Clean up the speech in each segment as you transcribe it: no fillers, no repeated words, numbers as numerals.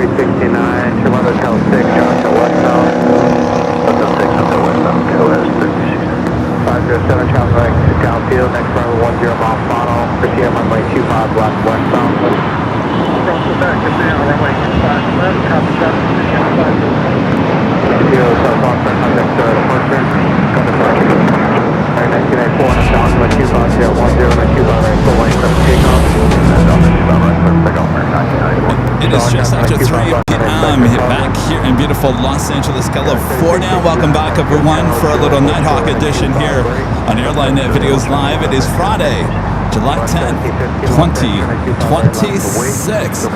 369, Toronto Hotel 6, Johnson westbound. Hotel 6, Hotel westbound, KOS 507, traffic right to downfield, next runway 10 mile final, proceed on runway 25 left westbound. Cross back to down, runway 25 left, copy 7, 0 South Boston, contact departure, go departure. Alright, 1994, I'm down to 25, 10, 25 right, full length of takeoff. It is just after 3 p.m. back here in beautiful Los Angeles, California. Welcome back, everyone, for a little Nighthawk edition here on Airline Videos Live. It is Friday, July 10th, 2026.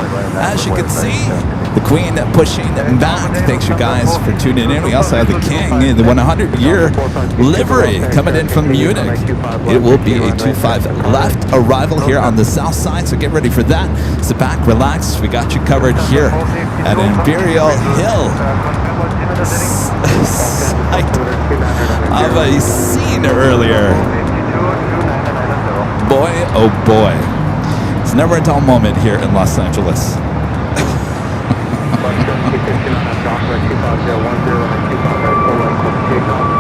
As you can see, the Queen pushing back. Thanks, you guys, for tuning in. We also have the King in the 100-year livery coming in from Munich. It will be a 2-5 left arrival here on the south side, so get ready for that. Sit back, relax. We got you covered here at Imperial Hill. Sight of a scene earlier. Boy, oh boy. It's never a dull moment here in Los Angeles.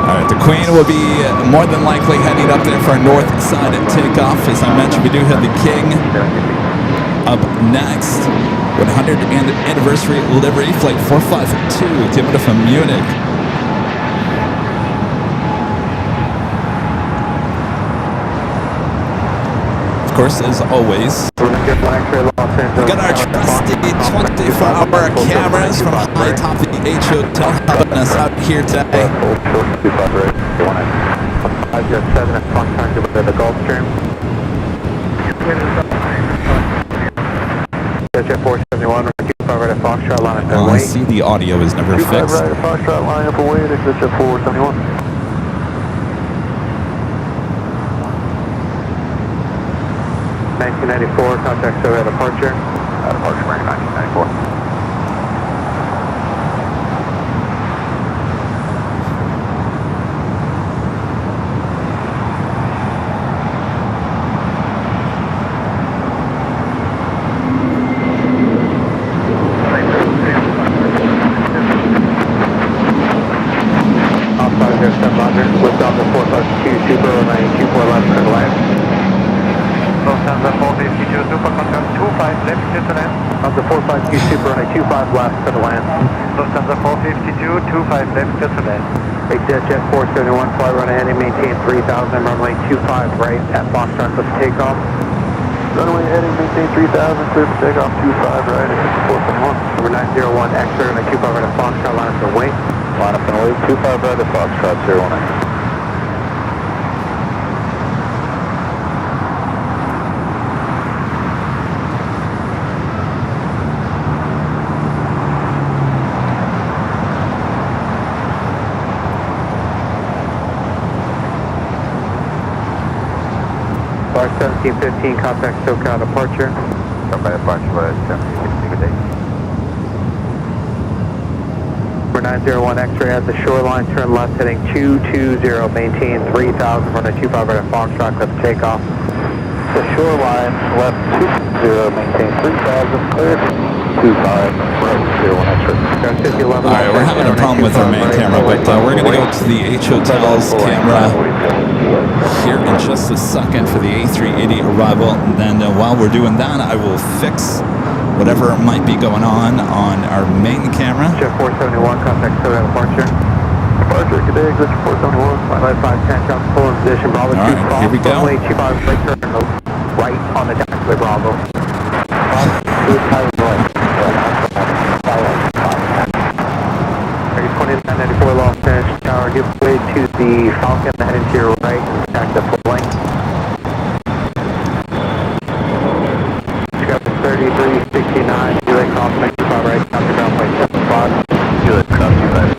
Alright, the Queen will be more than likely heading up there for our north side takeoff. As I mentioned, we do have the King up next. 100th anniversary livery, flight 452, coming from Munich. Of course, as always, we got our trusty 24-hour cameras from high top of the H Hotel helping us out here today. 507 at Foxtrot to the Gulfstream. Jet 471, 25 right at Foxtrot, line up and wait. I see the audio is never fixed. 25 right at Foxtrot, line up and wait, Jet 471. 1994, contact so at departure. Departure range 1994. Outside here, 700, lift off the 452, Super 924 left for the land. Lufthansa 452 Super, contact 25 left, clear to land. Of the 452 Super, runway 25 left for the land. Lufthansa 452, 25 left, clear to land. Jet 471, fly run ahead and maintain 3000, runway 25 right at Foxtrot for takeoff. Runway heading, maintain 3000, clear for takeoff, 25 right at 471. Number 901, X-ray, runway 25 right at Foxtrot, line up and wait. Line up and wait, 25 right at Foxtrot, 019. Bar 1715, contact SoCal departure. By departure, but 1715, good day. Number 901 X-ray at the shoreline, turn left heading 220, maintain 3000, runway 25 right at Foxtrot, clear for takeoff. The shoreline, left 220, maintain 3000, clear, 25, right 01 X-ray. Alright, we're having a problem with our main camera, but we're going to go to the H Hotel's camera here in just a second for the A380 arrival. And then while we're doing that, I will fix whatever might be going on our main camera. Jet 471, contact SoCal departure. Departure, good day, Jet 471. Flight 510, jump full in position, Bravo 2. Alright, here we go. Runway 25, right turn, right on the dash with Bravo. Are you 2994 Los Angeles Tower, give way to the Falcon, heading to your right, and attack the full length. You got the 3369, delay cross, 95 right, down to ground plane 75. Delay cross, 25 right,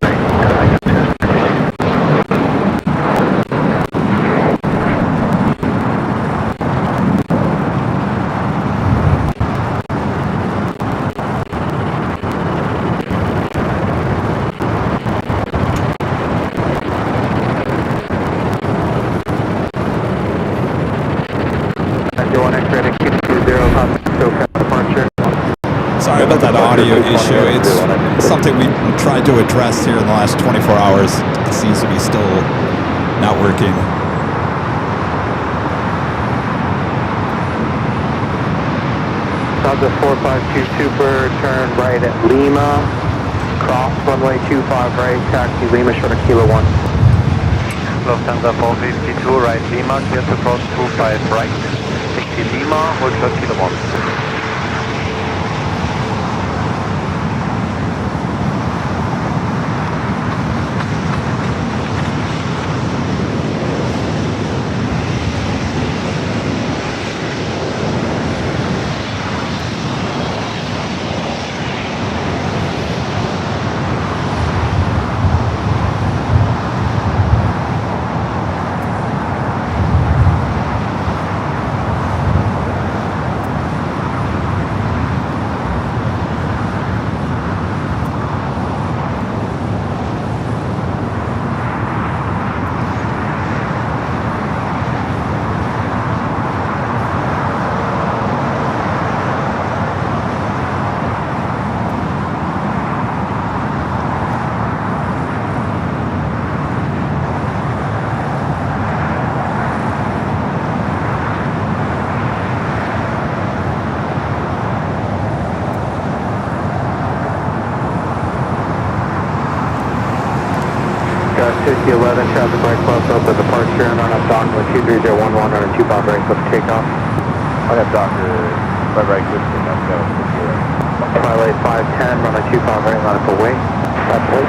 about that audio issue. It's something we tried to address here in the last 24 hours. It seems to be still not working. Southwest 452 Super, turn right at Lima. Cross runway 25 right, taxi Lima, short of Kilo 1. Lufthansa 452 right Lima, clear to cross 25 right. Taxi Lima, hold short Kilo 1. Safety 11, traffic right close up at departure and on up dock with 23011 on a 2-pound right clip takeoff. I got Dr. Right good thing, I'm going to here. Twilight 510, run a 2-pound right, line up away. That's right.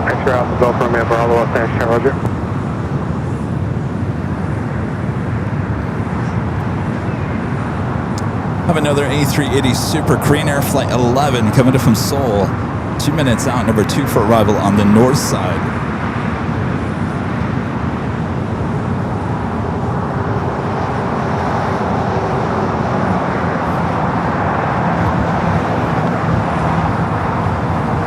Extra Alpha Golf Romeo Bravo, Los Angeles, Roger. Have another A380 Super Korean Air Flight 11 coming in from Seoul. 2 minutes out, number 2 for arrival on the north side.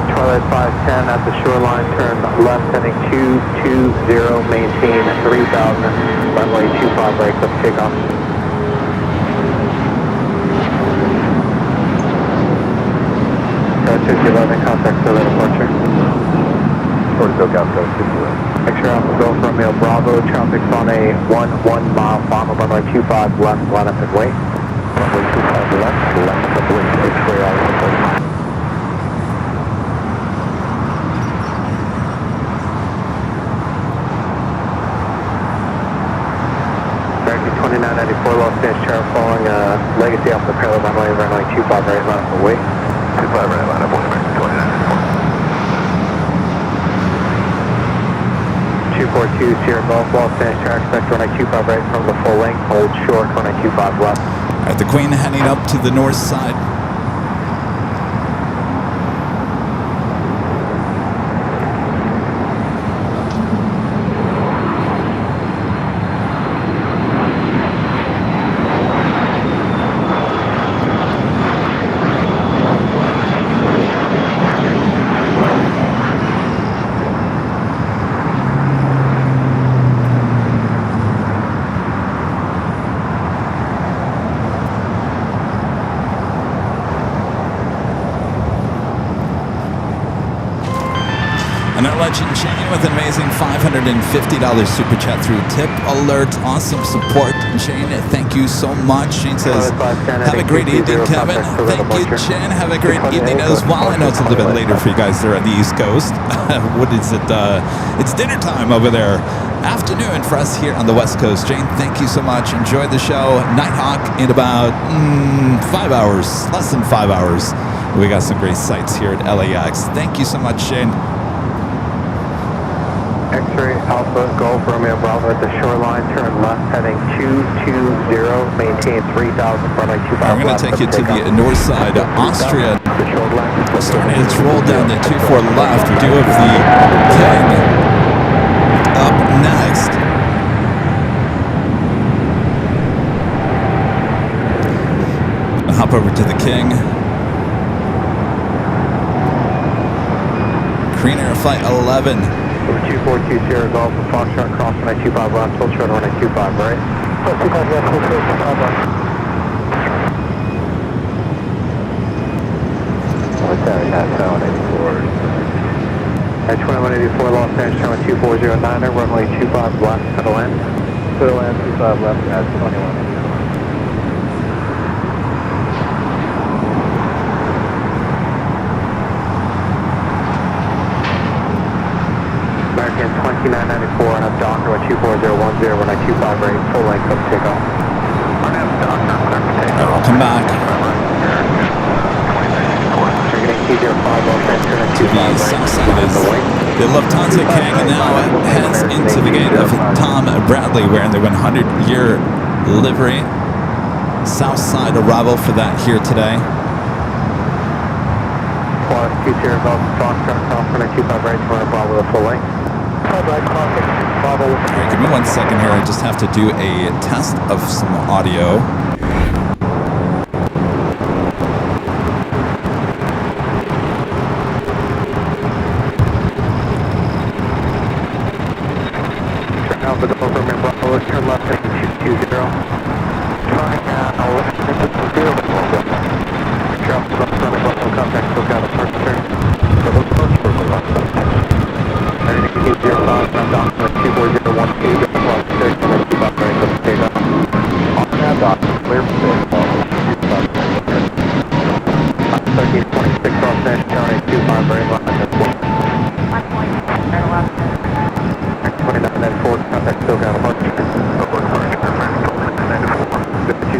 Twilight 510 at the shoreline, turn left heading 220, maintain 3000, runway 25 right, clip takeoff. Safety 11, contact for departure. Portico Galco, 51. Extra Alpha Golf Romeo Bravo, traffic's on a 1 mile final, runway 25 left, line up and wait. Runway 25 left, line up and wait, X-ray Alpha. American 2994, Los Angeles, Charles, following Legacy off the parallel runway, runway 25 right, line up and wait. 25 right, line up, American 2994. 242 Sierra Golf, Los Angeles, track, expect runway 25 right from the full length, hold short, runway 25 left. All right, the Queen heading up to the north side. Another legend Shane with an amazing $550 super chat through Tip Alert. Awesome support. Shane, thank you so much. Shane says, have a great evening, Kevin. Thank you, Shane. Have a great evening as well. I know it's a little bit later for you guys there on the East Coast. What is it? It's dinner time over there. Afternoon for us here on the West Coast. Shane, thank you so much. Enjoy the show. Nighthawk in about 5 hours, less than 5 hours. We got some great sights here at LAX. Thank you so much, Shane. X-ray Alpha Golf Romeo Bravo at the shoreline, turn left heading 220, maintain 3000, runway 25 I'm going to take you to the north side of Austria. Starting its roll down the 24 left. We do have the King up next. I'll hop over to the King. Korean Air Flight 11. 242 Sierra Golf with Foxtrot crossing 125 left, full short on 125 right. 125 left, full short, 125 right. What's that? That's 184. At 2184 Los Angeles, turn 2409er, runway 25 left, middle end. Middle end, 25 left, at 2184. American 2994 on up Docker with 24010, runway 25 right, full length of takeoff. On up Docker, clear for takeoff. Come back. To the south side is the Lufthansa King, and now it heads into the gate of Tom Bradley wearing the 100-year livery. South side arrival for that here today. Plus 2 Sierra Golf, Foxtrot crossing 125 right, turn Bravo with full length. All right, give me 1 second here. I just have to do a test of some audio. Alpha Delta from Bravo, turn left at 220. Trying now, left at 0. Drop the left on the Bravo, contact, still got a first turn. Double approach, circle left. Everything 205, from Dock, 24012, drop left, 6, and then 25 right, let's take off. On that dock, clear for takeoff, 1326 Los Angeles, 25 right, line, that's 1. 2994, contact still got a bunch.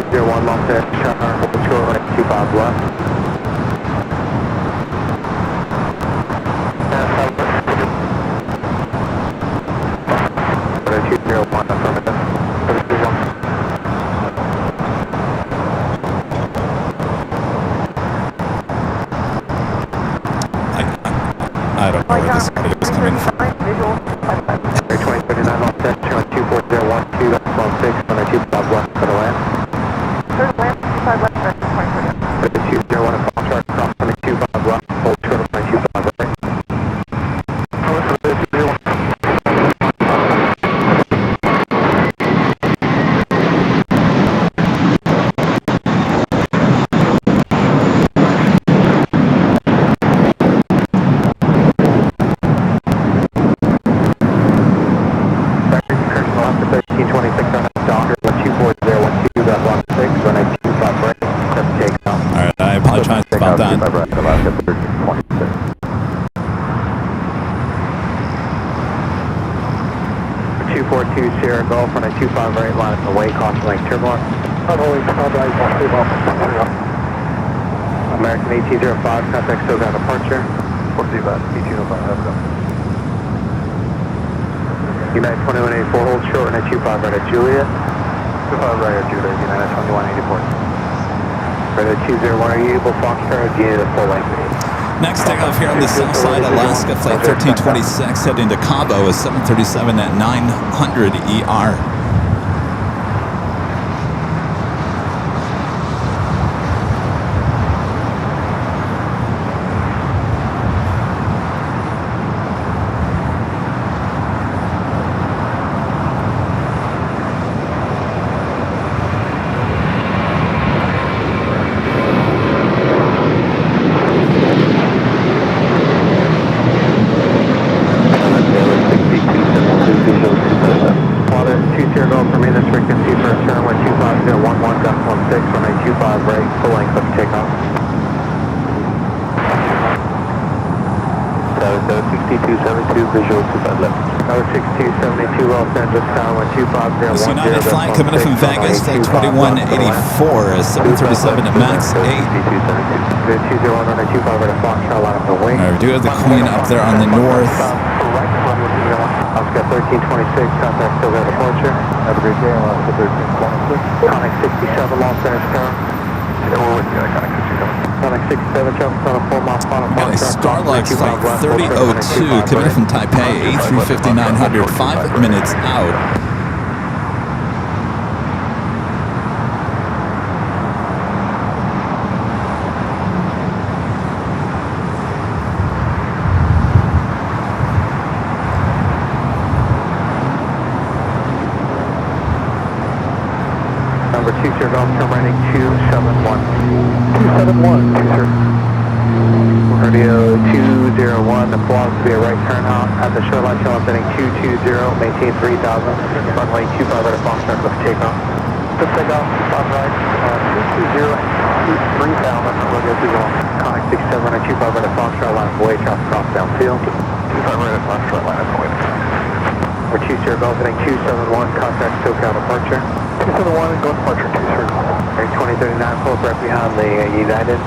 201 Los Angeles, shot on hold short right, 25 left. 201 affirmative. I don't know where this audio is coming from. 2039 Los Angeles, 24012, that's 16, on a 25 left for the land. Third land, 25 left, that's 2039. 201 and Foxtrot cross on a 25 left, hold short on a 25 right. About that. 242 Sierra Golf on a 25 right, line up the way, caution lane turbulence. American 1805, contact still got departure. 1805, have them. United 2184, hold short on a 25 right at Juliet. 25 right at Juliet, United 2184. Right at 201, are you able Foxtrot to get a full length? Next takeoff here on the south side, Alaska Flight 1326 heading to Cabo, a 737 at 900 ER. This United flight coming in from Vegas, Flight 2184, 737 at max 8. Alright, we do have the Queen up there on the north. Oscar 1326, contact still got departure. Have a great day, Oscar 1326. Conic 67, Los Angeles Tower. Conic 67, jumps on a 4-mile final. Got a Starlux Flight 3002 coming in from Taipei, A350-900, 5 minutes out. 271, sir. Radio 201, the Quad to be a right turn out at the shoreline, channel setting 220, maintain 3000, runway 25 right of Foxtrot, lift takeoff. Lift takeoff, on right, 220 and 3000, radio 201, conic 67 right, 25 right of Foxtrot, line of way, traffic cross downfield. 25 right of Foxtrot, line of way. For 20 Golf, heading 271, contact SoCal departure. 271 and go departure 2 circle. Air 2039, pull up right behind the United.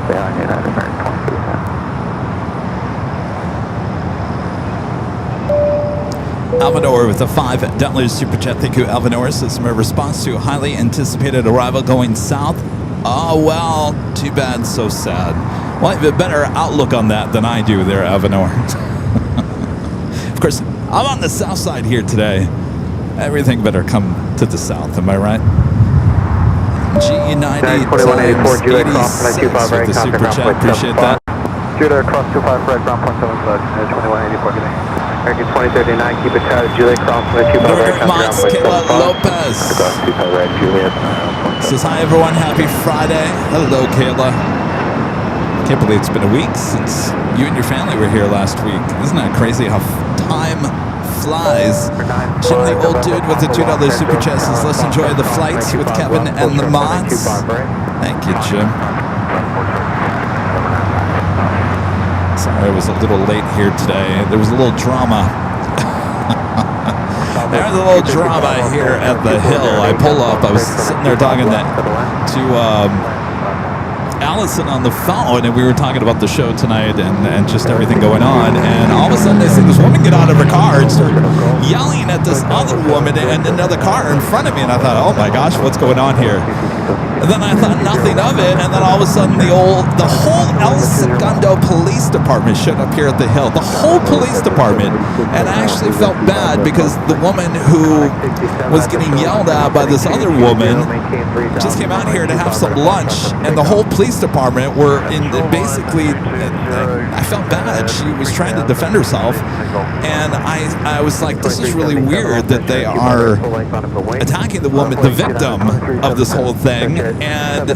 Behind United, American 2039. Alvanor with a $5 super chat. Thank you, Alvanor. Says my response to highly anticipated arrival going south. Oh, well, too bad, so sad. Well, you have a better outlook on that than I do there, Alvanor. Of course, I'm on the south side here today. Everything better come to the south, am I right? G90 times 86 with the super chat. Appreciate that. Julia cross 25 right, ground point 7 left, 2184 getting. American 2039, keep it tight, Julia cross 25 right, Northern Moss, Kayla Lopez. Says, hi everyone, happy Friday. Hello, Kayla. Can't believe it's been a week since you and your family were here last week. Isn't that crazy how time flies? Jim, the old dude with the $2 super chat says, let's enjoy the flights with Kevin and the mods. Thank you, Jim. Sorry, I was a little late here today. There was a little drama. There was a little drama here at the hill. I pull up. I was sitting there talking to Allison on the phone, and we were talking about the show tonight and just everything going on. And all of a sudden, I see this woman get out of her car and start yelling at this other woman in another car in front of me. And I thought, oh my gosh, what's going on here? And then I thought nothing of it, and then all of a sudden the whole El Segundo Police Department showed up here at the hill. The whole police department. And I actually felt bad because the woman who was getting yelled at by this other woman just came out here to have some lunch, and the whole police department were in basically, I felt bad. She was trying to defend herself, and I was like, this is really weird that they are attacking the woman, the victim of this whole thing. And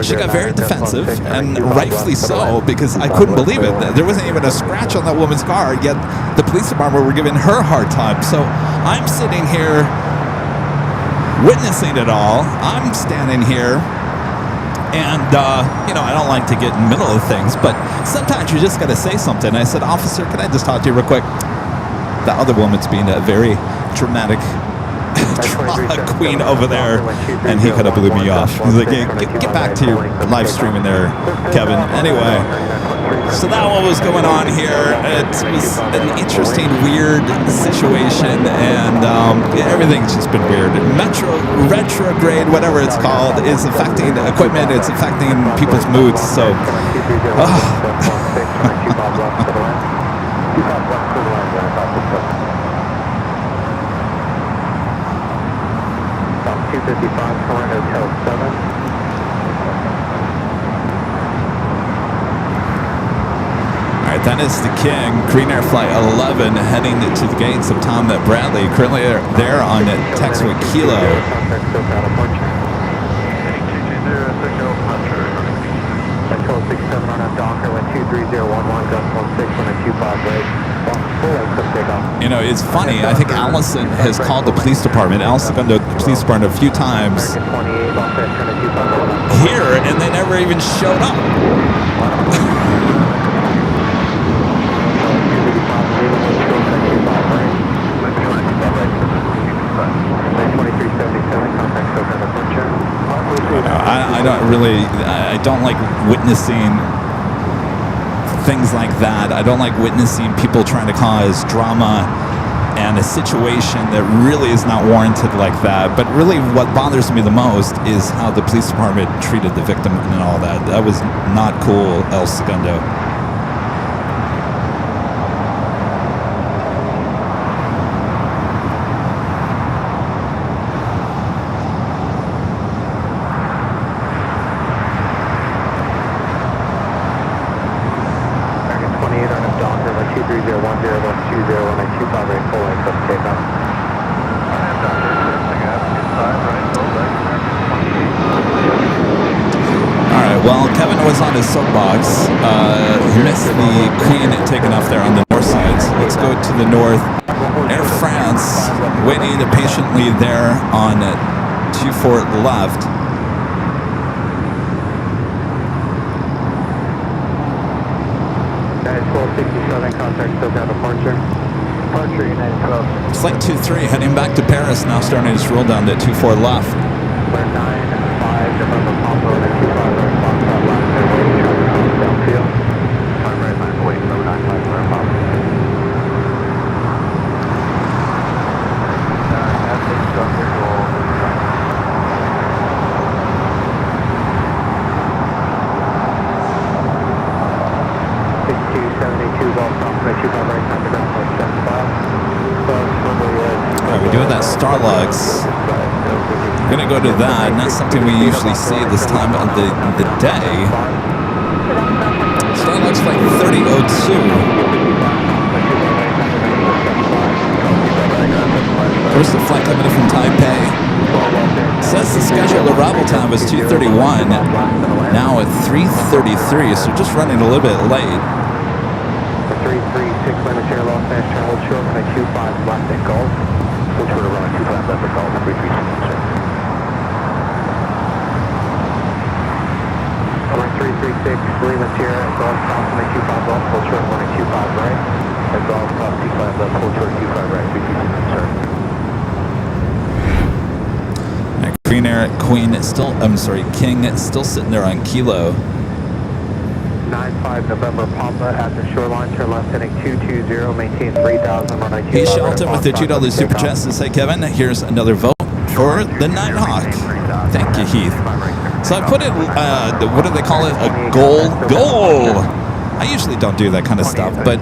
she got very defensive, and rightfully so, because I couldn't believe it. There wasn't even a scratch on that woman's car, yet the police department were giving her a hard time. So I'm sitting here witnessing it all. I'm standing here, and I don't like to get in the middle of things, but sometimes you just got to say something. I said, officer, can I just talk to you real quick? The other woman's being a very dramatic queen over there, and he kind of blew me off. He's like, hey, get back to your live streaming there, Kevin. Anyway, so that one was going on here. It was an interesting, weird situation, and everything's just been weird. Retrograde, whatever it's called, is affecting equipment. It's affecting people's moods. So, 255 current Hotel 7. All right, that is the King, Green Air Flight 11, heading to the gates of Tom Bradley. Currently there on Texas Kilo. Control 67 on that Docker, went 23011, gust 16, on a 25 right. You know, it's funny. I think Allison has called the police department, El Segundo Police Department, a few times here, and they never even showed up. I don't like witnessing things like that. I don't like witnessing people trying to cause drama and a situation that really is not warranted like that. But really what bothers me the most is how the police department treated the victim and all that. That was not cool, El Segundo. while Kevin was on his soapbox, missed the Queen taking off there on the north side. So let's go to the north. Air France waiting patiently there on 24 left. United 1267, contact still down departure. Departure United 12. Flight 23 heading back to Paris, now starting to roll down to 24 left. Clear 9-5, November Papa, and 25 right, Foxtrot left, they're waiting, traffic downfield. Time right, 9 wait, no 95, November Papa. Alright, we're doing that Starlux. We're going to go to that, and that's something we usually see this time of the day. Starlux flight 3002. First the flight coming in from Taipei. Says the scheduled arrival time was 2:31. Now at 3:33, so just running a little bit late. 336 limit here, Los Angeles, hold short, and 25 left at Gulf. Which would have run 25 left at Gulf, 336, sir. 336, Lima Sierra, Gulf, compliment 25 left, hold short, 125 right. At Gulf, 25 left, hold short, 25 right, 336, sir. Queen still, King still sitting there on Kilo. 95 November Papa at the shoreline, turn left heading 220, maintain 3000, run Hey Shelton with the $2 super chat says, hey Kevin, here's another vote for the Nighthawk. Thank you, Heath. So I put it, what do they call it? A goal. I usually don't do that kind of stuff, but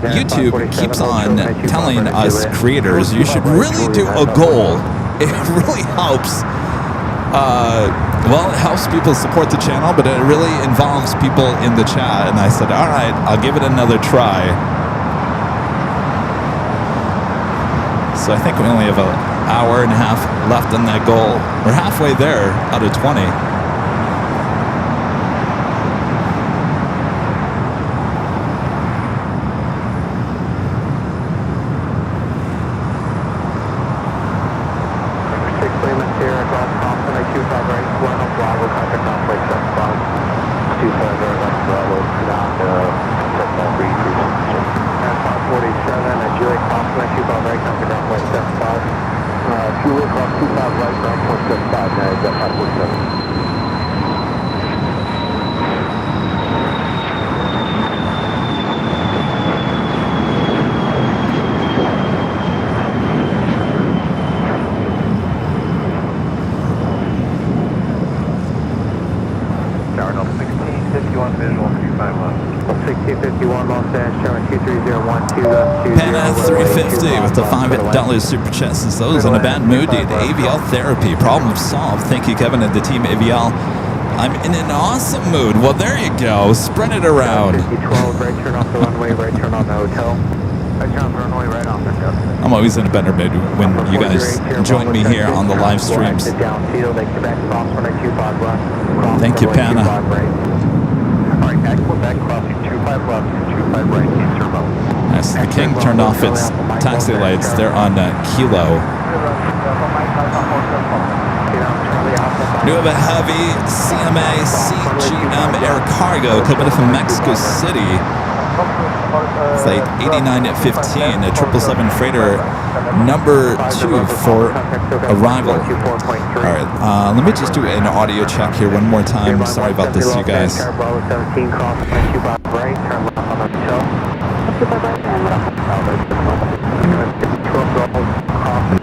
YouTube keeps on telling us creators you should really do a goal. It really helps. Well, it helps people support the channel, but it really involves people in the chat. And I said, all right, I'll give it another try. So I think we only have an hour and a half left on that goal. We're halfway there out of 20. Pana 350 with the $5 super chat says those in a bad mood need AVL therapy. Problem solved. Thank you, Kevin, and the team AVL. I'm in an awesome mood. Well, there you go. Spread it around. 12, right turn off the runway, right turn on the hotel. Right turn on the runway, right on the hotel. I'm always in a better mood when you guys join me here on the live streams. Thank you, Pana. Alright, at Quebec, crossing 25 left, 25 right, in turbo. Nice. The King turned off its taxi lights. They're on Kilo. New have a heavy CMA CGM Air Cargo coming in from Mexico City. Flight 89 at 15, a 777 freighter number 2 for arrival. Alright, let me just do an audio check here one more time. Sorry about this, you guys.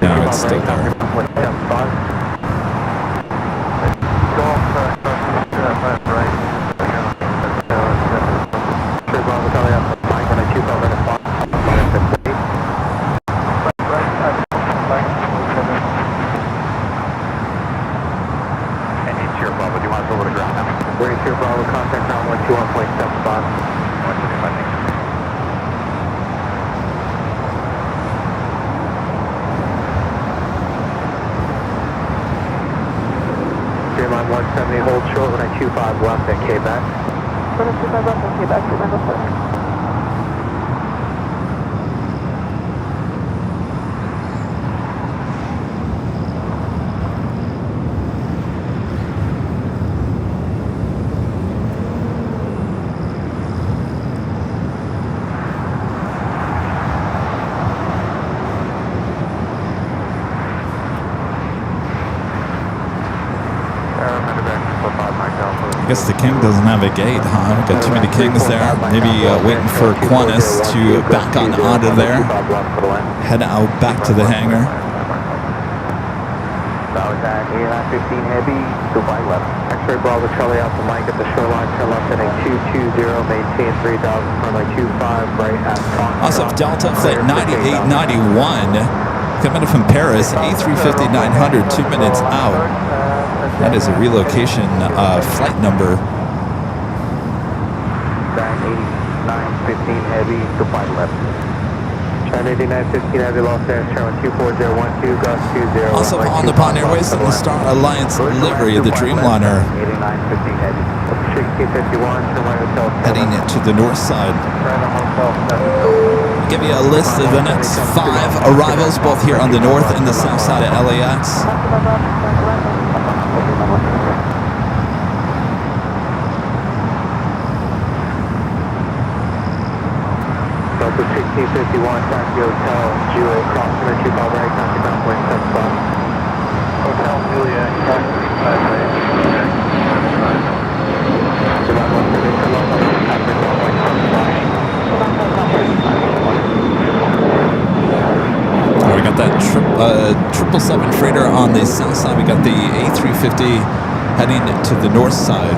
No, it's still there. Germany, hold short when I 25 left at Quebec. When I 25 left, okay, back to number 4. I guess the King doesn't have a gate, huh? We've got too many Kings there. Maybe waiting for Qantas to back on out of there. Head out back to the hangar. That was at Airline 15 heavy, Dubai left. X-ray Bravo Charlie out the mic at the shoreline, turn left heading 220, maintain 3000, runway 25, right at Fox. Also, Delta Flight 9891 coming in from Paris, A350-900, 2 minutes out. That is a relocation flight number. Back 8915 heavy, Dubai left. China 8915 heavy, Los Angeles, Charlie 24012, gust 20. Also on the Pond Airways in the Star Alliance livery of the Dreamliner. 8915 heavy. 1651, turn right hotel. Heading to the north side. I'll give you a list of the next 5 arrivals, both here on the north and the south side of LAX. Delta 1651, Taxi Hotel, Juliet, crossing the 25 right, contact ground point 75. Hotel Juliet, crossing 25 right, We got that 777 freighter on the south side. We got the A350 heading to the north side.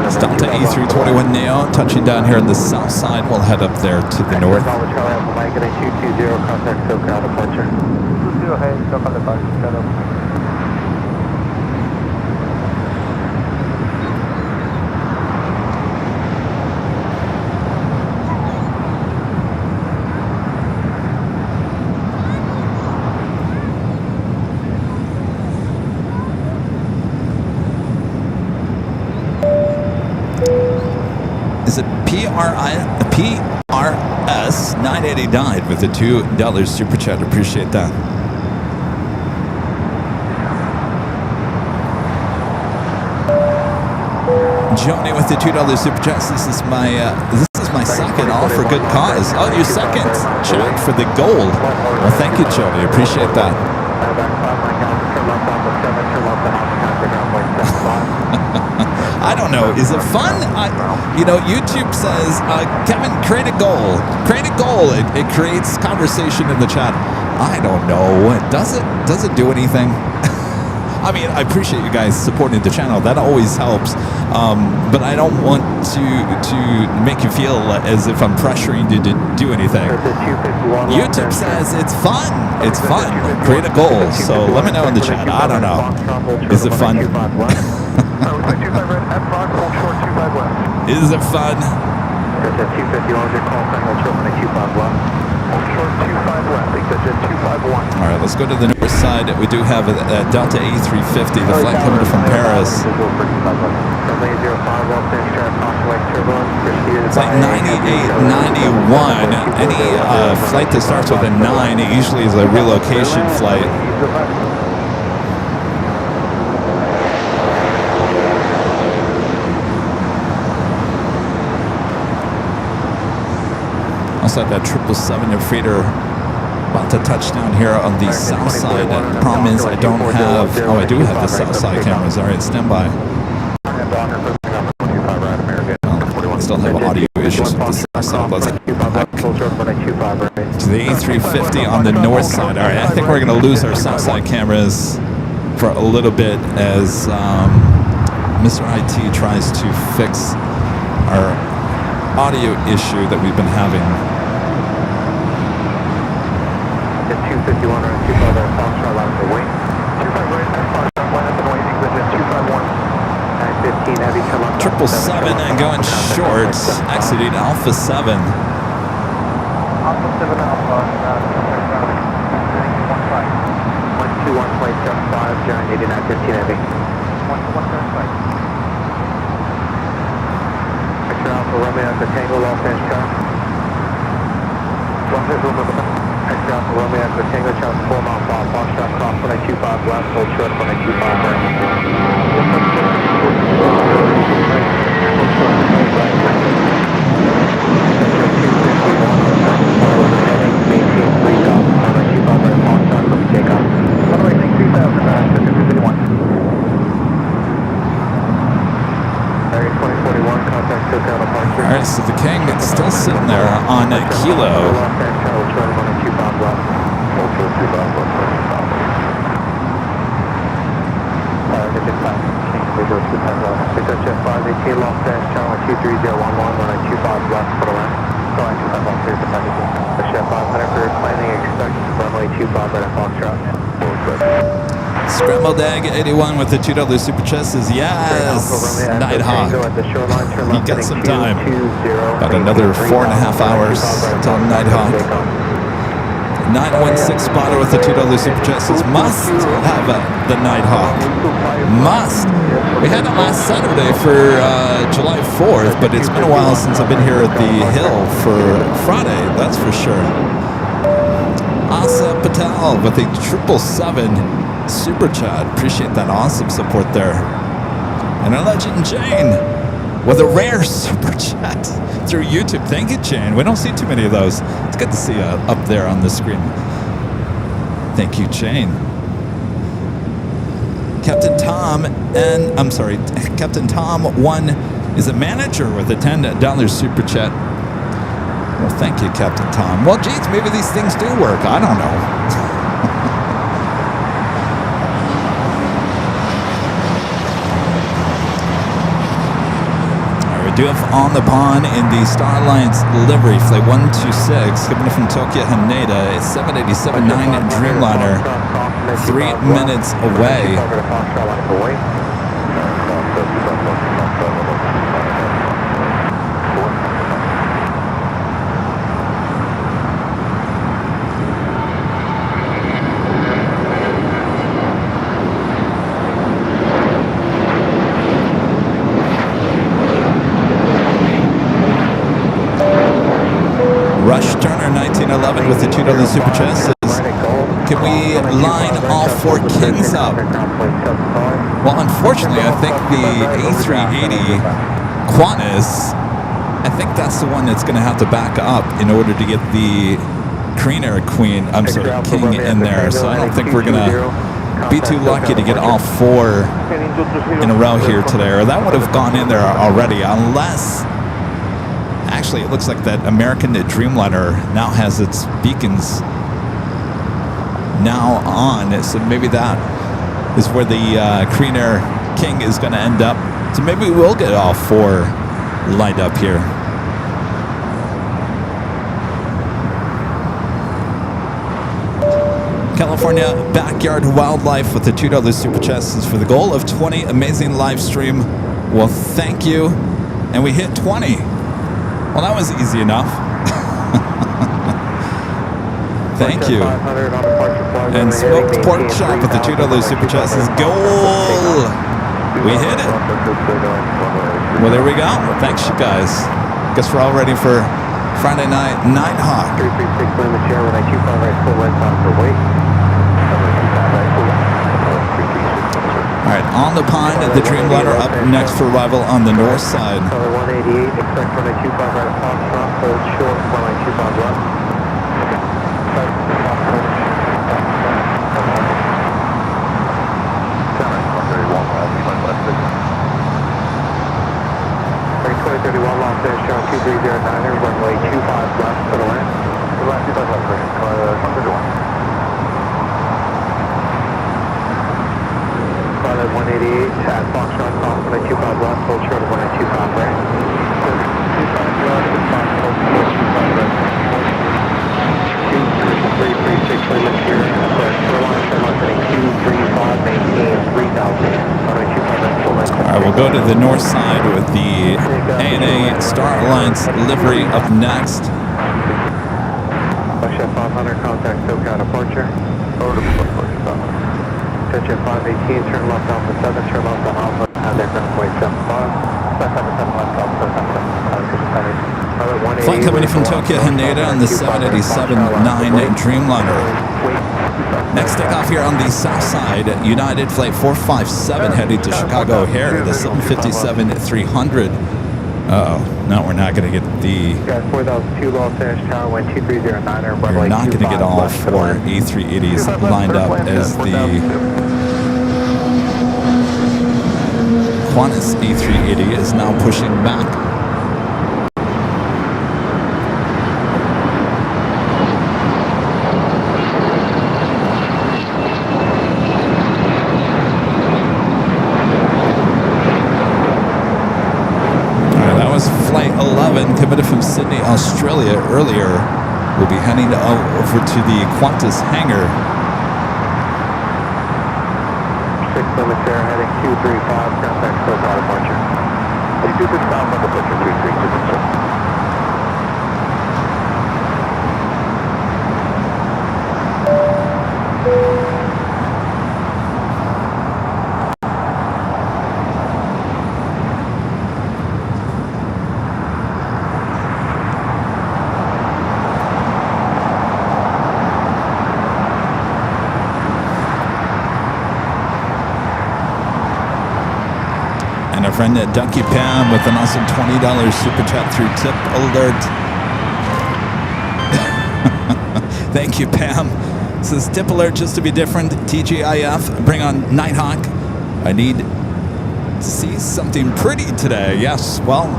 It's Delta A321 Neo touching down here on the south side. We'll head up there to the north. Is it PRS 989 with a $2 super chat? Appreciate that. Joni with the $2 super chat. This is my second, all for good cause. Oh, your second chat for the gold. Well, thank you, Joni. Appreciate that. I don't know. Is it fun? YouTube says, Kevin, create a goal. Create a goal. It creates conversation in the chat. I don't know. Does it do anything? I mean, I appreciate you guys supporting the channel. That always helps. But I don't want to make you feel as if I'm pressuring you to do anything. YouTube says it's fun. It's fun. Create a goal. So let me know in the chat. I don't know. Is it fun? Is it fun? All right, let's go to the north side. We do have a Delta A350, the flight coming from Paris. Flight 9891. Any flight that starts with a 9 usually is a relocation flight. Also have that 777 freighter about to touch down here on the south side. The problem is I don't have, I do have the south side cameras. All right, stand by. I still have audio issues with the south side. Let's go back to the A350 on the north side. All right, I think we're going to lose our south side cameras for a little bit as Mr. IT tries to fix our audio issue that we've been having. 251 or 25 Foxtrot line for wing. 25 right, F5 runway up and waiting, English 251. 777 and going short, exiting Alpha 7. Alpha 7 Alpha, 121 flight 5, John 8915 Heavy. 127 flight. Extra Alpha Romeo Echo Tango, Los Angeles. Extra Alpha Romeo Echo Tango, Charles 4 mile file, Foxtrot cross 1825 left, hold short 1825 right. Alright, so the King is still sitting there on a kilo. Scrambled Egg 81 with the $2 super chest says yes, Nighthawk. You got some time. About another 4.5 hours until Nighthawk. 916 spotter with the $2 super chest says must have the Nighthawk. Must. We had it last Saturday for July 4th, but it's been a while since I've been here at the Hill for Friday, that's for sure. Asa Patel with a 777 super chat. Appreciate that awesome support there. And a Legend Jane with a rare super chat through YouTube. Thank you, Jane. We don't see too many of those. It's good to see you up there on the screen. Thank you, Jane. Captain Tom and Captain Tom 1 is a manager with a $10 super chat. Well, thank you, Captain Tom. Well, geez, maybe these things do work. I don't know. We do have on the pond in the Star Alliance livery, flight 126, coming from Tokyo Haneda, 787-9 Dreamliner, 3 minutes away. Rush Turner 1911 with the $2 super chat says, can we line all 4 Kings up? Well, unfortunately, I think the A380 Qantas, I think that's the one that's going to have to back up in order to get the King in there. So I don't think we're going to be too lucky to get all 4 in a row here today. Or that would have gone in there already, unless... Actually, it looks like that American Dreamliner now has its beacons now on, so maybe that is where the Korean Air King is going to end up. So maybe we will get all 4 lined up here. California Backyard Wildlife with the $2 super chest is for the goal of 20. Amazing live stream. Well, thank you. And we hit 20. Well, that was easy enough. Thank you. And Smoked Pork Chop with the $2 super chest is goal. We hit it. Well, there we go. Thanks, you guys. Guess we're all ready for Friday night Nighthawk. All right, on the pond, the Dreamliner up next for arrival on the north side. 188, expect runway 25 right at Foxtrot, hold short, runway 25 left. 2031 Los Angeles, Charles 2309er, runway 25 left for the land. The left 25 left, 131. Pilot 188 at Foxtrot, cross 125 left, hold short of 125 right. 25 left, hold short, 25 right. 2336 limit here, Airline, Airline, 235, maintain 3000. All right, we'll go to the north side with the Star Alliance livery up next. Chef 500, contact SoCal departure. Over to Chef 518, turn left off the 7, turn left on Alpha, aircraft weight 75. Flight coming in from Tokyo Haneda on the 787-9 Dreamliner. Next takeoff here on the south side, United Flight 457 heading to Chicago O'Hare, the 757-300. Uh-oh, no, we're not going to get the... We're not going to get all four A380s lined up as the Qantas A380 is now pushing back. Flight 11 committed from Sydney, Australia earlier. We'll be heading over to the Qantas hangar. 6 limits there, heading 235, contact SoCal departure. 265 on departure 332. And our friend Ducky Pam with an awesome $20 super chat through tip alert. Thank you, Pam. This is tip alert just to be different. TGIF, bring on Nighthawk. I need to see something pretty today. Yes, well,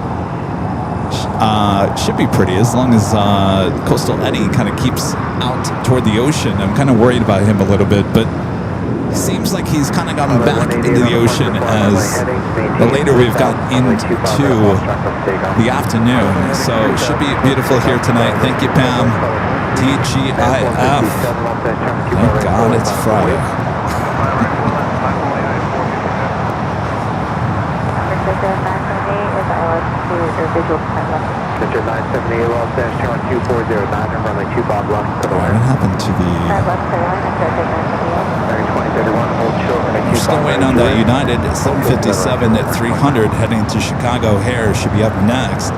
should be pretty as long as Coastal Eddie kind of keeps out toward the ocean. I'm kind of worried about him a little bit, but seems like he's kind of gotten back into the ocean as the later we've got into the afternoon. So it should be beautiful here tonight. Thank you, Pam. TGIF. Thank God it's Friday. Center 978 Los Angeles 2409 and runway 25 left to the What happened to the... We're still waiting on the United 757 at 300 heading to Chicago O'Hare. Should be up next.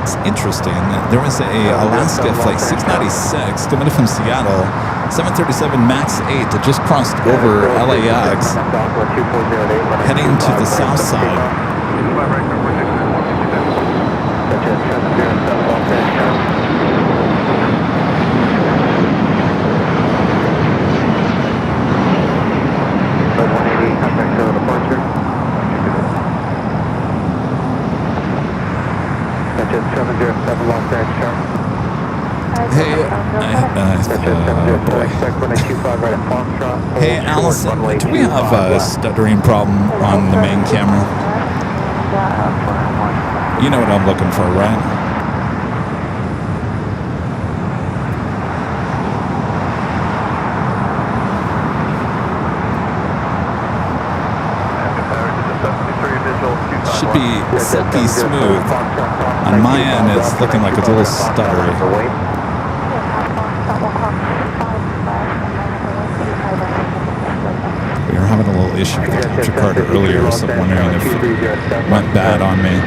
It's interesting. There was a Alaska flight 696 coming from Seattle, 737 MAX 8 that just crossed over LAX, heading to the south side. Hey, boy. Hey, Allison, do we have a stuttering problem on the main camera? You know what I'm looking for, right? Should be silky smooth. On my end, it's looking like it's a little stuttery. We were having a little issue with the capture card earlier, so I'm wondering if it went bad on me.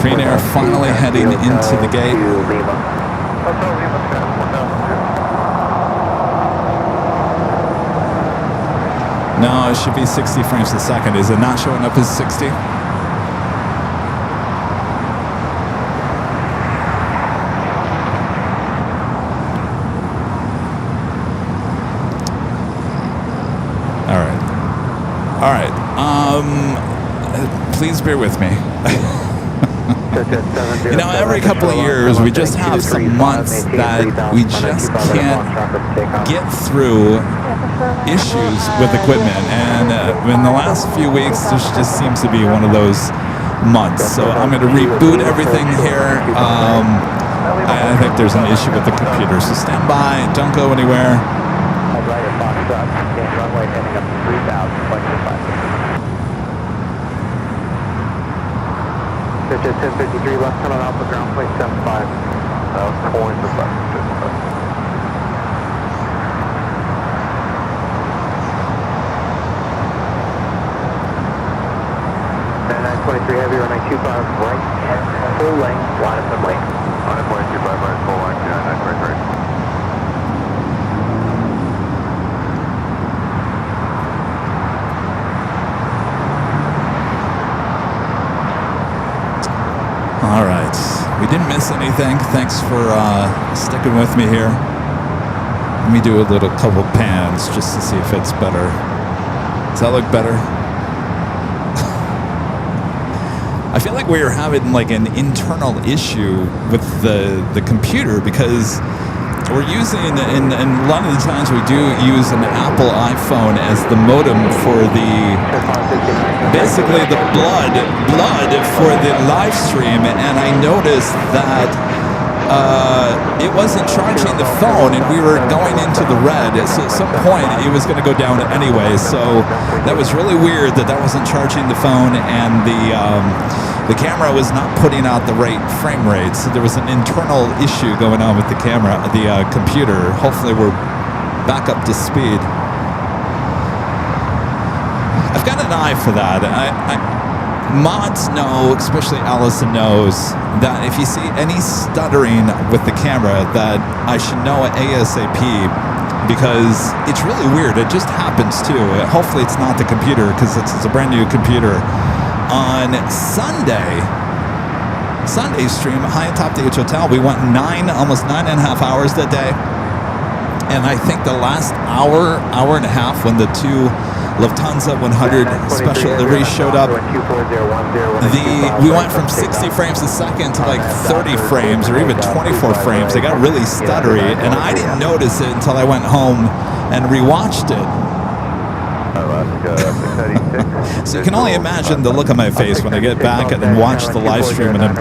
Green Air finally heading into the gate. No, it should be 60 frames a second. Is it not showing up as 60? All right. Please bear with me. You know, every couple of years, we just have some months that we just can't get through issues with equipment. And in the last few weeks, this just seems to be one of those months. So I'm going to reboot everything here. I think there's an issue with the computer. So stand by. Don't go anywhere. Runway heading up to 3,000, flight to 1053 left turn on Alpha ground plane 75. Point to left. 923 heavy runway 25 right, full length, line up and lane. 923 right, full length, yeah, 923. All right, we didn't miss anything. Thanks for sticking with me here. Let me do a little couple pans just to see if it's better. Does that look better? I feel like we're having like an internal issue with the computer because we're using, and a lot of the times we do use an Apple iPhone as the modem for basically the blood for the live stream, and I noticed that it wasn't charging the phone, and we were going into the red. So at some point, it was going to go down anyway. So that was really weird that wasn't charging the phone, and the camera was not putting out the right frame rate. So there was an internal issue going on with the camera, the computer. Hopefully, we're back up to speed. I've got an eye for that. Mods know, especially Allison knows, that if you see any stuttering with the camera, that I should know ASAP, because it's really weird. It just happens too. Hopefully it's not the computer, because it's a brand new computer. On Sunday's stream, high atop the hotel, we went almost 9.5 hours that day. And I think the last hour and a half, when the two Lufthansa 100 special liveries showed up, we went from 60 frames a second to like 30 frames or even 24 frames. They got really stuttery, and I didn't notice it until I went home and rewatched it. So you can only imagine the look on my face when I get back and watch the live stream, and I'm,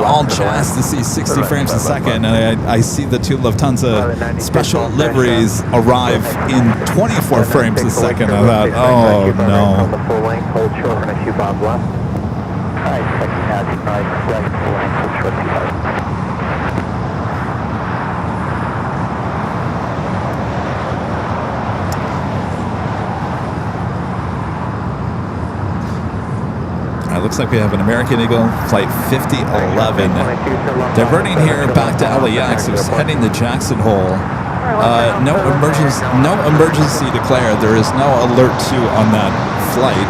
all jazzed to see 60 frames a second, and I see the two Lufthansa special liveries arrive in 24 frames a second. I thought, oh no. Looks like we have an American Eagle flight 5011 diverting here back to LAX. It's heading to Jackson Hole. No emergency declared. There is no alert 2 on that flight.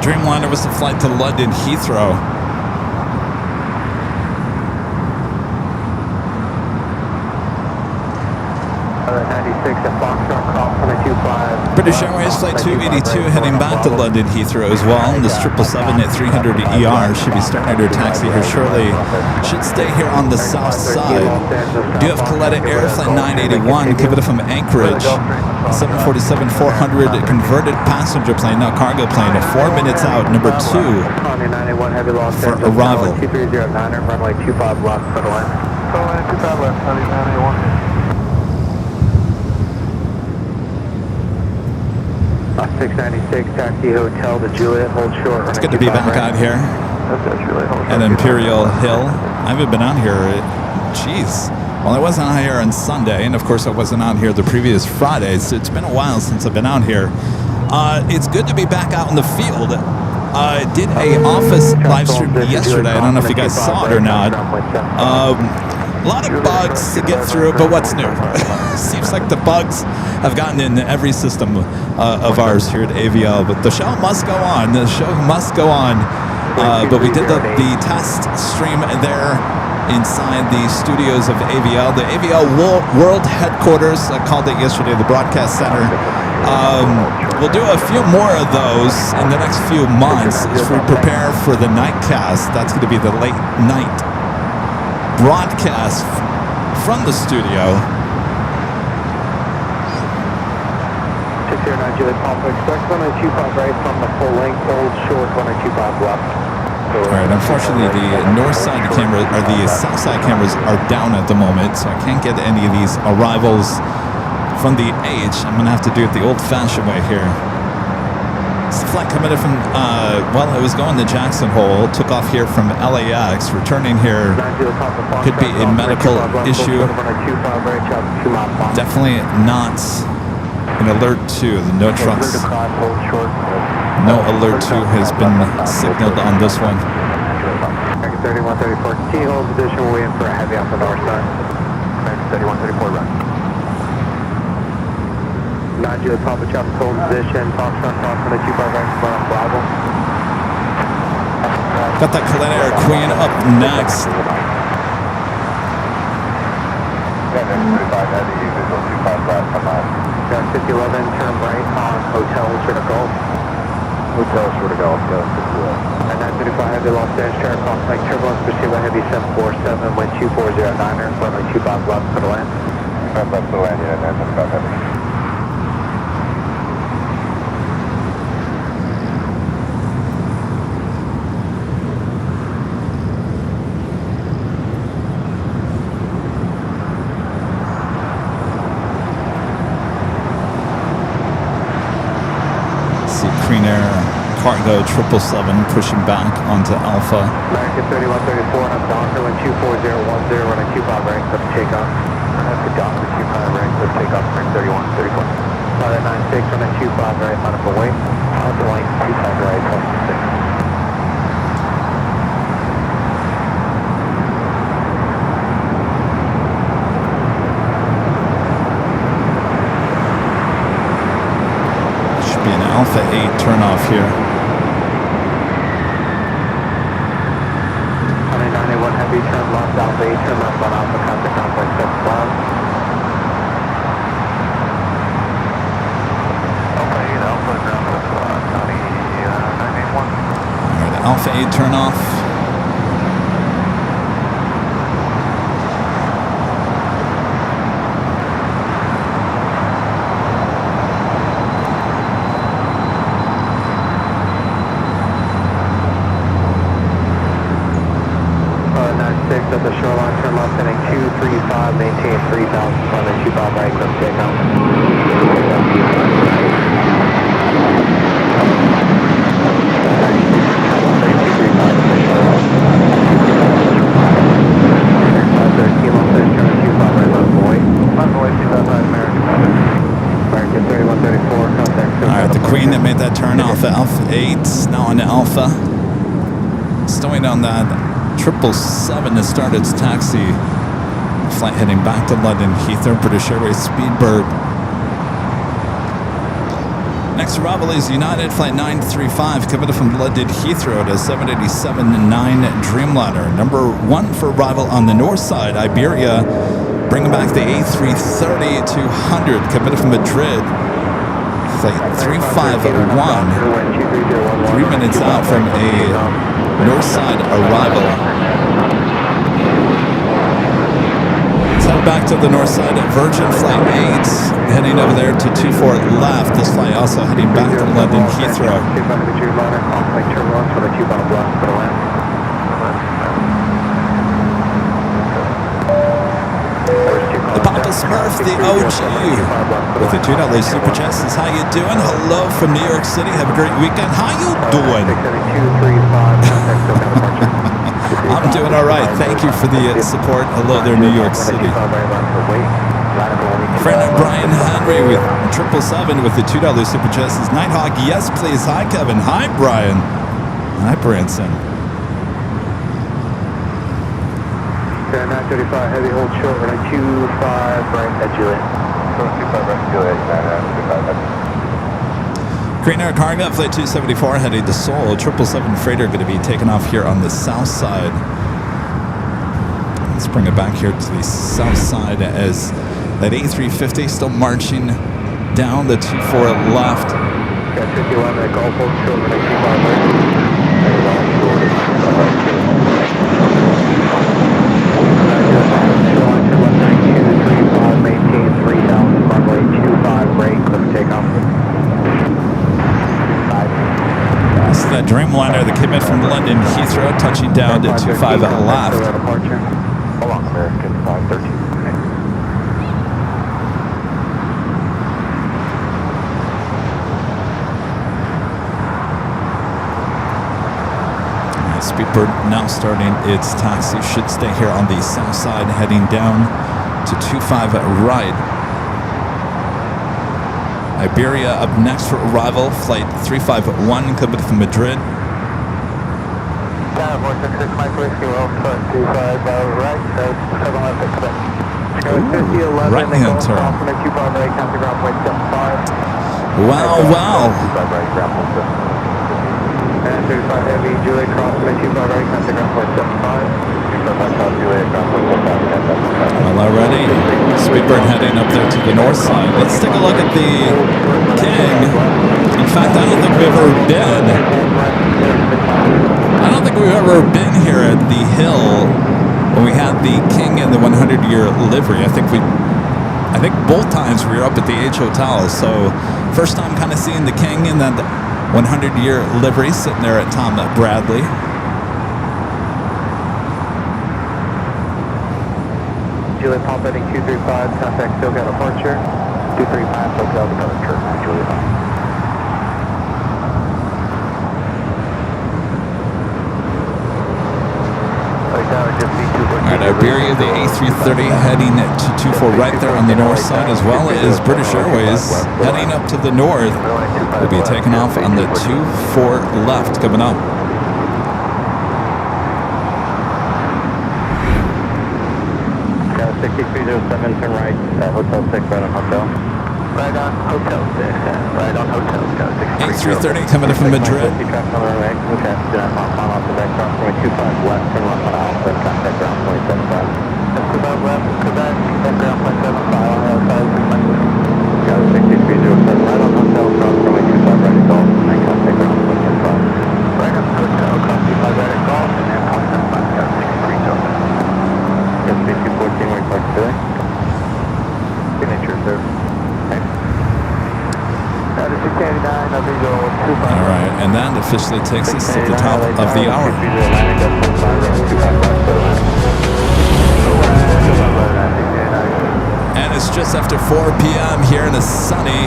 Dreamliner was the flight to London Heathrow. British Airways Flight 282 heading back to London Heathrow as well. This 777 at 300 ER should be starting their taxi here shortly. Should stay here on the south side. Do have Coletta Air Flight 981 coming from Anchorage. 747-400 converted passenger plane, not cargo plane. 4 minutes out, number 2 for arrival. 2309 runway 25 left, for the line. 25 left, 981. 696 taxi hotel to Juliet, hold short. It's good to be back out here at Imperial Hill. I haven't been out here, geez, Well, I wasn't out here on Sunday, and of course I wasn't out here the previous Fridays. It's been a while since I've been out here. It's good to be back out in the field. I did a office live stream yesterday. I don't know if you guys saw it or not. A lot of bugs to get through, but what's new? Seems like the bugs have gotten in every system of ours here at AVL, but the show must go on. The show must go on. But we did the test stream there inside the studios of AVL, the AVL World Headquarters. I called it yesterday the Broadcast Center. We'll do a few more of those in the next few months as we prepare for the nightcast. That's going to be the late night broadcast from the studio. 609 Juliet Papa, expect 1025 right from the full length, hold short 1025 left. All right, unfortunately the north side camera, or the south side cameras are down at the moment, so I can't get any of these arrivals from the H. I'm going to have to do it the old-fashioned way here. It's the flight coming in from, well, it was going to Jackson Hole, took off here from LAX, returning here. Could be a medical issue. Definitely not an alert 2, the no trucks. No alert 2 has been signaled on this one. 3134, T hold position, we're waiting for a heavy off the north side. 3134 run. 9 Juliet Papa Chopper, hold position, Foxtrot, Foxtrot, 25 right, run on Bravo. Got that Air Queen up next. 35 heavy, visual 25 left, come on. 5011, turn right on Hotel Sugar Gulf. Hotel short of golf, go. And 935 heavy Los Angeles, track off like turbulence, proceed by heavy 747, wind 2409er, runway 25 left for the land. Left for the land, yeah, 935 heavy. Cargo 777 pushing back onto Alpha. American 3134 on Docker, wind 24010, running 25 right, let's take off. That's the Docker 25 right, let's take off, running 3134. Flight 96, running 25 right, on up away. On the lane, 25 right, 26. Should be an Alpha 8 turnoff here. 981 heavy, turn left, Alpha 8, turn left on Alpha, contact complex 7 cloud. Alpha 8, Alpha, ground with 981. Alright, Alpha 8 turn off. At the shoreline, turn left heading 235, maintain 3000, runway 25 right, clip takeoff. Alright, the Queen that made that turn off at Alpha 8, now on to Alpha. Stowing on that 777 to start its taxi. Flight heading back to London Heathrow, British Airways Speedbird. Next arrival is United Flight 935 coming from London Heathrow to 787-9 Dreamliner. Number 1 for arrival on the north side, Iberia, bringing back the A330-200 coming from Madrid. Flight 351, 3 minutes out from a north side arrival. Let's head back to the north side at Virgin Flight 8, heading over there to 24 left. This flight also heading back to London Heathrow. The Papa Smurf, the OG, with the $2 Super Chats says, how you doing? Hello from New York City. Have a great weekend. How you doing? I'm doing all right. Thank you for the support. Hello there, New York City. Friend Brian Henry with 777 with the $2 super chat says, Nighthawk, yes please. Hi Kevin. Hi Brian. Hi Branson. 935 heavy hold short, running 25 right at Juliet. 25 right, Juliet, 25 right. Green Air Cargo, Flight 274 heading to Seoul. 777 freighter going to be taken off here on the south side. Let's bring it back here to the south side as that A350 still marching down the 24 left. Got 51 at Gulf hold short, running 25 right. Maintain 3000 runway 25 break, let's take off. This is that Dreamliner that came in from London Heathrow, touching down to 25 left. Hold on, American 513. Speedbird now starting its taxi. Should stay here on the south side, heading down to 25 right. Iberia up next for arrival. Flight 351 coming from Madrid. 466 Mike Whiskey, well, 25 right, 7 left at Quebec. Right-hand turn. Wow, wow. 25 right, ground hold 35 heavy, Juliet crossing at 25 right, contact ground point 75. 25 right, Juliet, ground point 75. Well, already. Speedbird heading up there to the north side. Let's take a look at the King. In fact, I don't think we've ever been. I don't think we've ever been here at the Hill when we had the King and the 100-year livery. I think both times we were up at the H Hotel. So first time kind of seeing the King and then the 100-year livery sitting there at Tom Bradley. Juliet Pop heading 235, contact SoCal departure. 235, SoCal departure, Juliet Pop. All right, Iberia, the A330 heading to 24 right there on the north side, as well as British Airways heading up to the north. Will be taking off on the 24 left coming up. Got 6307, turn right, Hotel 6, right on Hotel. Right on Hotel 6, right on Hotel, A330 coming in from Madrid. Okay, do not mile off the back, cross point 25 left, turn left on Alpha, contact ground point 75. Quebec left, Quebec, contact ground point 75 on the other side, got 6307, right on Hotel, cross point 25 right at Golf, and then contact ground point 75. Right on Hotel, cross 25 right at Golf, and then contact back, got 6307. Got 6214, wait for today. Signature, sir. All right, and that officially takes us to the top of the hour. And it's just after 4 p.m. here in a sunny,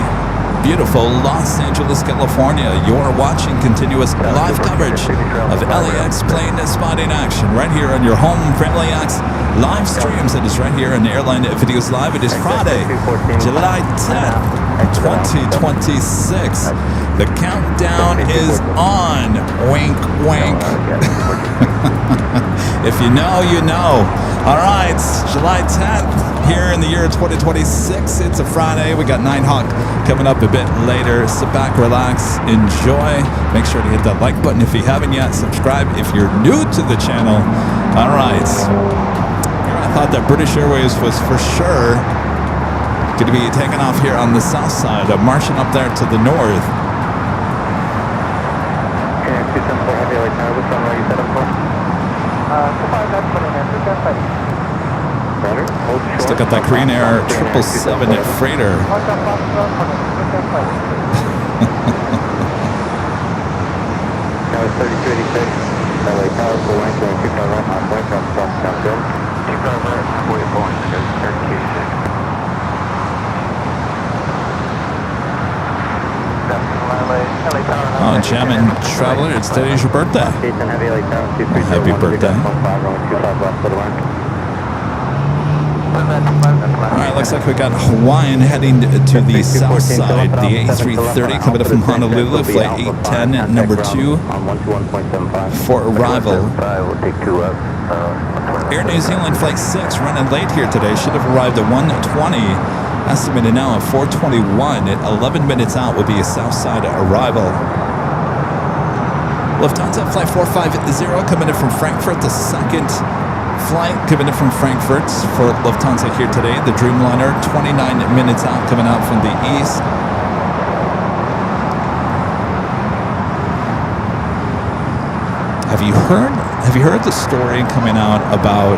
beautiful Los Angeles, California. You're watching continuous live coverage of LAX plane spotting action right here on your home for LAX live streams. It is right here on Airline Videos Live. It is Friday, July 10th. 2026. The countdown is on. Wink, wink. If you know, you know. All right, July 10th here in the year 2026. It's a Friday. We got Nighthawk coming up a bit later. Sit back, relax, enjoy. Make sure to hit that like button if you haven't yet. Subscribe if you're new to the channel. All right. Here I thought that British Airways was for sure going to be taking off here on the south side, marching up there to the north. Still got that Green Air 777 at freighter. Oh, Jamming traveler, it's today's your birthday. Happy birthday. Alright, looks like we got Hawaiian heading to the south side. The A330 coming up from Honolulu, flight 810, number 2 for arrival. Air New Zealand flight 6 running late here today. Should have arrived at 1:20. Estimated now at 4:21. At 11 minutes out will be a south side arrival. Lufthansa flight 450 coming in from Frankfurt, the second flight coming in from Frankfurt for Lufthansa here today. The Dreamliner 29 minutes out coming out from the east. Have you heard the story coming out about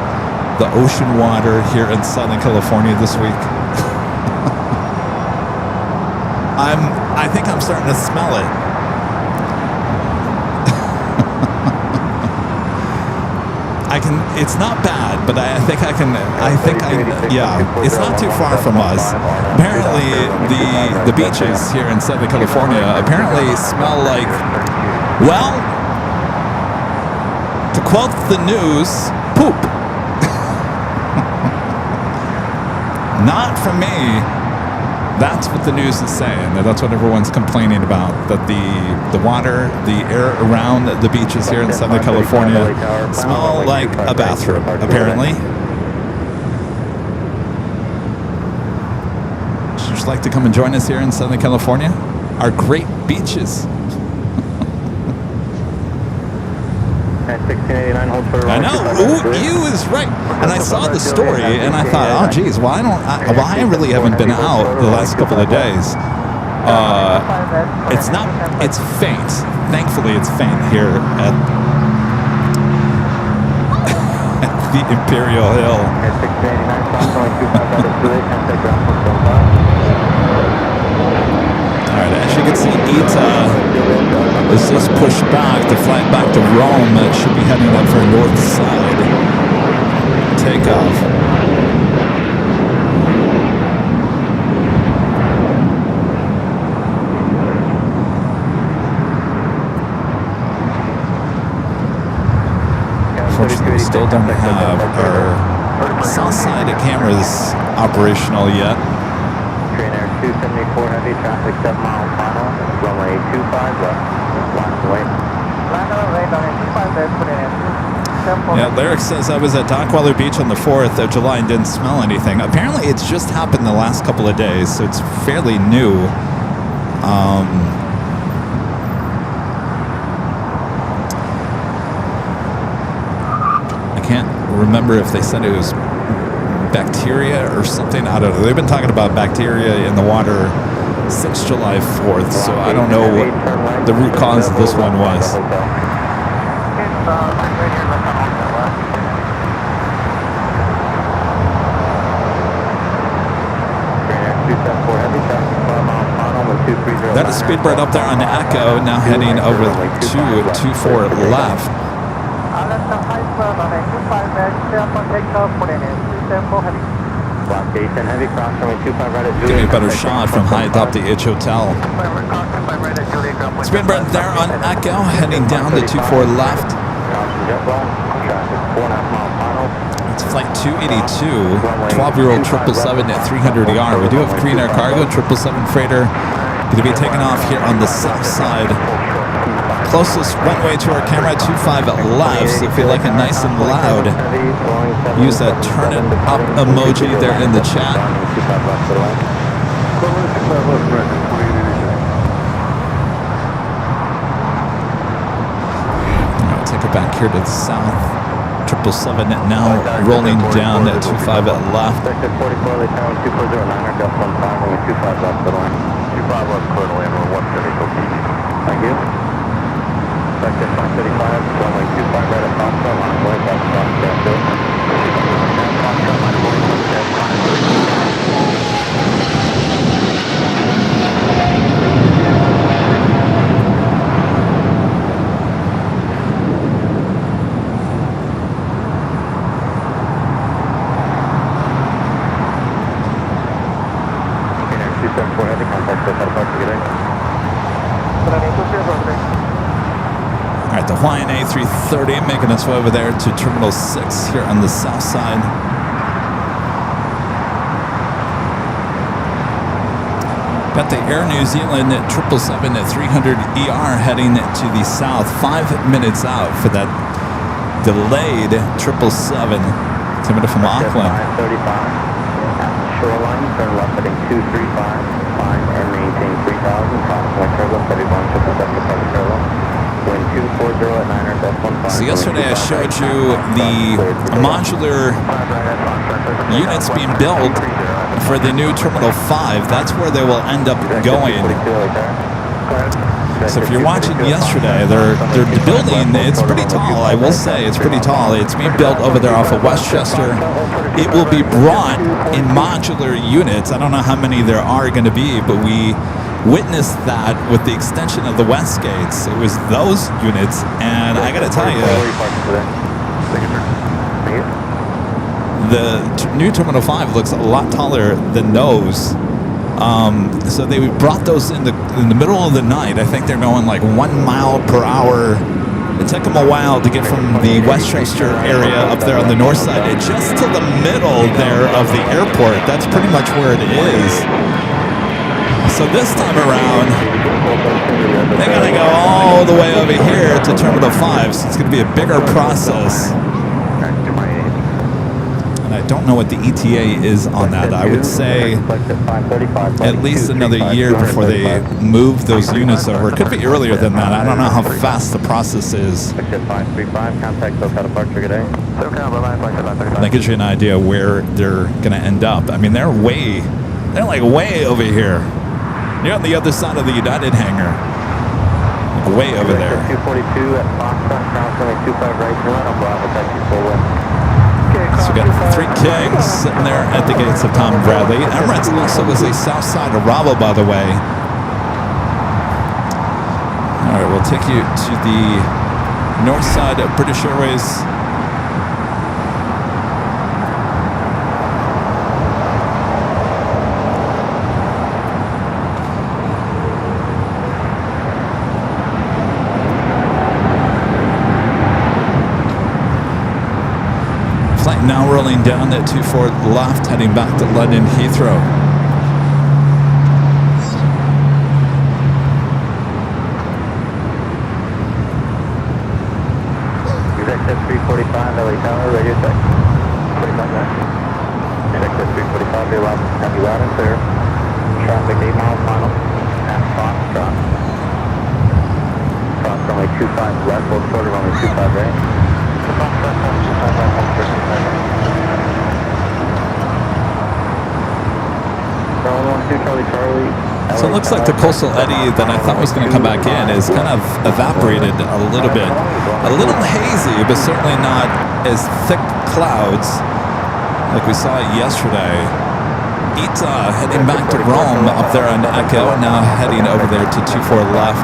the ocean water here in Southern California this week? I think I'm starting to smell it. It's not bad, but it's not too far from us. Apparently, the beaches here in Southern California apparently smell like, well, to quote the news, poop. Not from me. That's what the news is saying. That's what everyone's complaining about. That the water, the air around the beaches here in Southern California smell like a bathroom, apparently. Would you just like to come and join us here in Southern California? Our great beaches. I know. You is right. And I saw the story, and I thought, oh, geez, I really haven't been out the last couple of days. It's faint. Thankfully, it's faint here at the Imperial Hill. All right, as you can see, ITA is just pushed back. The flight back to Rome should be heading up for north side takeoff. Unfortunately, we still don't have our south side cameras operational yet. 274 heavy, traffic 7 miles final, runway 25 left, last away. Yeah, Lyric says I was at Dockweiler Beach on the 4th of July and didn't smell anything. Apparently, it's just happened the last couple of days, so it's fairly new. I can't remember if they said it was bacteria or something. I don't know. They've been talking about bacteria in the water since July 4th, so I don't know what the root cause of this one was. That is Speedbird up there on the Echo, now heading over to 24 left. Give me a better shot from high atop the H Hotel. Speedbird there on Echo, heading down to 24 left. It's flight 282, 12-year-old 777 at 300 ER. We do have Korean Air Cargo, 777 freighter, going to be taking off here on the south side. Closest runway to our camera, 25 left, so if you like it nice and loud, use that turn it up emoji there in the chat. I'll take it back here to the south. 777 now rolling down at 25 left. Thank you. Sector 535, runway 25 right at Foxtrot, on way back to Foxtrot. Heavy contact, so that's about to get in. Hawaiian A330 making its way over there to Terminal 6 here on the south side. Got the Air New Zealand 777-300ER heading to the south, 5 minutes out for that delayed 777 coming from Auckland. 535. Shoreline, turn left heading 235. Climb and maintain 3000. Approximately turbulence, heavy 177 departure parallel. Wind 240 at 9 So yesterday I showed you the modular units being built for the new Terminal 5. That's where they will end up going. So if you're watching yesterday, they're building, it's pretty tall, I will say, it's pretty tall. It's being built over there off of Westchester. It will be brought in modular units. I don't know how many there are going to be, but we witnessed that with the extension of the West Gates. It was those units, and I got to tell you, the new Terminal 5 looks a lot taller than those. So they brought those in the middle of the night. I think they're going like 1 mile per hour. It took them a while to get from the Westchester area up there on the north side just to the middle there of the airport. That's pretty much where it is. So this time around, they're going to go all the way over here to Terminal 5. So it's going to be a bigger process. And I don't know what the ETA is on that. I would say at least another year before they move those units over. It could be earlier than that. I don't know how fast the process is. That gives you an idea where they're going to end up. I mean, they're like way over here. You're on the other side of the United hangar. Like way over there. 242 at Foxtrot, crossing 25 right, turn on Bravo, taxi full wind. So we got 3 Kings sitting there at the gates of Tom Bradley. Emirates also was a south side arrival, by the way. All right, we'll take you to the north side of British Airways. Now rolling down at 24 left, heading back to London Heathrow. Exit 345, LA Tower, radio check. 45 left. Exit 345, be loud, happy loud and clear. Traffic 8 miles final. At Foxtrot. Cross runway 25 left, hold shorter runway 25 right. Foxtrot, 25 left, hold 35 right. So it looks like the coastal eddy that I thought was going to come back in is kind of evaporated a little bit. A little hazy, but certainly not as thick clouds like we saw yesterday. Ita heading back to Rome up there on Echo, now heading over there to 24 left.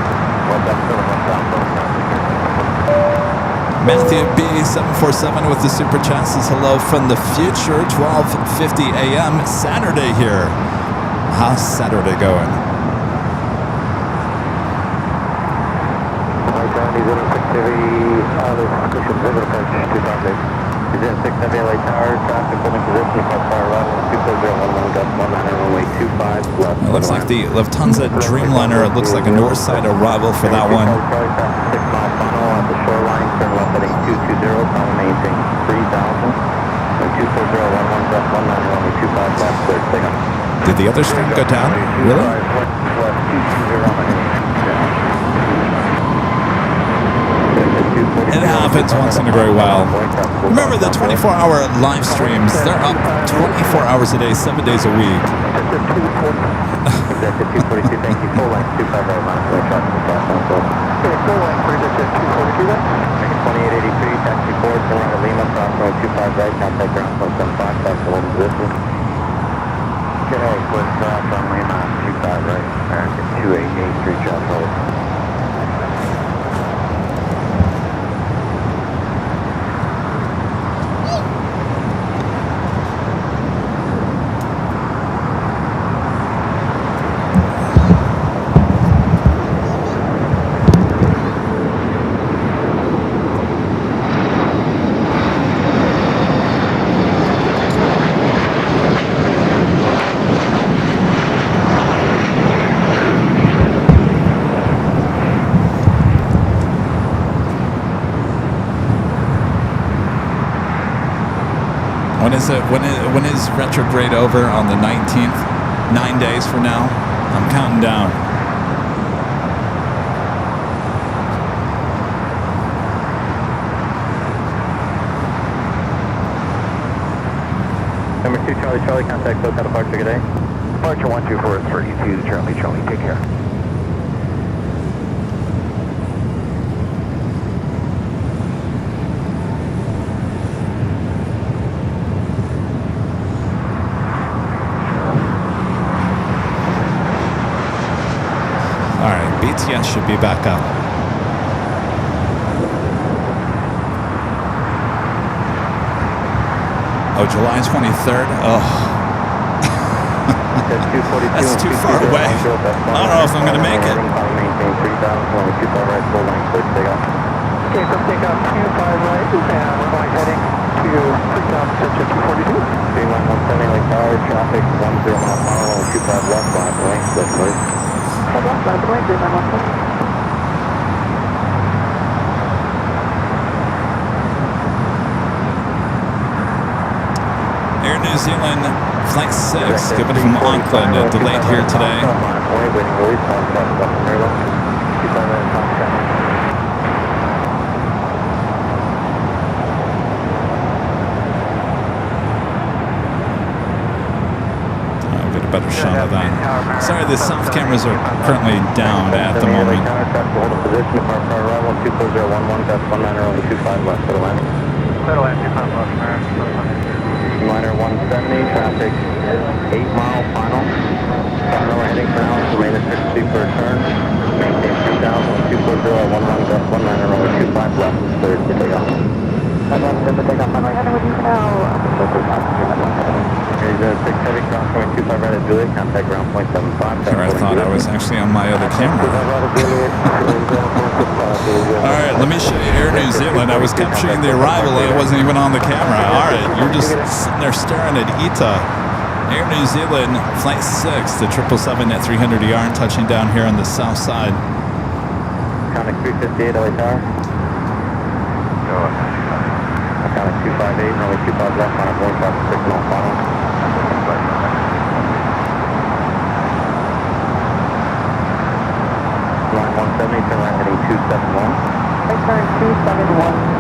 Matthew B 747 with the super chat says hello from the future, 12:50 a.m. Saturday here. How's Saturday going? It looks like the Lufthansa Dreamliner, it looks like a north side arrival for that one. Did the other stream go down? Really? It happens once in a great while. Remember the 24-hour live streams, they're up 24 hours a day, 7 days a week. When is it? When is retrograde over? On the 19th? 9 days from now? I'm counting down. Number 2, Charlie, contact SoCal departure, good day. Departure 12432, Charlie, take care. All right, BTS should be back up. Oh, July 23rd? Oh. That's too far away. I don't know if I'm going to make it. Okay, so take off 25 right, and we're going heading to 3,000 to 242. Mainline 170 Lake Tower, traffic 10 mile per hour, 25 left, line lane, left please. Left side of the lane, 3917. Air New Zealand Flight 6, given from Auckland, delayed here today. I'll get a better shot of that. Sorry, the self cameras are currently down at the moment. Liner 170, traffic 8 mile final. Final heading for now, remain at 60 for return. Maintain 3000, 240, 11, gust 19, runway 25 left, cleared to take off. I'm going to take off runway heading with you for now. Here's a 6 heavy cross runway 25 right at Juliet, contact ground point 75. Here, I thought I was actually on my other camera. Alright, let me show you Air New Zealand. I was capturing the arrival and it wasn't even on the camera. Alright, you're just sitting there staring at ITA. Air New Zealand Flight 6, the 777 at 300 yard, touching down here on the south side. Contact 358 LA Tower. Go ahead. Contact 258, runway 25 left, final point, traffic 6 mile final. Line 170, turn right heading 271. Right turn 271.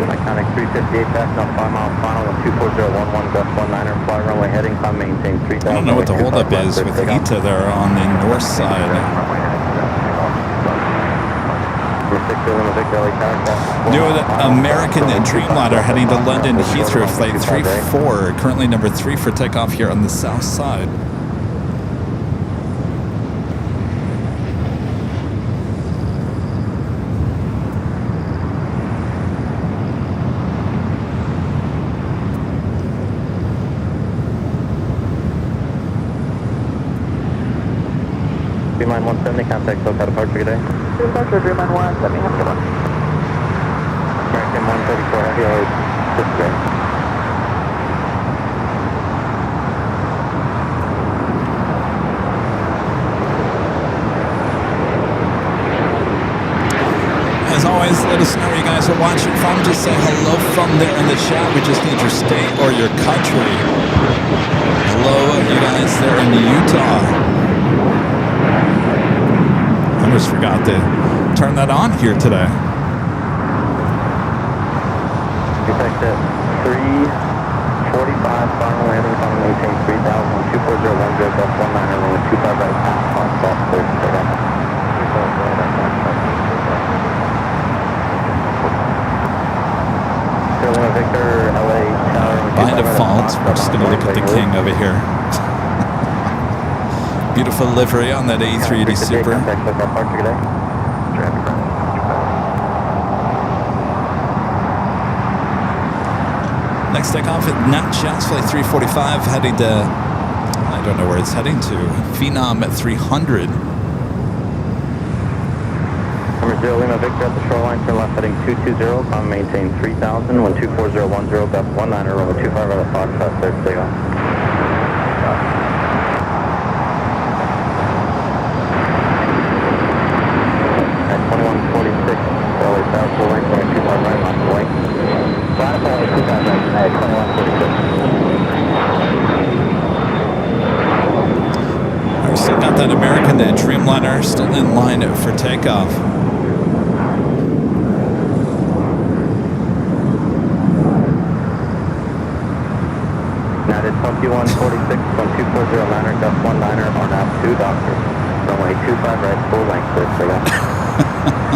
Iconic 358 back now 5 mile final with 24011 gust 19 fly runway heading climb maintain 3000. I don't know what the holdup is with ITA there on the north side. New American Dreamliner heading to London Heathrow Flight 34, currently number 3 for takeoff here on the south side. Line 170, contact SoCal departure, good day. Departure, Dreamline 170, have a good one. American 134 Heavy, always discretion. As always, let us know where you guys are watching from. Just say hello from there in the chat. We just need your state or your country. Hello, you guys there in Utah. I just forgot to turn that on here today. Detect at 345, final landing, final maintain 3000, 24010 gust 19, runway 25 right, pass, on soft, clear to take off. Carolina Victor, LA Tower. By default, we're just going to look at the king over here. Beautiful livery on that A380 Super. Next takeoff at Nat Jazz Flight 345, heading to, I don't know where it's heading to, Phenom at 300. Number 0 Lima Victor at the shoreline, turn left heading 220, climb maintain 3000, 124010, gust 19, runway 25 right at Foxtrot, clear for takeoff. At 2146, LA Tower, full length, runway 25 right, on the way. Flat runway 25 right, at 2146. We've still got that American, that Dreamliner, still in line for takeoff. Now at 2146, 12409, gust 19, RNAV 2, doctor. Runway 25 right, full length, clear for takeoff.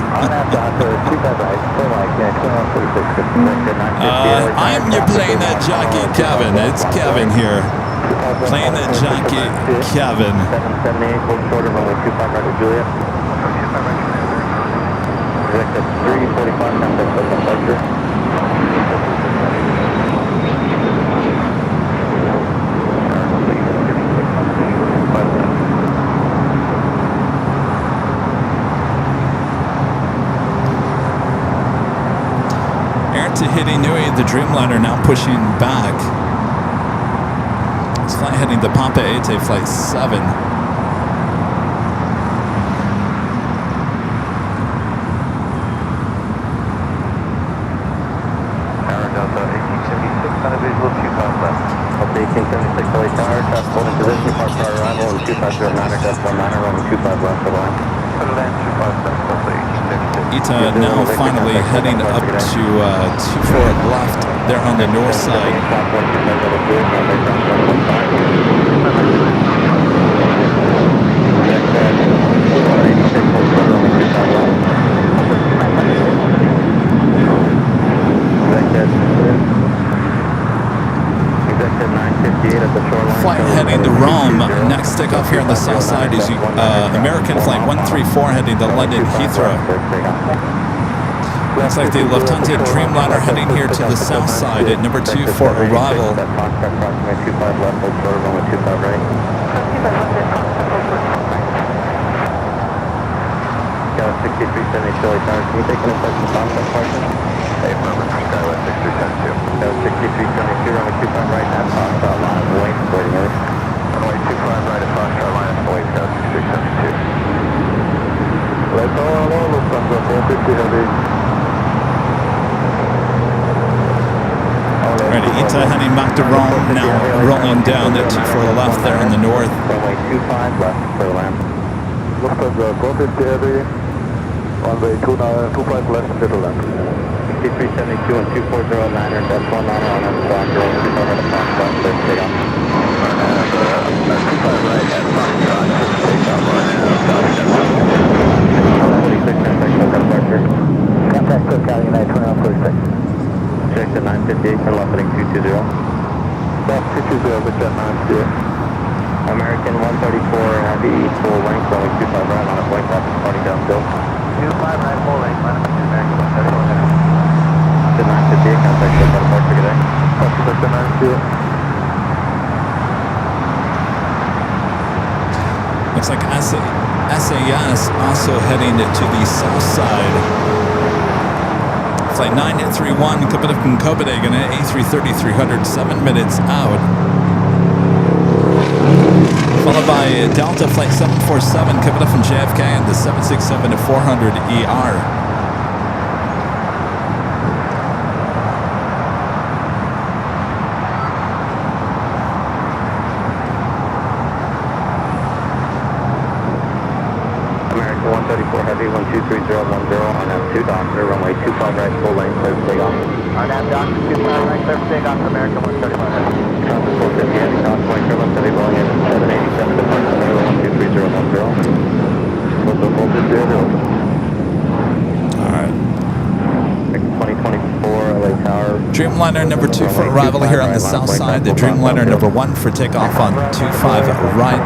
RNAV doctor, 25 right, full length, yeah, 2146. I'm your Plane Jockey Kevin. It's Kevin here. Plane Jockey Kevin. 778, hold shorter, runway 25 right to Juliet. Exit 345, contact with departure. Air Tahiti Nui, the Dreamliner now pushing back. It's flight heading to Papa Ete, flight 7. Delta 1876 on a visual 25 left. Delta 1876 LA Tower, test holding position, depart prior arrival, and 2509, test 19, runway 25 left for the line. For the land, 25 left, Delta 1876. Ita now finally heading up to 24 left there on the north side. Flight heading to Rome. Next takeoff here on the south side is American flight 134 heading to London Heathrow. Looks like the Lufthansa Dreamliner heading here to the south side at number 2 for arrival. Got 6370 Chili Tower. Can you take an inspection from that question? Hey, remember, Skywest 6372. Got 6372, runway 25 right, at Foxtrot line, waiting, waiting, runway 25 right at Foxtrot line, waiting, Scout 6372. Let's all Lufthansa 450 heavy. Ready, Ita heading back to Rome, now rolling down the 24 left there in the north. Runway 25 left for the land. Lufthansa 450 heavy, runway 25 left, middle land. 6372 and 2409er, that's 19 on that stock, roll 25 right at Foxtrot, clear for takeoff. 25 right at Foxtrot, clear for takeoff, RNAV, 46, contact with departure. Contact with Cali United 2146. Check the 958, turn left heading 220. Left 220, with jet 9 American 134 heavy, full length, runway 25 right on a point, traffic party downhill. 25 right, full length, American 134 heavy. 958, contact with departure today. Copy, Victor 928. Looks like SAS also heading to the south side. Flight 931 coming up from Copenhagen at A330, 307 minutes out. Followed by Delta Flight 747 coming up from JFK and the 767-400ER. American 134 heavy, 123010 on F2 doctor, runway 25 right, full length, clear for takeoff. On F doctor, 25 right, clear for takeoff, American 135 heavy. Traffic 450 heavy, Knox Point, clear left heavy, Boeing 787, departure Maryland 123010. Local 450 heavy. Alright. 2024 LA Tower. Dreamliner number 2 for arrival here on the south side. The Dreamliner number 1 for takeoff on 25 right.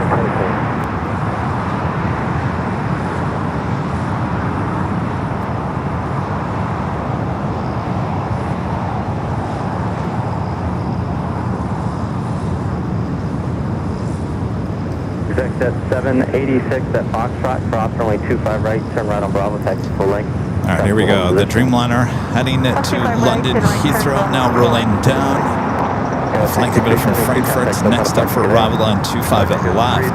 Exit 786 at Foxtrot, cross runway 25 right, turn right on Bravo, taxi full length. All right, here we go. The Dreamliner heading to London Heathrow, now rolling down. Flight committed from Frankfurt. Next up for arrival on 25 at left.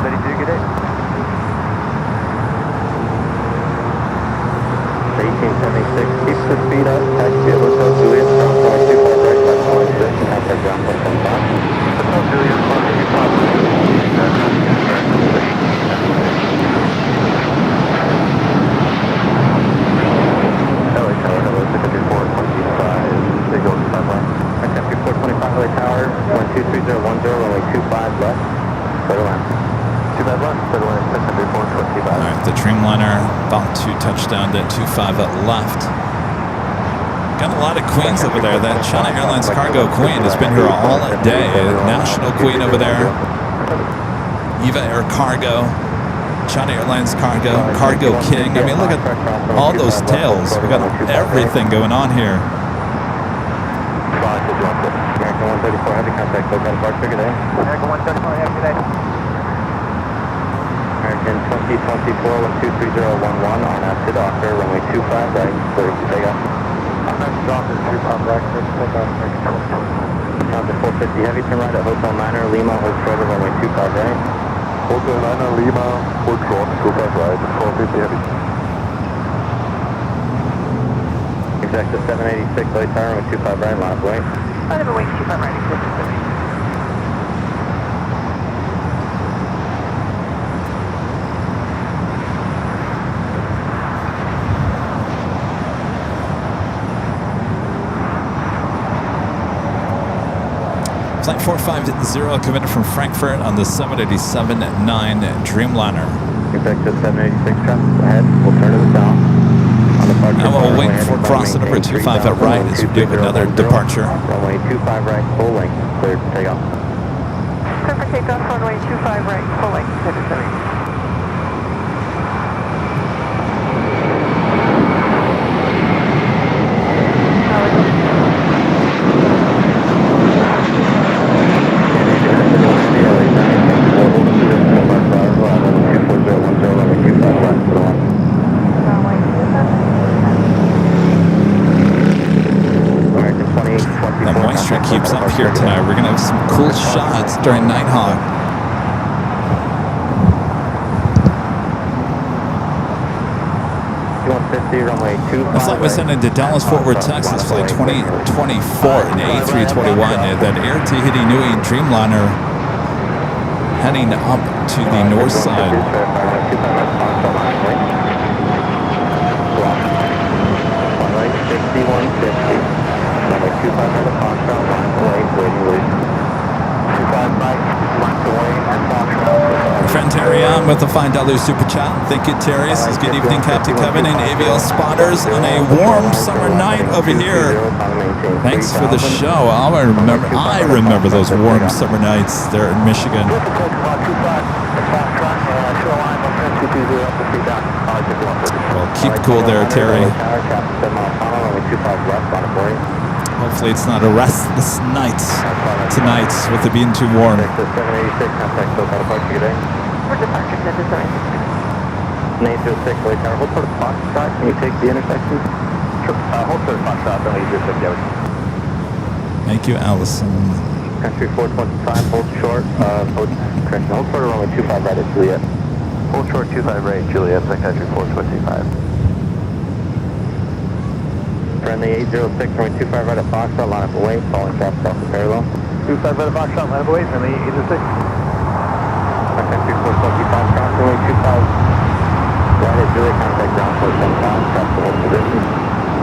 1876, keep the speed up, taxi at Hotel Juliet, from 22 right, left, line, direction, contact ground, 175. Hotel Juliet, 22 LA Tower, hello, 63425, they go to 5 left. Contact 425 LA Tower, 123010, runway 25 left, clear line. 25 left, clear line, 63425. All right, the Dreamliner about to touch down to 25 at left. Got a lot of queens over there. That China Airlines cargo queen has been here all day. National queen over there. Eva Air Cargo. China Airlines cargo. Cargo King. I mean, look at all those tails. We got everything going on here. American 134, heavy contact, go down park, figure there. American 134, heavy today. American 2024, 123011 on out to Docker, runway 25 right, clear to take off. On out to Docker, 25 right, clear to take off. Down to 450, heavy turn right at Hotel Niner, Lima, hold short of runway 25 right. Hotel Niner, Lima, hold short, 25 right, 450 heavy. Exact to 786, late tower, runway 25 right, line of way. Line of way 25 right, exact. Flight 450 committed from Frankfurt on the 787-9 Dreamliner. Exact to 786 traffic ahead, we'll turn to the south. Now we'll wait for crossing number 25 at right as we do another departure. Runway 25 right, full length, clear for takeoff. Clear for takeoff, runway 25 right, full length, 770. Keeps up here tonight. We're gonna have some cool shots during Nighthawk. The flight was sent into Dallas Fort Worth, Texas, flight 2024 and A321. That Air Tahiti Nui Dreamliner heading up to the north side. Friend Terry on with a $5 super chat. Thank you, Terry. This is good evening, Captain Kevin and AVL spotters on a warm summer night over here. Thanks for the show. I remember those warm summer nights there in Michigan. Well, keep cool there, Terry. Hopefully it's not a restless night tonight with it being too warm. For departure, 770. 806, late tower. Hold for the Foxtrot. Can you take the intersection? Sure. Hold for the Foxtrot, then we just take the other. Thank you, Allison. Country 425, hold short. Correction, hold short runway 25 right at Juliet. Hold short 25 right at Juliet, the country 425. Friendly 806, runway 25 right at Foxtrot, line up away, following traffic off the parallel. 25 right at Foxtrot, line up away, friendly 806. Country 425, cross runway 25 right at Juliet, contact ground 475, traffic hold position.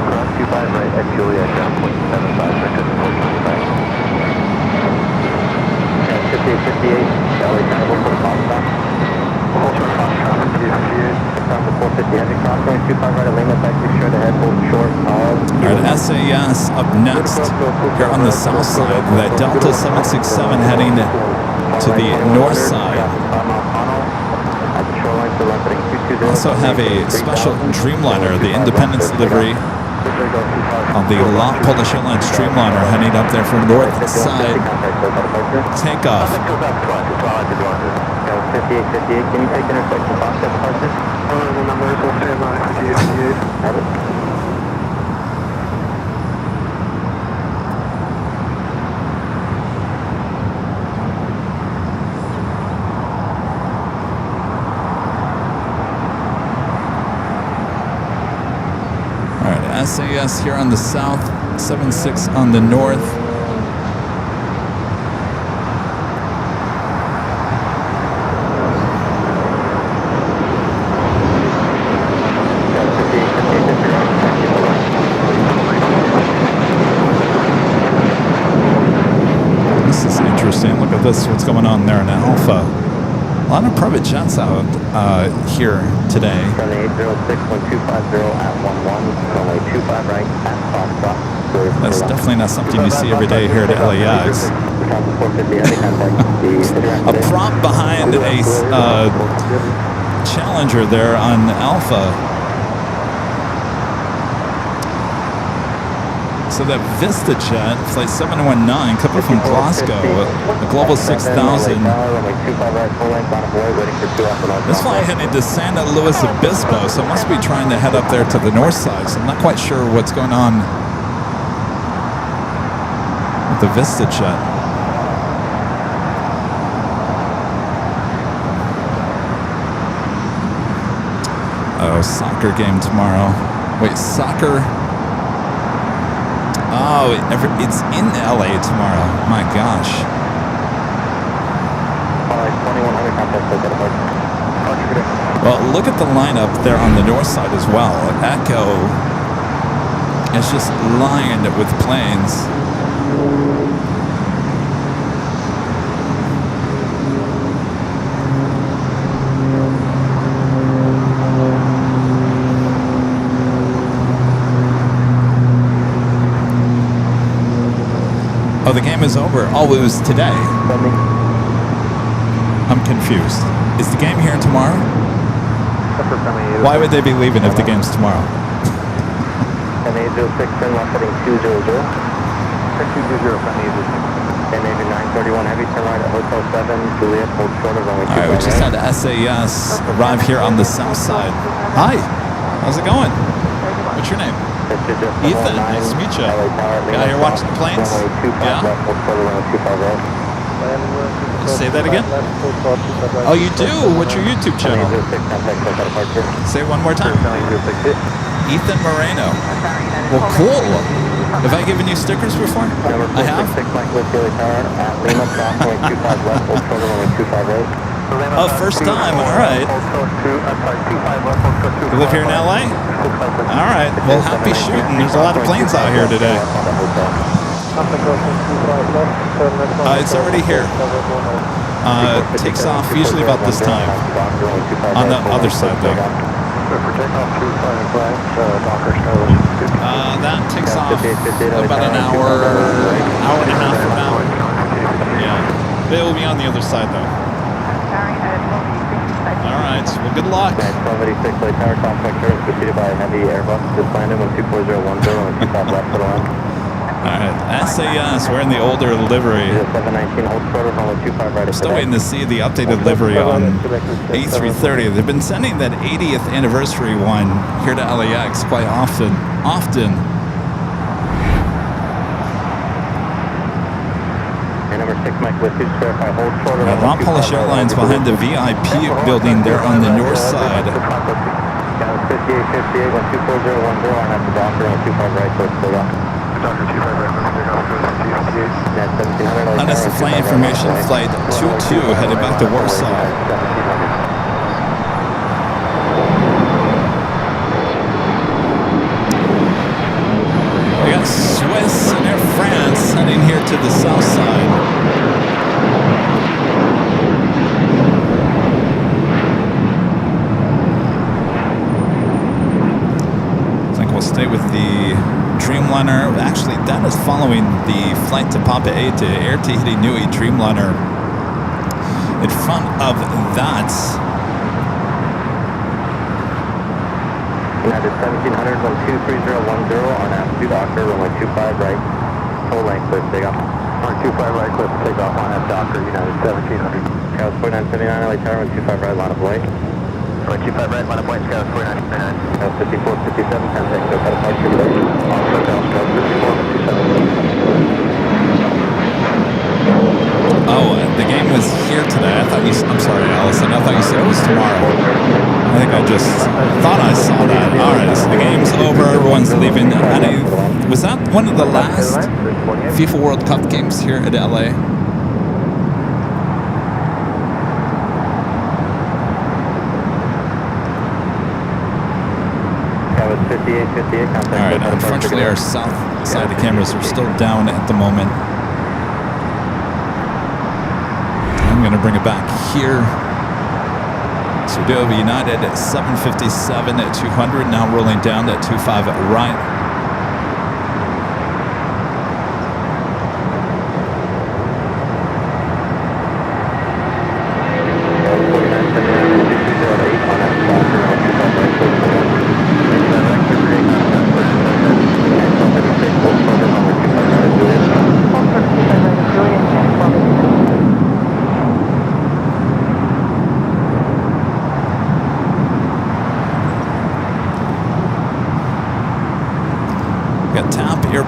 Cross 25 right at Juliet, ground 475, country 425. 5858, LA Carnival for the Foxtrot. Hold short Foxtrot, 5858. Cross the 450 heavy cross runway 25 right at Lima, taxi straight ahead, hold short. All right, SAS up next here on the south side. That Delta 767 heading to the north side. Also have a special Dreamliner, the Independence livery on the La Polish Airlines Dreamliner heading up there from north side. Takeoff. 5858, can you take intersection Foxtrot departure? The number is 5858. SAS here on the south, 76 on the north. This is interesting. Look at this, what's going on there in Alpha. A lot of private jets out here today. Runway 806-1250 at 11, runway 25 right at Foxtrot. That's definitely not something you see every day here at LAX. A prop behind a Challenger there on Alpha. So that Vista jet, flight 719, coming from Glasgow, a Global 6000. This flight headed to San Luis Obispo, so it must be trying to head up there to the north side. So I'm not quite sure what's going on with the Vista jet. Oh, soccer game tomorrow. Wait, soccer? Oh, it's in LA tomorrow. My gosh. Well, look at the lineup there on the north side as well. Echo is just lined with planes. Oh, the game is over. Oh, it was today. I'm confused. Is the game here tomorrow? Why would they be leaving if the game's tomorrow? 806, turn left heading 200. 220, 931 heavy, turn right at Hotel 7, Juliet, hold short of runway 25. All right, we just had SAS arrive here on the south side. Hi, how's it going? What's your name? Ethan, nice to meet you. Guy here watching the planes? Yeah? Say that again? Oh, you do? What's your YouTube channel? Say it one more time. Ethan Moreno. Well, cool. Have I given you stickers before? I have? Oh, first time. All right. You live here in LA? All right. Well, happy shooting. There's a lot of planes out here today. It's already here. Takes off usually about this time. On the other side, though. That takes off about an hour and a half from now. Yeah. It will be on the other side, though. All right. Well, good luck. 1286 late tower top sector is preceded by a heavy Airbus. Just landed with 24010 and 25 left for the line. All right. SAS, we're in the older livery. 719 hold short of runway 25 right. Still waiting to see the updated livery on A330. They've been sending that 80th anniversary one here to LAX quite often. Number 6 Mike with 2 verify hold short of Ron Polish Airlines behind the VIP building there on the north side. 5858 12410 on at the Docker on 25 right, so it's still up. Docker 25 right, And that's the flight information, flight 22 headed back to Warsaw. We got Swiss and Air France heading here to the south side. I think we'll stay with the Dreamliner. Actually, that is following the flight to Papa A to Air Tahiti Nui Dreamliner. In front of that, United 1700 12310 on altitude Docker, runway 25 right, full length, clear take off. On 25 right, clear take off on at Docker, United 1700. Scout 4979, LA Tower, 125 right, line of light. 125 right, line of light, Scout 4979. Scout 5457, contact, go for departure today. Also, Scout 5457. oh, the game was here today. I'm sorry, Allison. I thought you said it was tomorrow. I think I just thought I saw that. All right, so the game's over. Everyone's leaving. And was that one of the last FIFA World Cup games here at LA? Alright, unfortunately our south side of cameras are still down at the moment. I'm going to bring it back here. So Dove United at 757 at 200, now rolling down at 25 right.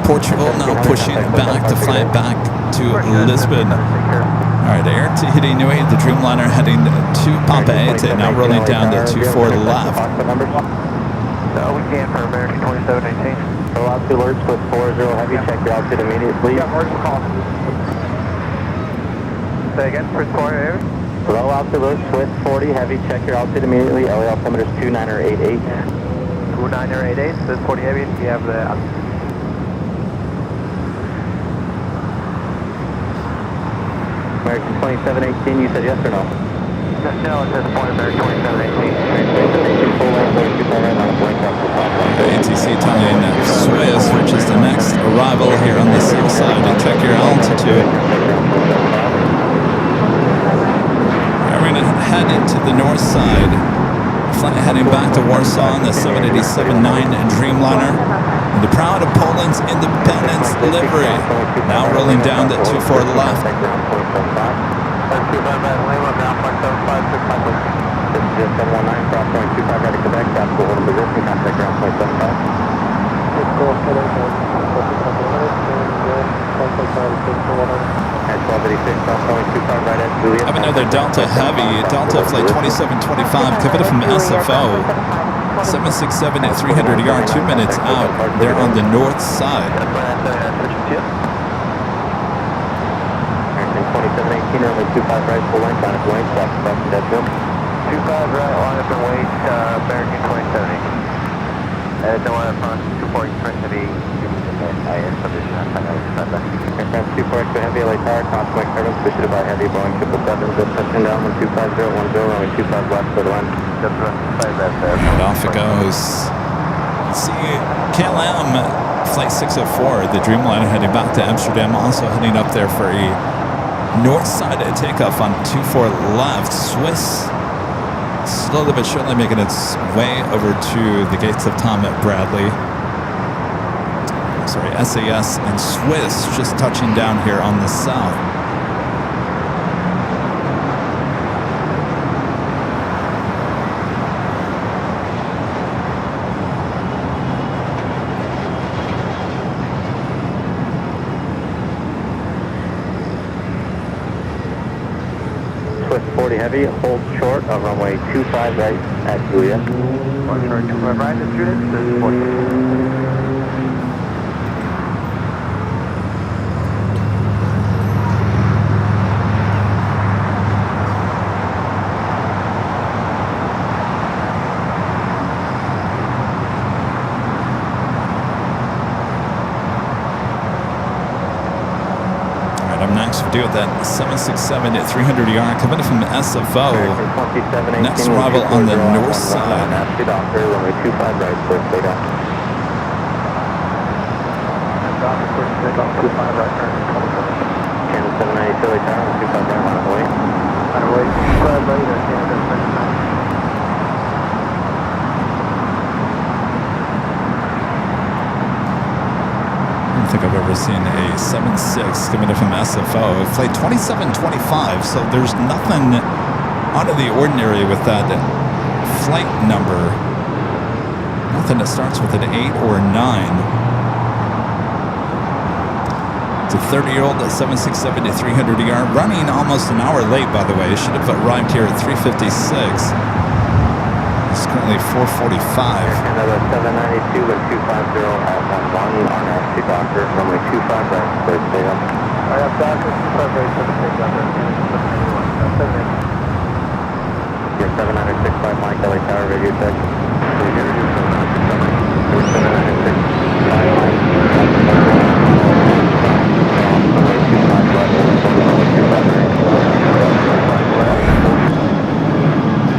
Portugal now pushing back to fly back to Lisbon. Alright, Air Tahiti Nui, the Dreamliner heading to Papeete, now rolling down to 24 left. We can for American 2718. Allow altitude alerts with 40 heavy, check your altitude immediately. Yeah, emergency call. Say again, Chris Quarter, low altitude alerts with 40 heavy, check your altitude immediately. LA altimeter is 2988. 2988, says 40 heavy, you have the American 2718, you said yes or no? No, it says point American 2718. ATC telling Suez, which is the next arrival here on the south side, and check your altitude. We're going to head into the north side. Flight heading back to Warsaw on the 787-9 Dreamliner. And the proud of Poland's independence livery. Now rolling down to 24 left. Have another Delta Heavy, Delta Flight 2725, coming from SFO. 767 at 300 yard, 2 minutes out. They're on the north side. 2718, runway 25 right, full length on its way, stop, dead jump. 25 right, line up and wait, American 2718. No one up front, 24 express heavy, IS position, aircraft 24 extra heavy, LA Tower, complex service, issued by heavy, Boeing 777, just touching down, 125.010, runway 25 left for the line. And off it goes. See, KLM Flight 604, the Dreamliner heading back to Amsterdam, also heading up there for a north side takeoff on 24 left. Swiss slowly but surely making its way over to the gates of Tom Bradley. Sorry, SAS and Swiss just touching down here on the south. Swiss 40 heavy, hold short of runway 25 right at Juliet. 25 right at Juliet, this is 40. Do with that 767 at 300 yard coming from the SFO. Next arrival on the north side. I don't think I've ever seen a 7.6 coming in from SFO. Flight 2725, so there's nothing out of the ordinary with that flight number. Nothing that starts with an 8 or a 9. It's a 30-year-old 767 to 300 yard, running almost an hour late, by the way. Should have arrived here at 3:56. It's currently 4:45. Canada 792 with 250 at 11 on FC Doctor, runway 25 right, clear to take off. I have Doctor 25 right, clear to take off. You're 7965 Mike, LA Tower, radio check. We're here to do 7965 Airline. Runway 25 right, runway 25 right.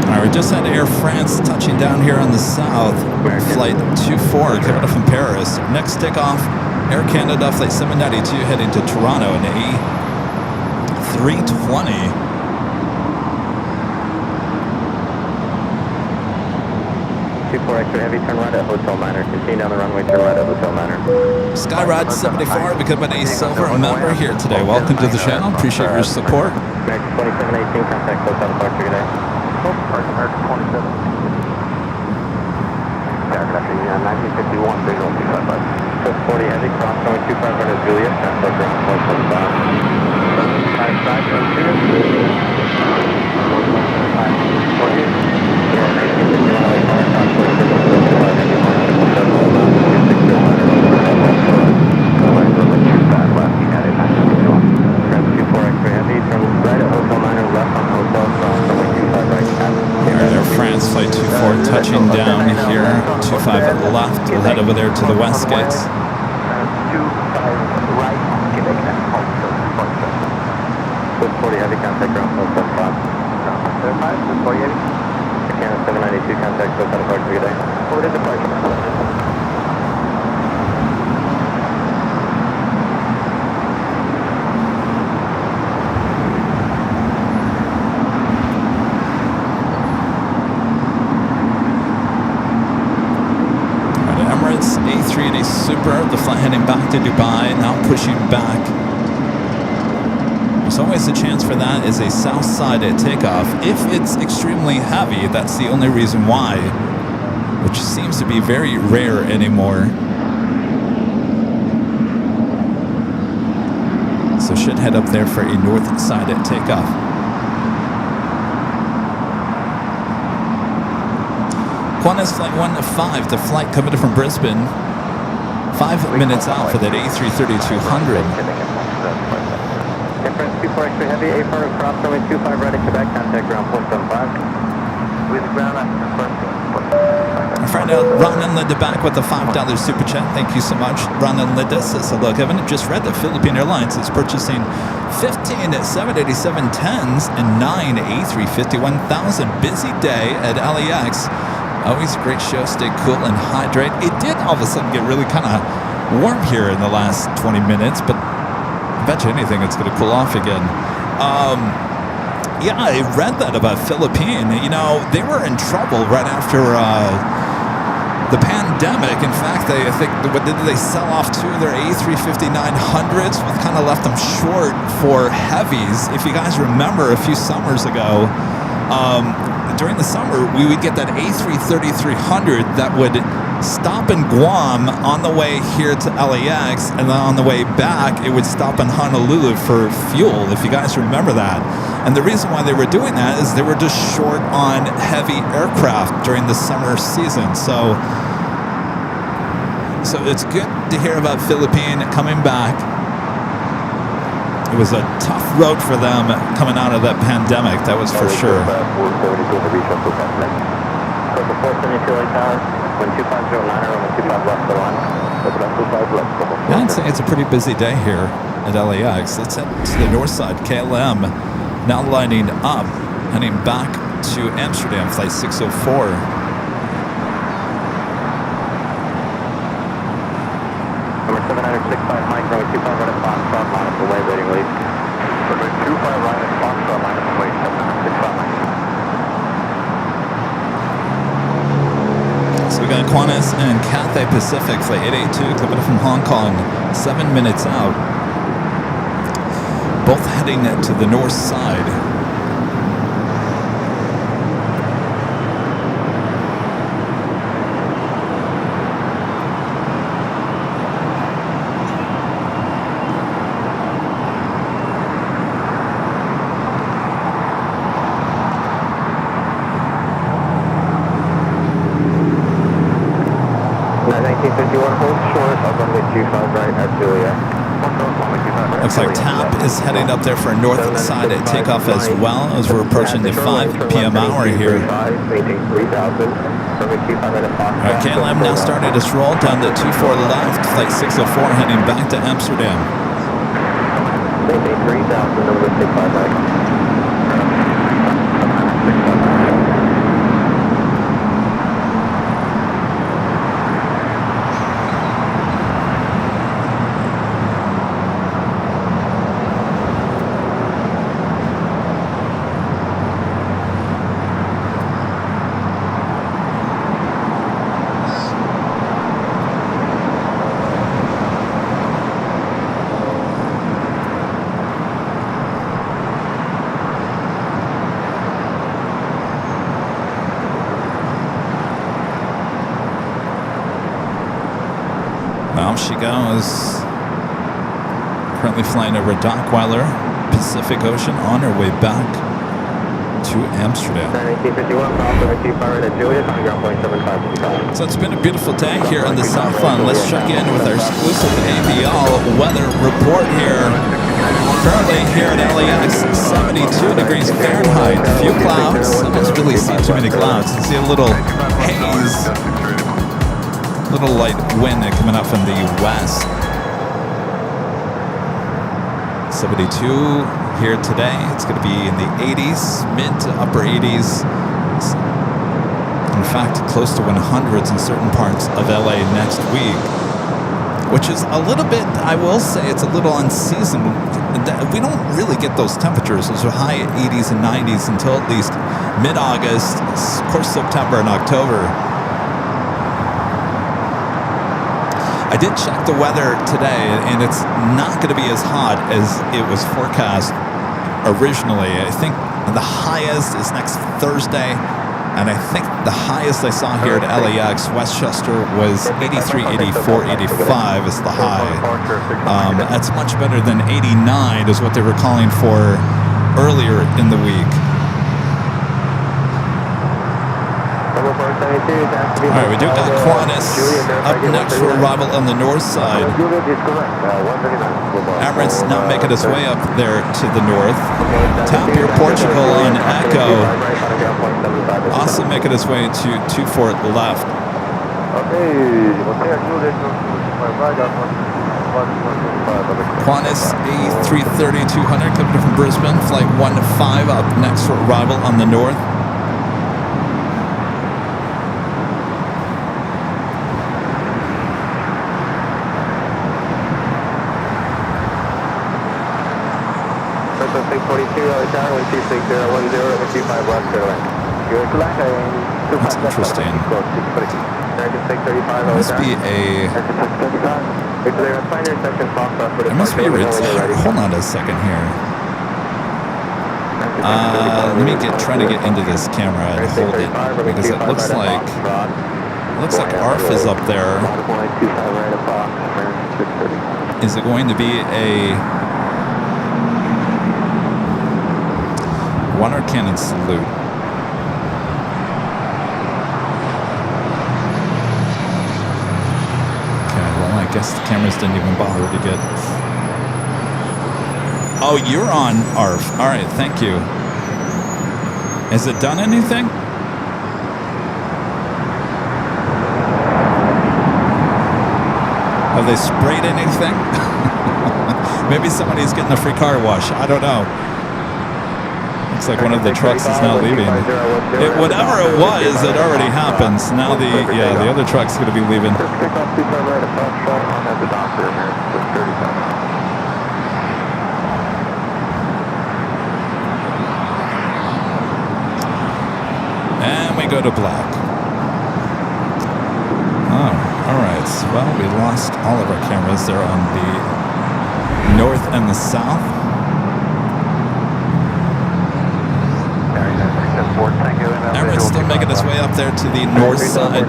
All right, we just had Air France touching down here on the south. Flight 24 coming up from Paris. Next takeoff, Air Canada Flight 792 heading to Toronto in A320. Extra heavy, turn right at Hotel Manor. Continue down the runway, turn right at Hotel Manor. Skyride 74, becoming a silver member here today. Welcome to the channel. Appreciate your support. American 2718, contact Hotel Departure, good day. American 27. Aircraft 1951, visual 255. 40 heavy, cross runway 25 right at Juliet, transport ground, 475. Air France Flight 24 touching down here. 25 at the left. We'll head over there to the west gates. 25 right, Quebec, 40 heavy, contact ground, 475. 40 heavy. Canada 792, contact Hotel Departure, good day. What is departure? A380 Super, the flight heading back to Dubai, now pushing back. There's always a chance for that as a south side at takeoff. If it's extremely heavy, that's the only reason why, which seems to be very rare anymore. So should head up there for a north side at takeoff. Qantas Flight 105, the flight coming from Brisbane. 5 minutes out for that A330-200. Difference 24 extra heavy, A4 across runway 25 right at Quebec, contact ground 475. With ground after Our friend Ron and Linda back with the $5 super chat. Thank you so much. Ron and Linda says, hello, Kevin. Just read that Philippine Airlines is purchasing 15 787-10s and 9 A350-1000. Busy day at LAX. Always a great show. Stay cool and hydrate. It did all of a sudden get really kind of warm here in the last 20 minutes, but I bet you anything it's going to cool off again. Yeah, I read that about Philippine. You know, they were in trouble right after the pandemic. In fact, I think, what did they sell off two of their A350-900s? What kind of left them short for heavies. If you guys remember a few summers ago, during the summer, we would get that A330-300 that would stop in Guam on the way here to LAX, and then on the way back, it would stop in Honolulu for fuel, if you guys remember that. And the reason why they were doing that is they were just short on heavy aircraft during the summer season. So it's good to hear about Philippine coming back. It was a tough road for them coming out of that pandemic, that was for sure. Yeah, I'd say it's a pretty busy day here at LAX. Let's head to the north side. KLM now lining up, heading back to Amsterdam, flight 604. Number 7965 Mike, runway 25 right at Foxtrot, line up the way, waiting lead. Runway 25 right at Foxtrot, line up the way, 7965 Mike. So we got Qantas and Cathay Pacific, flight 882, coming from Hong Kong, 7 minutes out. Both heading to the north side. 91, hold short of runway 25 right at Julia. Looks like TAP is heading up there for north side at takeoff as well as we're approaching the 5 p.m. hour here. Alright, KLM now started its roll down the 24 left, flight 604 heading back to Amsterdam. Maintain 3000, number 65 right. She goes. Currently flying over Dockweiler, Pacific Ocean, on her way back to Amsterdam. So it's been a beautiful day here in the Southland. Let's check in with our exclusive AVL weather report here. Currently here at LAX, 72 degrees Fahrenheit. Few clouds. I don't really see too many clouds. You see a little haze. Little light wind coming up from the west. 72 here today. It's going to be in the 80s, mid to upper 80s. In fact, close to 100s in certain parts of LA next week, which is a little bit, I will say, it's a little unseasonable. We don't really get those temperatures. Those are high 80s and 90s until at least mid-August, of course, September and October. I did check the weather today, and it's not going to be as hot as it was forecast originally. I think the highest is next Thursday, and I think the highest I saw here at LAX, Westchester, was 83, 84, 85 is the high. That's much better than 89 is what they were calling for earlier in the week. Alright, we do got Qantas up next for arrival on the north side. Emirates now making its way up there to the north. Tapir Portugal on Echo also making its way to 24 left. Qantas A330-200 coming from Brisbane, flight 15 up next for arrival on the north. That's interesting. Must be there must be a hold on a second here. Let me try to get into this camera and hold it, because it looks like ARF is up there. Is it going to be a water cannon salute? I guess the cameras didn't even bother to get. Oh, you're on ARF. All right, thank you. Has it done anything? Have they sprayed anything? Maybe somebody's getting a free car wash. I don't know. Looks like one of the trucks is now leaving. Whatever it was, it already happens. Now the other truck's going to be leaving. And we go to black. Oh, all right. Well, we lost all of our cameras there on the north and the south. Emirates still making its way up there to the north side.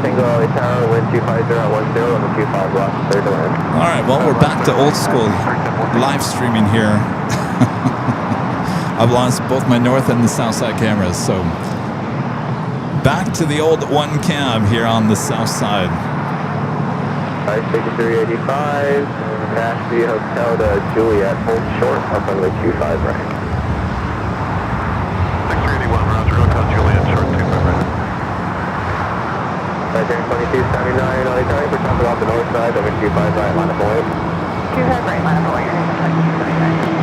Alright, well, we're back to old school live streaming here. I've lost both my north and the south side cameras, so back to the old one cam here on the south side. 56385, Nashville Hotel to Juliet, hold short of runway 25 right. 6381, Roger, Hotel Juliet, short 25 right. Right there, 2279, LA County, we're talking about the north side, runway 25 right, line of void. 25 right, line of void, you're heading to 2279.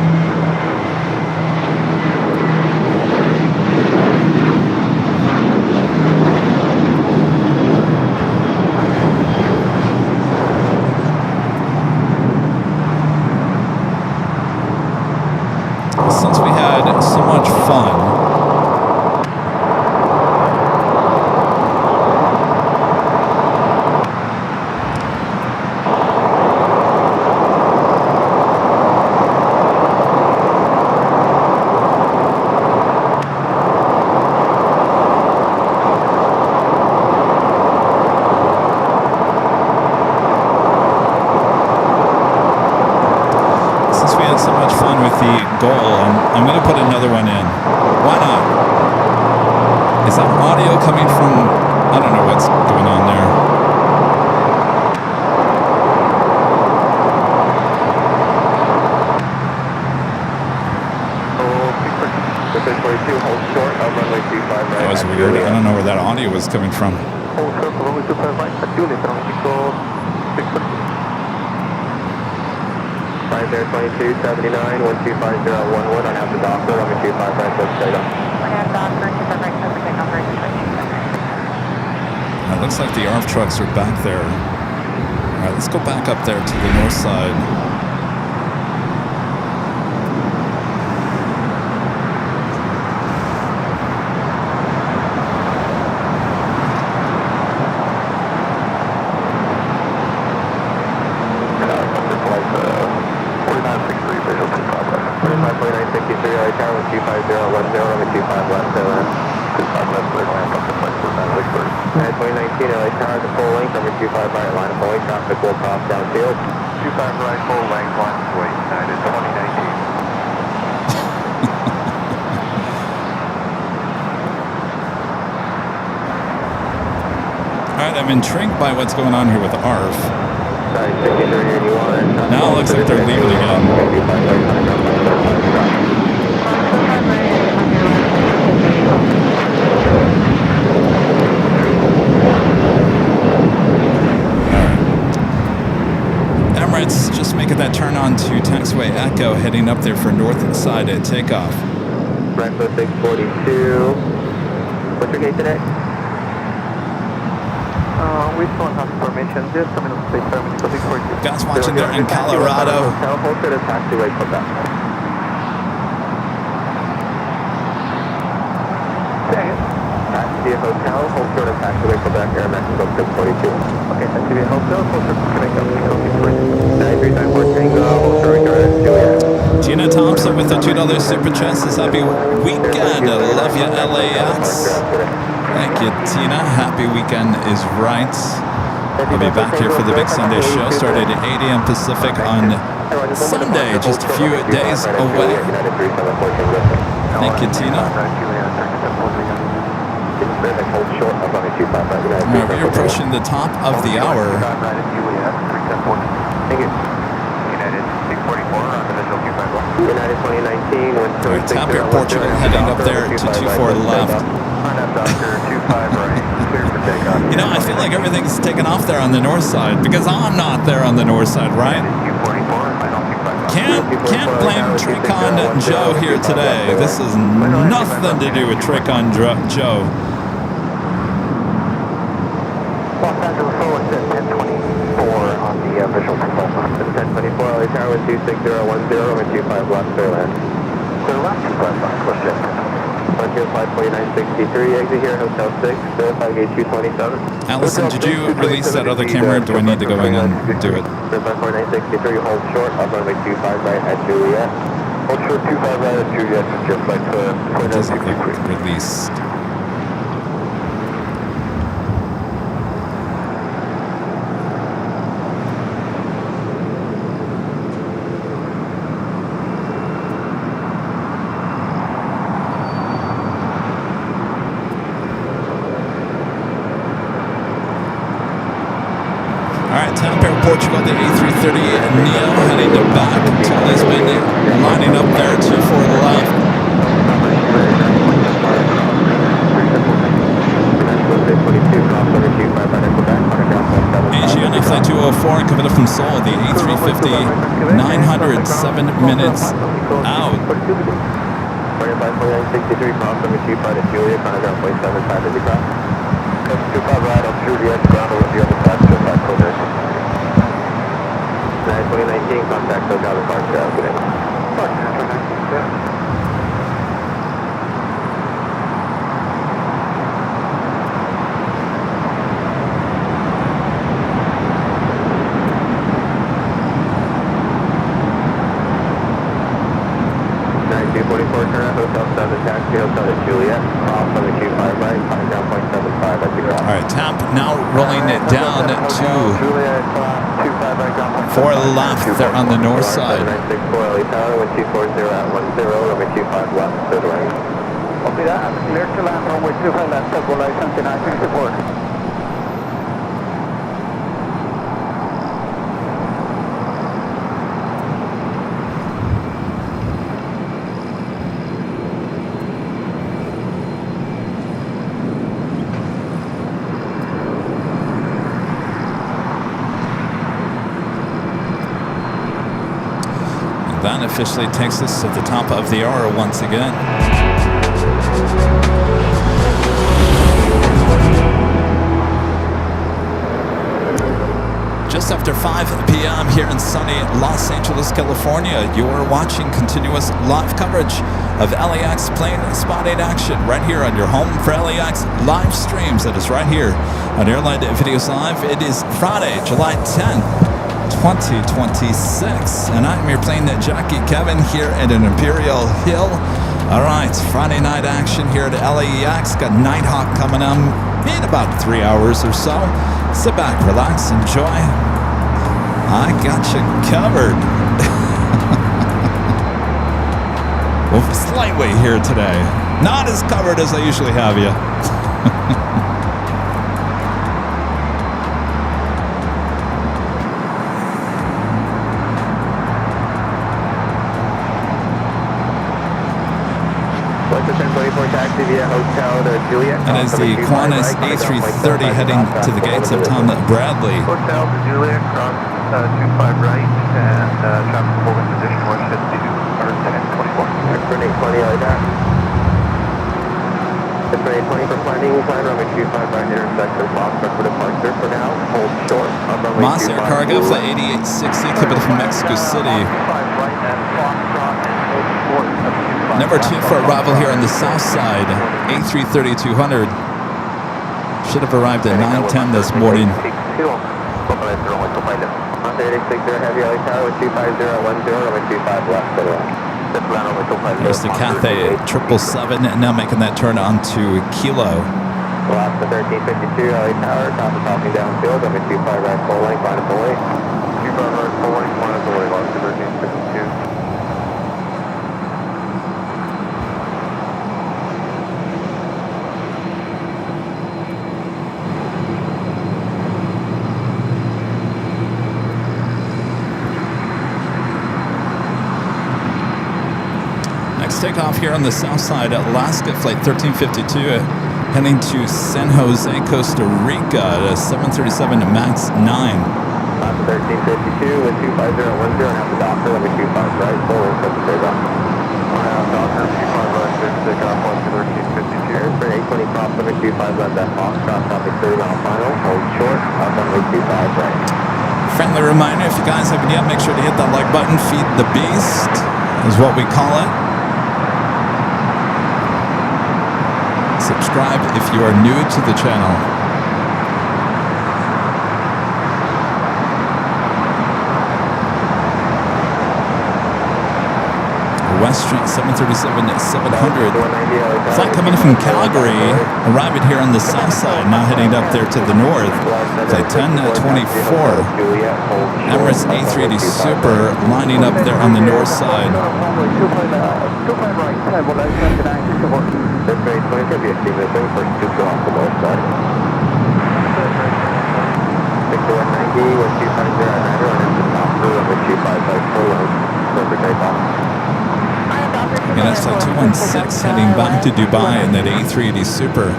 Since we had so much fun, with the goal, I'm going to put another one in. Why not? Is that audio coming from... I don't know what's going on there. That was weird. I don't know where that audio was coming from. Right there, 2279, 125011, I have the doctor, I'm at 25 right, let's straight up. We're going to have doctor, 25 right, so we're taking off right, 2279. It looks like the ARF trucks are back there. All right, let's go back up there to the north side. Traffic will cross downfield. 25 right, full length, line of way, United 2019. All right, I'm intrigued by what's going on here with ARF. Sorry, 6381. Now it looks like they're leaving again. Emirates just making that turn on to taxiway Echo, heading up there for north side at takeoff. Breakfast 642. What's your gate today? We still have information. Just coming up to space terminal 642. Guys watching there in Colorado. Hold to the taxiway Quebec. Taxi Hotel, hold to the taxiway Quebec, Air Mexico 642. Okay, taxi Hotel, hold to Jamaica 643. 9394 Tango, hold to Regard Juliet. Gina Thompson with the $2 super chat says happy weekend. I love you, LAX. Thank you, Tina. Happy weekend is right. I'll be back here for the big Sunday show. Started at 8 a.m. Pacific on Sunday, just a few days away. Thank you, Tina. All right, we're approaching the top of the hour. Thank you. United 644 on the visual Q5. United 2019. All right, Tap Air Portugal heading up there to 24 left. You know, I feel like everything's taken off there on the north side because I'm not there on the north side, right? Can't blame Tricon Joe here today. This is nothing to do with Tricon Joe. Los Angeles Solar at 1024 on the visual control. 1024 LA Tower with 26010 and 25 left, clear land. Clear left, push it. 1054963, exit here, Hotel 6, verify gate 227. Allison, did you release that other camera? Do I need to go in and do it? 1054963, hold short, up runway 25 right at Juliet. Hold short 25 right at Juliet, just like the It doesn't look released. you got the A330 Neo heading back to Lisbon, lining up there 2-4 left. Asiana Flight 204 coming up from Seoul, the A350, 907 minutes out. 63 cross number 25 to Juliet, on ground point 75 is the cross. 25 right up through the edge, ground over the other side, 25 coders. 2019, contact SoCal departure, good day. Yeah. 244, turn out Hotel 7, taxi Hotel to Juliet, off on the Q5 right, on ground point 75 at the ground. All right, TAP now rolling it down to 4 left there on the north side. 964 LA Tower, 1240 at 10, runway 25 left, third right. Copy that, clear to land, runway 25 left, double license, 964. That officially takes us to the top of the hour once again. Just after 5 p.m. here in sunny Los Angeles, California, you're watching continuous live coverage of LAX plane spotting action right here on your home for LAX live streams. That is right here on Airline Videos Live. It is Friday, July 10th. 2026, and I'm your Plane Jockey Kevin here at an Imperial Hill. All right, Friday night action here at LAX. Got Nighthawk coming up in about 3 hours or so. Sit back, relax, enjoy. I got you covered. Well, slightly here today. Not as covered as I usually have you. And as the Qantas A330 heading to the gates of Tom Bradley. Hotel to Juliet, cross 25 right, and traffic holding position 152, or 1024. For 820 like that. For 820 for planning, plan runway 25 right intersection, Foxtrot for departure for now, hold short. Moss Air Cargo, flight 8860, coming from Mexico City. Number 2 for arrival here on the south side, A330-200. Should have arrived at 9:10 this morning. There's the Cathay 777, now making that turn onto Kilo. Last 1352, LA Tower, top of topping downfield, runway 25 right full length, line of full length. 25 right full length, line of full length, last 1352. Takeoff here on the south side, Alaska flight 1352, heading to San Jose, Costa Rica, at a 737 MAX 9. 1352 with 25010, and have the doctor, let me 25 right, full and set the takeoff. Doctor, 25 right, takeoff on to 1352. For 820 cross, let me 25 left, that Foxtrot, topic 30 mile final, hold short, up on the 25 right. Friendly reminder, if you guys haven't yet, make sure to hit that like button. Feed the beast is what we call it. Subscribe if you are new to the channel. West Street 737-700. Flight coming in from Calgary, arriving here on the south side, now heading up there to the north. Flight 1024. Emirates A380 Super lining up there on the north side. That's very 20, could be a 2 minutes, first 2 off the north side. 6 190 with 250 at 9 and then just off through with 255 full length, clear for takeoff. And that's like 216 heading back to Dubai in that A380 Super.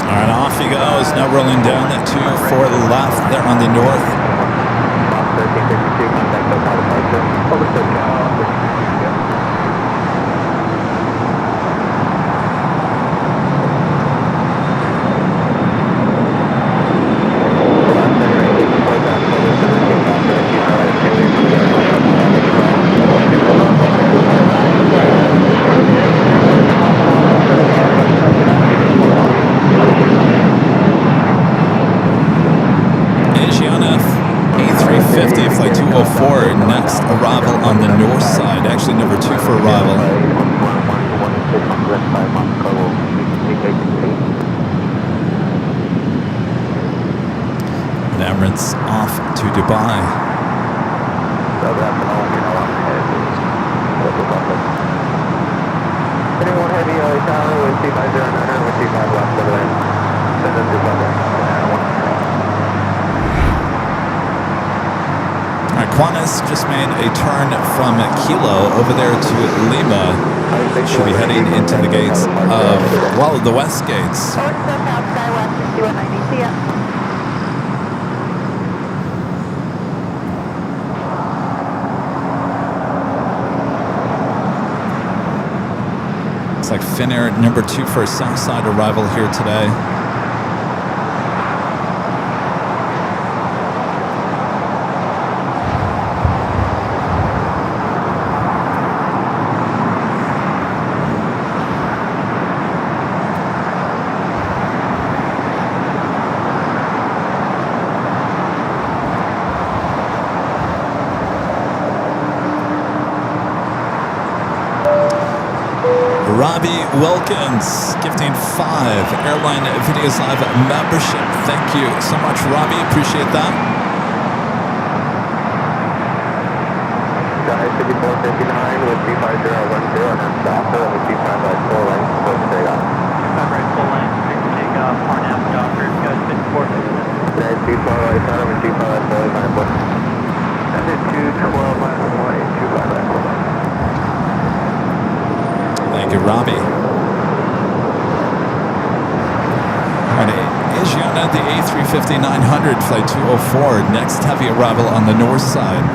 Alright, off he goes. Now rolling down that 2-4 left there on the north. Flight 204, next arrival on the north side. Actually, number 2 for arrival. And Emirates off to Dubai. Heading 1 heavy LA Tower with 250 with 25 left of the lane. Send them to Qantas just made a turn from Kilo over there to Lima. Should be heading into the gates of, well, the west gates. Looks like Finnair number 2 for a south side arrival here today. Robbie Wilkins gifting 5 Airline Videos Live membership. Thank you so much, Robbie. Appreciate that. Guys, 5459 with 25010 and then Docker with 255 full length, clear for takeoff. 25 right full length, clear for takeoff. Parnam Docker, guys, 5459. Guys, 212 Center with 25 full length, That is 212 left runway, 25 right full length. Thank you, Robbie. All right, Asiana, the A350-900, flight 204, next heavy arrival on the north side.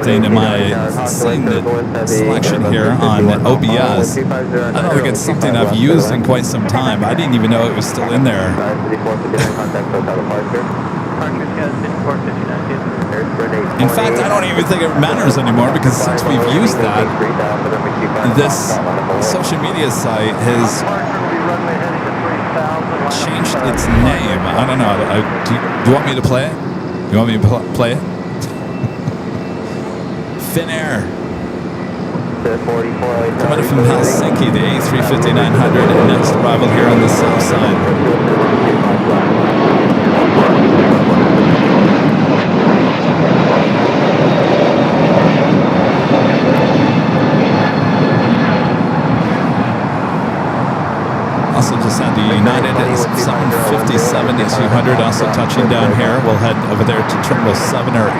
In my scene selection here on OBS. I don't think it's something I've used in quite some time. I didn't even know it was still in there. In fact, I don't even think it matters anymore because since we've used that, this social media site has changed its name. I don't know. Do you want me to play it? You want me to play it? Finnair Coming from Helsinki, the A350-900, next arrival here on the south side. Also just had the United 757-200 also touching down here. We'll head over there to terminal 7 or 8.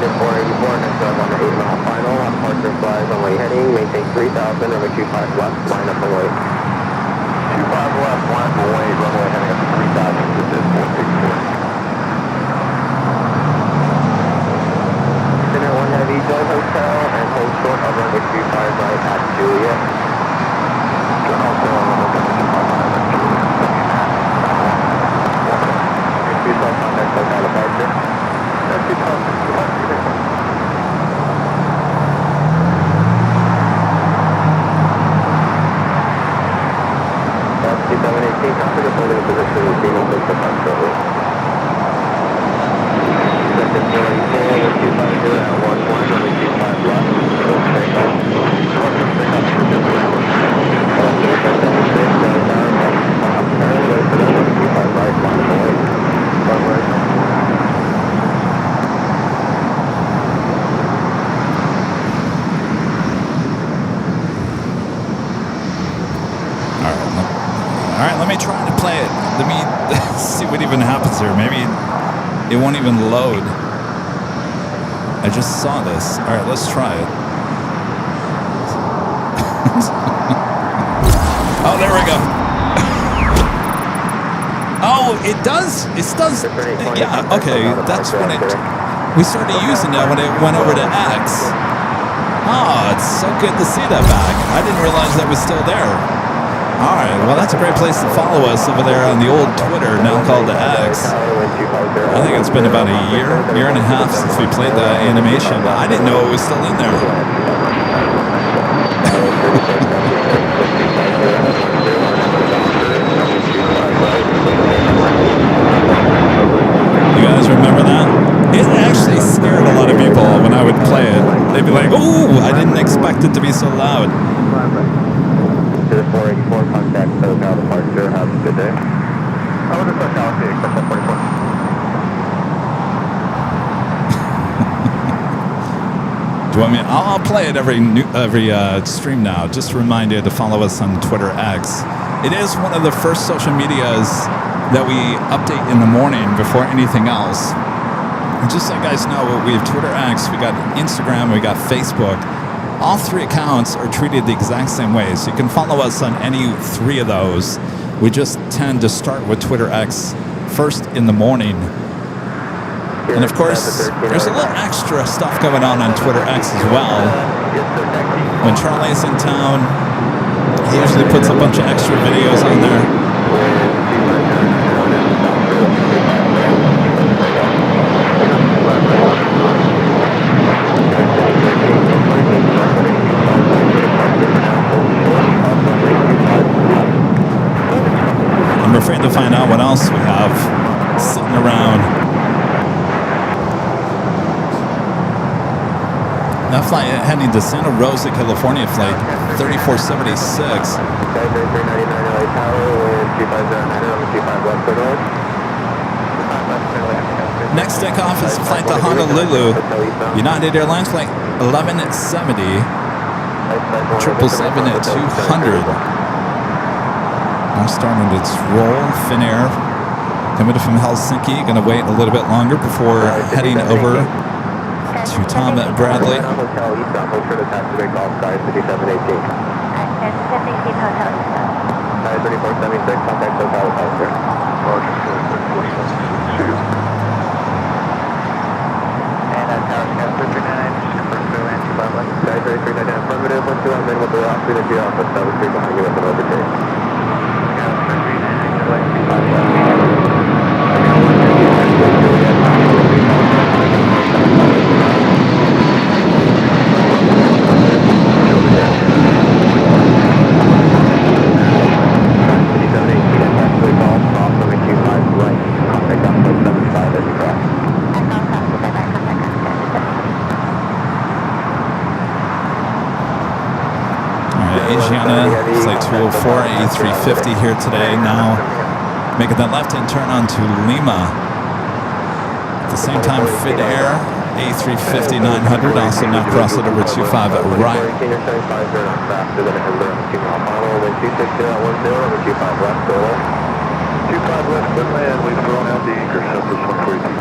484, next up on the 8 mile final, on departure flies only heading, maintain 3000, runway 25 left, line up away. 25 left, line up away, runway heading up to 3000, this is 464. Center 1 Heavy, join hotel, and hold short of runway 25 right at Juliet. Join hotel, runway 25 right at Juliet. Increase all contact hotel departure. That's 2000. Copy the holding position is being open for time shortly. Second 44, 250 at 11, runway 25 left. All right, let me try to play it. Let me see what even happens here. Maybe it won't even load. I just saw this. All right, let's try it. Oh, there we go. Oh, it does. It does. Yeah, okay. That's when it. We started using that when it went over to X. Oh, it's so good to see that back. I didn't realize that was still there. All right, well, that's a great place to follow us over there on the old Twitter, now called the X. I think it's been about a year and a half since we played the animation. I didn't know it was still in there. You guys remember that? It actually scared a lot of people when I would play it. They'd be like, "Ooh, I didn't expect it to be so loud." To the 484, contact hotel departure. Have a good day. I would have thought Galaxy except that 44. Do you want me? I'll play it every stream now. Just to remind you to follow us on Twitter X. It is one of the first social medias that we update in the morning before anything else. And just so you guys know, we have Twitter X, we got Instagram, we got Facebook. All three accounts are treated the exact same way, so you can follow us on any three of those. We just tend to start with Twitter X first in the morning. And of course, there's a little extra stuff going on Twitter X as well. When Charlie's in town, he usually puts a bunch of extra videos on there. I'm afraid to find out what else we have sitting around. That flight heading to Santa Rosa, California, flight 3476. Next takeoff is flight to Honolulu, United Airlines flight 1170, 777 at 200. Now starting its roll, Finnair, coming from Helsinki, going to wait a little bit longer before heading over to Tom Bradley. A350 here today. Now making that left-hand turn onto Lima. At the same time, Finnair A350 900 also now crossed it over 25 right. Faster than Ember on 2 mile final, wind 260 at 10, over 25 left, go left. 25 left, good land. We've thrown out the anchor surface 142.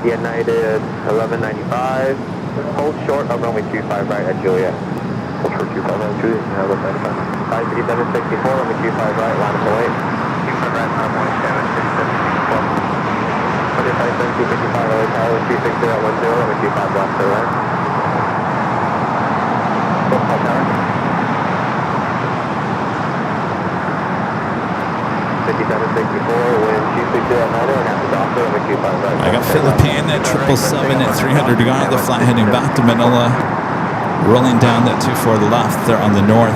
United 1195, hold short of runway 25 right at Juliet. Hold short 25 right at Juliet, yeah, 1195. 53764, runway 25 right, line of 08. 25 right, runway 767. 57255, LA Tower, 260 at 10, runway 25 left, clear left. Full call tower. 5764, wind 260 at 90, and after doctor, runway 25 right. I got Philippine at 777 at 300 to go. The flight heading back to Manila. Rolling down that 24 left there on the north.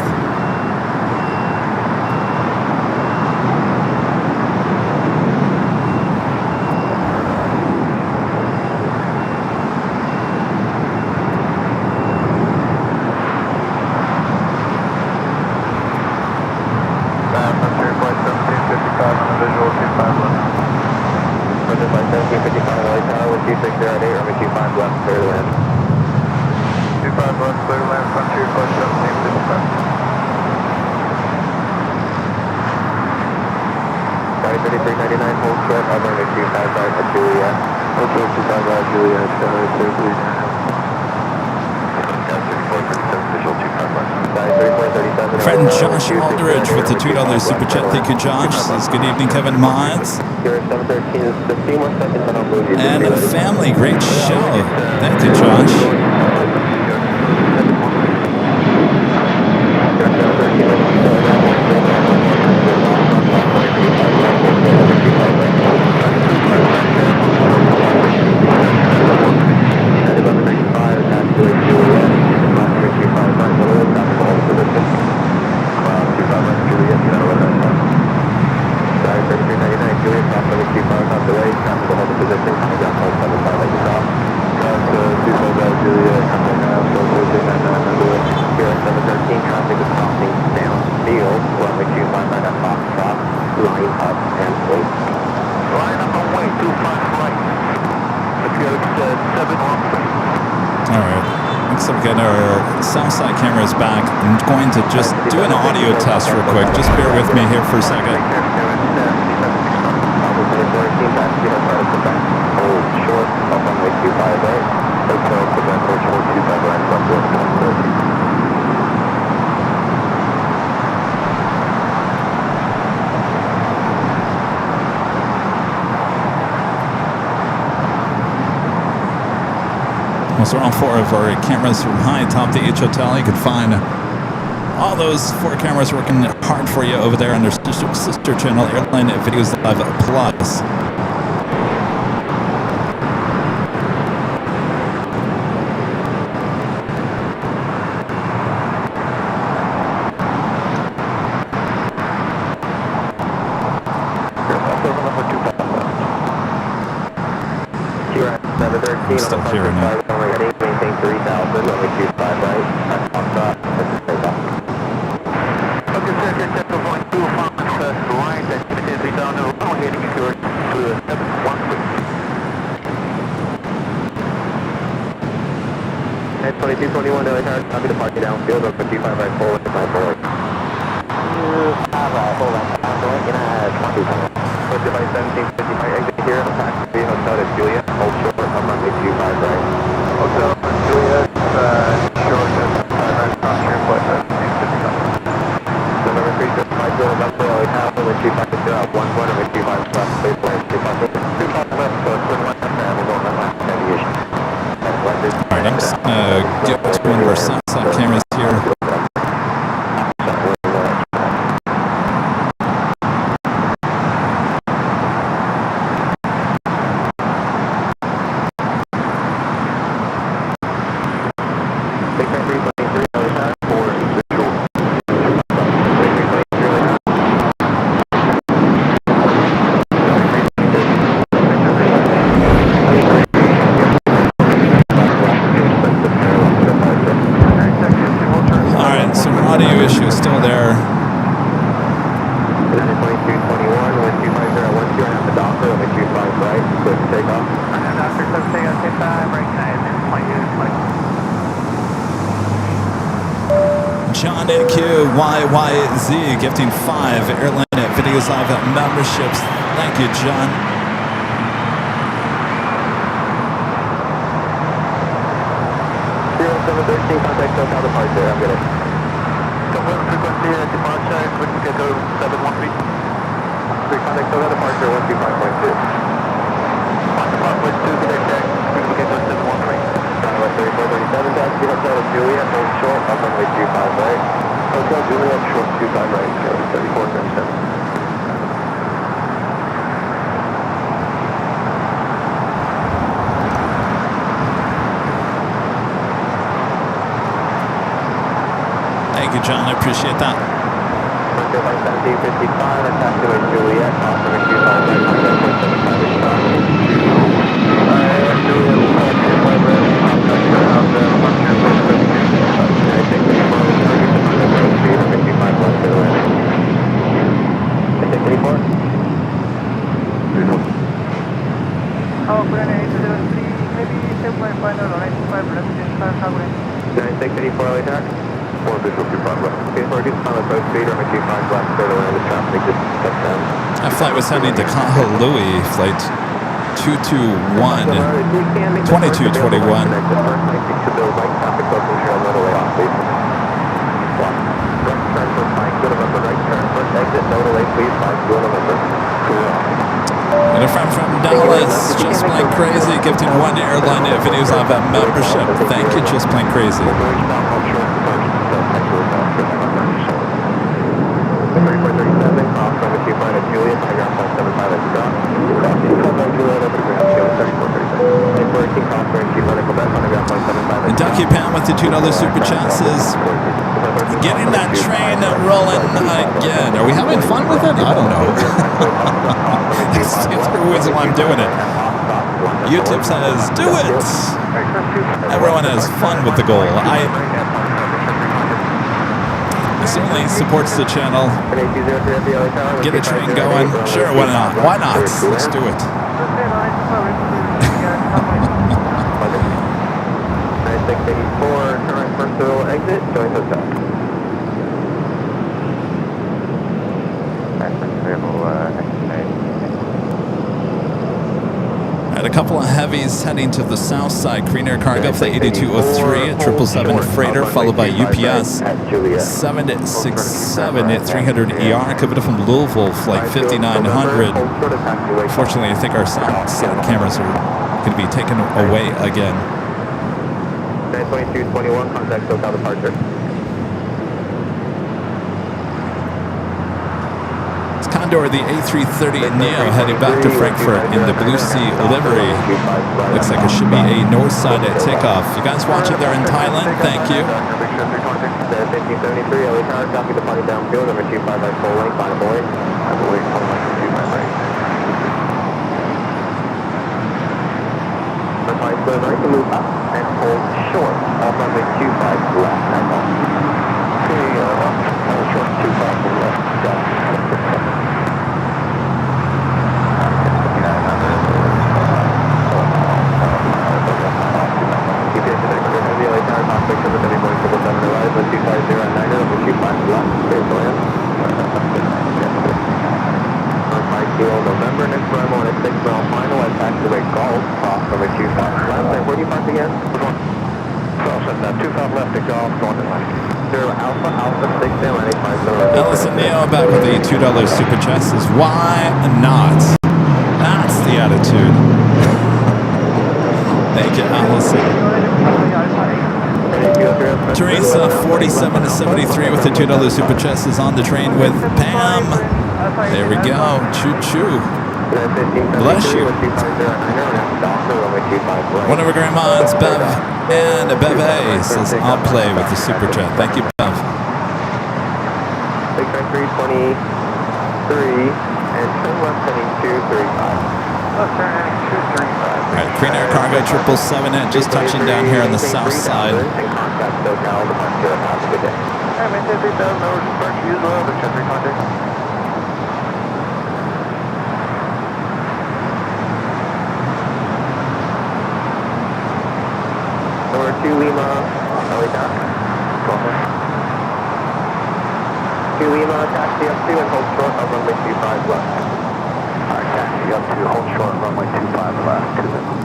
Friend Josh Aldridge with the $2 super chat. Thank you, Josh. Says good evening, Kevin Mines. And a family, great show. Thank you, Josh. Southside camera is back. I'm going to just do an audio test real quick. Just bear with me here for a second. So we're on 4 of our cameras from high atop the H Hotel. You can find all those 4 cameras working hard for you over there on their sister channel, Airline Videos Live Plus. I'm still hearing it. At 2221, LA Tower, copy the parking downfield of 55 right forward, 5 forward. 5 right forward, 5 forward, and 22. Put device 1755, exit here, attack the hotel at Juliet, hold short, I'm runway 25 right. Hotel at Juliet, short, 5 right, cross your flight 1755. So number 3, 5 going up to LA Tower, runway 25 at 11, runway 25 left, space line, 25 left, so it's 1 left, and we'll go on that last navigation. Alright, I'm just get to one of our Southside cameras here. Dr. Subtakeoff, say 5, right 9, point you, flight. John NQYYZ gifting 5 Airline Videos Live memberships. Thank you, John. 0713, contact SoCal departure. I'm good. Confirm frequency at departure, quick to get to 713. Contact SoCal departure 125.2. Department 2, connect deck, quick to get to 713. West 3437, taxi Hotel Juliet, hold short, up runway 25 right. Hotel Juliet, short 25 right, 3437. Thank you, John. I appreciate that. Monday by 1755, and taxiway Juliet, off runway 25 right, runway 75 is stop. That flight was heading to Kahului, flight 221, 2221. And a friend from Dallas, Just Plain Crazy, gifting 1 Airline Videos Live membership. Thank you, Just Plain Crazy. And Ducky Pound with the $2 super chat says, getting that train rolling again. Are we having fun with it? I don't know. That's the other reason why I'm doing it. YouTube says, do it! Everyone has fun with the goal. It certainly supports the channel. Get a train going. Sure, why not? Why not? Let's do it. 9684, current first little exit, join hotel. Had a couple of heavies heading to the south side. Korean Air Cargo flight 8203 at 777 freighter, followed by UPS 767 at 300 ER, coming from Louisville, flight 5900. Fortunately, I think our sound cameras are going to be taken away again. 92221, contact SoCal departure. It's Condor, the A330neo, heading back to Frankfurt in the Blue Sea livery. Looks like it should be a north side at takeoff. You guys watching there in Thailand? Thank you. 1573, LA Tower, copy departing downfield, number 25 by full length, final boy. I believe full length, 25 right. Reply clear right to move up and hold short, off runway 25 left, that's all. Okay, short 25 left, got it. November, next arrival on a 6-mile final at taxiway Golf, off number 25 left. Where do you park again? Crossing 25 left at Golf, going to line. 0 Alpha, Alpha 6 down, 95 Ellison Neo back with the $2 super chat says, why not? That's the attitude. Thank you, Allison. Teresa, 47-73 with the $2 super chest is on the train with Pam. There we go. Choo-choo. Bless you. One of our grandmas, Bev, and Beve says, I'll play with the super chat. Thank you, Bev. Big train 323 and turn left heading 235. All right, Korean Air Cargo 777 at just touching down here on the south side. Tower 2 Lima, LA down. 2 Lima, taxi up 2 and hold short of runway 25 left. Alright, taxi up to hold short, runway 25 left, 2 Lima.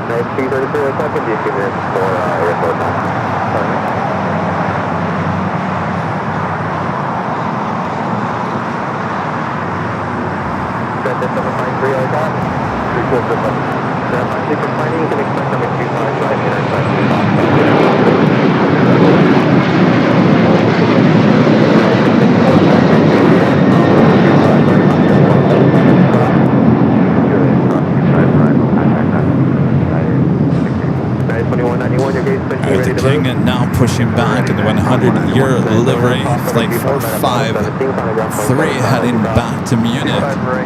Nice 233 seconds, you 2 minutes for airport time. Sorry. That's 753 like that. 347. Declining, you can expect number 25 right here inside the box. Alright, the King now pushing back in the 100-year livery. Flight 453 heading back to Munich. 25 right,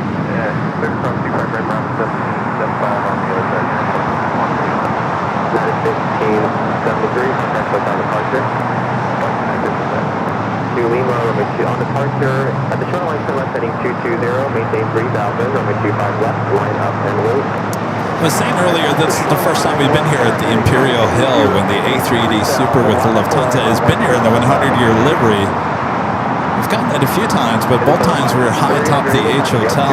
there's from 25 right round, step 5 on the other side. That is 1573, contact with on departure. 2 Lima, runway 2 on departure. At the short line, turn left heading 220, maintain 3000, runway 25 left, line up and wait. I was saying earlier, this is the first time we've been here at the Imperial Hill when the A380 Super with the Lufthansa has been here in the 100-year livery. We've gotten it a few times, but both times we were high atop the H Hotel.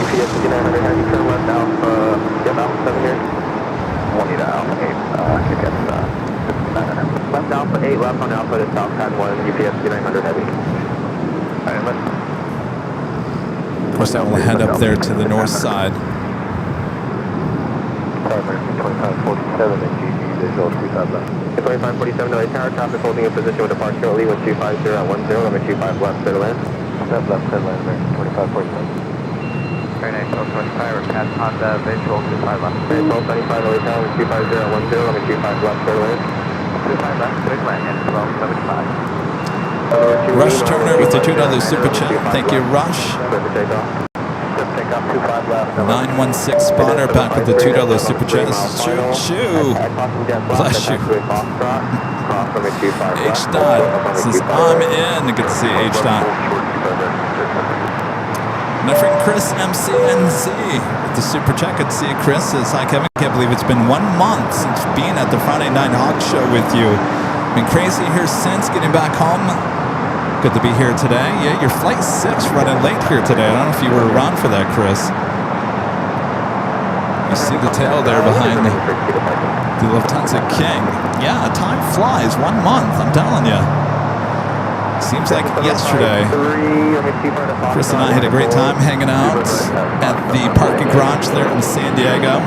UPS 5900, have you turn left Alpha, yep, Alpha 7 here. 1 to Alpha 8, kick at Left Alpha 8, left on Alpha to South Pad 1, UPS 2900 heavy. Alright, let's Of course, that will head up there to the north side. Tower American 2547 and GG visual 35 left. 2547 LA Tower, traffic holding in position with departure shortly with 250 at 10, number 25 left, clear to land. Step left, clear land, American 2547. Very nice, 1225, we're past Honda visual 25 left. 1275 LA Tower, 250 at 10, number 25 left, clear to land. 25 left, clear to land, and 1275. Rush Turner with the $2 super chat. Thank you, Rush. 916 spotter back with the $2 super chat. Choo-choo. Bless you. H-Dot says, I'm in. Good to see you, H-Dot. My friend Chris MCNZ with the super chat. Good to see you, Chris. Says, hi, Kevin. Can't believe it's been 1 month since being at the Friday Night Hawk Show with you. Been crazy here since getting back home. Good to be here today. Yeah, your flight 6 running late here today. I don't know if you were around for that, Chris. You see the tail there behind the Lufthansa King. Yeah, time flies. 1 month, I'm telling you. Seems like yesterday. Chris and I had a great time hanging out at the parking garage there in San Diego.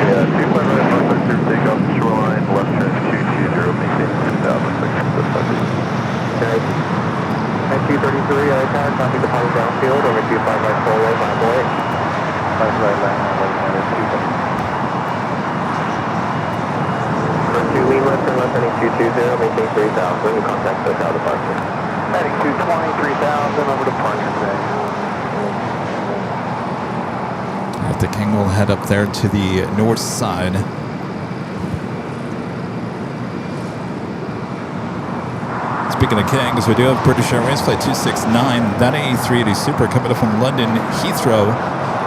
Yeah, 25 right, Northwestern, take off the shoreline, left turn 220, maintain 10,000, Okay. At 233, LA Tower, traffic departing downfield, over 25 right, full way, my boy. 5 right, land, 2 Lima, turn left heading 220, maintain 3000, contact hotel departure. heading 220, 3000, over departure today. The King will head up there to the north side. Speaking of Kings, we do have British Airways Flight 269. That A380 Super coming up from London Heathrow,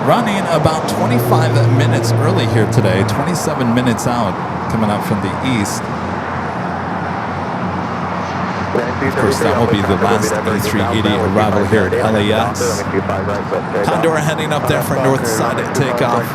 running about 25 minutes early here today, 27 minutes out, coming up from the east. Of course, that will be the last A380 arrival here at LAX. Condor heading up there for north side at takeoff.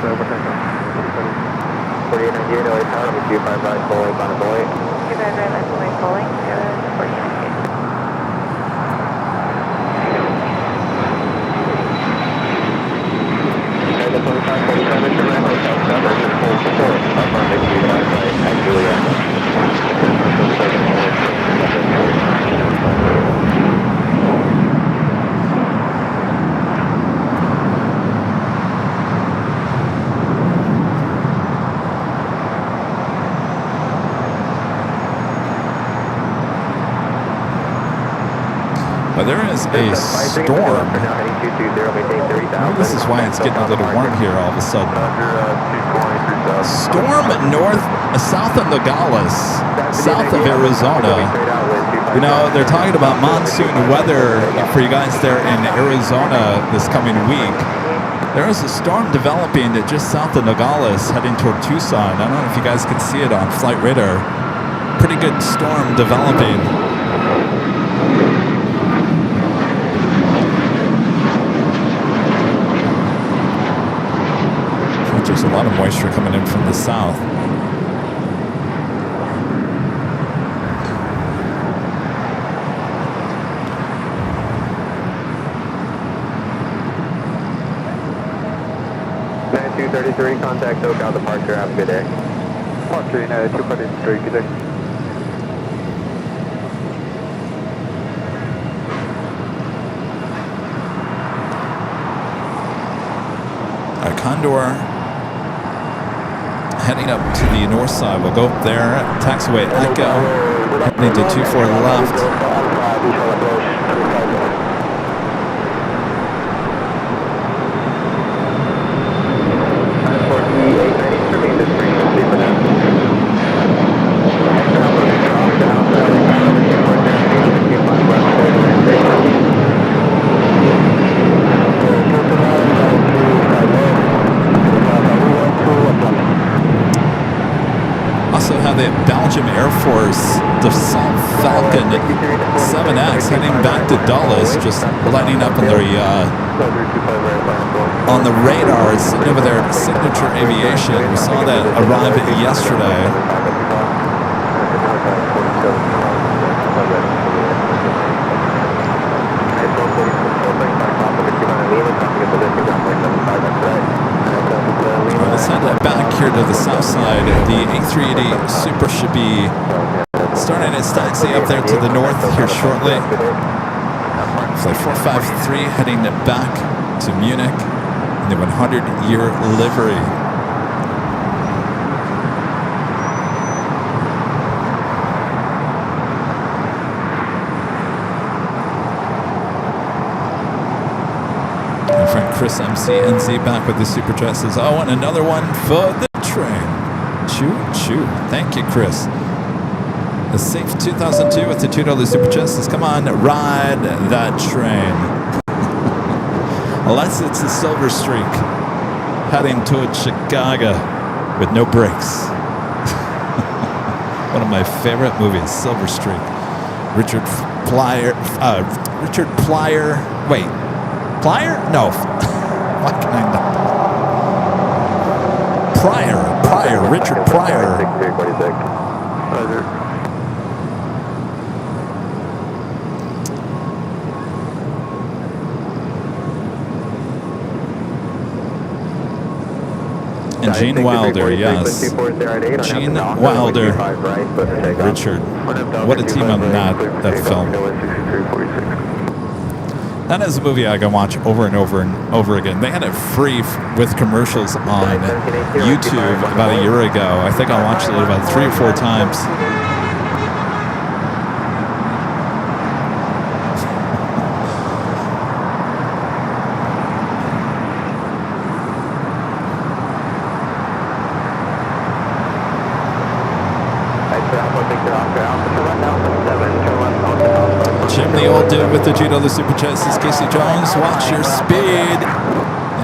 4898 LA Tower, 25 right, full way, Bonnet Boy. 25 right, left away, fully, 4898. And the 2547 to Ram Hotel, Trevor, full support, up on the 25 right, at Juliet. But there is a storm. Maybe this is why it's getting a little warm here all of a sudden. Storm south of Nogales, south of Arizona. You know, they're talking about monsoon weather for you guys there in Arizona this coming week. There is a storm developing just south of Nogales heading toward Tucson. I don't know if you guys can see it on flight radar. Pretty good storm developing. There's a lot of moisture coming in from the south. Contact SoCal departure. Have a good day. Departure United 233, good day. Condor heading up to the north side. We'll go up there, taxiway Echo, heading to 24 left. Belgium Air Force Dassault Falcon 7X heading back to Dulles, just lighting up on the radar. It's sitting over there at Signature Aviation. We saw that arrive yesterday. Let's head back here to the south side. The A380 Super should be starting its taxi up there to the north here shortly. Flight 453 heading back to Munich in the 100-year livery. Chris MCNZ back with the Super Chat says, oh, and another one for the train. Choo choo. Thank you, Chris. The Safe 2002 with the $2 Super Chat says, come on, ride that train. Unless it's the Silver Streak heading towards Chicago with no brakes. One of my favorite movies, Silver Streak. Richard Pryor. Wait. Pryor? No. What can I know? Pryor, Richard Pryor. And Gene Wilder, yes. Gene Wilder. Richard. What a team on that film. That is a movie I can watch over and over and over again. They had it free with commercials on YouTube about a year ago. I think I watched it about 3 or 4 times. Jim, the old dude with the $2 Super Chat says, Casey Jones, watch your speed.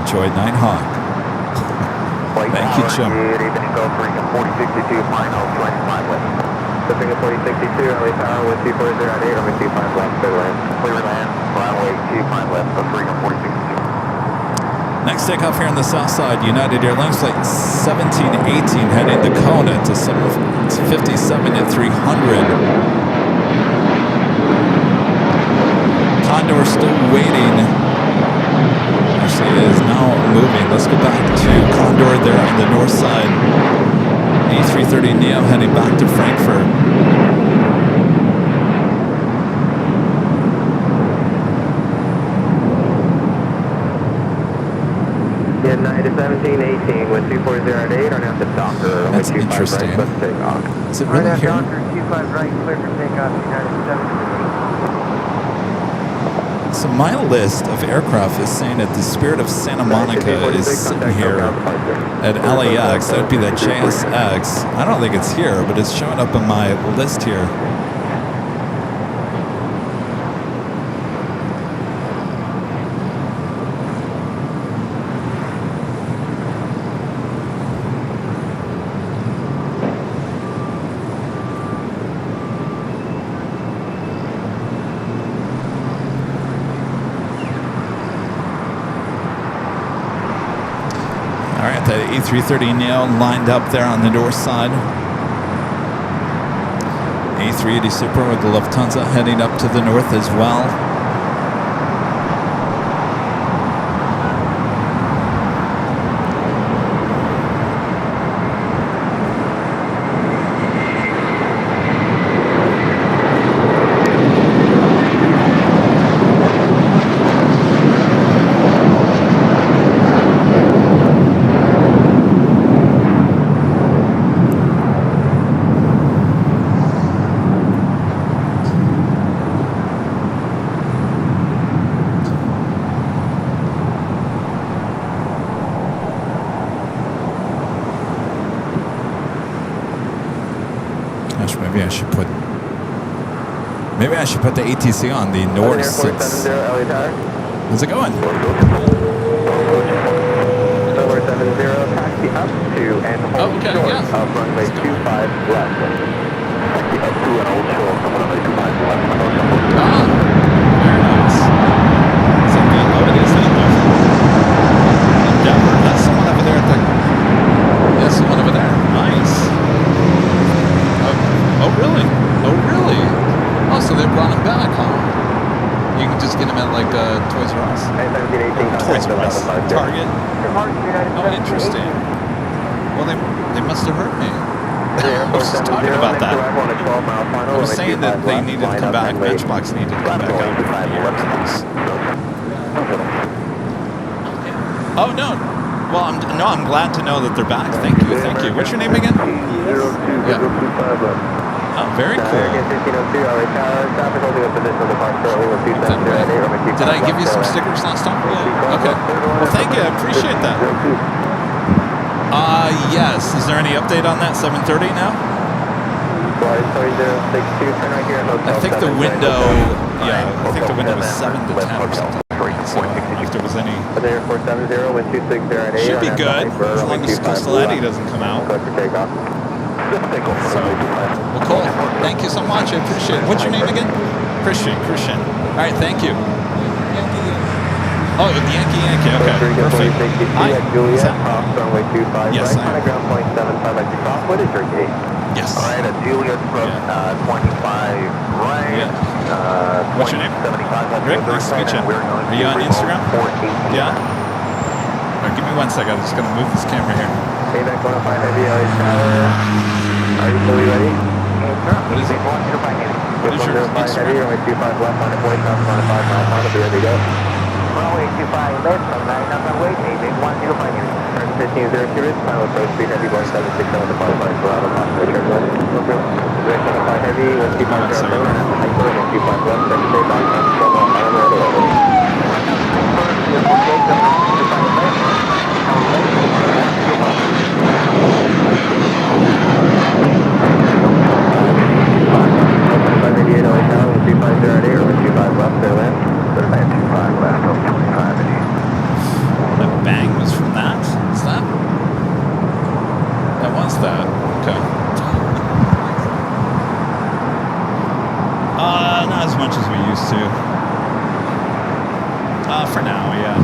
Enjoy Nighthawk. Thank you, Jim. Next takeoff here on the south side, United Airlines flight 1718 heading to Kona to 757 at 300. Condor still waiting. Actually, it is now moving. Let's go back to Condor there on the north side. A330neo heading back to Frankfurt. United 1718 with 2408 on out to Docker. That's interesting. Is it really here? Docker, 25 right, clear for takeoff, United 1718. So my list of aircraft is saying that the Spirit of Santa Monica is sitting here at LAX. That would be the JSX. I don't think it's here, but it's showing up on my list here. That A330neo lined up there on the north side. A380 Super with the Lufthansa heading up to the north as well. Maybe I should put the ATC on the North 6. How's it going? Number 70, taxi up to and hold short of runway 25 left. Taxi up to and hold short of runway 25 left. Ah, very nice. Is that being loaded? Is that Endeavor? That's someone over there at the... Yeah, someone over there. Nice. Oh, really? Oh, really? Oh, so they brought him back, huh? You can just get him at like Toys R Us. Toys R Us. Target. Oh, interesting. Well, they must have hurt me. I was just talking about that. I was saying that they needed to come back. Matchbox needed to come back out. Oh no. Well, I'm glad to know that they're back. Thank you. Thank you. What's your name again? Yeah. Oh, very cool. Did I give you some stickers last time? Yeah. Okay. Well, thank you. I appreciate that. Yes. Is there any update on that? 7:30 now? I think the window. Yeah. I think the window was 7 to 10 or something. So if there was any. Should be good as long as Coastal Eddie doesn't come out. So, well, cool. Thank you so much. I appreciate it. What's your name again? Christian. All right, thank you. Oh, Yankee. Okay, perfect. Hi. Yes, I am. Yes. All right, Julius from 25 right. Yeah. What's your name? 75. Rick, nice to meet you. Are you on Instagram? Yeah. All right, give me 1 second. I'm just going to move this camera here. Payback 105 heavy, are you fully ready? What is it? What is your Instagram? Runway 25 left, on a 40,000 on a 5 mile, on a ready to go. Runway 25 left, on 9 knots on way, payback 105 heavy. Turn 15-0 Sirius, final approach speed heavy, going 767 to 55, ground on top, return left. Direct 105 heavy, 125 0 left, hyper, 125 left, second day back, on 12 mile, final ready to go. That bang was from that? Is that? That was that. Okay. Not as much as we used to. For now, yeah.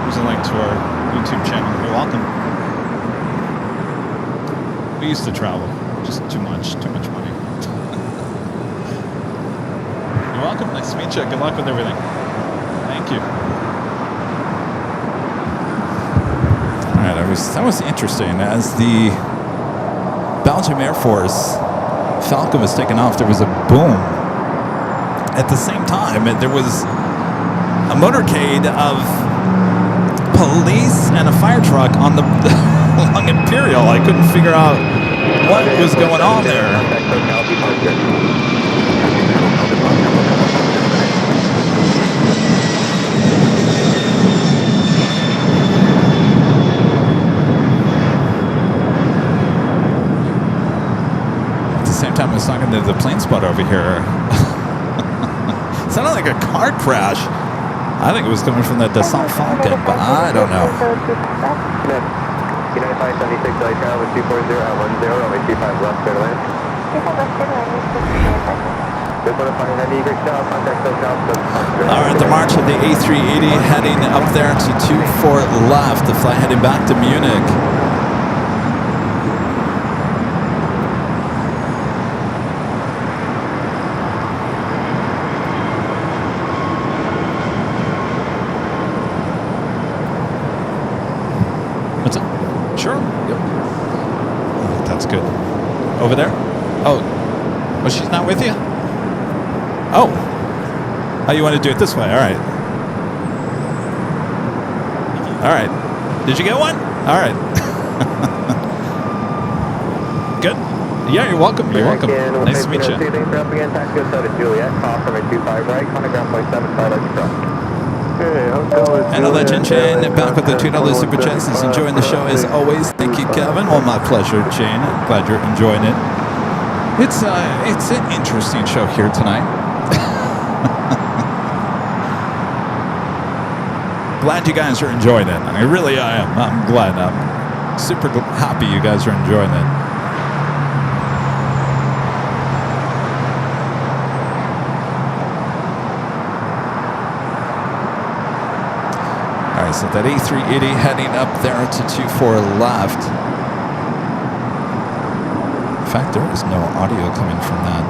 There's a link to our YouTube channel. You're welcome. We used to travel. Just too much money. You're welcome. Nice to meet you. Good luck with everything. Thank you. All right, that was interesting. As the Belgium Air Force Falcon was taking off, there was a boom. At the same time, there was a motorcade of police and a fire truck on the along Imperial. I couldn't figure out what was going on there. time I was talking to the plane spot over here. It sounded like a car crash. I think it was coming from the Dassault Falcon, but I don't know. United 576 Delhi Tower with 240 at 10, runway 25 left, clear to land. Alright, the march of the A380 heading up there to 24 left. The flight heading back to Munich. What's up? Sure. Yep. Oh, that's good. Over there? Oh, she's not with you? Oh. Oh, you want to do it this way? All right. All right. Did you get one? All right. Good. Yeah, you're welcome. You're welcome. Nice to meet you. And I'll let Chen back with the $2 super chats. He's enjoying the show as always. Thank you, Kevin. Well, my pleasure, Jane. Glad you're enjoying it. It's an interesting show here tonight. Glad you guys are enjoying it. I am. I'm glad. I'm super happy you guys are enjoying it. All right, so that A380 heading up there to 24 left. In fact, there is no audio coming from that.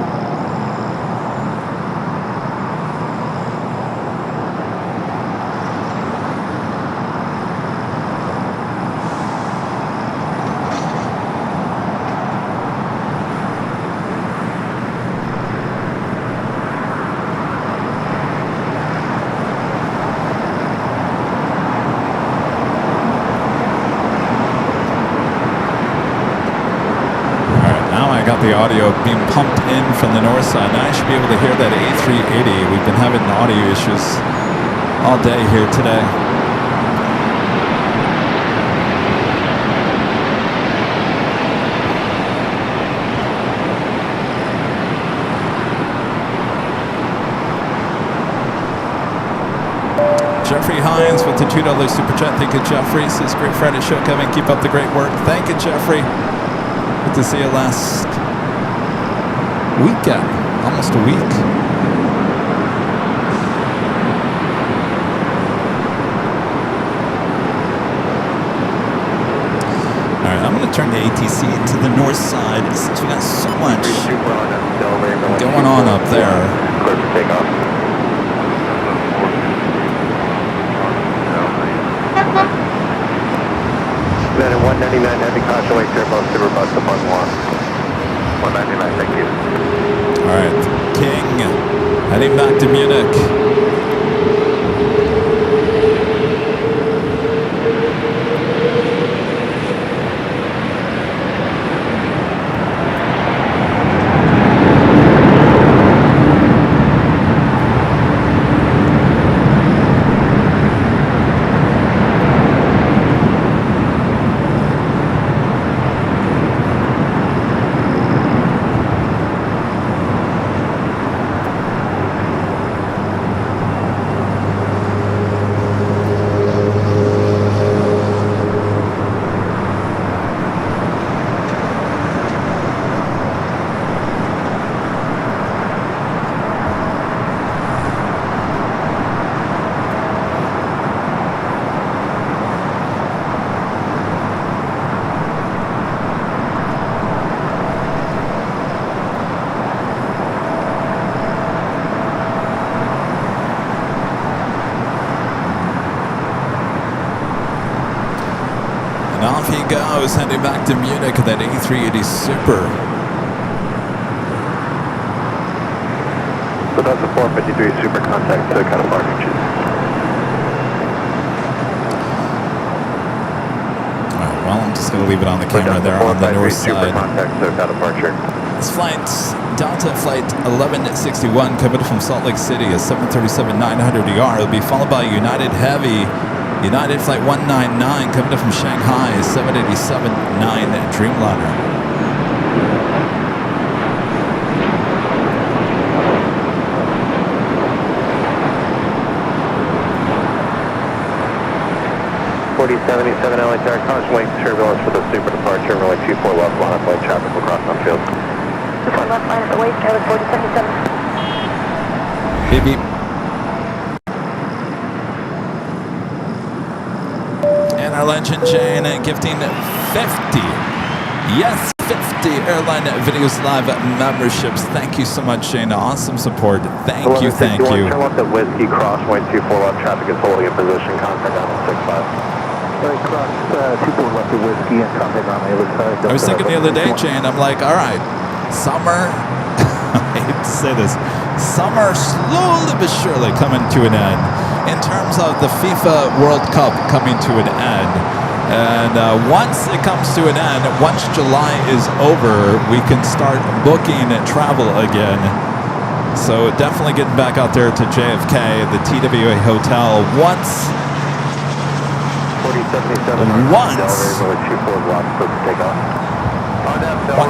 The audio being pumped in from the north side. Now I should be able to hear that A380. We've been having audio issues all day here today. Jeffrey Hines with the $2 super chat. Thank you, Jeffrey. Says great Friday show, Kevin. Keep up the great work. Thank you, Jeffrey. Good to see you last weekend, almost a week. All right, I'm going to turn the ATC to the north side since we got so much going on up there. Clear for takeoff. Then at 199, heavy caution weight turbo, super bus upon 199, thank you. All right, King, heading back to Munich. Off he goes, heading back to Munich, that A380 Super. So that's the 453 Super contact to cut apart inches. Alright, well, I'm just going to leave it on the camera there on the north side. Super contact to cut departure. This flight, Delta Flight 1161, coming from Salt Lake City, a 737-900ER. It'll be followed by United Heavy. United Flight 199 coming up from Shanghai, 787-9 Dreamliner. 4077 LHR, caution lane turbulence for the super departure, runway 24 left, line up light traffic will cross on field. 24 left line at the wake, Kevin 4077. Beep, beep. And our legend Jane gifting 50. Yes, 50 Airline Videos Live memberships. Thank you so much, Jane. Awesome support. Thank you, thank you. Turn left at Whiskey, cross, runway 24 left, traffic is holding in position, contact on 65. Right, cross 24 left at Whiskey and contact on the other side. I was thinking the other day, Jane, I'm like, all right, summer, I hate to say this, summer slowly but surely coming to an end in terms of the FIFA World Cup coming to an end. And once it comes to an end, once July is over, we can start booking travel again. So definitely getting back out there to JFK, the TWA Hotel, once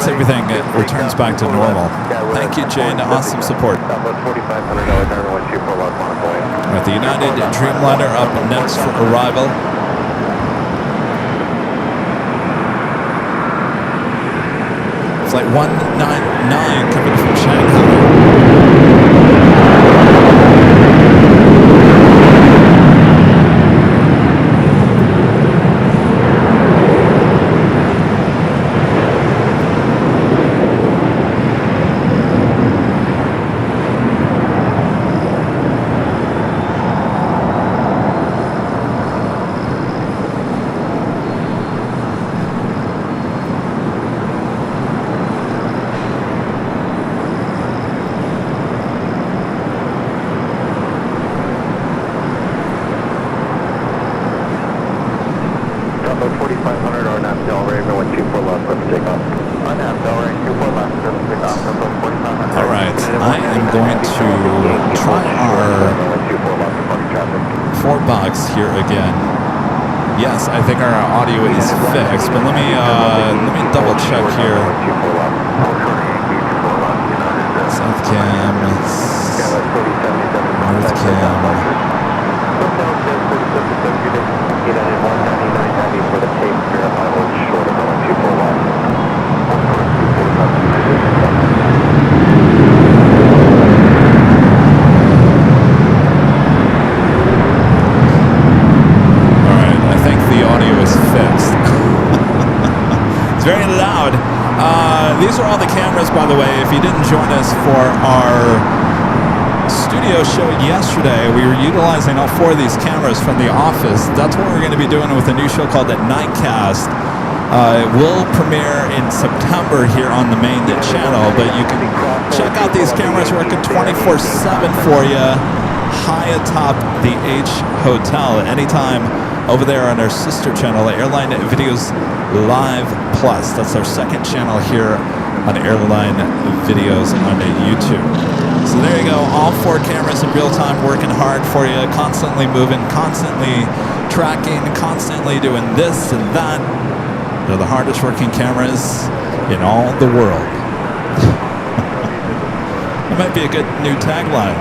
everything returns back to normal. Thank you, Jane. Awesome support. With the United Dreamliner up next for arrival. Flight 199 coming from Shanghai. Here again. Yes, I think our audio is fixed, but let me double check here. South cam, north cam. Very loud. These are all the cameras, by the way. If you didn't join us for our studio show yesterday, we were utilizing all 4 of these cameras from the office. That's what we're going to be doing with a new show called The Nightcast. It will premiere in September here on the main channel, but you can check out these cameras working 24/7 for you high atop the H Hotel anytime over there on our sister channel, Airline Videos Live Plus. That's our second channel here on Airline Videos on YouTube. So there you go, all 4 cameras in real time working hard for you, constantly moving, constantly tracking, constantly doing this and that. They're the hardest working cameras in all the world. That might be a good new tagline.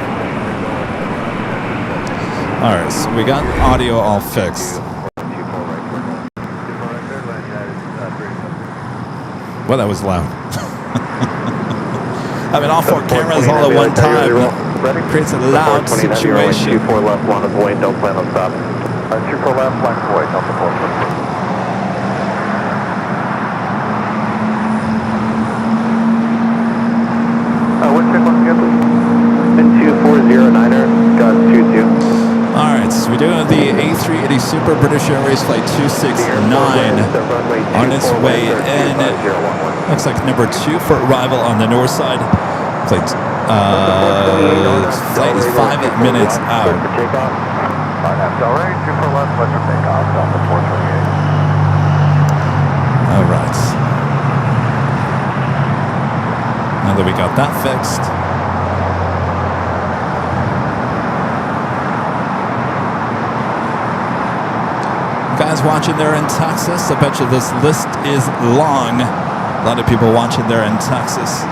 All right, so we got audio all fixed. Well, that was loud. Having all 4 cameras all at one time creates a loud situation. 24 left, line of void, don't plan on stopping. 24 left, line of void, don't support. What check once again, please? 2409er, got 22. Alright, so we're doing the A380 Super British Airways Flight 269 on its way in. Looks like number 2 for arrival on the north side. Flight is 5 minutes out. Alright. Now that we got that fixed. Guys watching there in Texas, I bet you this list is long. A lot of people watching there in Texas.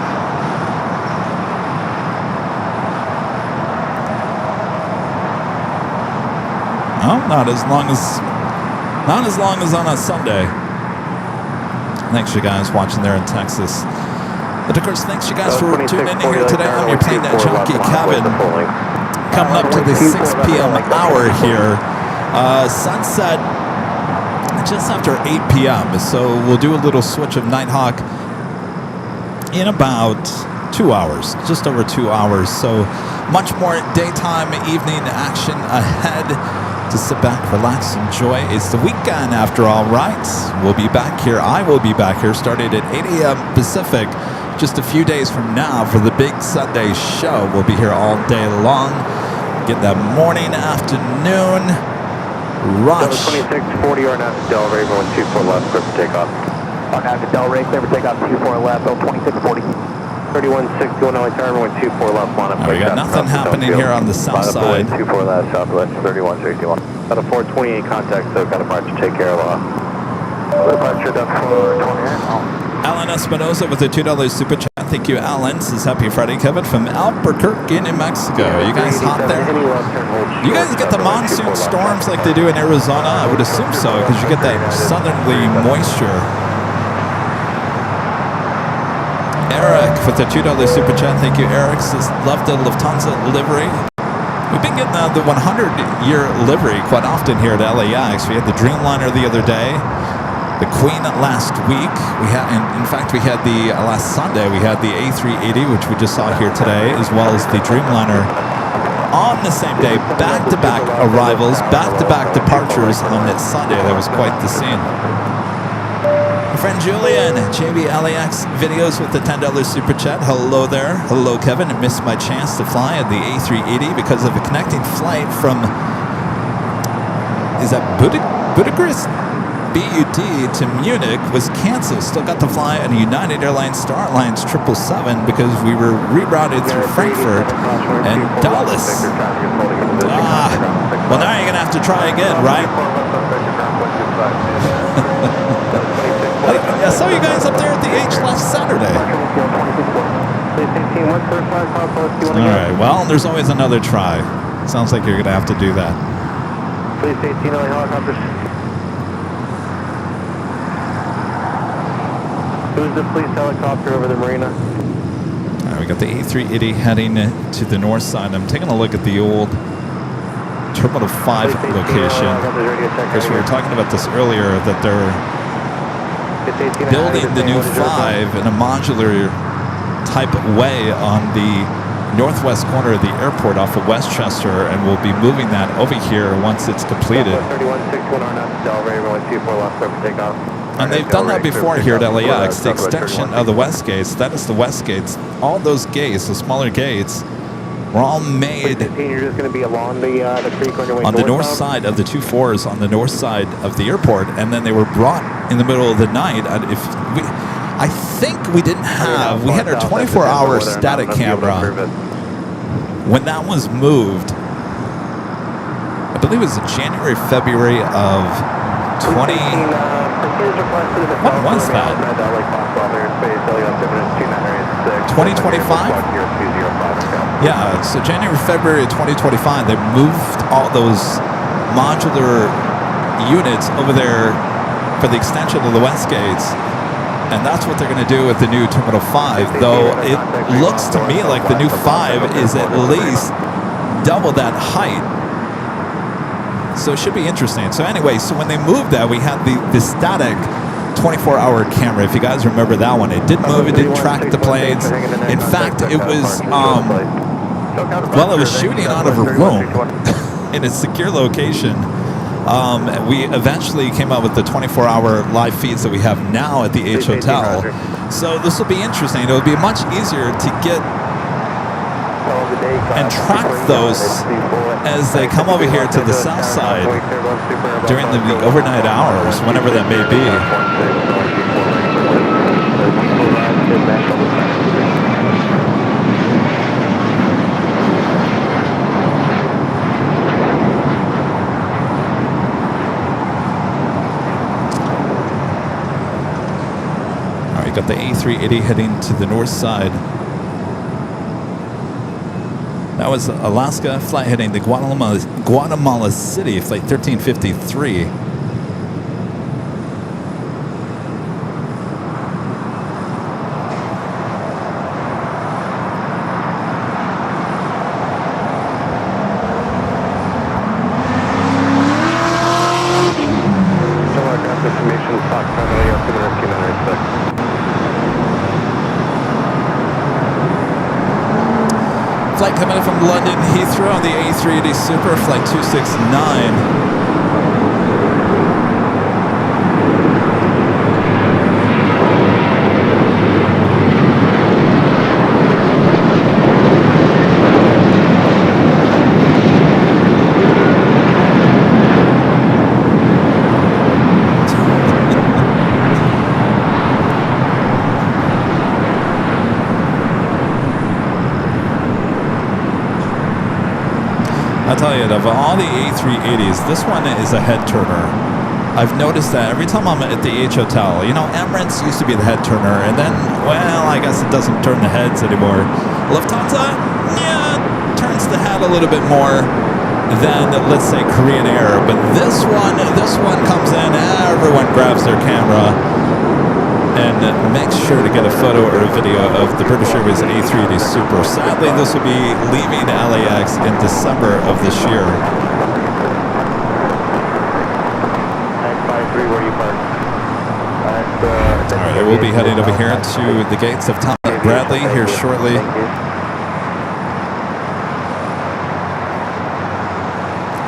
Oh, not as long as Not as long as on a Sunday. Thanks, you guys, watching there in Texas. But of course, thanks you guys for tuning in here today. I'm your Plane Jockey Kevin. Coming up to the 6 p.m. hour here. Sunset just after 8 p.m. So we'll do a little switch of Nighthawk in about 2 hours, just over 2 hours. So much more daytime, evening action ahead. To sit back, relax, enjoy. It's the weekend after all, right? We'll be back here. I will be back here starting at 8 a.m. Pacific just a few days from now for the big Sunday show. We'll be here all day long. Get that morning, afternoon rush. 2640 or not, Delray, everyone 24 left, clear for takeoff. On half to Delray, clear for takeoff, 24 left, 2640. 3161 LA tower, everyone 24 left, line up. We got nothing happening here on the south side. 24 left, southwest, 3161. Got a 428 contact, so got a march to take care of. Departure up 428. Alan Espinosa with a $2 super chat. Thank you, Alan. This is Happy Friday, Kevin from Albuquerque, New Mexico. You guys hot there? You guys get the monsoon storms like they do in Arizona? I would assume so, because you get that southerly moisture. Eric with the $2 super chat. Thank you, Eric. Says, love the Lufthansa livery. We've been getting the 100-year livery quite often here at LAX. We had the Dreamliner the other day. The Queen last week. We had, in fact, we had the last Sunday. We had the A380, which we just saw here today, as well as the Dreamliner on the same day. Back-to-back arrivals, back-to-back departures on that Sunday. That was quite the scene. My friend Julian, JB LAX videos with the $10 super chat. Hello there. Hello, Kevin. I missed my chance to fly at the A380 because of a connecting flight from, is that Budapest? BUD to Munich was canceled. Still got to fly on a United Airlines Star Alliance 777 because we were rerouted through Frankfurt and Dallas. Well, now you're going to have to try again, right? I saw you guys up there at the H last Saturday. All right, well, there's always another try. Sounds like you're going to have to do that. Please 18 LA helicopters. Who's the police helicopter over the marina? All right, we got the A380 heading to the north side. I'm taking a look at the old Terminal 5 location. Of course, we were talking about this earlier, that they're building the new 5 in a modular type way on the northwest corner of the airport off of Westchester, and we'll be moving that over here once it's completed. 3161 on up, Delray, everyone 24 left, clear for takeoff. And they've done that before here at LAX. The extension of the west gates, that is the west gates. All those gates, the smaller gates, were all made You're just going to be along the creek on your way on the north side of the 2-4s on the north side of the airport, and then they were brought in the middle of the night. I think we didn't have, we had our 24-hour static camera. When that was moved, I believe it was in January, February of 20. What was that? 2025? Yeah, so January, February of 2025, they moved all those modular units over there for the extension of the west gates. And that's what they're going to do with the new Terminal 5, though it looks to me like the new 5 is at least double that height. So it should be interesting. So anyway, so when they moved that, we had the static 24-hour camera. If you guys remember that one, it didn't move, it didn't track the planes. In fact, it was, well, it was shooting out of a room in a secure location. We eventually came out with the 24-hour live feeds that we have now at the H Hotel. So this will be interesting. It'll be much easier to get and track those as they come over here to the south side during the overnight hours, whenever that may be. All right, got the A380 heading to the north side. That was Alaska flight heading to Guatemala City, flight 1353. flight coming in from London Heathrow on the A380 Super, flight 269. I'll tell you, of all the A380s, this one is a head turner. I've noticed that every time I'm at the H Hotel, you know, Emirates used to be the head turner, and then, well, I guess it doesn't turn the heads anymore. Lufthansa, yeah, turns the head a little bit more than, let's say, Korean Air. But this one comes in, everyone grabs their camera and makes sure to get a photo or a video of the British Airways A380 Super. Sadly, this will be leaving LAX in December of this year. 953, where you parked? All right, we'll be heading over here to the gates of Tom Bradley here shortly.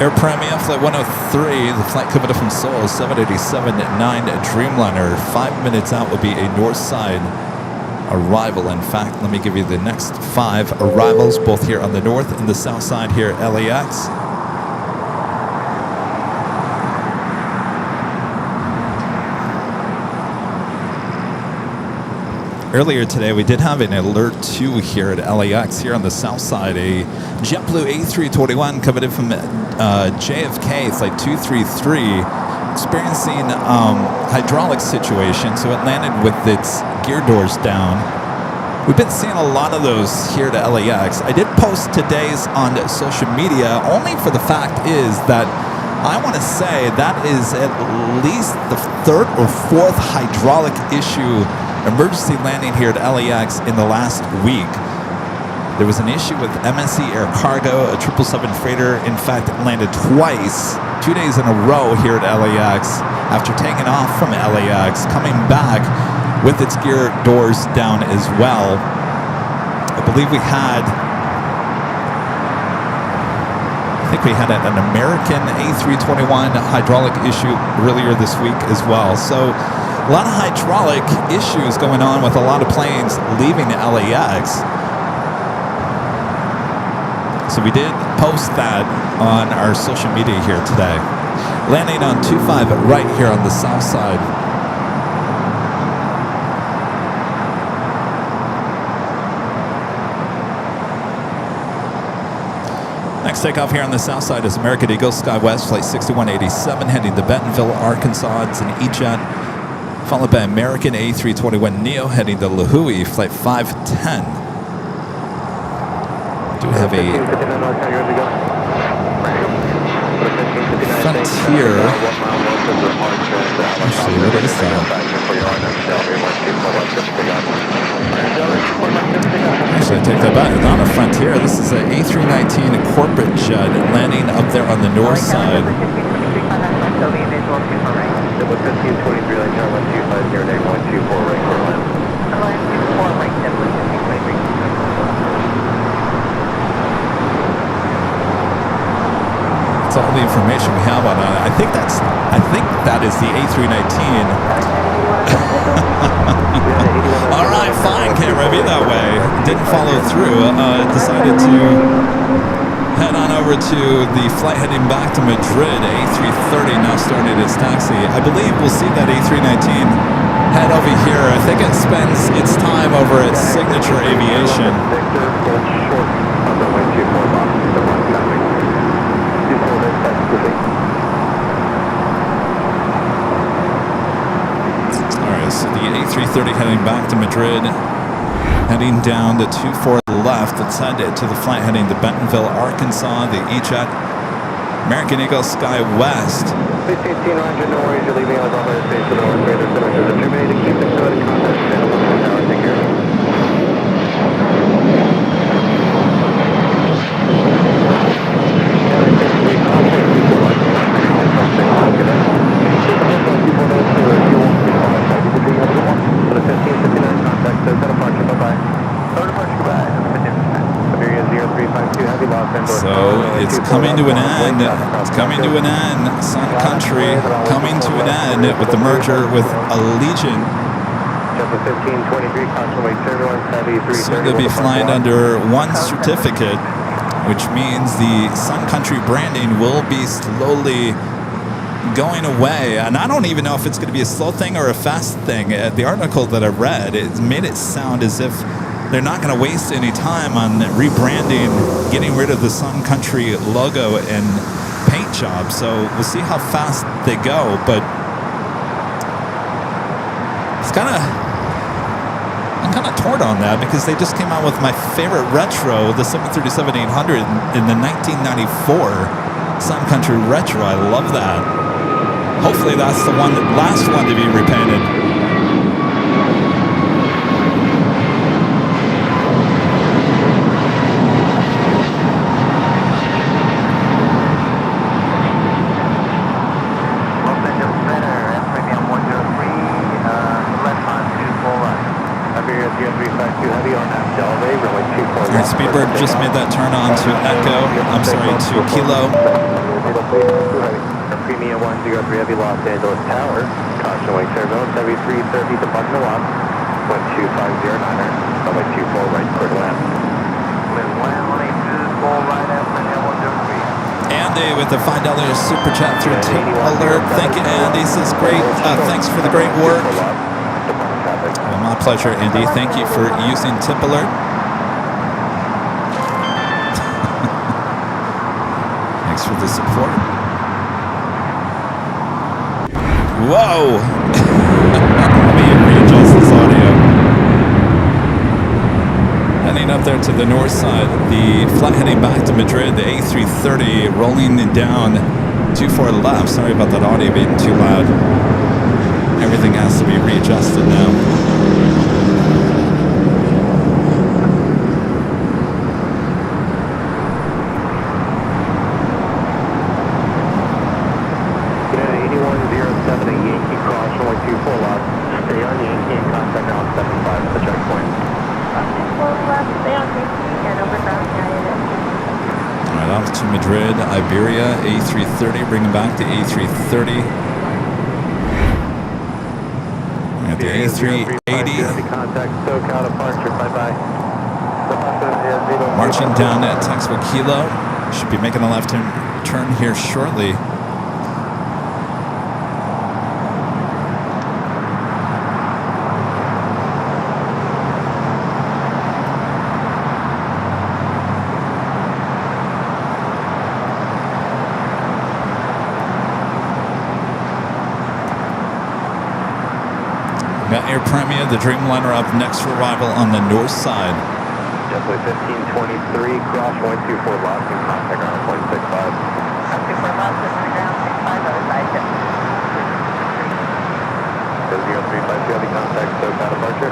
Air Premia, flight 103, the flight coming in from Seoul, 787-9 Dreamliner. 5 minutes out will be a north side arrival. In fact, let me give you the next 5 arrivals, both here on the north and the south side here at LAX. Earlier today, we did have an Alert 2 here at LAX here on the south side. A JetBlue A321 coming in from JFK, flight 233, experiencing hydraulic situation, so it landed with its gear doors down. We've been seeing a lot of those here at LAX. I did post today's on social media, only for the fact is that I want to say that is at least the 3rd or 4th hydraulic issue emergency landing here at LAX in the last week. There was an issue with MSC Air Cargo, a 777 freighter, in fact, landed twice, 2 days in a row here at LAX after taking off from LAX, coming back with its gear doors down as well. I believe we had an American A321 hydraulic issue earlier this week as well. So a lot of hydraulic issues going on with a lot of planes leaving LAX. So we did post that on our social media here today. Landing on 25 right here on the south side. Next takeoff here on the south side is American Eagle SkyWest flight 6187 heading to Bentonville, Arkansas. It's an E-Jet, followed by American A321neo heading to Lihue, flight 510. Do we have a Frontier? Actually, what is that? Actually, I take that back. Not a Frontier. This is an A319 corporate jet landing up there on the north side. That's all the information we have on it. I think that is the A319. All right, fine, camera, be that way. Didn't follow through. Decided to head on over to the flight heading back to Madrid. A330 now started its taxi. I believe we'll see that A319 head over here. I think it spends its time over at Signature Aviation. Alright, so the A330 heading back to Madrid, heading down to 24 left. Let's head to the flight heading to Bentonville, Arkansas, the E-Jet American Eagle SkyWest. 15 Roger, no worries, you're leaving on the space for the North Raider Center. Germany to keep the code in contact. Take care. So it's coming to an end. It's coming to an end. Sun Country coming to an end with the merger with Allegiant. Soon to be flying under one certificate, which means the Sun Country branding will be slowly going away. And I don't even know if it's going to be a slow thing or a fast thing. The article that I read, it made it sound as if they're not going to waste any time on rebranding, getting rid of the Sun Country logo and paint job. So we'll see how fast they go. But it's I'm kind of torn on that because they just came out with my favorite retro, the 737-800 in the 1994 Sun Country retro. I love that. Hopefully that's the last one to be repainted. Speedbird just made that turn on to Echo. I'm sorry, to Kilo. Premium 103 Heavy Los Angeles Tower. Caution wing turbulence. Heavy 330 to button the lock. 12509er. Runway 24 right, clear to land. Runway 24 right at Plane 103. Andy with the $5 super chat through Tip Alert. Thank you, Andy. This is great. Thanks for the great work. Well, my pleasure, Andy. Thank you for using Tip Alert. Thanks for the support. Whoa! Let me readjust this audio. Heading up there to the north side, the flight heading back to Madrid, the A330 rolling down 24 left. Sorry about that audio being too loud. Everything has to be readjusted now. Madrid, Iberia, A330, bringing back the A330. We got the A380. Marching down at Taxable Kilo. Should be making a left turn here shortly. Got Air Premia, the Dreamliner up next for arrival on the north side. Jetway 1523, cross 124 lost in contact ground 165. 124 lost in ground 65, other side. 035, you have the contact, so got departure.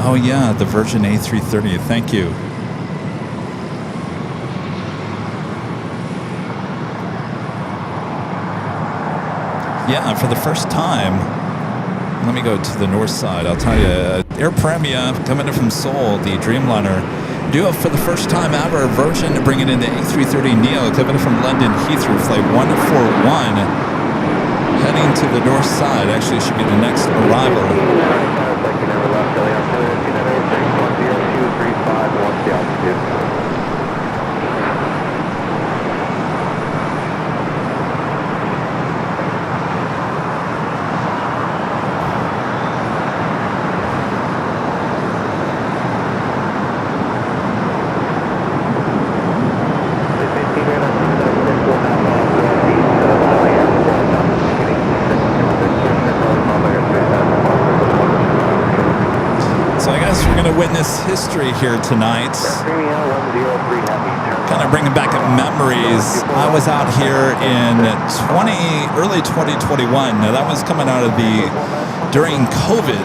Oh yeah, the Virgin A330. Thank you. Yeah, for the first time, let me go to the north side. I'll tell you, Air Premia coming in from Seoul, the Dreamliner, do it for the first time ever. Virgin bringing in the A330neo coming in from London Heathrow, flight 141, heading to the north side. Actually, should be the next arrival. witness history here tonight. Kind of bringing back memories. I was out here in early 2021. Now that was coming out of during COVID.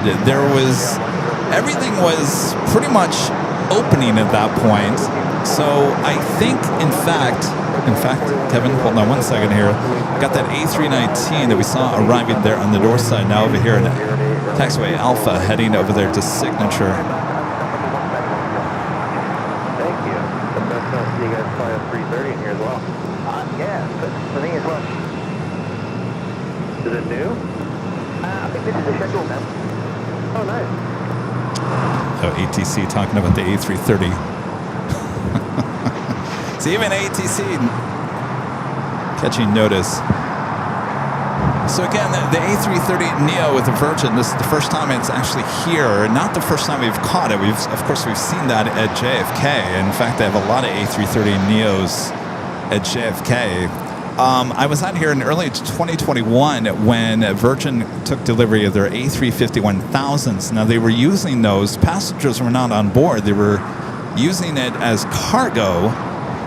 Everything was pretty much opening at that point. So I think, in fact, Kevin, hold on one second here. Got that A319 that we saw arriving there on the north side. Now over here in Taxiway Alpha, heading over there to Signature. Thank you. It's nice to see you guys fly a 330 in here as well. Yeah, but the thing is what? Is it new? I think this is the schedule now. Oh, nice. Oh, ATC talking about the A330. So even ATC catching notice. So again, the A330neo with the Virgin, this is the first time it's actually here. Not the first time we've caught it. Of course, we've seen that at JFK. In fact, they have a lot of A330neos at JFK. I was out here in early 2021 when Virgin took delivery of their A350-1000s. Now, they were using those. Passengers were not on board. They were using it as cargo.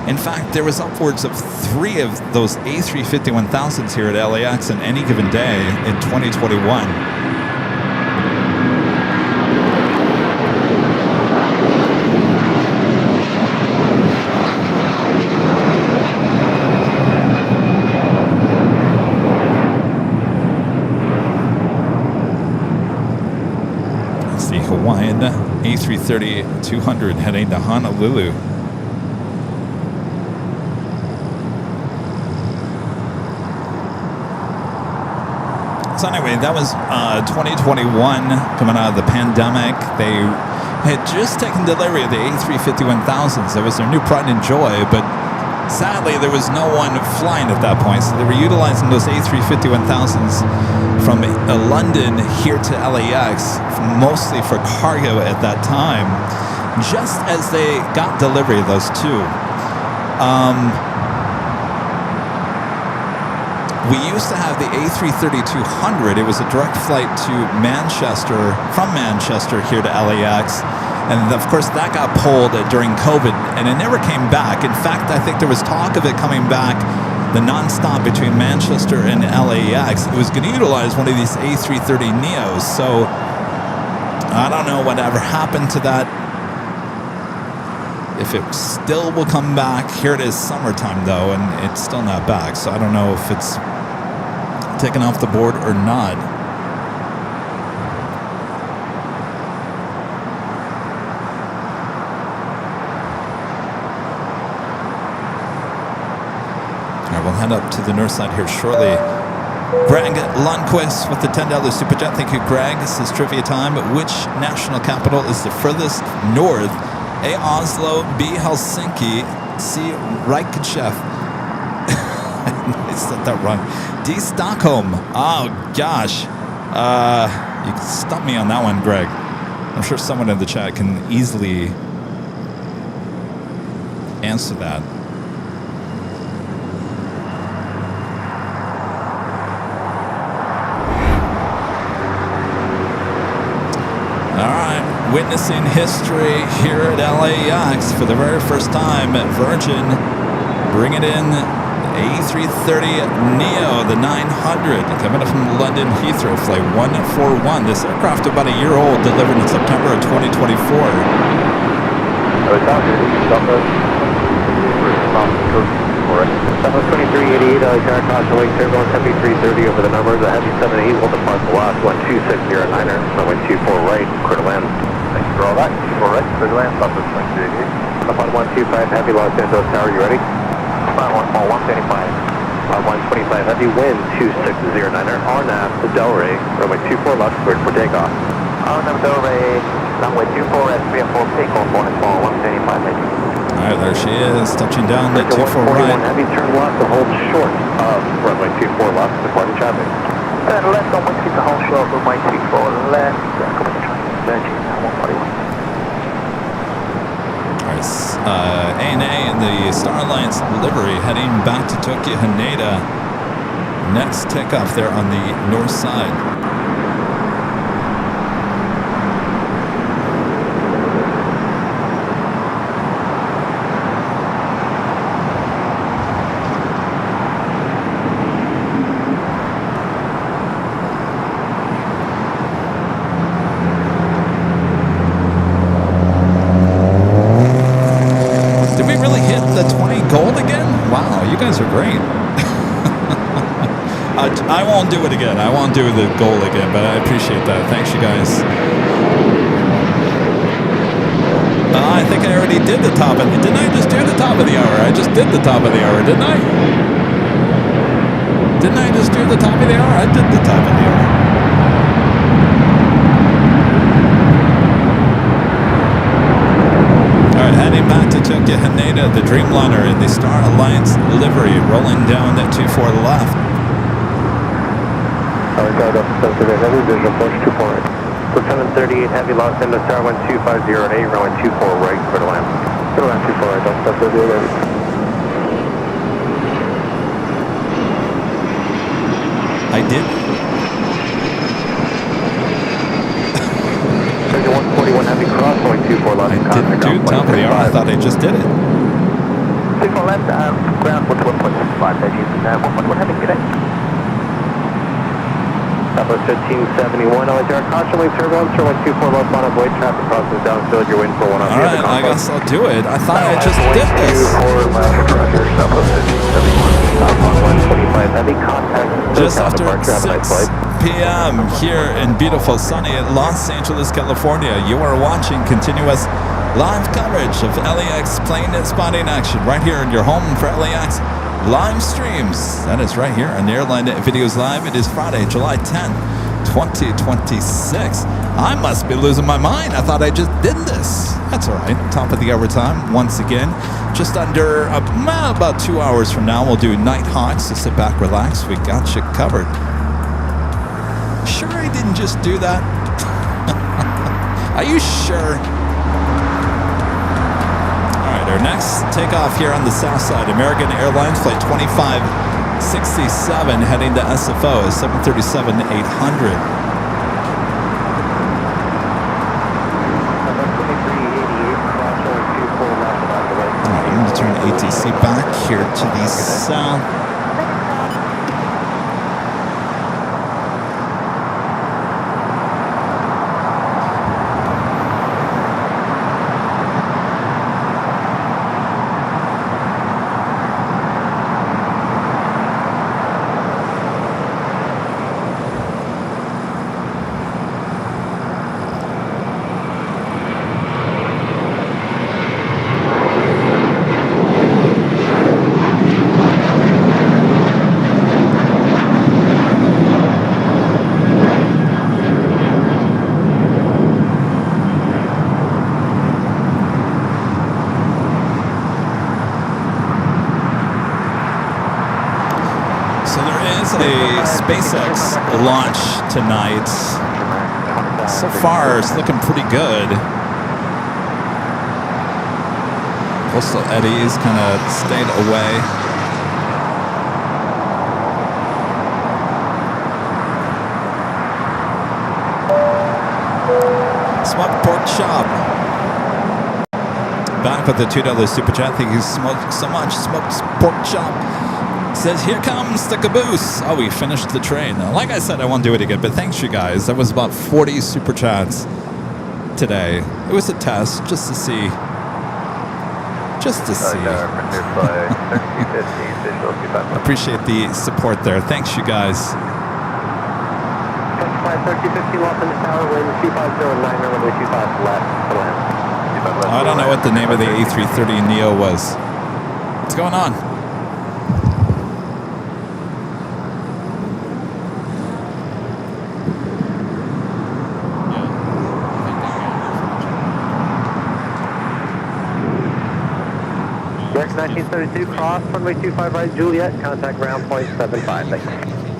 In fact, there was upwards of 3 of those A350-1000s here at LAX on any given day in 2021. It's the Hawaiian A330-200 heading to Honolulu. So anyway, that was 2021, coming out of the pandemic. They had just taken delivery of the A350-1000s. That was their new pride and joy, but sadly, there was no one flying at that point. So they were utilizing those A350-1000s from London here to LAX, mostly for cargo at that time, just as they got delivery of those two. We used to have the A330-200. It was a direct flight to Manchester, from Manchester here to LAX. And of course, that got pulled during COVID, and it never came back. In fact, I think there was talk of it coming back, the nonstop between Manchester and LAX. It was going to utilize one of these A330neos. So I don't know whatever happened to that. If it still will come back. Here it is summertime, though, and it's still not back. So I don't know if it's taken off the board or not. All right, we'll head up to the north side here shortly. Greg Lundquist with the $10 Super Chat. Thank you, Greg. This is trivia time. Which national capital is the furthest north? A. Oslo, B. Helsinki, C. Reykjavik. I said that wrong. D. Stockholm. Oh, gosh. You can stump me on that one, Greg. I'm sure someone in the chat can easily answer that. Witnessing history here at LAX for the very first time at Virgin, bringing in the A330neo, the 900, coming up from London Heathrow, flight 141. This aircraft about a year old, delivered in September of 2024. Southwest 2388, current cost of Lake Turbulence, Heavy 330 over the numbers, a Heavy 78 will depart the last 12609er, runway 24 right, clear to land. Thank you for all that. 24 right, clear to land, Southwest 2388. Up on 125 Heavy, Los Angeles Tower, you ready? Fine, 125. On 125 Heavy, wind 2609er, RNAV to Delray, runway 24 left, cleared for takeoff. RNAV Delray, runway 24 right, 3 and 4, takeoff, 125 Heavy. All right, there she is, touching down the 24 right. Heavy, turn left to hold short of runway 24 left, departing traffic. Turn left on 16 to hold short, runway 24 left, coming to traffic, 141. All right, ANA and the Star Alliance livery heading back to Tokyo Haneda. Next takeoff there on the north side. are great. I won't do it again. I won't do the goal again, but I appreciate that. Thanks, you guys. I think I already did the top of the... Didn't I just do the top of the hour? I just did the top of the hour, didn't I? Didn't I just do the top of the hour? I did the top of the hour. All right, heading back to Tokyo Haneda, the Dreamliner in the Star Alliance livery, rolling down at 24 left. Guide up to heavy, visual approach 24 right. So 738 heavy, lost into Star 1250 at 8, runway 24 right, clear to land. Clear to land 24 right, don't step to the other. I did. 141 heavy, cross, runway 24 left. I didn't do top of the hour. I thought I just did it. 24 left, ground 1.65, that is 1.1 heavy, good day. Southwest 1571, LHR, caution, wing turbulence, runway 24 left, on avoid traffic crossings downfield, your wind for 1 on All right, I guess I'll do it. I thought I just did this. Just after 6 p.m. here in beautiful sunny Los Angeles, California. You are watching continuous live coverage of LAX plane spotting action right here in your home for LAX live streams. That is right here on Airline Videos Live. It is Friday, July 10th, 2026. I must be losing my mind. I thought I just did this. That's all right. Top of the hour time once again. Just under about 2 hours from now, we'll do Nighthawks. So sit back, relax. We got you covered. Sure I didn't just do that? Are you sure? Our next takeoff here on the south side, American Airlines flight 2567 heading to SFO is 737-800. I'm going to turn ATC back here to the south. SpaceX launch tonight. So far, it's looking pretty good. Coastal eddies kind of stayed away. Smoked pork chop. Back with the $2 super chat. Thank you so much. Smoked pork chop. Says, here comes the caboose. Oh, we finished the train. Like I said, I won't do it again, but thanks, you guys. That was about 40 super chats today. It was a test, just to see. Just to see. Appreciate the support there. Thanks, you guys. 3250 lost in the tower, wind 250 runway 25 left to land. I don't know what the name of the A330 Neo was. What's going on? Rex 1932, cross runway 25 right, Juliet, contact ground point 75, thank you.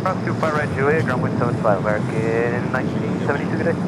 Cross 25 right, Juliet, ground point 75, American 1972, good day.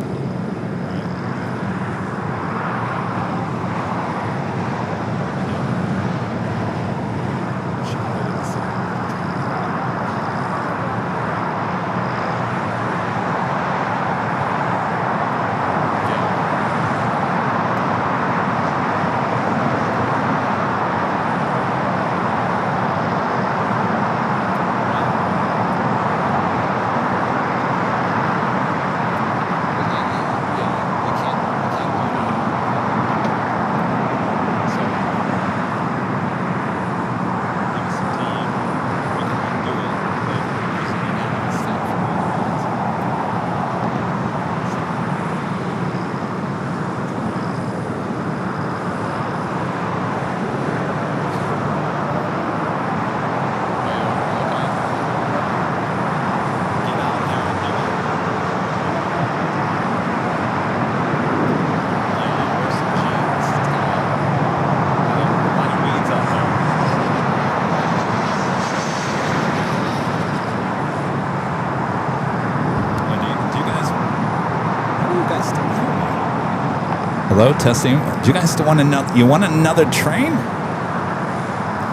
Hello, testing. Do you guys still want another? You want another train?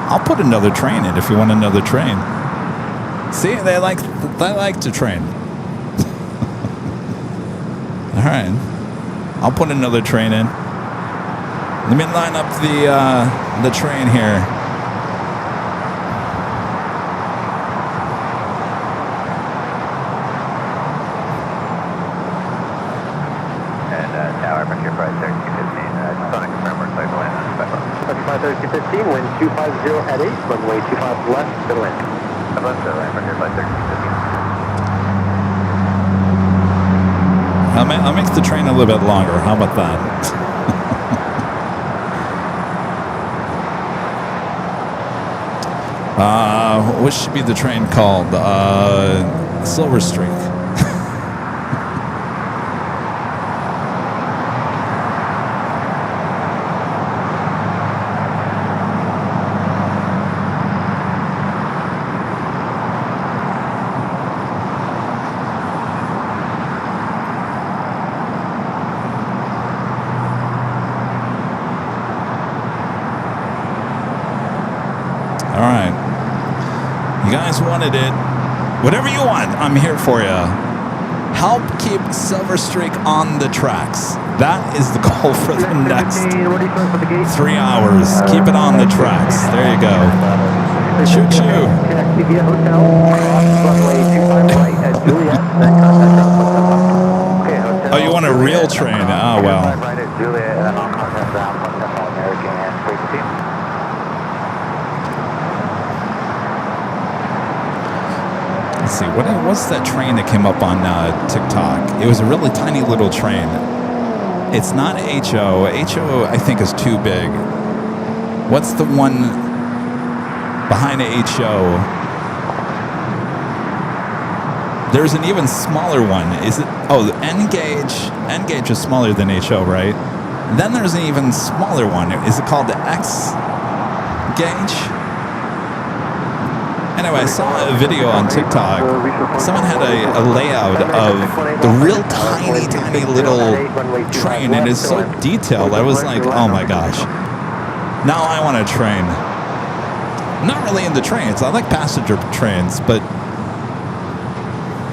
I'll put another train in if you want another train. See, they like to train. All right, I'll put another train in. Let me line up the train here. Tower, pressure price 3215. Just want to confirm we're clear to land on 3215, wind 250 at 8, runway 25 left to land. Left to land, pressure price 3215. I'll make the train a little bit longer. How about that? What should be the train called? Silver Streak. All right. You guys wanted it. Whatever you want, I'm here for you. Help keep Silver Streak on the tracks. That is the goal for the next 3 hours. Keep it on the tracks. There you go. Choo choo. Oh, you want a real train? Oh, well. Let's see, what's that train that came up on TikTok? It was a really tiny little train. It's not HO. HO, I think, is too big. What's the one behind HO? There's an even smaller one. Is it? Oh, the N gauge. N gauge is smaller than HO, right? Then there's an even smaller one. Is it called the X gauge? Anyway, I saw a video on TikTok. Someone had a layout of the real tiny little train, and it's so detailed. I was like, oh my gosh. Now I want a train. I'm not really into trains. I like passenger trains, but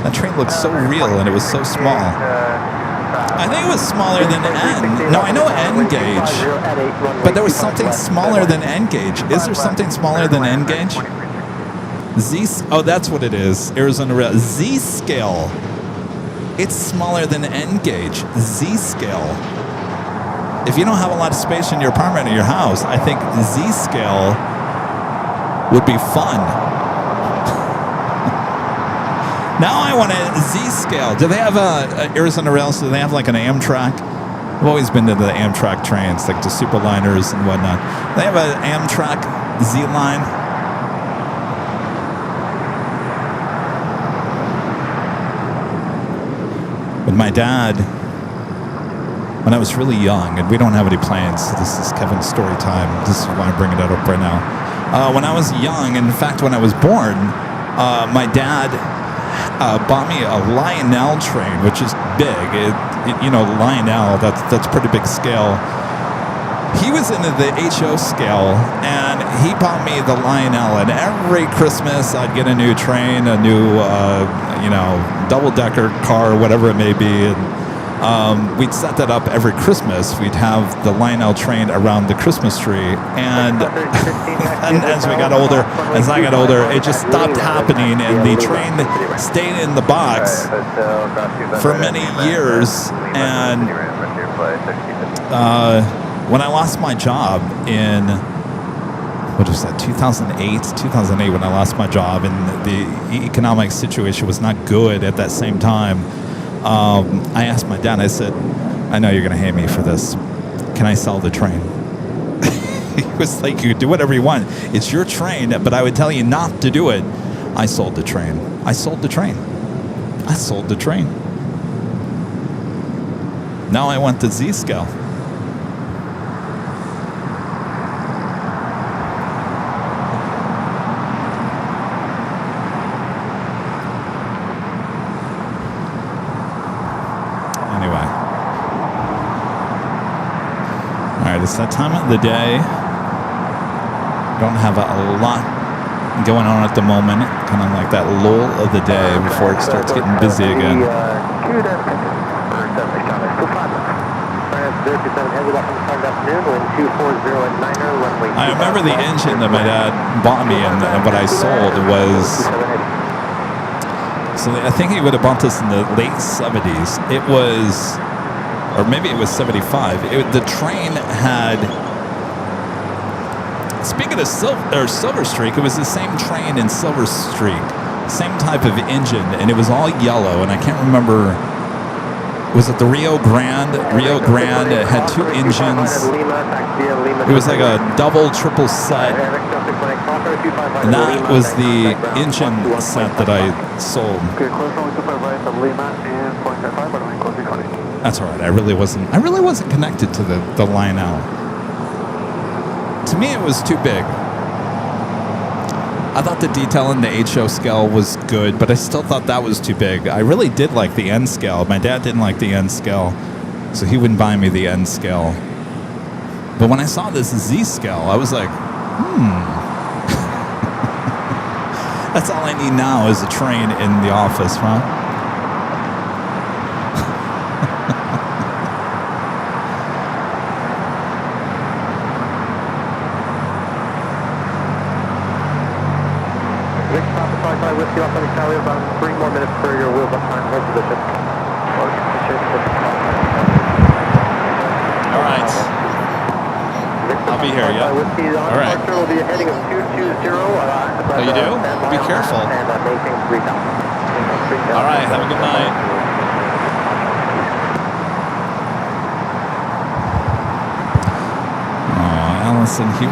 that train looked so real, and it was so small. I think it was smaller than N. No, I know N gauge, but there was something smaller than N gauge. Is there something smaller than N gauge? Oh, that's what it is. Arizona Rail. Z scale. It's smaller than N gauge. Z scale. If you don't have a lot of space in your apartment or your house, I think Z scale would be fun. Now I want a Z scale. Do they have a Arizona Rail? So do they have like an Amtrak? I've always been to the Amtrak trains, like the Superliners and whatnot. They have an Amtrak Z line. With my dad, when I was really young, and we don't have any plans, so this is Kevin's story time. This is why I'm bringing it up right now. When I was young, and in fact, when I was born, my dad bought me a Lionel train, which is big. Lionel, that's pretty big scale. He was into the HO scale, and he bought me the Lionel, and every Christmas I'd get a new train, a new, double-decker car, whatever it may be, and we'd set that up every Christmas. We'd have the Lionel train around the Christmas tree, and as I got older, it just stopped happening, and the train stayed in the box for many years, and when I lost my job in, 2008 when I lost my job, and the economic situation was not good at that same time, I asked my dad, I said, I know you're going to hate me for this. Can I sell the train? He was like, you can do whatever you want. It's your train, but I would tell you not to do it. I sold the train. Now I want the Z scale. It's that time of the day. Don't have a lot going on at the moment. Kind of like that lull of the day before it starts getting busy again. I remember the engine that my dad bought me and what I sold was, so I think he would have bought this in the late 70s. It was, or maybe it was 75. The train had, speaking of Silver Streak, it was the same train in Silver Streak, same type of engine, and it was all yellow, and I can't remember, was it the Rio Grande? Rio Grande, it had two engines. It was like a double, triple set. And that was the engine set that I sold. That's all right. I really wasn't connected to the line out. To me, it was too big. I thought the detail in the HO scale was good, but I still thought that was too big. I really did like the N scale. My dad didn't like the N scale, so he wouldn't buy me the N scale. But when I saw this Z scale, I was like, That's all I need now is a train in the office, huh? About 3 more minutes for your wheels up time, hold position. All right. I'll be here, yeah. All right. Will be a heading of 220. Oh, you do? Be careful. All right, have a good night. Oh, Allison, he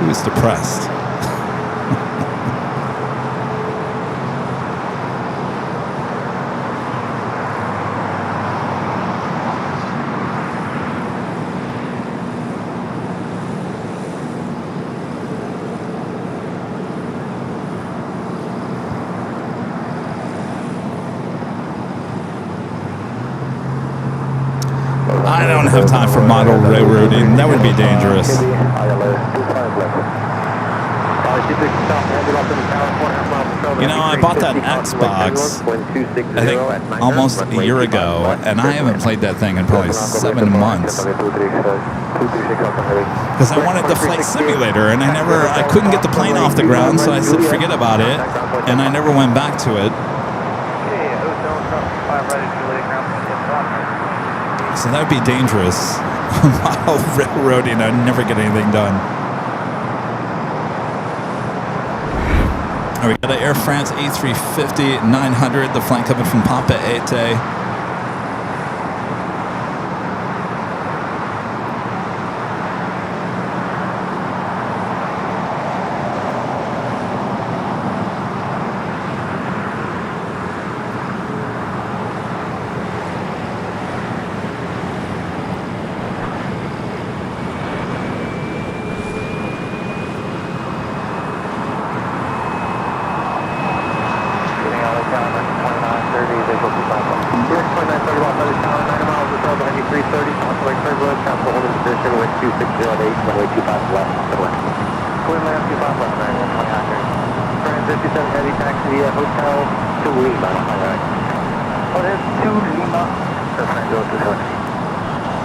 was depressed. I don't have time for model railroading. That would be dangerous. You know, I bought that Xbox, I think, almost a year ago, and I haven't played that thing in probably 7 months. Because I wanted the flight simulator, and I couldn't get the plane off the ground, so I said forget about it, and I never went back to it. So that would be dangerous. While railroading, I'd never get anything done. All right, we got an Air France A350-900, the flight coming from Papa Ete.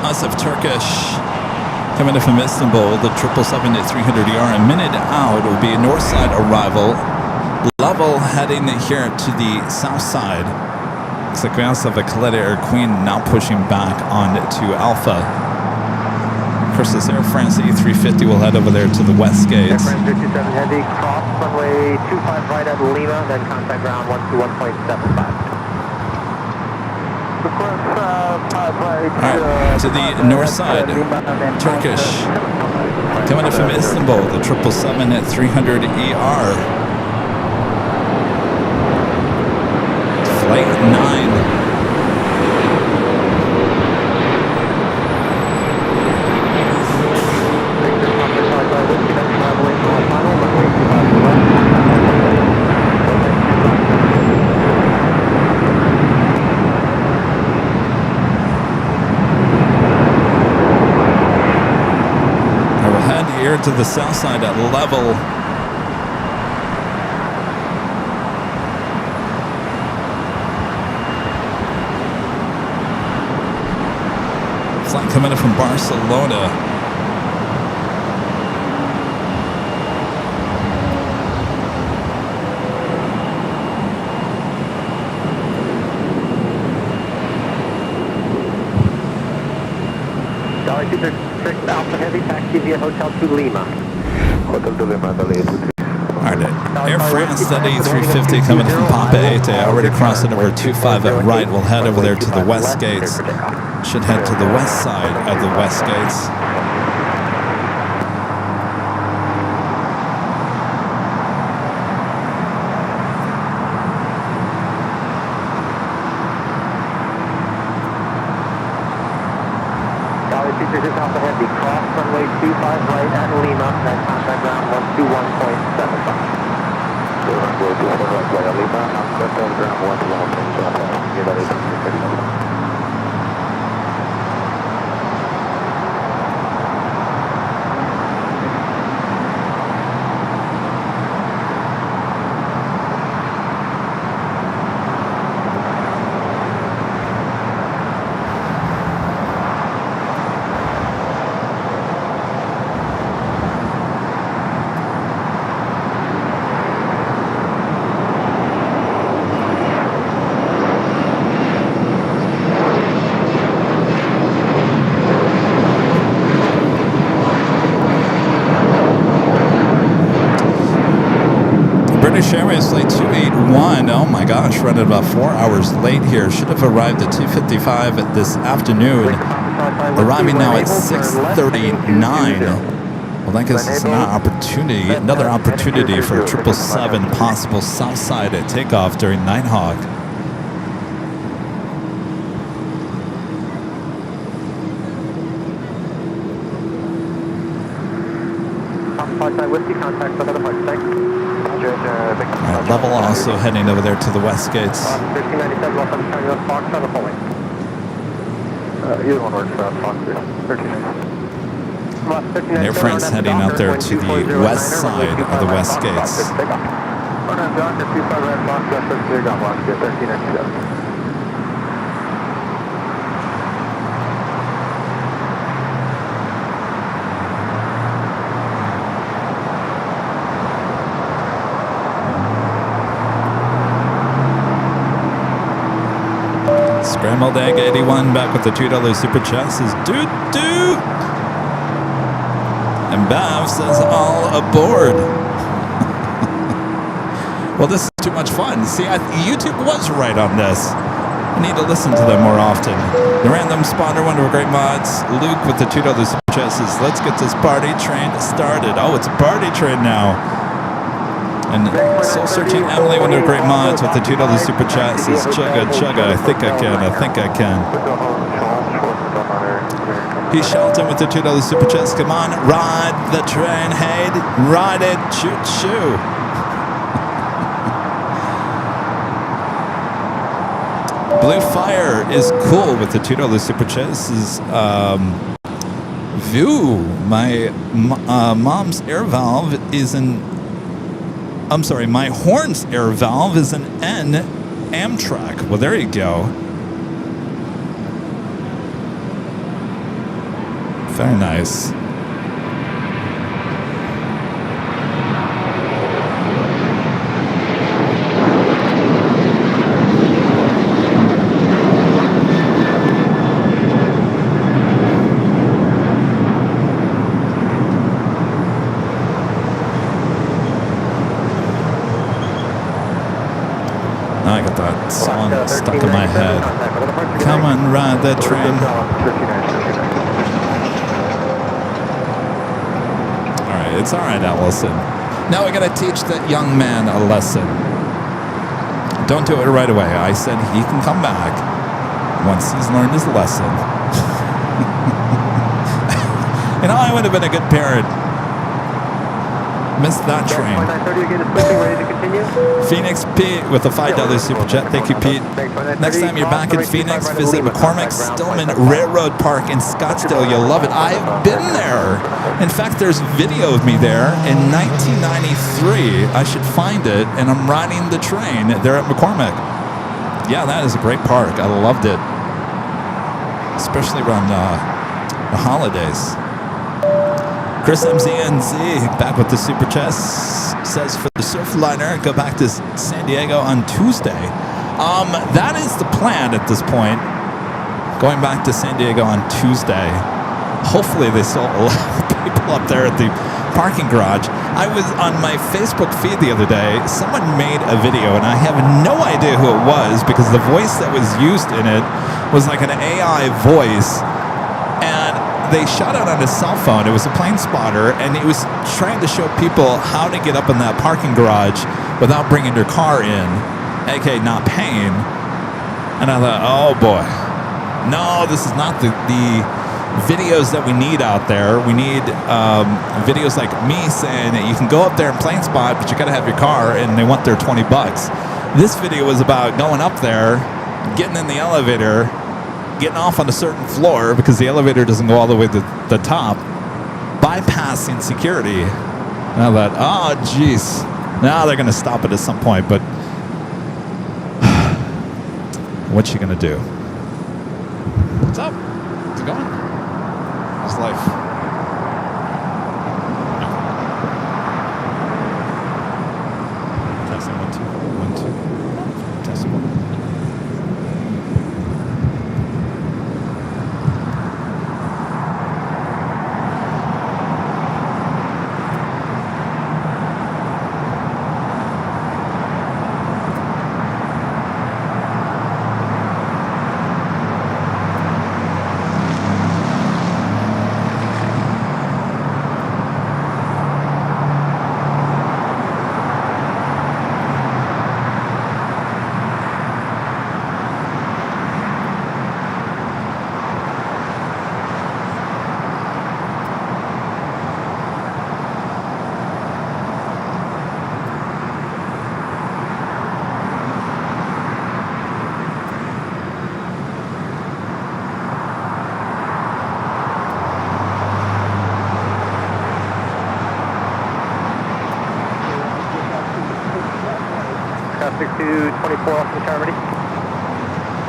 Us of Turkish coming in from Istanbul, the 777-300ER, a minute out. It will be a north side arrival, level heading here to the south side. Looks like we also have a Coletta Air Queen now pushing back on to Alpha. Of course, this Air France A350 will head over there to the west gate. Air France 57 Heavy, cross runway 25 right at Lima, then contact ground 121.75. Alright, to the north side, Turkish, coming in from Istanbul, the 777-300ER. Flight 9. head to the south side at level. Flight coming in from Barcelona. Charlie 6 Alpha Heavy, taxi via Hotel to Lima. Hotel to Lima, Alright, Air France steady 350 coming from Papa 8, already crossing over 25 at right. We'll head over there to the west gates. Should head to the west side of the west gates. Charlie 6 Alpha Heavy, cross runway 25 right at Lima, and contact ground 121.75. Runway 25 right at Lima, contact ground 121.75. British Airways flight 281. Oh my gosh, running about 4 hours late here. Should have arrived at 2:55 this afternoon. Arriving now at 6:39. Well, that gives us another opportunity for a 777 possible south side at takeoff during Nighthawk. Whiskey, contact for another flight, thanks. Right, level also heading over there to the west gates. 1397, welcome to China, Fox, on the polling. Either one works for us, Fox, 1397. Air France heading out there to the west side of the west gates. Scrambled Egg 81 back with the $2 super chat says doot doot. And Bav says all aboard. Well, this is too much fun. See, YouTube was right on this. I need to listen to them more often. The random spawner, one of our great mods, Luke with the $2 super chat says, let's get this party train started. Oh, it's a party train now. And Soul Searching Emily, one of our great mods with the $2 super chat says, chugga, chugga, I think I can. He's shouting with the $2 super chats. Come on, ride the train, hey, ride it, choo choo. Blue Fire is cool with the $2 super chat. This is View. My mom's air valve is my horn's air valve is an N Amtrak. Well, there you go. Very nice. Now I got that song stuck in my head. Come and ride that train. It's all right, Allison. Now we got to teach that young man a lesson. Don't do it right away. I said he can come back once he's learned his lesson. I would have been a good parent. Missed that train. 2930 again is clipping, ready to continue. Phoenix Pete with a $5 super chat. Thank you, Pete. Next time you're back in Phoenix, visit McCormick Stillman Railroad Park in Scottsdale. You'll love it. I've been there. In fact, there's video of me there in 1993. I should find it, and I'm riding the train there at McCormick. Yeah, that is a great park. I loved it, especially around the holidays. Chris MZNZ back with the super chest says for the Surfliner, go back to San Diego on Tuesday. That is the plan at this point. Going back to San Diego on Tuesday. Hopefully they still allow people up there at the parking garage. I was on my Facebook feed the other day. Someone made a video, and I have no idea who it was because the voice that was used in it was like an AI voice. And they shot it on his cell phone. It was a plane spotter, and he was trying to show people how to get up in that parking garage without bringing your car in, aka not paying. And I thought, oh boy, no, this is not the videos that we need out there. We need videos like me saying that you can go up there and plane spot, but you got to have your car, and they want their $20. This video was about going up there, getting in the elevator, getting off on a certain floor because the elevator doesn't go all the way to the top, bypassing security. And I thought, oh, jeez. Now they're going to stop it at some point, but what's she going to do? What's up? How's it going? How's life? Testing 1 2 1 2. Testing 1. Sky 6224 off the tower, ready?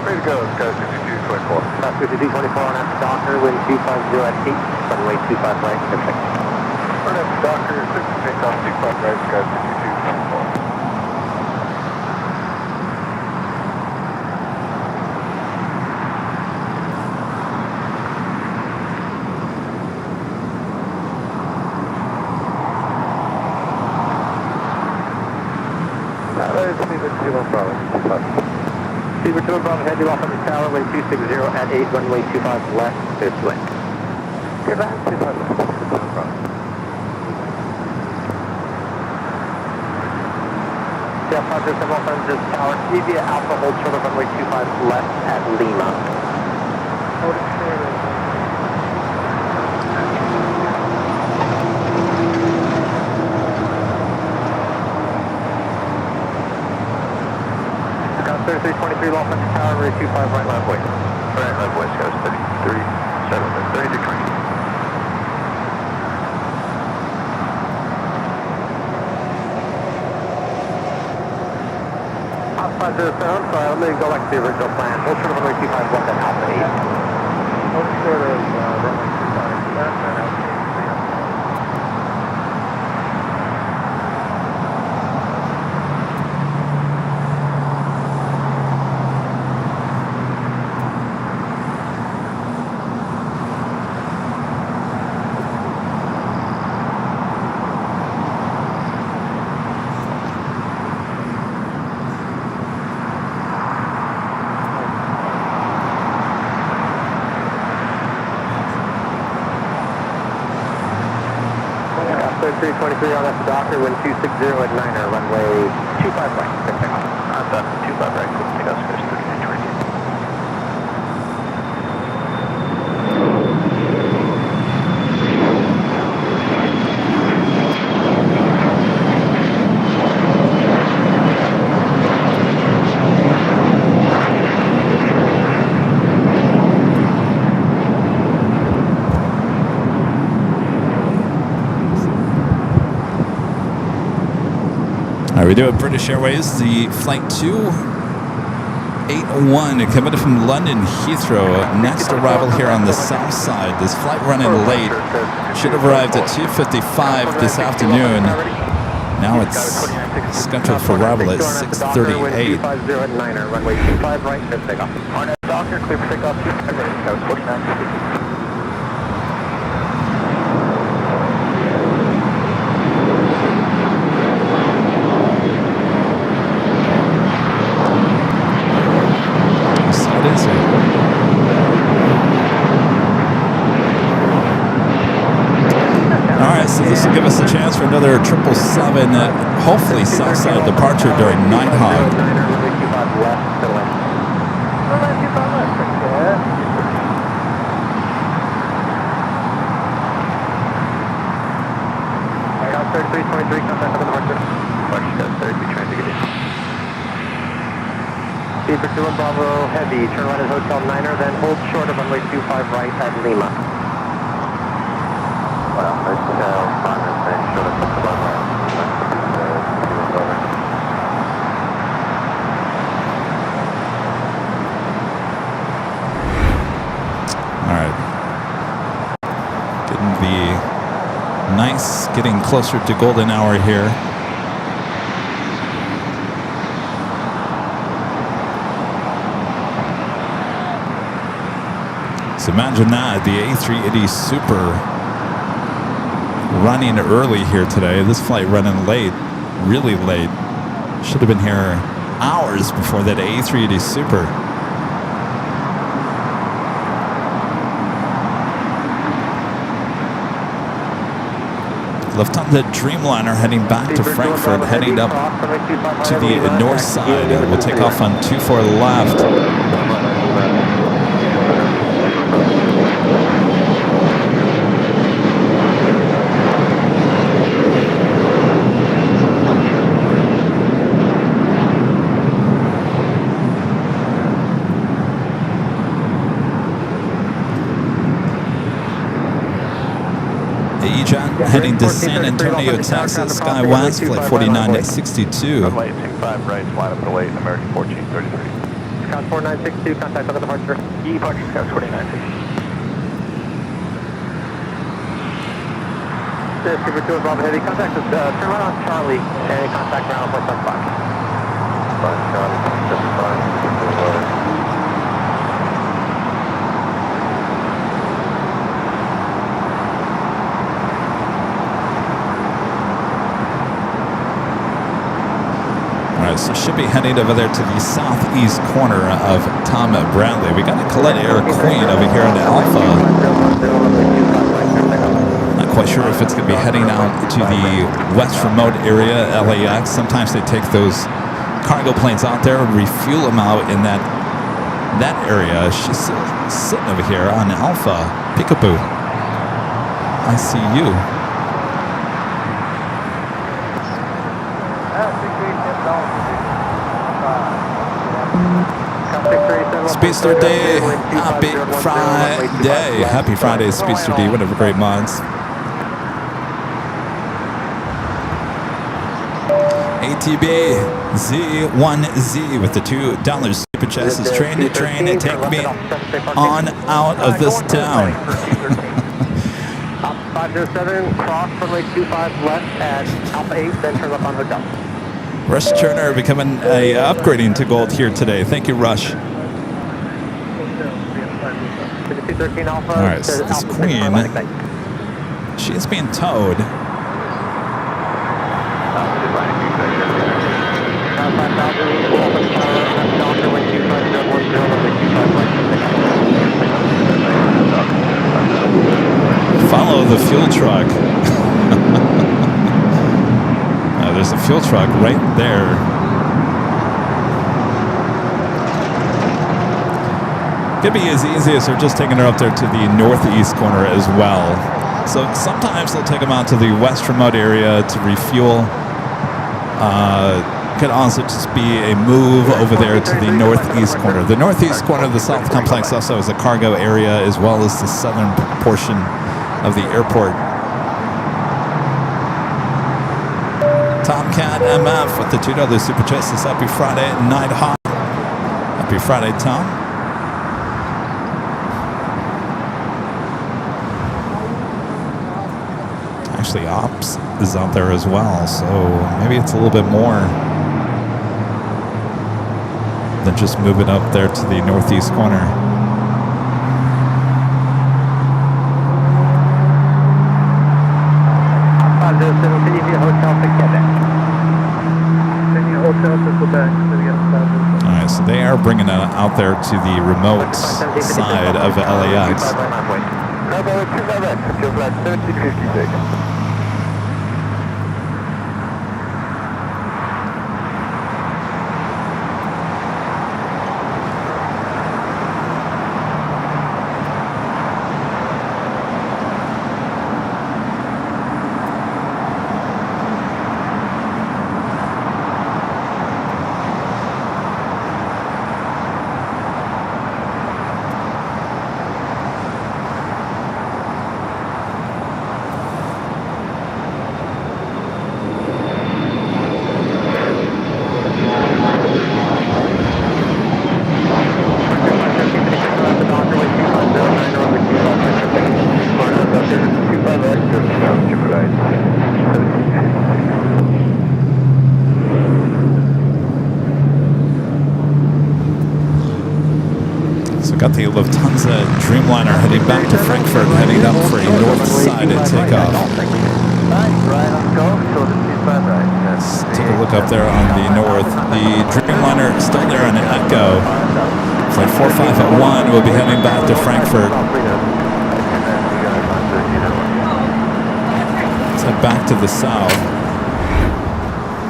Ready to go, Sky 6224. Sky 6224 on after Docker, wind 250 at 8, runway 25 right, perfect. Turn up Docker, 6 takeoff 25 right, Sky 6224. Fever 2 Bravo, head you off on the tower, wind 260 at 8, runway 25 left, clear to land. Clear to land, 25 left, Bravo. Yeah, 507 off on this tower, Via Alpha, hold short of runway 25 left at Lima. Hold it short of... 3323 Los Angeles Tower, ready 25 right left west. Right left west, guys, 33, 33 20. Outside the sound, sorry, let me go back to the original plan. Hold short of runway 25 left at Alpha 8. Hold short of runway 25 left at Alpha 8. Sky 323 on after Docker, wind 260 at 9er, runway 25 right, clear takeoff. I'm done, 25 right, quick takeoff, Sky 3320. All right, we do have British Airways, the flight 281 coming from London Heathrow. Next arrival here on the south side. This flight running late. Should have arrived at 2:55 this afternoon. Now it's scheduled for arrival at 6:38. Runway 25 right, good takeoff. Doctor, clear for takeoff, 25 right, that was 4950. So this will give us a chance for another 777, hopefully Southside departure during Nighthawk. Speed for 2 and Bravo Heavy, turn right at Hotel Niner, then hold short of runway 25 right at Lima. Well, Hotel Niner, then short of Hotel Niner. All right. Getting the nice, getting closer to golden hour here. So imagine that, the A380 Super running early here today. This flight running late, really late. Should have been here hours before that A380 Super. Lufthansa Dreamliner heading back to Frankfurt, heading up to the north side. We'll take off on 24 left. Heading to San Antonio, Texas, SkyWest, flight 4962. Runway 25 right, line up and await, American 1433. Scout 4962, contact on the departure. Departure, Scout 4962. This is Super 2 and Bravo Heavy, contact us, turn right on Charlie, and contact ground on 5. Charlie, 75. So should be heading over there to the southeast corner of Tom Bradley. We got a Colette Air Queen over here on the Alpha. Not quite sure if it's going to be heading out to the west remote area, LAX. Sometimes they take those cargo planes out there and refuel them out in that area. She's sitting over here on Alpha. Peekaboo. I see you. Speedster Day, happy Friday. Happy Friday, Speedster D. What a great month. ATB Z1Z with the $2 super chest is train to train and take me on out of this town. 507, cross runway 25 left at Alpha 8, then turn left on Hotel. Rush Turner becoming upgrading to gold here today. Thank you, Rush. All right, so this Queen, she is being towed. Follow the fuel truck. There's a fuel truck right there. Could be as easy as they're just taking her up there to the northeast corner as well. So sometimes they'll take them out to the west remote area to refuel. Could also just be a move over there to the northeast corner. The northeast corner of the South Complex also is a cargo area as well as the southern portion of the airport. Tomcat MF with the $2 super chat says happy Friday night hot. Happy Friday, Tom. Actually, Ops is out there as well, so maybe it's a little bit more than just moving up there to the northeast corner. Alright, so they are bringing it out there to the remote side of LAX. Got the Lufthansa Dreamliner heading back to Frankfurt, heading up for a north side takeoff. Let's take a look up there on the north. The Dreamliner is still there on Echo. Flight 45 at 1 will be heading back to Frankfurt. Let's head back to the south.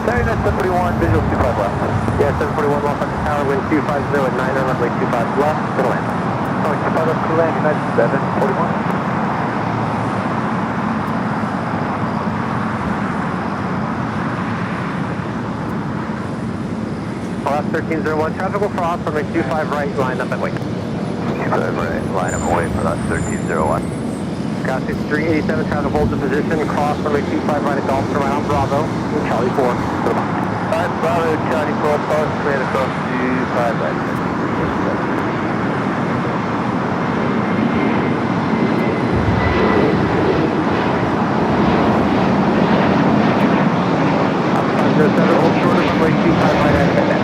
Sorry, that's 741, visual 25 left. Yeah, 741 left on the tower, wind 250 at 9 on runway 25 left, to land. Oh, 25 left to land, United 741. Last 1301, traffic will cross runway 25 right, line up and wait. 25 right, line up and wait for that 1301. Copy 387, traffic holds the position, cross runway 25 right at Golf, around Bravo, Charlie 4, to the box. Alright, Bravo, Charlie 4, cross, command across 25 right. Up 7, hold short of runway 25 right at the net.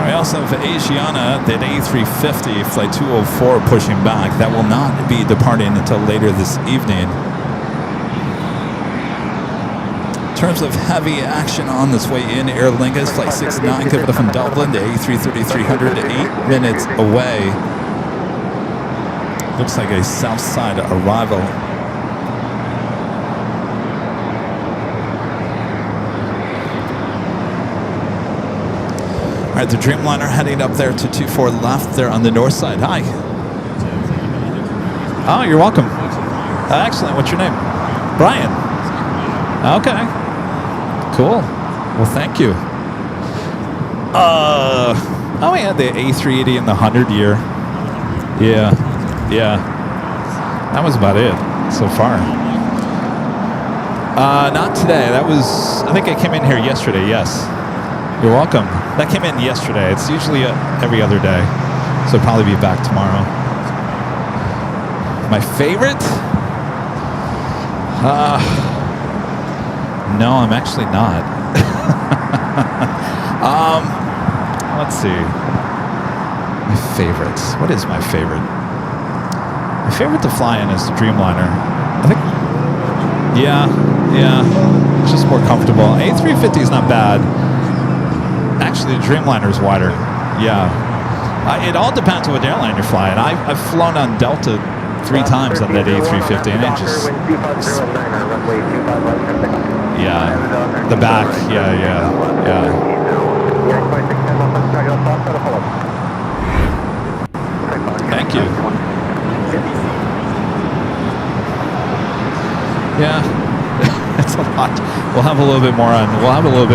We also have Asiana, that A350, flight 204, pushing back. That will not be departing until later this evening. In terms of heavy action on this way in, Aer Lingus, flight 69, coming up from Dublin, the A330-300, 8 minutes away. Looks like a south side arrival. All right, the Dreamliner heading up there to 24 left there on the north side. Hi. Oh, you're welcome. Excellent. What's your name? Brian. Okay. Cool. Well, thank you. Oh, yeah, the A380 in the 100 year. Yeah. That was about it so far. Not today. That was, I think I came in here yesterday, yes. You're welcome. That came in yesterday. It's usually every other day, so I'll probably be back tomorrow. My favorite? No, I'm actually not. Let's see. My favorites. What is my favorite? My favorite to fly in is the Dreamliner. I think. Yeah. It's just more comfortable. A350 is not bad. Actually, the Dreamliner is wider. Yeah. It all depends on what airline you're flying. I've flown on Delta 3 times on that A350, and it just... Yeah. The back. Yeah. Thank you. Yeah. It's a lot. We'll have a little bit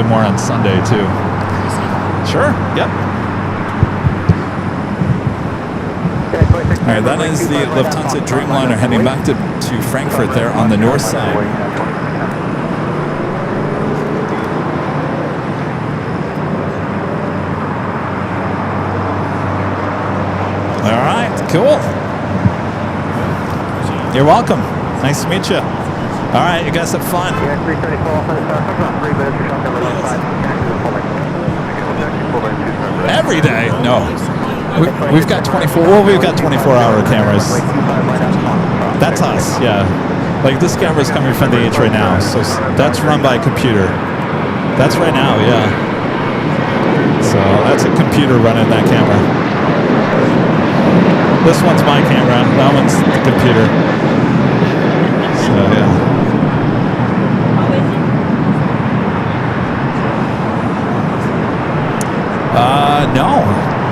more on Sunday too. Sure. Yep. All right, that is the Lufthansa Dreamliner heading back to Frankfurt there on the north side. All right, cool. You're welcome. Nice to meet you. All right, you guys have fun. Every day? No. We've got 24. Well, we've got 24-hour cameras. That's us. Yeah. Like this camera is coming from the H right now, so that's run by a computer. That's right now. Yeah. So that's a computer running that camera. This one's my camera. That one's the computer. So yeah. No.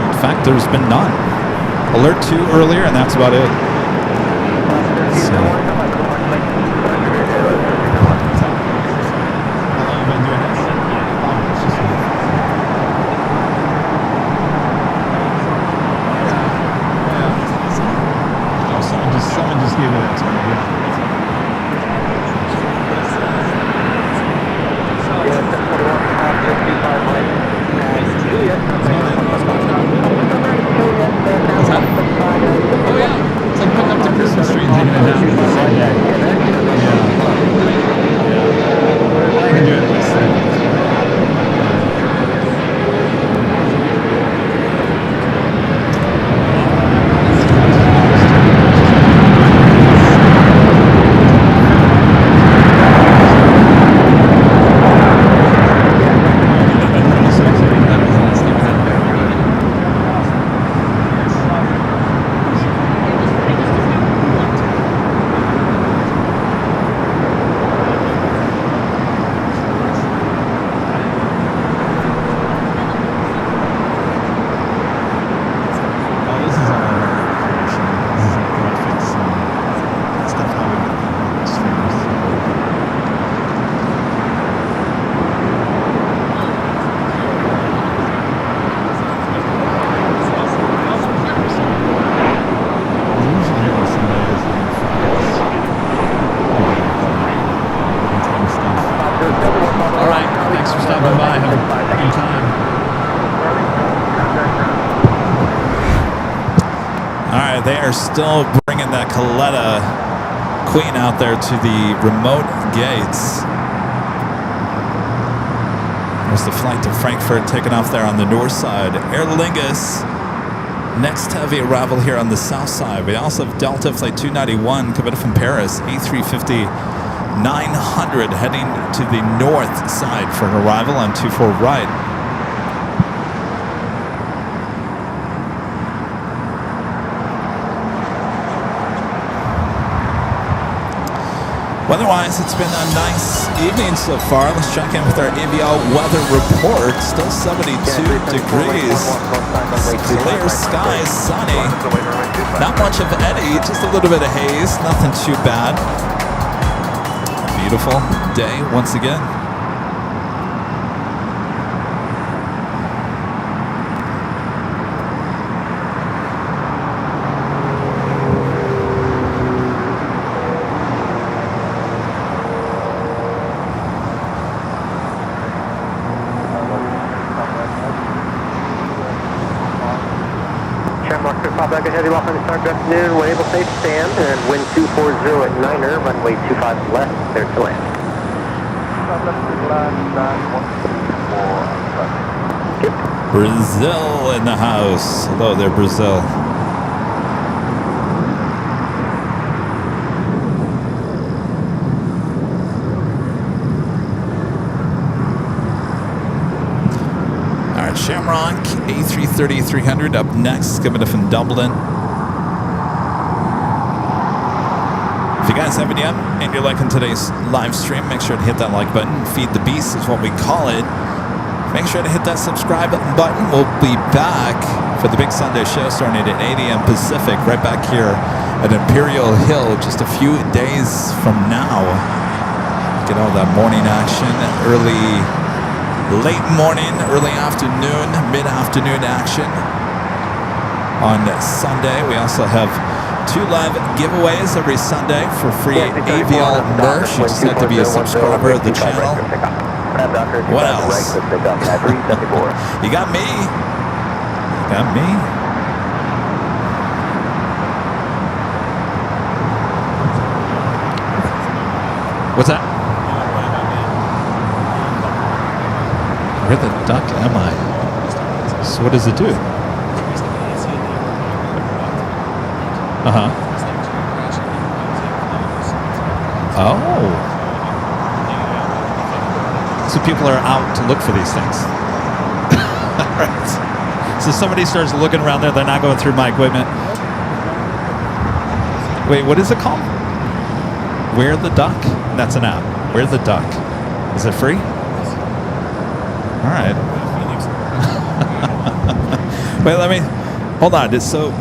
In fact, there's been none. Alert 2 earlier, and that's about it. So. Someone just gave it to me. Oh yeah, it's like putting up the Christmas tree and taking it down. I can do it myself. They are still bringing that Coletta Queen out there to the remote gates. There's the flight to Frankfurt taking off there on the north side. Aer Lingus, next heavy arrival here on the south side. We also have Delta Flight 291 coming from Paris, A350-900 heading to the north side for an arrival on 24 right. Weather-wise, it's been a nice evening so far. Let's check in with our AVL weather report. Still 72 degrees. Clear skies, sunny. Not much of eddy, just a little bit of haze. Nothing too bad. Beautiful day once again. Heavy welcome to start. Good afternoon. We're able to safe stand and wind 240 at 9er, runway 25 left, clear to land. Brazil in the house. Hello there, Brazil. Shamrock A330-300 up next, coming up from Dublin. If you guys haven't yet and you're liking today's live stream, make sure to hit that like button. Feed the beast is what we call it. Make sure to hit that subscribe button. We'll be back for the big Sunday show starting at 8 a.m. Pacific, right back here at Imperial Hill just a few days from now. Get all that morning action, late morning, early afternoon, mid-afternoon action. on Sunday. We also have 2 live giveaways every Sunday for free AVL merch. You just have to be a subscriber of the channel. What else? You got me. You got me. What's that? Where the duck am I? So what does it do? Uh-huh. Oh. So people are out to look for these things. Right. So somebody starts looking around there, they're not going through my equipment. Wait, what is it called? Where the Duck? That's an app. Where the Duck? Is it free? All right. Wait, let me, hold on. So,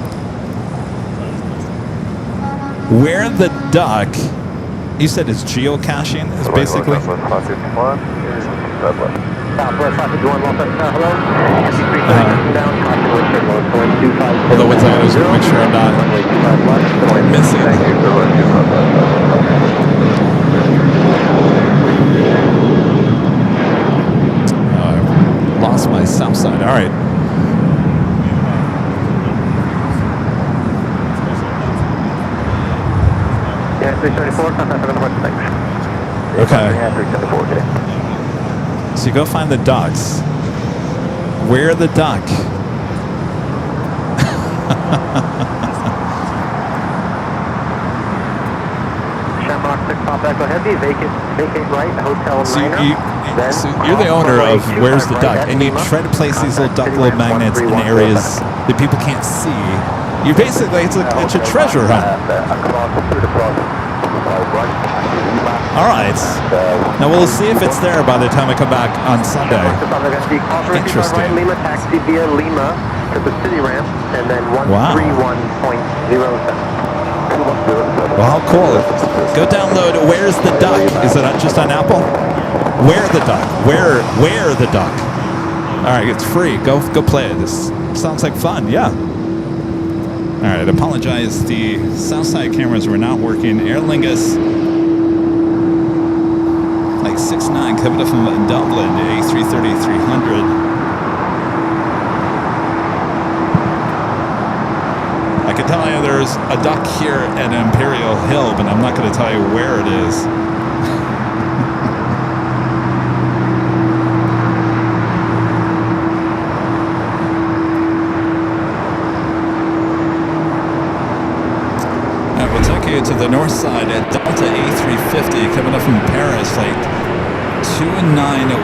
Where the Duck, you said it's geocaching, is basically? Although what's that? I was going to make sure I'm not missing. I've lost my south side. All right. Okay. So you go find the ducks. Where the duck? So you're the owner of Where's the Duck, and you try to place these little duck globe magnets in areas that people can't see. You basically, it's a treasure hunt. All right. Now we'll see if it's there by the time I come back on Sunday. Interesting. Lima taxi via Lima to the city ramp, and then 131.07. Well, how cool. Go download Where's the Duck. Is it just on Apple? Where the Duck. Where the Duck. All right, it's free. Go play it. This sounds like fun. Yeah. All right, apologize. The south side cameras were not working. Aer Lingus, like 6'9", coming up from Dublin, A330-300. I can tell you there's a duck here at Imperial Hill, but I'm not going to tell you where it is. To the north side at Delta A350 coming up from Paris, flight 291.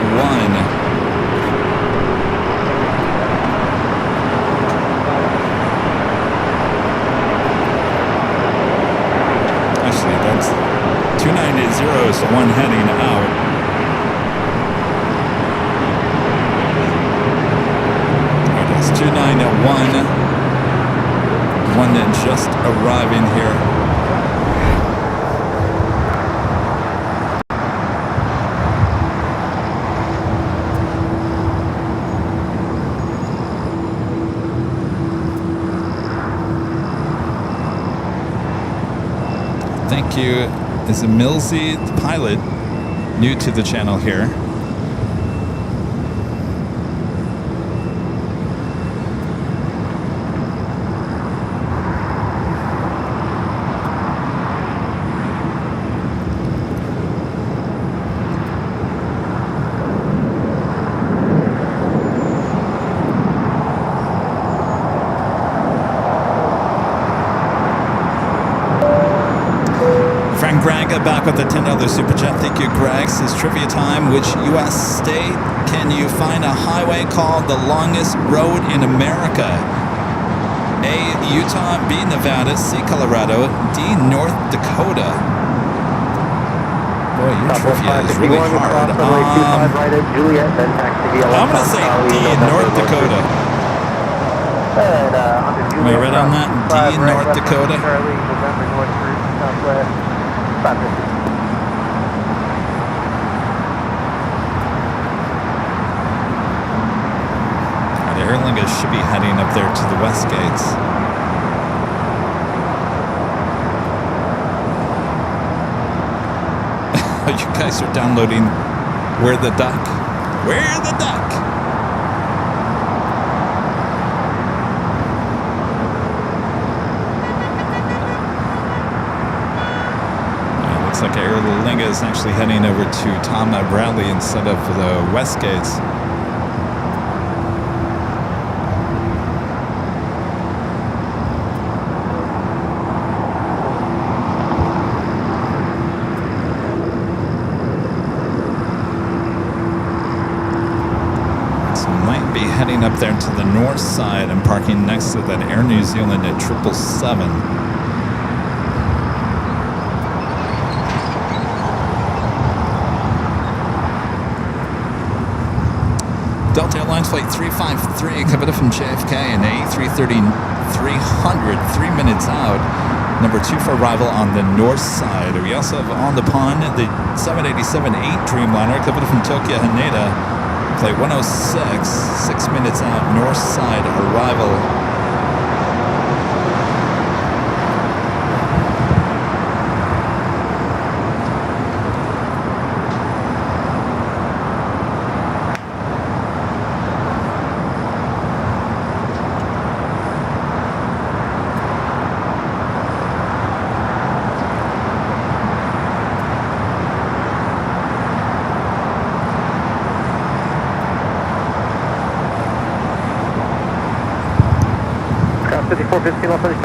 Actually, that's 290 is the one heading out. There it is, 291. One that just arriving here. Thank you. Is a Millsy, the pilot, new to the channel here. Back with the $10 super chat. Thank you, Greg. Says trivia time. Which U.S. state can you find a highway called the longest road in America? A, Utah. B, Nevada. C, Colorado. D, North Dakota. Boy, your trivia is really hard. I'm going to say D, North Dakota. Am I right on that? D, North Dakota. The Aer Lingus should be heading up there to the west gates. You guys are downloading Where the Duck? Where the Duck? Looks like Aer Lingus is actually heading over to Tom Bradley instead of the west gates. Heading up there to the north side and parking next to that Air New Zealand at 777. Delta Airlines Flight 353 coming up from JFK and A330-300, 3 minutes out. Number 2 for arrival on the north side. We also have on the pond the 787-8 Dreamliner coming up from Tokyo Haneda. Flight 106, 6 minutes out, north side arrival.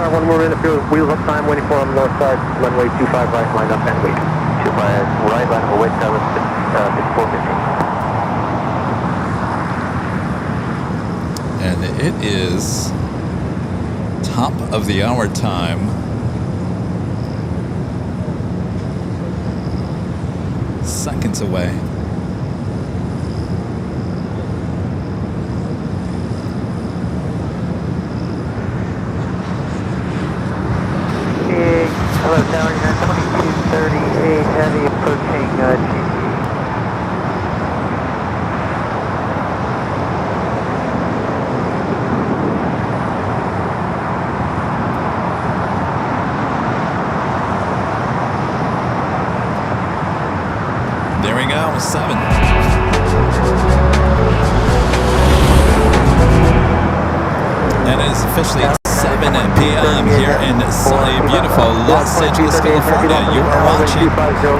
One more minute, wheels up time, waiting for on the north side, runway 25 right, line up and wait. 25 right, line up, wait, that was 5450. And it is top of the hour time. Seconds away. Hello, Tower, you're 2238, heavy approaching GT. There we go, 7. And it is officially 7 p.m. here in sunny, beautiful Los Angeles, California. You are watching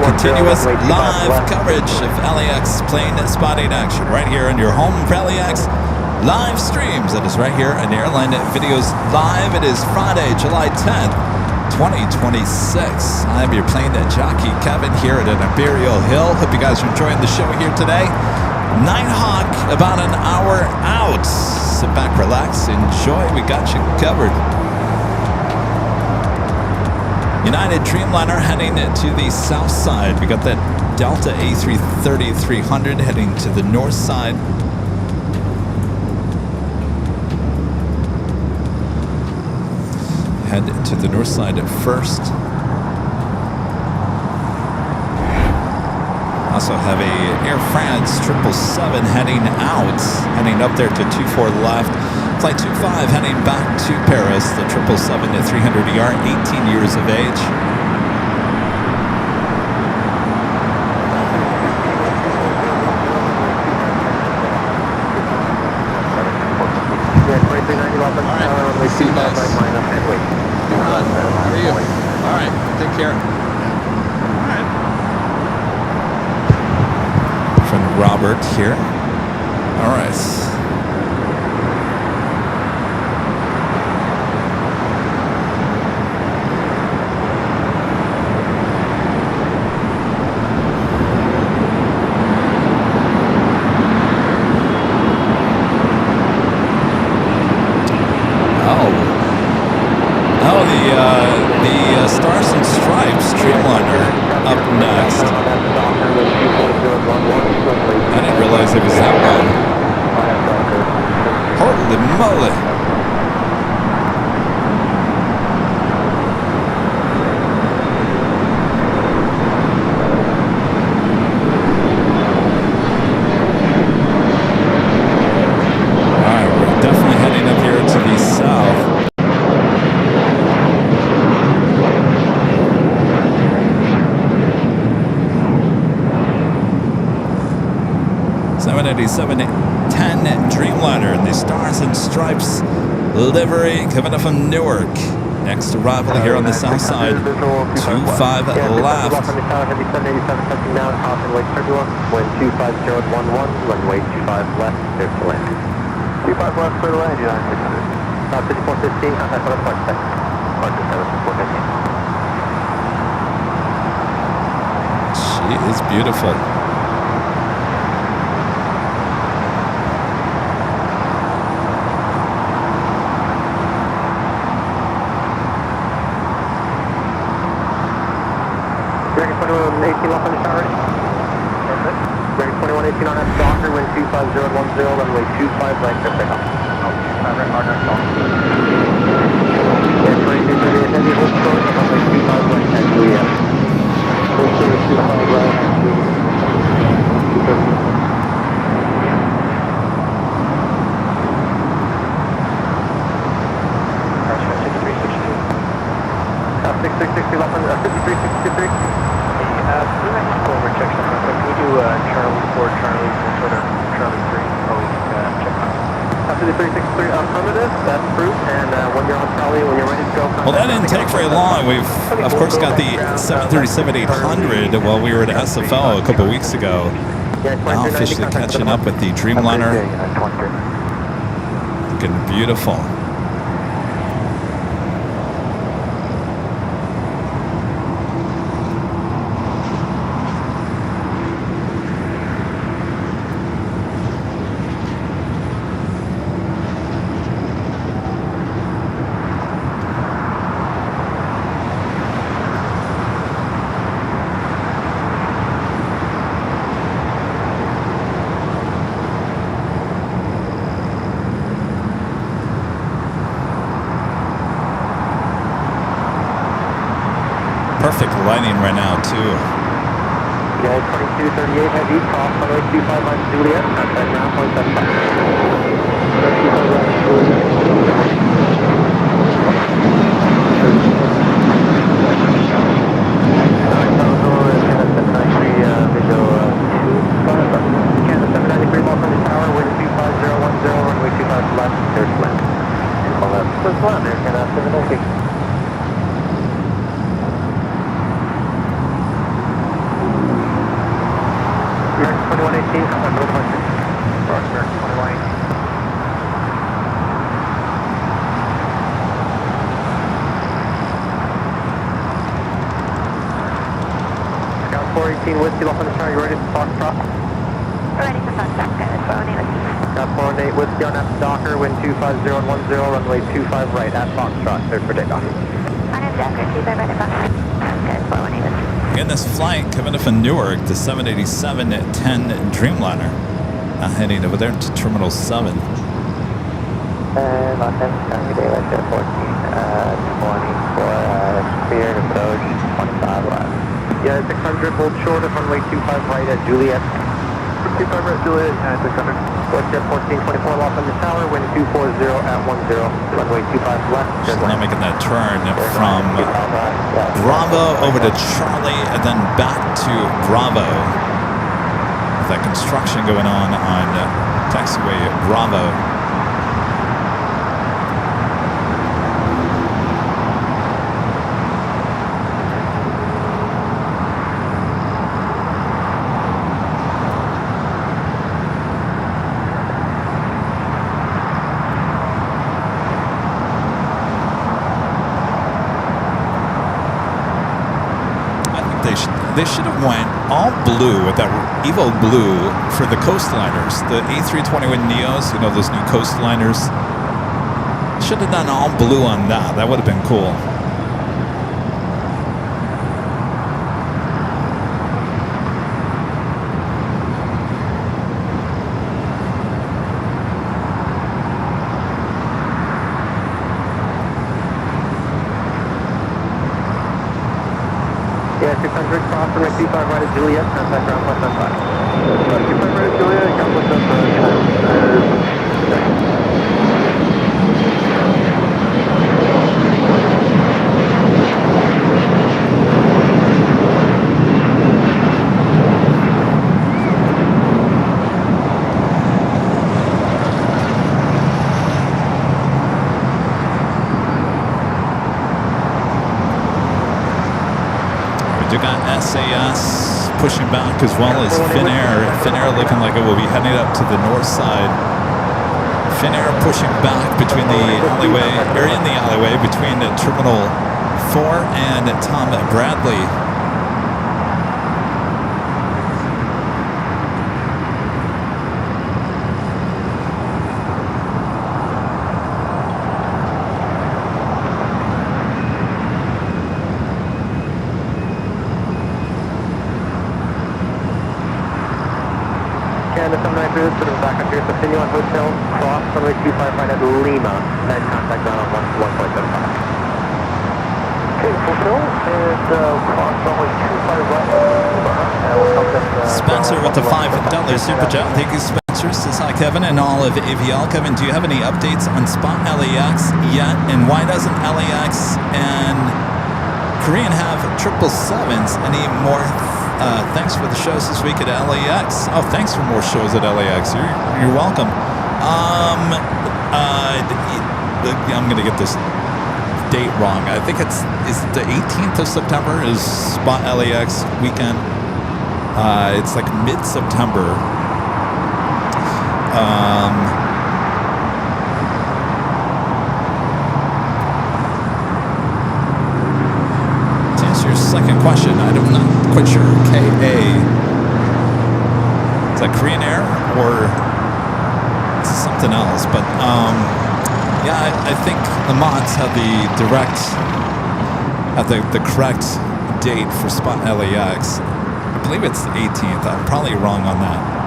continuous live coverage of LAX plane spotting action right here on your home for LAX live streams. That is right here on Airline Videos Live. It is Friday, July 10th, 2026. I'm your Plane Jockey Kevin here at Imperial Hill. Hope you guys are enjoying the show here today. Nighthawk, about an hour out. Sit back, relax, enjoy. We got you covered. United Dreamliner heading to the south side. We got that Delta A330-300 heading to the north side. Head to the north side at first. Also have a Air France 777 heading out, heading up there to 24 left. Flight 25 heading back to Paris, the 777 at 300ER, 18 years of age. Alright, see you guys. How are you? Alright, take care. From Robert here. All right. The Stars and Stripes Dreamliner up next. I didn't realize it was that one. 787-10 Dreamliner in the Stars and Stripes livery coming up from Newark. Next arrival here on the south side, 25 left. Heavy 787 touching down, off and wait turbulence, wind 25011, runway 25 left, clear to land. 25 left, clear to land, United 600. 5415, contact for the flight check. Departure 7415. She is beautiful. Ready 2118 left on the shot ready? Perfect. Ready 2118 on that Docker, wind 25010, runway 25 right, clear takeoff. Right, Roger, Ready 2238 heavy, hold short, runway 25 right, at Juliet. Hold short, 25 right, at Juliet. 6660 left on 5363. Forward check something. Can we do Charlie 4, Charlie, sort of Charlie 3? Oh, we can check out. After the 363 affirmative, that's proof, and when you're on Charlie, when you're ready to go. Well, that didn't take very long. We've, of course, got the 737-800 while we were at SFO a couple weeks ago. Now officially catching up with the Dreamliner. Looking beautiful. Perfect lighting right now, too. Yeah, 2238 heavy, cross runway 25 on Juliet, contact ground point 793 lost on the tower, wind 25010, runway 25 left, clear to land. Call that first land, there, Canada 796. American 2118, contact for the departure. American 2118. Scout 418, Whiskey, lost on the tower, you ready to Foxtrot? Ready for Foxtrot, good. 418. Scout 418, Whiskey on that Docker, wind 25010, runway 25 right at Foxtrot, clear for takeoff. On a Docker, 25 right at Foxtrot. Good, 418. Again, this flight coming up from Newark, the 787-10 Dreamliner. Heading over there to Terminal 7. Los Angeles County Daylight Share 14, 20 for speed approach 25 left. Yeah, 600, hold short of runway 25 right at Juliet. 25 right at Juliet, 600. Jet 1424 lost on the tower, wind 240 at 10, runway 25 left. She's now making that turn from Bravo over to Charlie and then back to Bravo. With that construction going on taxiway Bravo. They should have went all blue with that Evo blue for the coastliners, the A321 Neos, you know, those new coastliners. Should have done all blue on that. That would have been cool. Yeah, 600, cross runway 25 right at Juliet, contact ground point 95. 25 right at Juliet, ground point 95. SAS pushing back as well as Finnair. Finnair looking like it will be heading up to the north side. Finnair pushing back between the alleyway, or in the alleyway between Terminal 4 and Tom Bradley. Canada 793, sort of back up here, so continue on Hotel, cross runway 25 right at Lima, then contact ground on 1.75. Okay, fulfill, and cross runway 25 right at Lima, and we'll come to Spencer with the $5 super chat. Thank you, Spencer. Says hi, Kevin, and all of AVL. Kevin, do you have any updates on Spot LAX yet? And why doesn't LAX and Korean have 777s anymore? Thanks for the shows this week at LAX. Oh, thanks for more shows at LAX. You're welcome. I'm going to get this date wrong. I think is the 18th of September is Spot LAX weekend. It's like mid-September. To answer your second question, I'm not quite sure. KA. Is that Korean Air or something else? But yeah, I think the mods have the correct date for Spot LAX. I believe it's the 18th. I'm probably wrong on that.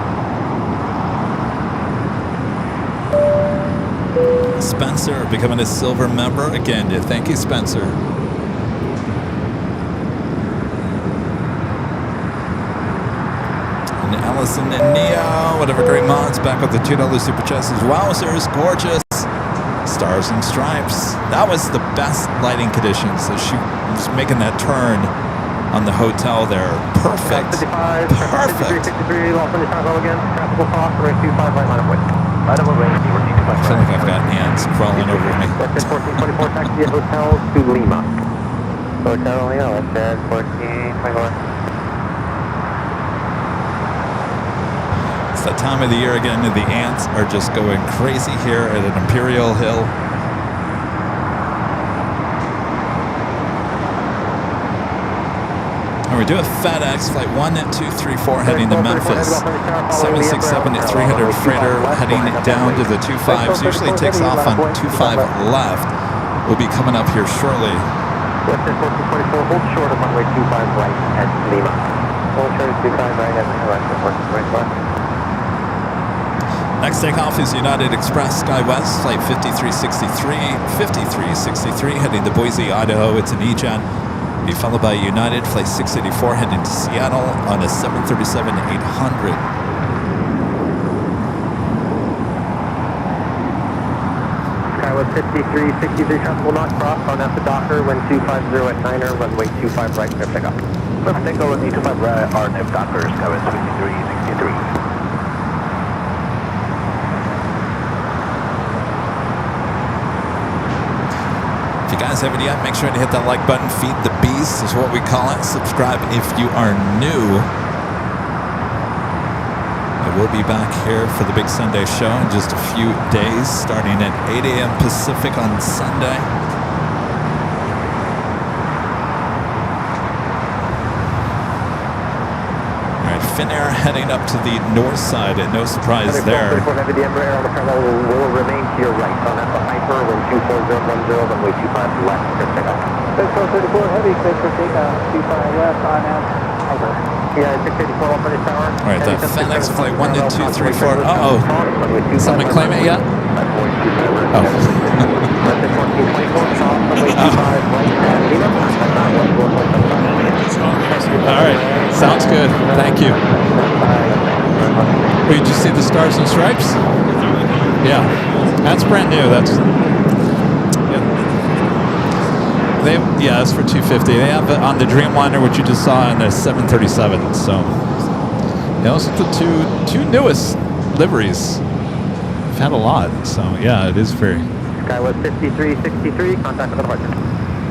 Spencer becoming a silver member again. Thank you, Spencer. And Allison and Neo, whatever great mods, back with the $2 super chest. Wowzers, gorgeous. Stars and stripes. That was the best lighting conditions. So she was making that turn on the hotel there. Perfect. 55, perfect. 63, lost on the Chicago again. Traffic will cross, runway 25 right line of way. Right of way, I feel like I've got ants crawling over me. That's 1424 taxi at Hotel to Lima. Hotel Lima, that's 1424. It's that time of the year again, and the ants are just going crazy here at an Imperial Hill. And we do a FedEx flight 1234 heading to Memphis. 767 to 300 freighter heading down to the 25s. Usually takes off on 25 left. We'll be coming up here shortly. Western 1424, hold short of runway 25 right at Lima. Hold short of 25 right at Lima. Next takeoff is United Express SkyWest, flight 5363 heading to Boise, Idaho. It's an E-Jet. Be followed by United flight 684 heading to Seattle on a 737-800. Skywest 5363 traffic will not cross on after Docker when 250 at Niner, runway 25 right, clear pickup. Let's take over the 25 right, RNF Docker, Skywest 5363. If you guys haven't yet, make sure to hit that like button. Feed the beast is what we call it. Subscribe if you are new. I will be back here for the big Sunday show in just a few days, starting at 8 a.m. Pacific on Sunday. All right, Finnair heading up to the north side, and no surprise there. The Embraer on the parallel will remain to your right on Alpha Hyper when 24010, runway 25 left, clear pickup. 6434 heavy, clear for takeoff, 25 left on Alpha Hyper. Yeah, 684 off on the tower. All right, that FedEx flight 12234. Uh-oh. Somebody claim it yet? Oh. All right, sounds good. Thank you. Wait, did you see the stars and stripes? Yeah, that's brand new. That's yeah, that's for 250. They have it on the Dreamliner, which you just saw, and the 737. So those are the two newest liveries. We've had a lot, so yeah, it is very. Skywest 5363, contact with the departure.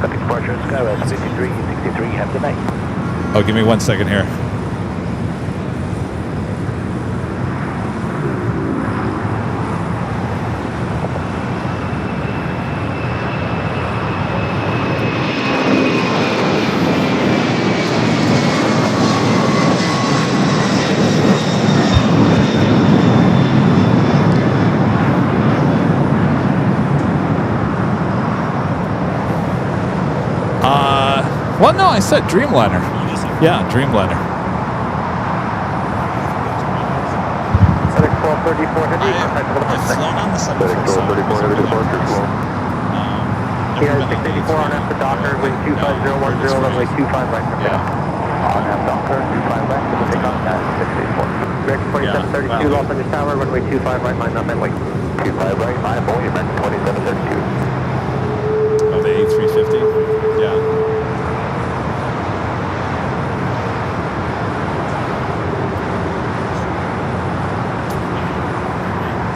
Copy departure, Skywest 5363, have a good night. Oh, give me 1 second here. Well, no, I said Dreamliner. Yeah, Dreamliner. FedEx 1234 Henry, contact for the I've flown on the FedEx 1234 Henry, departure slow. TI 684 on F to Docker, wind 25010, runway 25 right from there. On F Docker, 25 right, we'll take off at 684. American 2732, Los Angeles Tower, runway 25 right, line up and wait. 25 right, line up, boy, American 2732. Oh, the A350? Yeah.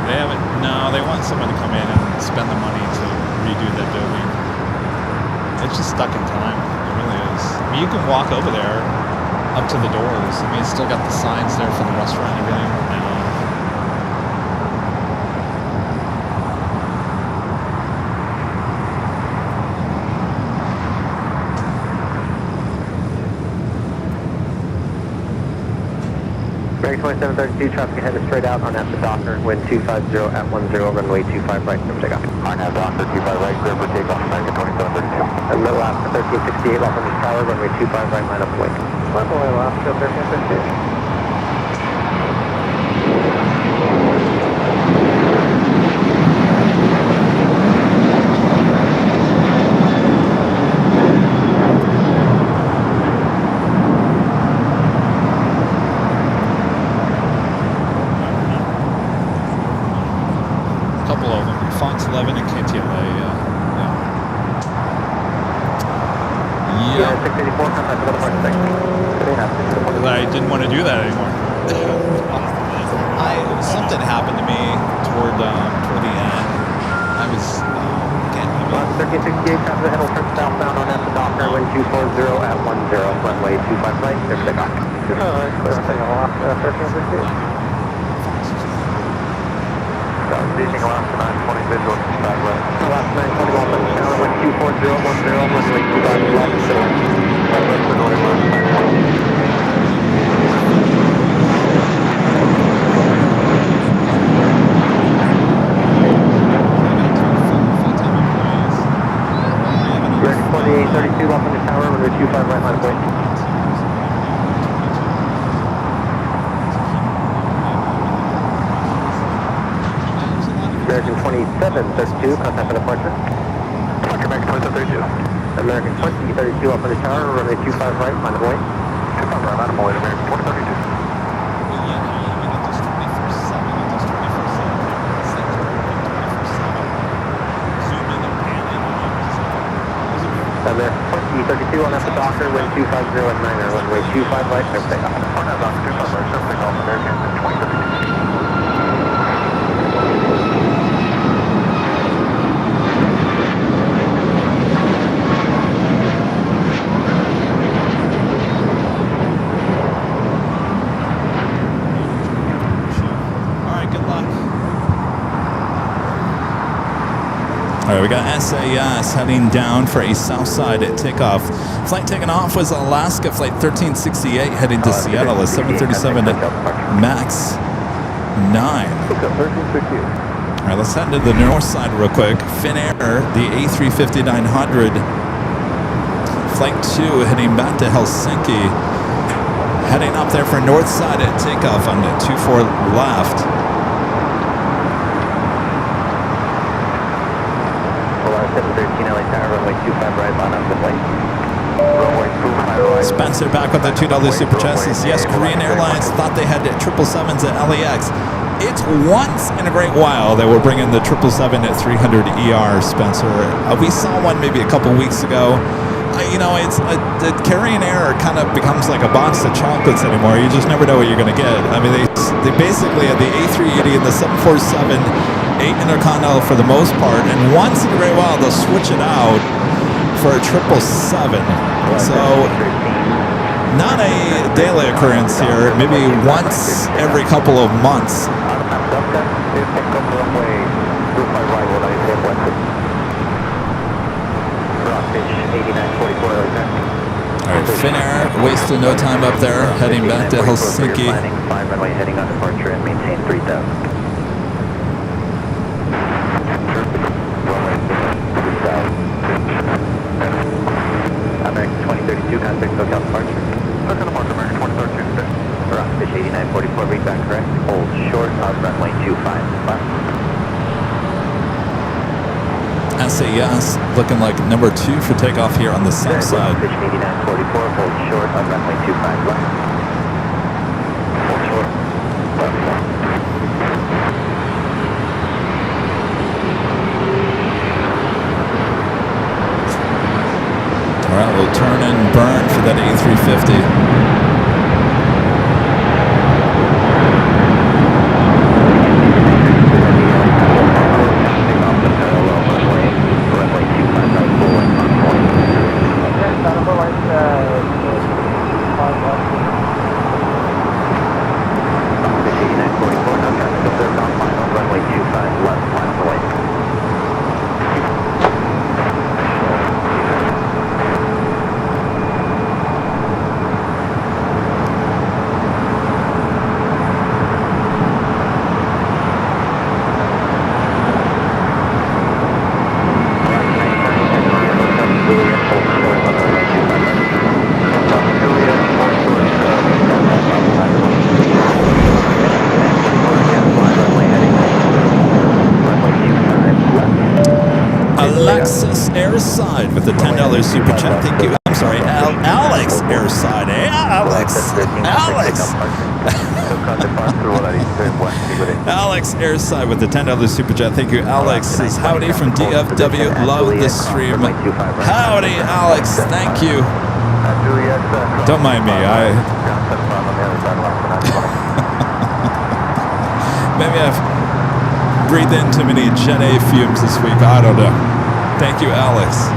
They haven't. No, they want someone to come in and spend the money to redo that building. It's just stuck in time. It really is. I mean, you can walk over there up to the doors. I mean, it's still got the signs there for the restaurant and everything. American 2732, traffic ahead is straight out on F to Docker, wind 250 at 10, runway 25 right, no takeoff. On F Docker, 25 right, clear for takeoff, American 2732. And middle Alaska 1368, Los Angeles Tower, runway 25 right, line up and wait. Runway Alaska 1368. I didn't want to do that anymore. Something happened to me toward the end. I was can't even. 1368, traffic ahead will turn southbound on F to Docker, wind 240 at 10, runway 25 right, clear for takeoff. Alaska 1368. Beijing Alaska 920 visual, 25 right. Alaska 920 Los Angeles Tower, wind 240 at 10, runway 25 left, clear. American 2832, Los Angeles Tower, runway 25 right, line of way. American 2732, contact for departure. American 2732. American 2032, Los Angeles Tower, runway 25 right, line of way. 25 right, line of way, American 2032. American 2032 on F to Docker, wind 250 at 9, runway 25 right, clear for takeoff. On F Docker, 25 right, clear for takeoff, American 2032. All right, we got SAS heading down for a south side at takeoff. Flight taking off was Alaska Flight 1368 heading to Seattle, a 737 MAX 9. All right, let's head to the north side real quick. Finnair, the A350-900, Flight 2 heading back to Helsinki. Heading up there for north side at takeoff on the 24 left. Spencer back with the $2 super chest. Yes, Korean Airlines thought they had 777s at LAX. It's once in a great while that we're bringing the 777 at 300 ER, Spencer. We saw one maybe a couple weeks ago. It's the carrying air kind of becomes like a box of chocolates anymore. You just never know what you're going to get. I mean, they basically have the A380 and the 747, 8 intercontinental for the most part, and once in a great while they'll switch it out for a 777. So Not a daily occurrence here, maybe once every couple of months. All right, Finnair wasted no time up there, heading back to Helsinki. Climb runway heading on departure and maintain 3000. American 2032, contact hotel departure. Hotel departure, American 2032. Rockfish 8944, read back correct. Hold short of runway 25 left. SAS looking like number 2 for takeoff here on the south side. Rockfish 8944, hold short of runway 25 left. Hold short. Left. All right, we'll turn and burn for that A350. Airside with the $10 super chat. Thank you. I'm sorry, Alex Airside. Hey, Alex. Alex Airside with the $10 super chat. Thank you, Alex. Says howdy from DFW. Love the stream. Howdy, Alex. Thank you. Don't mind me. Maybe I've breathed in too many Jet A fumes this week. I don't know. Thank you, Alex.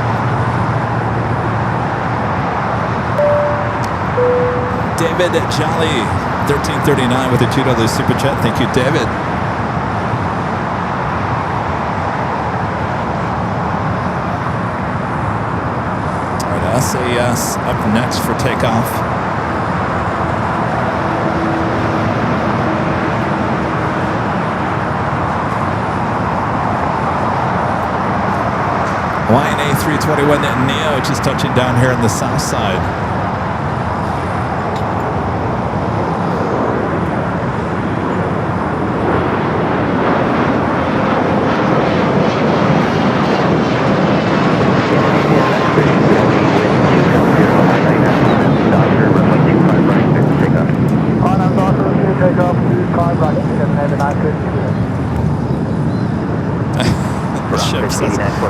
David Jolly, 1339 with a $2 super chat. Thank you, David. All right, SAS up next for takeoff. Hawaiian A321 Neo just touching down here on the south side.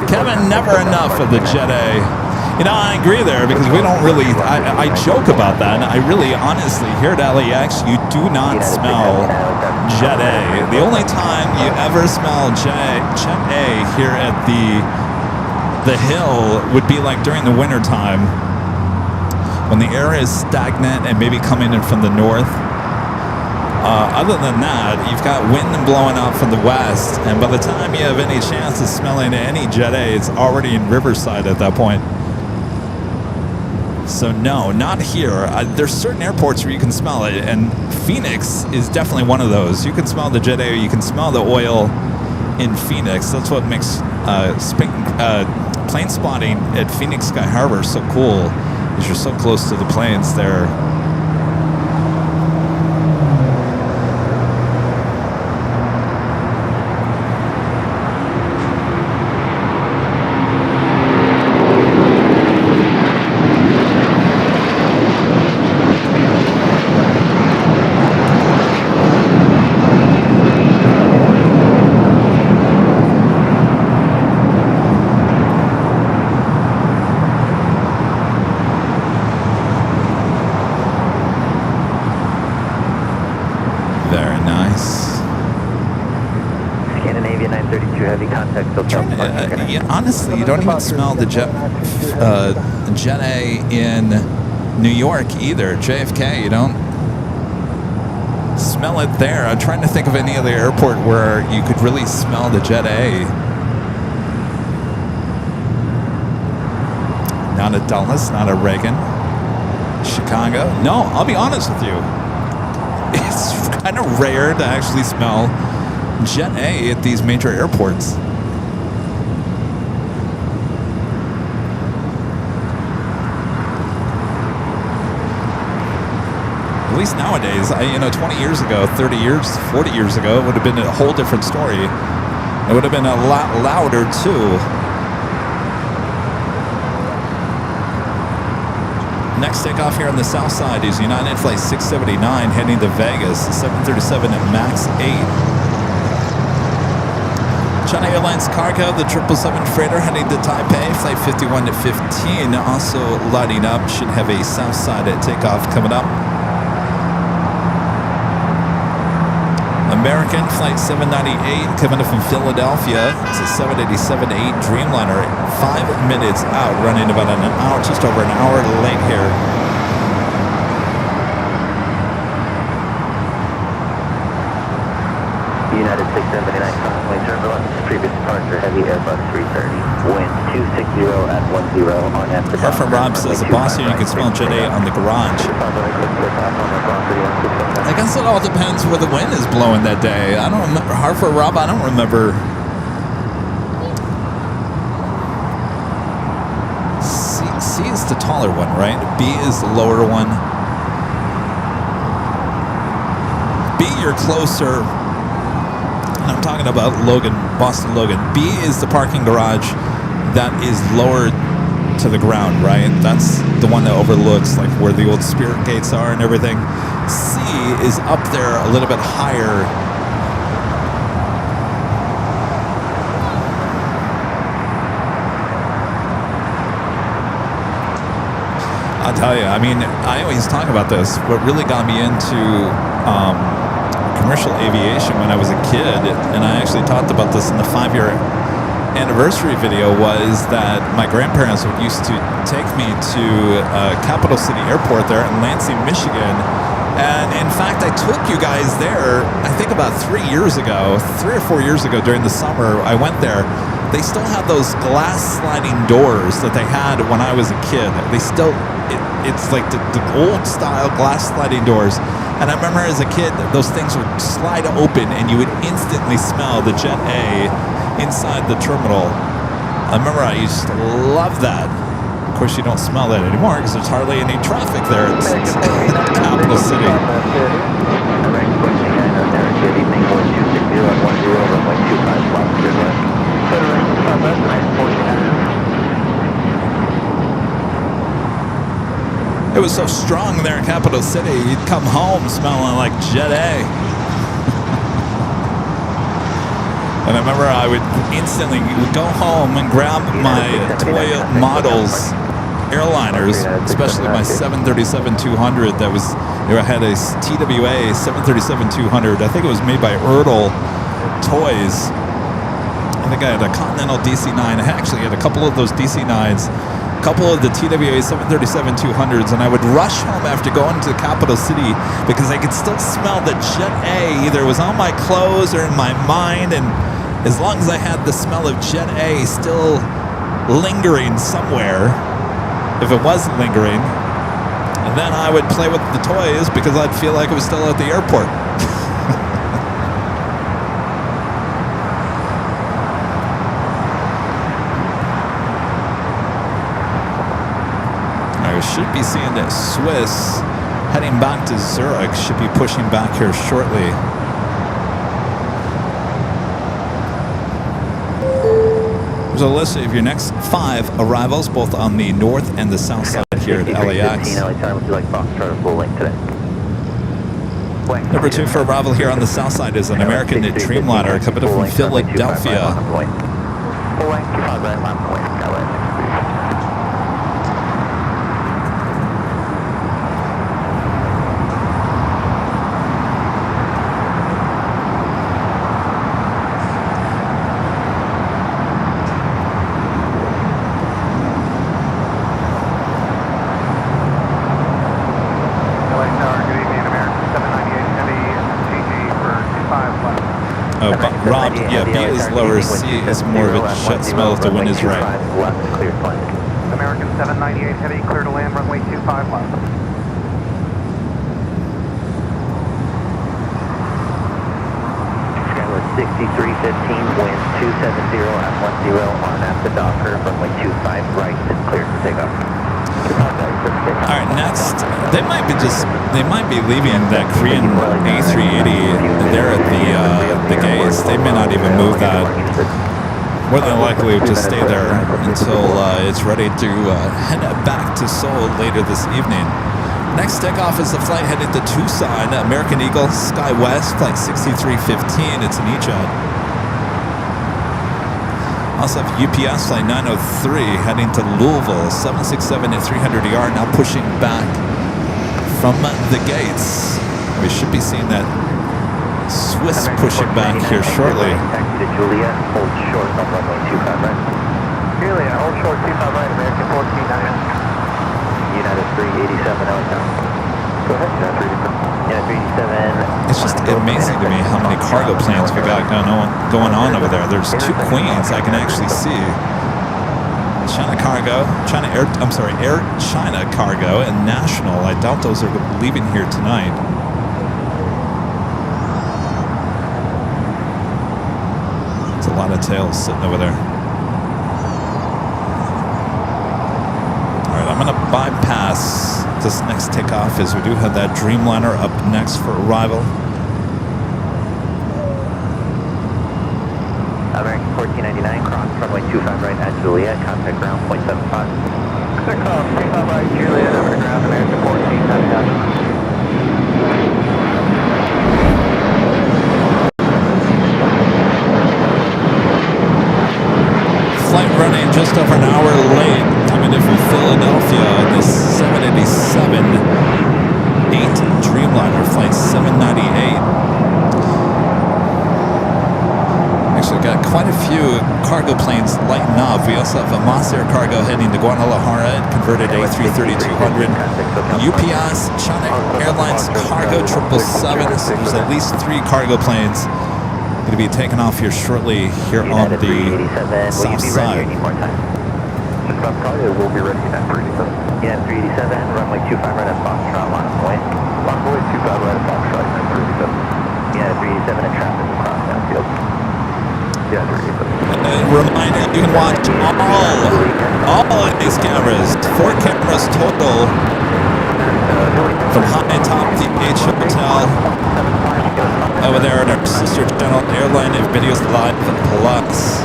Kevin, never enough of the Jet A. You know, I agree there because we don't really, I joke about that, and I really honestly, here at LAX, you do not smell Jet A. The only time you ever smell Jet A here at the hill would be like during the winter time when the air is stagnant and maybe coming in from the north. Other than that, you've got wind blowing up from the west, and by the time you have any chance of smelling any Jet A, it's already in Riverside at that point. So no, not here. There's certain airports where you can smell it, and Phoenix is definitely one of those. You can smell the Jet A, you can smell the oil in Phoenix. That's what makes plane spotting at Phoenix Sky Harbor so cool, is you're so close to the planes there. Honestly, you don't even smell the Jet A in New York either. JFK, you don't smell it there. I'm trying to think of any other airport where you could really smell the Jet A. Not a Dulles, not a Reagan. Chicago? No, I'll be honest with you. It's kind of rare to actually smell Jet A at these major airports. At least nowadays, 20 years ago, 30 years, 40 years ago, it would have been a whole different story. It would have been a lot louder too. Next takeoff here on the south side is United Flight 679 heading to Vegas, 737 MAX 8. China Airlines cargo, the 777 freighter heading to Taipei, flight 51 to 15, also lighting up. Should have a south side takeoff coming up. American Flight 798 coming up from Philadelphia. It's a 787-8 Dreamliner, 5 minutes out, running about an hour, just over an hour late here. United 679, Plane turbulence, previous departure, heavy Airbus 330, wind 260 at 10 on after. Hartford Rob says, Boston, you can smell Jet A on the garage. I guess it all depends where the wind is blowing that day. I don't remember. Hartford Rob, I don't remember. C is the taller one, right? B is the lower one. B, you're closer. And I'm talking about Logan, Boston Logan. B is the parking garage that is lower to the ground, right? That's the one that overlooks like where the old Spirit gates are and everything. C is up there a little bit higher. I'll tell you, I always talk about this. What really got me into commercial aviation when I was a kid, and I actually talked about this in the 5-year anniversary video, was that my grandparents used to take me to Capital City Airport there in Lansing, Michigan. And in fact, I took you guys there, I think about 3 or 4 years ago during the summer. I went there. They still have those glass sliding doors that they had when I was a kid. They still, it's like the old style glass sliding doors. And I remember as a kid, those things would slide open and you would instantly smell the Jet A inside the terminal. I remember I used to love that. Of course, you don't smell that anymore because there's hardly any traffic there. It's Capital City. It was so strong there in Capital City, you'd come home smelling like Jet A. And I remember I would instantly go home and grab my toy models, airliners, especially my 737-200 that was, I had a TWA 737-200. I think it was made by Erdl Toys. I think I had a Continental DC-9. I actually had a couple of those DC-9s. Couple of the TWA 737-200s, and I would rush home after going to the Capital City because I could still smell the Jet A. Either it was on my clothes or in my mind, and as long as I had the smell of Jet A still lingering somewhere, if it wasn't lingering, and then I would play with the toys because I'd feel like I was still at the airport. Should be seeing that Swiss heading back to Zurich, should be pushing back here shortly. There's a list of your next 5 arrivals, both on the north and the south side here at LAX. Number 2 for arrival here on the south side is an American Dreamliner coming up from Philadelphia. Oh, but Rob, yeah, B is lower, C is more of a jet smell if the wind is right. Left, clear flight. American 798 Heavy, clear to land, runway 25 left. Skyline 6315, wind 270 at 10 on after Docker, runway 25 right, clear to take off. All right, next, they might be leaving that Korean A380 there at the gates. They may not even move that. More than likely, we'll just stay there until it's ready to head back to Seoul later this evening. Next takeoff is the flight heading to Tucson, American Eagle, SkyWest, flight 6315. It's an E-Jet. Also have UPS flight 903 heading to Louisville, 767 at 300ER, now pushing back from the gates. We should be seeing that Swiss pushing back here shortly. Taxi to Juliet, hold short on runway 25 right. Juliet, hold short 25 right, American 1499. United 387 LAX. Go ahead, United 387. United 387. It's just amazing to me how many cargo planes we got going on over there. There's two Queens I can actually see. China Cargo, Air China Cargo and National. I doubt those are leaving here tonight. It's a lot of tails sitting over there. All right, I'm going to bypass this next takeoff as we do have that Dreamliner up next for arrival. American 1499, cross runway 25 right at Juliet, contact ground 0.75. Clear call, 25 right, Juliet, over to ground, American 1499. Flight running just over an hour late, coming in from Philadelphia, the 787 Dreamliner, flight 798. Actually got quite a few cargo planes lighting up. We also have a Moss Air Cargo heading to Guadalajara, converted A330-200. UPS, China Airlines Cargo 777. So there's at least 3 cargo planes going to be taking off here shortly here on the south side. Just about probably we'll be ready at 387. Yeah, 387, runway 25 right at Foxtrot, line of way. Runway 25 right at Foxtrot, 387. Yeah, 387 and traffic across downfield. Yeah, 387. And reminder, you can watch all of these cameras, 4 cameras total from high atop the H Hotel over there at our sister channel Airline and Videos Live Plus.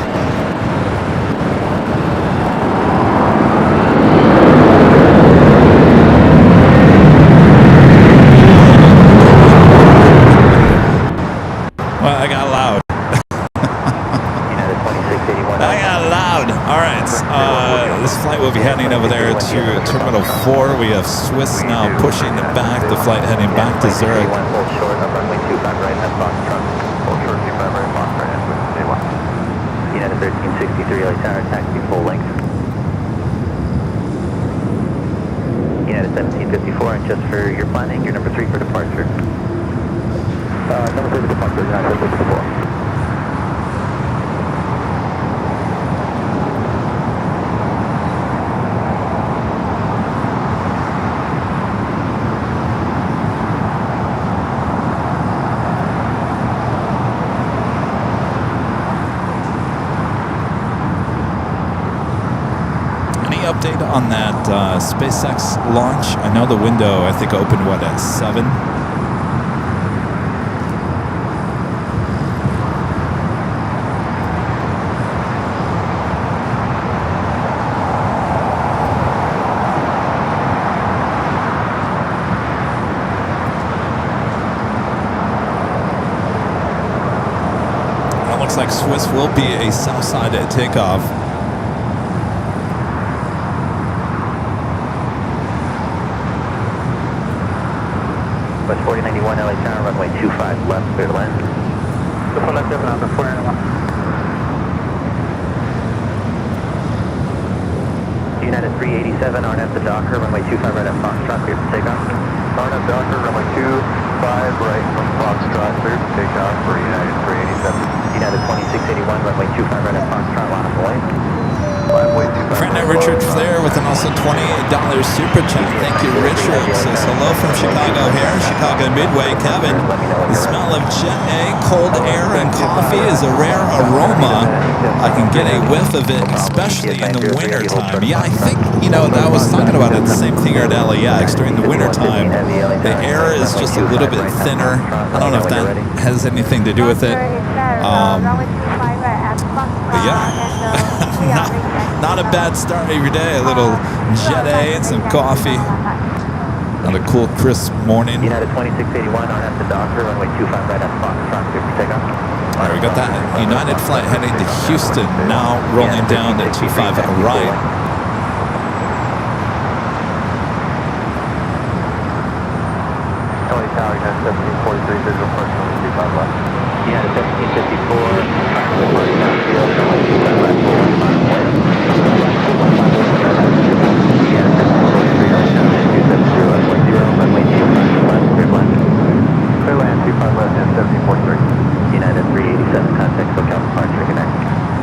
Well, I got loud. I got loud. All right. This flight will be heading over there to Terminal 4. We have Swiss now pushing back. The flight heading back to Zurich. Hold short on runway 25 right at Foxtrot. Hold short 25 right, Foxtrot, and Swiss, United 1363 LA Tower, taxi full length. United 1754, and just for your planning, you're number 3 for departure. Number 3 for departure, United 1754. Update on that SpaceX launch? I know the window, I think, opened, what, at 7? It looks like Swiss will be a south side at takeoff. West 4091 LA Tower, runway 25 left, clear to land. The full left, number 491. United 387, RNF to Docker, runway 25 right at Foxtrot, clear for takeoff. RNF Docker, runway 2. right from Foxtrot, clear for takeoff for United 387. United 2681, runway 25 right at Foxtrot, line up away. Runway 25. Friend Richard Flair with an also $28 super chat. Thank you, Richard. Says hello from Chicago here. Chicago Midway, Kevin. The smell of Jet A, cold air, and coffee is a rare aroma. I can get a whiff of it, especially in the wintertime. Yeah, I think, I was talking about it, the same thing here at LAX during the wintertime. The air is just a little bit thinner. I don't know if that has anything to do with it. But yeah. Not a bad start of your day. A little Jet A and some coffee. On a cool, crisp morning. United 2681 on at the Docker, runway 25 right at Foxtrot, clear for takeoff. All right, we got that United flight heading to Houston, now rolling down at 25 right. LA Tower, United 1743, visual person on 25 left. United 1754, traffic reporting downfield, runway 25 right, full line climb away. United 1743, right down to 270 left, 10, runway 25 left, clear left. Clear land, 25 left, and 1743. United 387, contact SoCal departure, connect.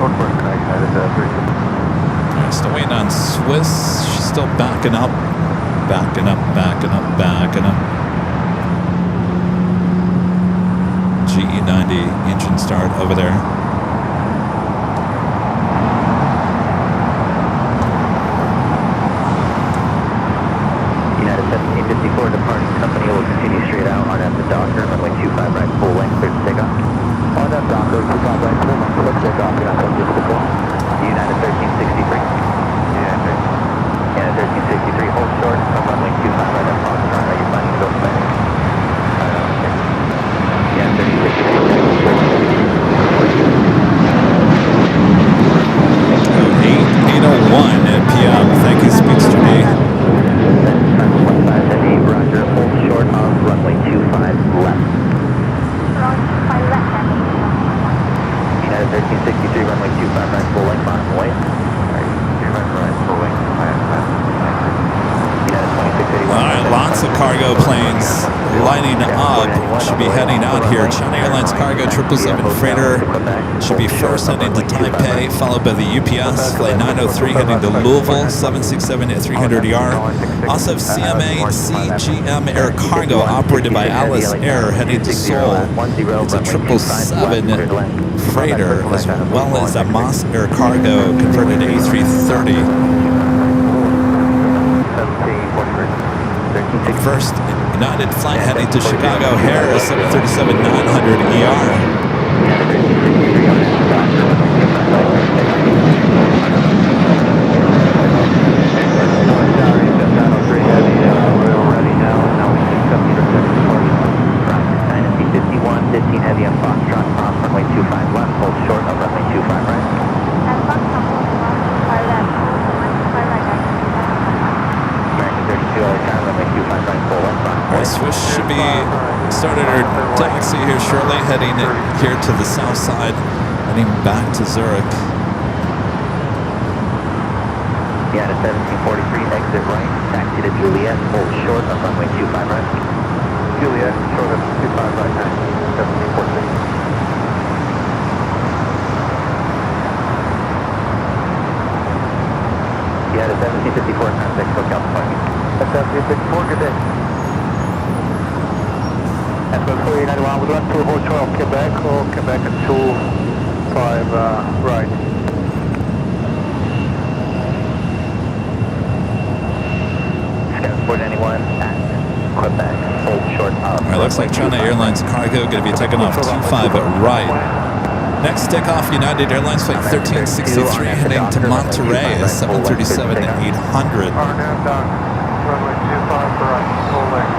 Northwest connect, United 3. Still waiting on Swiss. She's still backing up. Backing up, backing up, backing up. GE90 engine start over there. United 1754 departing company will continue straight out on at the Docker, runway 25 right, full length, clear to takeoff. On that Docker, 25 right, full length, clear to takeoff, United 1754. United 1363. United 1363, hold short, on runway 25 right at Foxtrot. Are you planning to go from there? United 8:01 p.m. Thank you, Speedster D. Roger, hold short of runway 25 left. United 1363, runway 25 right, full length, bottom away. All right, lots of cargo planes lining up. Should be heading out here. China Airlines Cargo 777 Freighter should be first heading to Taipei, followed by the UPS Flight 903 heading to Louisville, 767 at 300ER. Also CMA CGM Air Cargo operated by Alice Air heading to Seoul. It's a 777 Freighter, as well as a Moss Air Cargo converted to A330. First United flight heading to Chicago Harris 737-900ER. Heavy on Foxtrot, cross runway 25 left, hold short of runway 25 right. American 32, LA Tower, runway 25 right, full left, bottom. All right, Swiss should be starting her taxi here shortly, heading here to the south side, heading back to Zurich. United 1743, exit right, taxi to Juliet, hold short of runway 25 right. Juliet, short of 25 right, 1746. United 1754, contact SoCal departure. That's 1754, good day. That's about 491, we'll run to hold short of Quebec, or Quebec at 25 right. Scout anyone at Quebec, hold short of. All right, looks like China Airlines Cargo going to be taking off 25 at right. Next takeoff, United Airlines Flight 1363 heading to Monterey, 737-800. Runway 25 right, full length,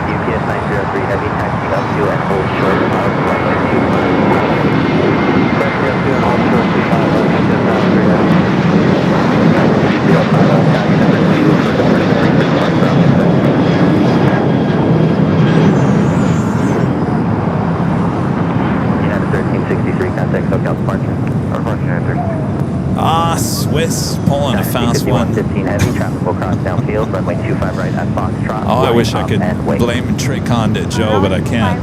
UPS 903 Heavy taxi up to and hold short of runway 25. Taxi up to and hold short of 25 right, UPS 903 Heavy. Number 2 for departure. United 1363, contact SoCal departure. Ah, Swiss pulling a fast one. 15 Heavy, traffic will cross downfield, runway 25 right at Fox. wish I could blame Tracon to Joe, but I can't.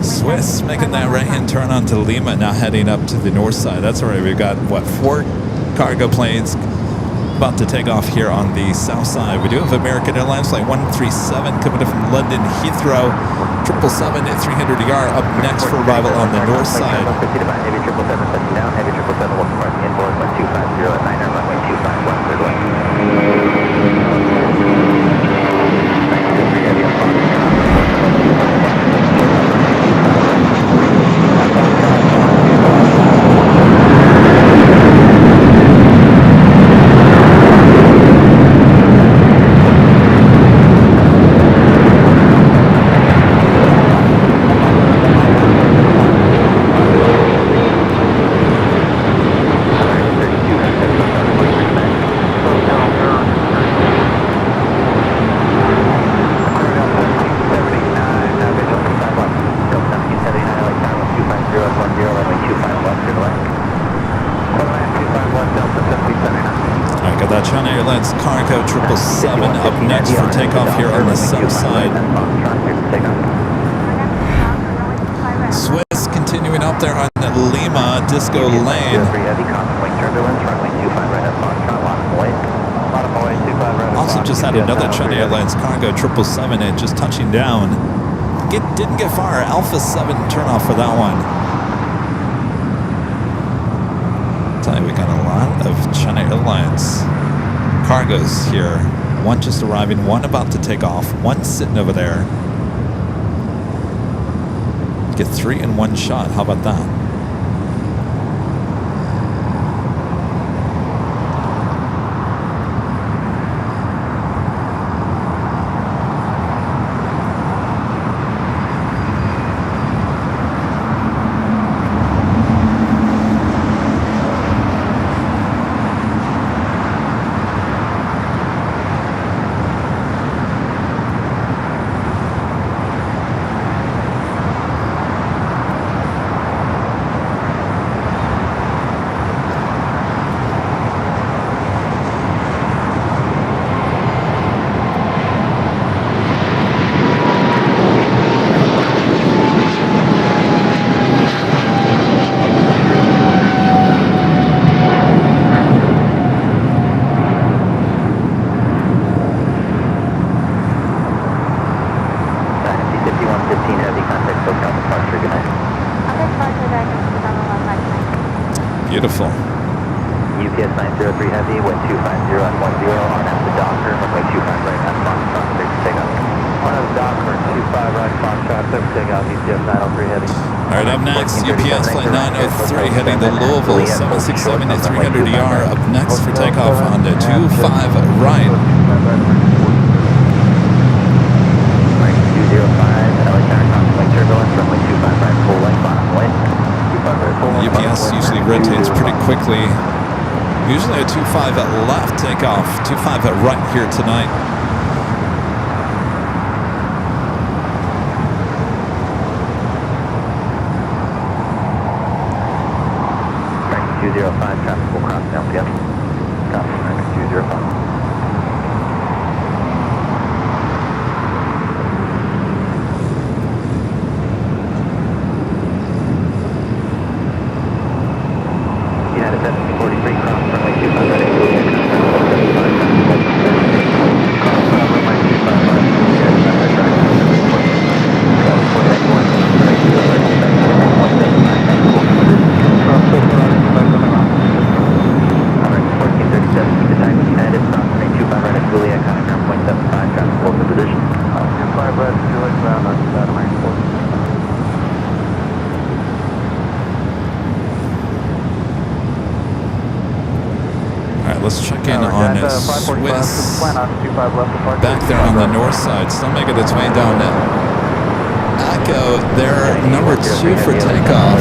Swiss making that right-hand turn onto Lima, now heading up to the north side. That's all right. We've got, what, 4 cargo planes about to take off here on the south side. We do have American Airlines Flight 137 coming in from London Heathrow. 777 at 300ER up next for arrival on the north side. Heavy 777 touching down. Heavy 777 will depart the inboard 1250 at 9 runway 25 left, clear away. Heavy on Cargo 777 up next for takeoff here on the south side. Swiss continuing up there on the Lima Disco Lane. Also just had another China Airlines Cargo 777 and just touching down. Didn't get far. Alpha 7 turnoff for that one. Tell you, we got a lot of China Airlines cargoes here. One just arriving, one about to take off, one sitting over there. Get 3 in one shot. How about that? Beautiful. UPS 903 Heavy, wind 250 at 10 on at the Docker, runway 25 right at Foxtrot, clear to take off. On at the Docker, 25 right, Foxtrot, clear to take off, UPS 903 Heavy. All right, up next, UPS Flight 903 heading to Louisville, 767 at 300ER up next for takeoff on the 25 right. 205, LA Tower, contemplate turbulence, runway 25 right, full length, bottom wind. UPS usually rotates pretty quickly. Usually a 25 at left takeoff, 25 at right here tonight. American 205, traffic will cross down together. Copy, American 205. Let's check in on Swiss. Back there on the north side, still making its way down now. Echo, they're number 2 for takeoff.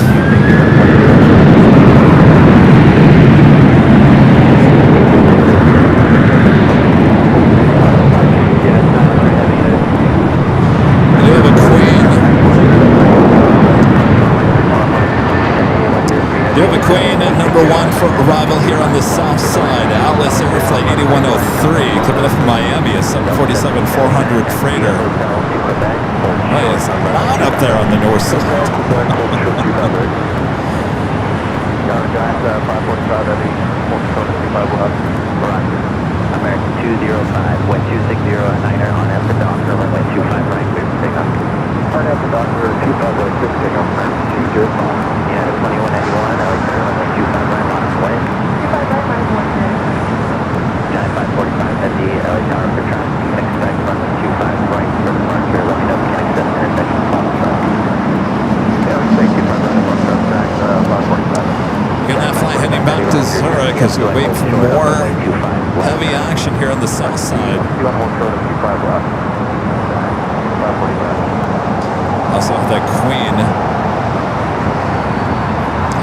We do have a Queen at number 1 for arrival here on the south side. Atlas Air Flight 8103 coming up from Miami, a 747-400 freighter. Oh, it's hot up there on the north side. American 205, wind 260 at Niner on at the Docker, runway 25 right, clear for takeoff. On at the Docker, 25 right, clear for takeoff, American 205. Yeah, 2191, LAX, runway 25 right, last wind. 25 right, minus 1 there. Giant 545 at the LA Tower for traffic. You can expect runway 25 right for departure. Let me know if you can accept intersection Foxtrot. Yeah, we say 25 right, Foxtrot, track 545. You're gonna fly heading back to Zurich as we wait for more heavy action here on the south side. You want to hold short of 25 left. 545. Also have that Queen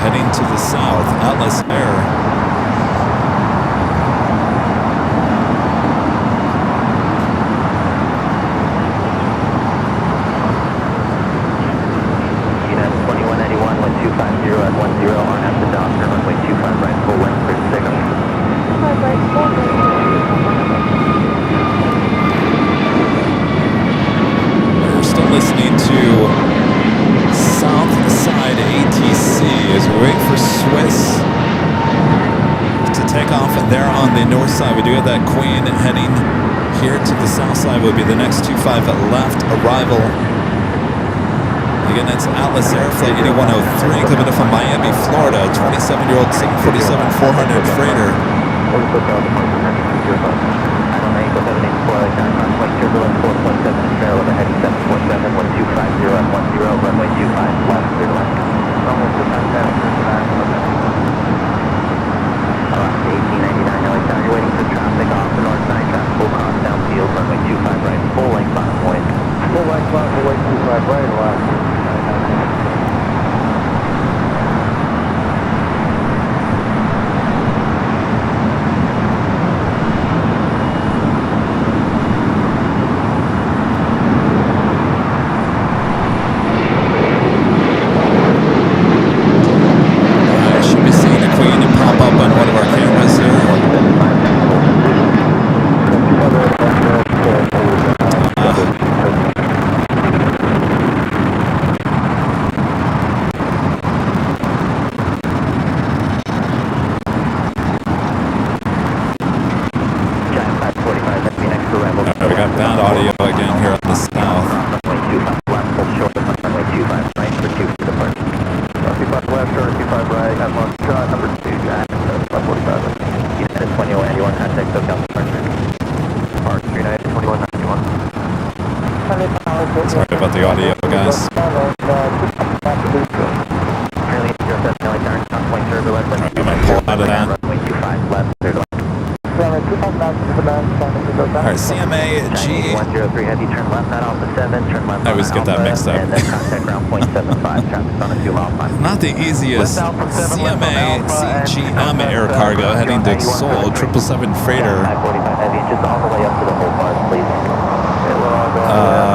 heading to the south, Atlas Air. Side. We do have that Queen heading here to the south side. Would be the next 25 left arrival. Again, it's Atlas Air Flight 8103 coming up from Miami, Florida. 27-year-old 747-400 freighter. You're waiting for traffic off the north side, traffic full cross downfield, runway 25 right, full length bottom wind. Full length bottom, full length 25 right, left. Sorry about the audio, guys. I'm gonna pull out of that. Alright, CMA G. 103 heavy, turn left out off the 7, turn left. I always get that mixed up. And then contact ground 0.75, traffic on a 2 mile 5. Not the easiest. CMA CGM Air Cargo heading to Seoul, 777 freighter. 45 heavy, just all the way up to the whole bar, please.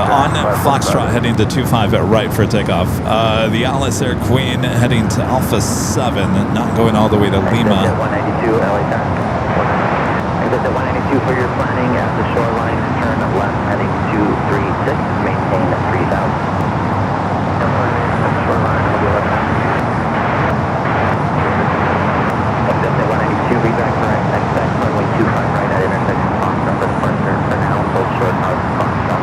On Foxtrot heading to 25 at right for takeoff. The Atlas Air Queen heading to Alpha 7, not going all the way to Lima. 192 LA time. Exit at 192 for your planning at the shoreline. Turn left heading 236. Maintain 3000. Exit at 192. Reback right. Expect runway 25 right at intersection Foxtrot for departure. For now, hold short of Foxtrot.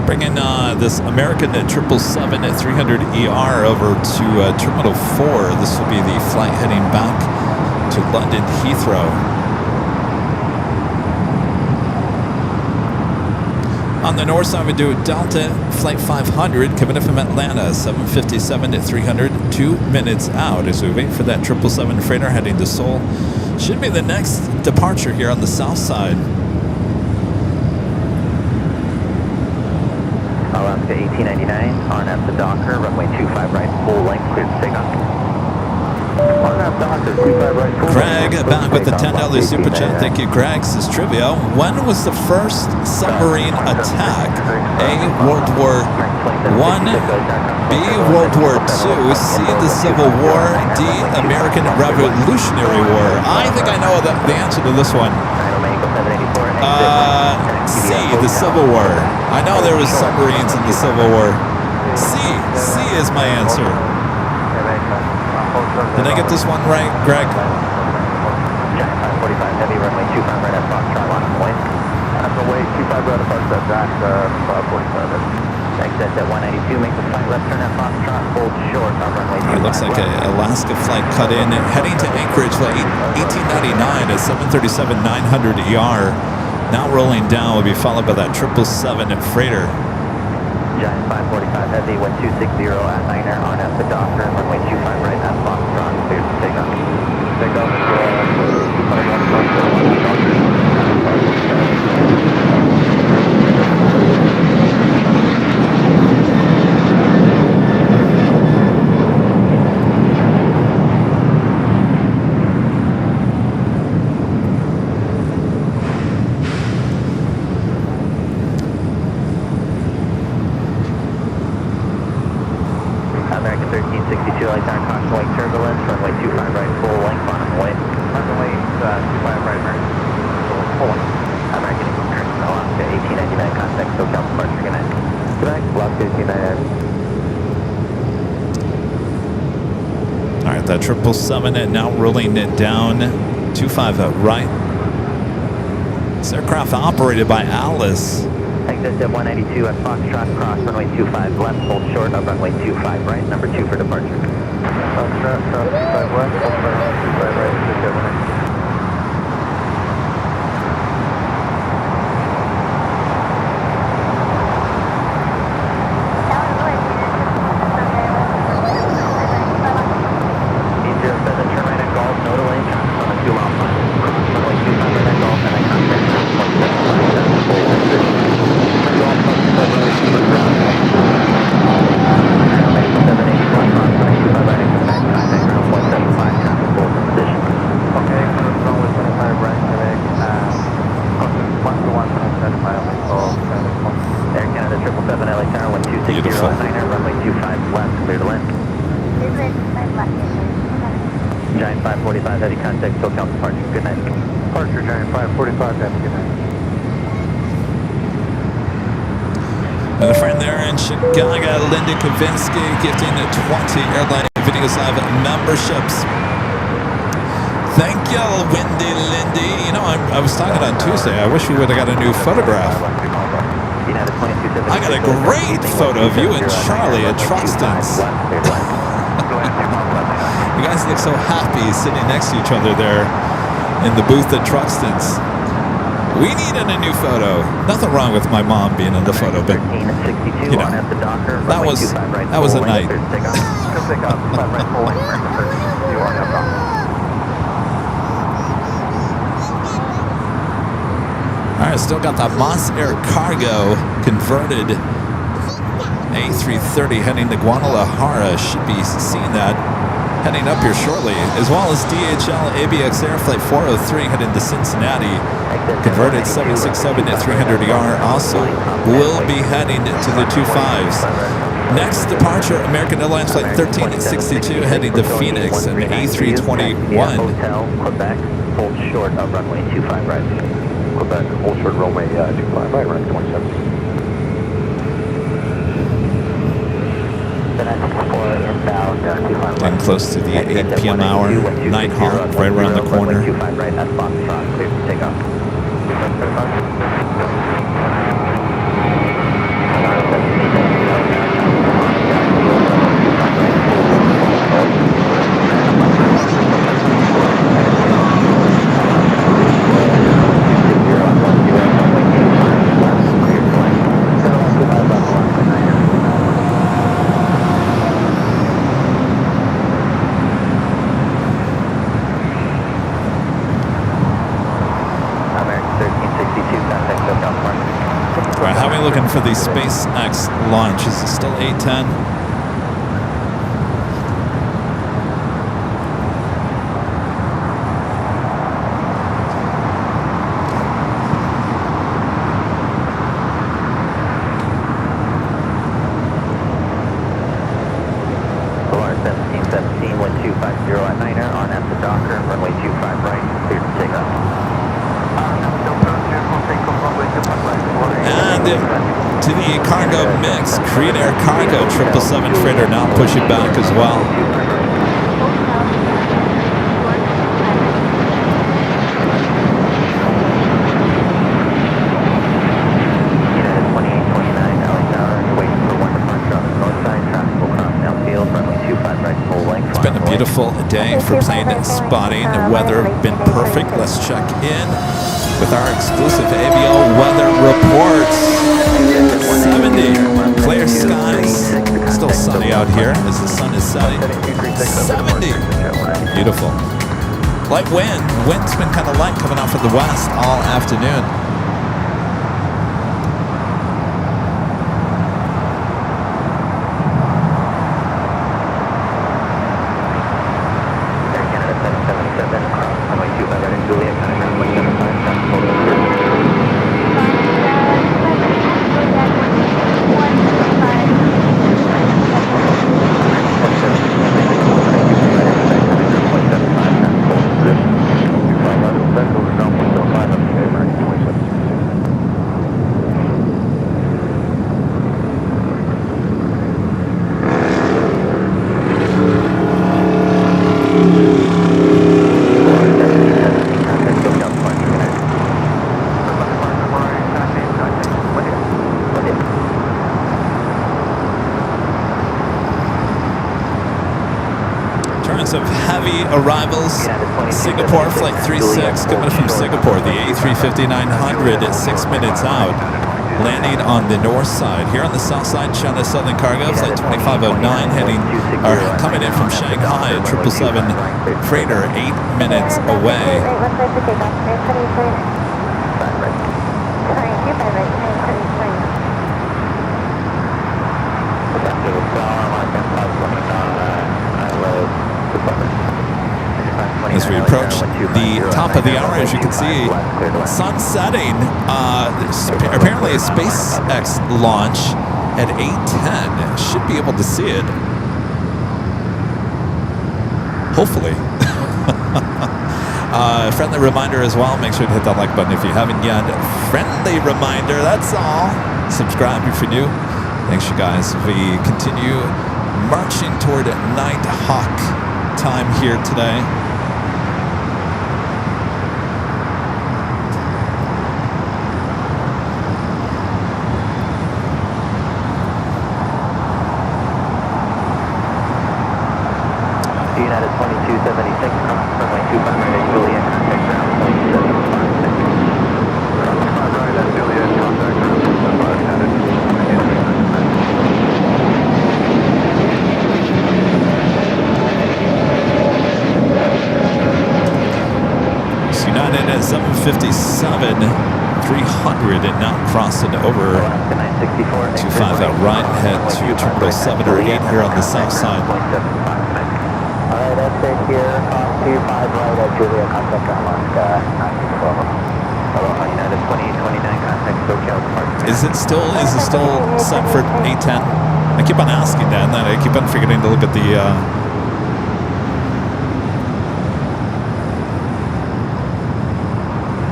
Bringing this American 777-300ER over to Terminal 4. This will be the flight heading back to London Heathrow. On the north side, we do Delta Flight 500 coming up from Atlanta, 757-300, 2 minutes out as we wait for that 777 freighter heading to Seoul. Should be the next departure here on the south side. Alaska 1899 on at the Docker, runway 25 right, full length, clear to take off. Greg back with the $10 super chat. Thank you, Greg. Says trivia. When was the first submarine attack? A. World War I. B. World War II. C. The Civil War. D. American Revolutionary War. I think I know the answer to this one. C. The Civil War. I know there was submarines in the Civil War. C is my answer. Did I get this one right, Greg? Giant 545 heavy, runway 25 right at Foxtrot, on point. Runway 25 right at Foxtrot, back 545. Exit at 192, make the flight left turn at Foxtrot, hold short on runway 25. It looks like an Alaska flight cut in, heading to Anchorage, flight 1899 at 737-900ER. Now rolling down, will be followed by that 777 freighter. Giant 545 heavy, 1260 at Niner on at the Docker, runway 25 right at Foxtrot, clear to take off. Take off, 251 Docker. American 1362, light down, caution wake turbulence, runway 25 right, full length on way. Runway 25 right, full length. American Alaska 1899, contact SoCal departure, good night. Good night, Alaska 1899. All right, that 777 and now rolling it down 25 right. This aircraft operated by Alice. Exit at 192 at Foxtrot, cross runway 25 left, hold short on runway 25 right, number 2 for departure. Foxtrot, cross 25 left, hold short on 25 right, to Kevin. Giant 545, heavy contact, SoCal departure, good night. Departure, Giant 545, have a good night. Another friend there in Chicago, Linda Kavinsky, gifting 20 Airline Videos Live memberships. Thank you, Lindy. You know, I was talking on Tuesday. I wish we would have got a new photograph. I got a great photo of you and Charlie at Truxton's. You guys look so happy sitting next to each other there in the booth at Truxton's. We needed a new photo. Nothing wrong with my mom being in the photo, but you know, that was a night. All right, still got that Moss Air Cargo converted A330 heading to Guadalajara. Should be seeing that heading up here shortly, as well as DHL ABX Air Flight 403 heading to Cincinnati. Converted 767 at 300ER also will be heading to the 25s. Next departure, American Airlines Flight 1362 heading to Phoenix and A321. Hotel, Quebec, hold short of runway 25 right. Quebec, hold short runway 25 right, runway 27. Getting close to the 8 p.m. hour. Nighthawk right around the corner. 25 right at Foxtrot, clear to take off. Looking for the SpaceX launch. Is it still 8:10? cargo mix. Korean Air Cargo 777 freighter now pushing back as well. It's been a beautiful day for plane spotting. The weather been perfect. Let's check in with our exclusive ABO weather reports. 70, clear skies, still sunny out here as the sun is setting. 70, beautiful. Light wind, wind's been kind of light coming off of the west all afternoon. Of heavy arrivals. Singapore flight 36 coming from Singapore. The A350-900 is 6 minutes out, landing on the north side. Here on the south side, China Southern Cargo flight 2509 coming in from Shanghai. A 777 freighter 8 minutes away. As we approach the top of the hour, as you can see, sun setting. Apparently a SpaceX launch at 8:10. Should be able to see it. Hopefully. Friendly reminder as well, make sure to hit that like button if you haven't yet. Friendly reminder, that's all. Subscribe if you're new. Thanks, you guys. We continue marching toward Night Hawk time here today. United 2276, runway 25 right at Juliet, contact ground 2756. Right at Juliet, contact ground 25 headed. United at 757, 300 and now crossing over 25 out right, head to terminal 7 or 8 here on the south side. Alright, that's it here, 25 right at Julia, contact ground launch 912. Aloha, United 2829, contact SoCal. Is it still set for 810? I keep on asking that, and then I keep on forgetting to look at the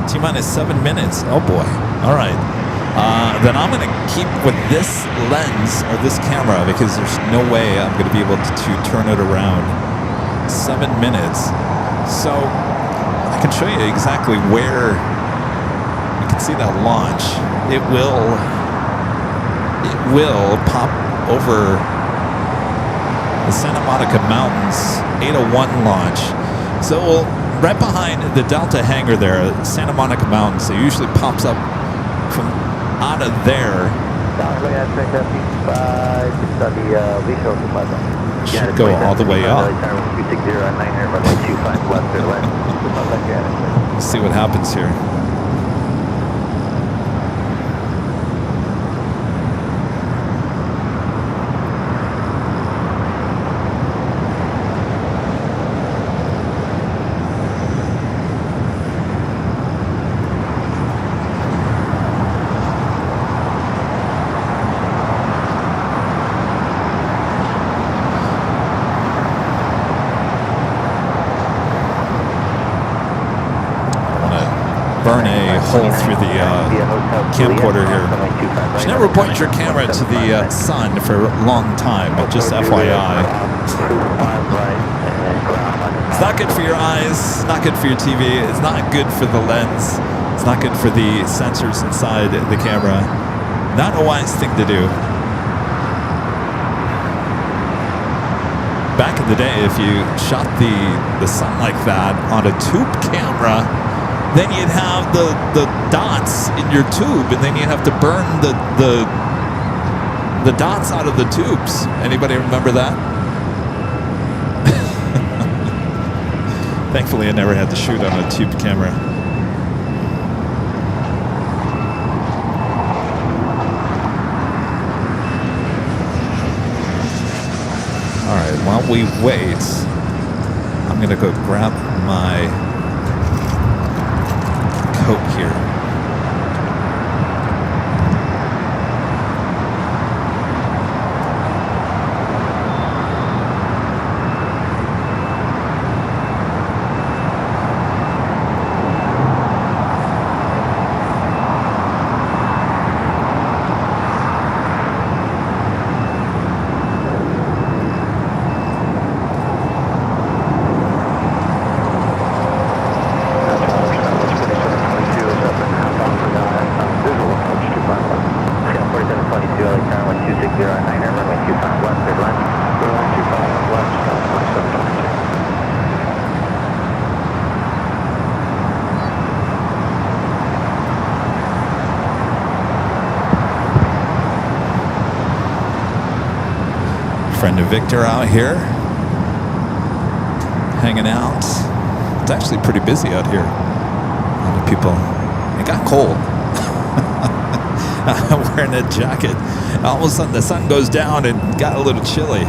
T-minus 7 minutes. Oh boy. All right. Then I'm going to keep with this lens or this camera because there's no way I'm going to be able to turn it around. 7 minutes. So I can show you exactly where you can see that launch. It will pop over the Santa Monica Mountains 801 launch. So it will right behind the Delta hangar there, Santa Monica Mountains. It usually pops up from out of there. Should go all the way up. Let's see what happens here. burn a hole through the camcorder here. You should never point your camera to the sun for a long time, but just FYI. It's not good for your eyes, it's not good for your TV, it's not good for the lens, it's not good for the sensors inside the camera. Not a wise thing to do. Back in the day, if you shot the sun like that on a tube camera, then you'd have the dots in your tube, and then you'd have to burn the dots out of the tubes. Anybody remember that? Thankfully, I never had to shoot on a tube camera. All right, while we wait, I'm gonna go grab my coat here. Friend of Victor out here, hanging out. It's actually pretty busy out here. A lot of people. It got cold. I'm wearing a jacket. All of a sudden, the sun goes down and got a little chilly.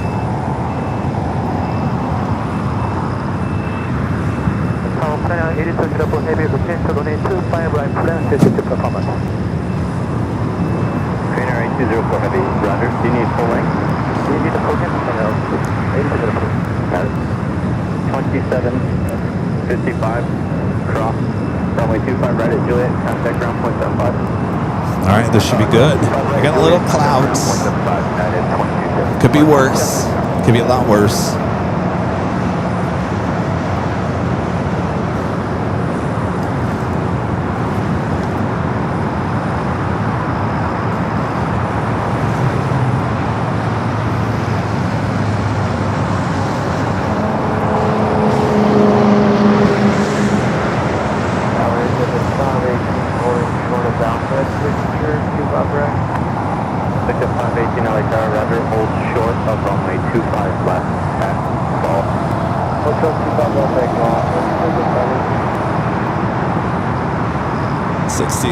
Trainer 8204 Heavy, roger. Do you need full length? Do you need the full length? No. 2755, cross, runway 25 right at Juliet, contact ground 0.75. All right, this should be good. I got a little clouds. Could be worse. Could be a lot worse.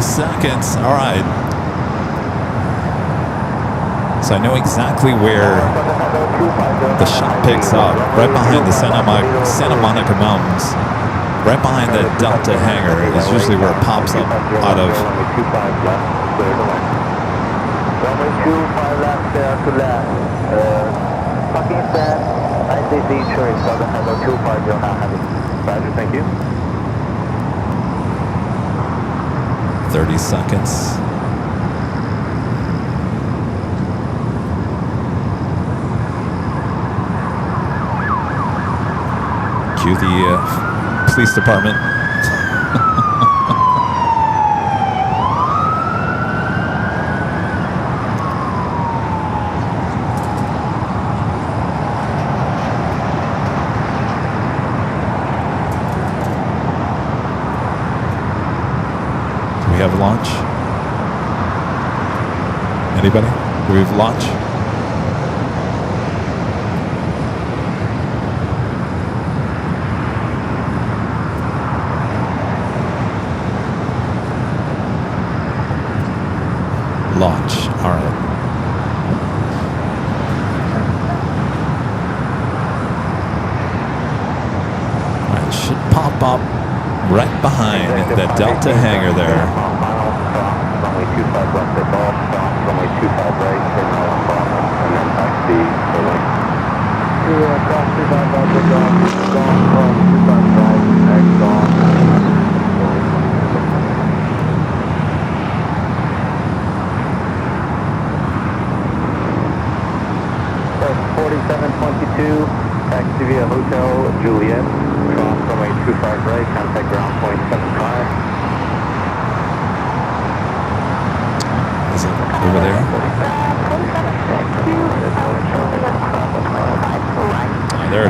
Seconds. All right. So I know exactly where the shot picks up, right behind the Santa Monica Mountains, right behind the Delta hangar is usually where it pops up out of. Roger, thank you. 30 seconds. Cue the police department. Have launch? Anybody? Do we have launch? Launch. All right. All right. Should pop up right behind the Delta hangar there. Runway 25 left at ball, stop, runway 25 right, turn right on bottom, and then taxi for left. Cross 25 left at gone, cross 25 right, X gone.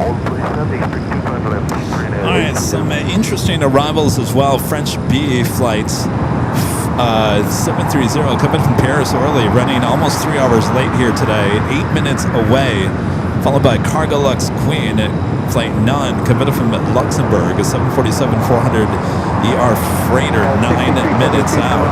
All right, some interesting arrivals as well. French B flights. 730 coming from Paris early, running almost 3 hours late here today, 8 minutes away, followed by Cargo Lux Queen at flight 9 coming from Luxembourg, a 747-400 ER freighter, 9 minutes out.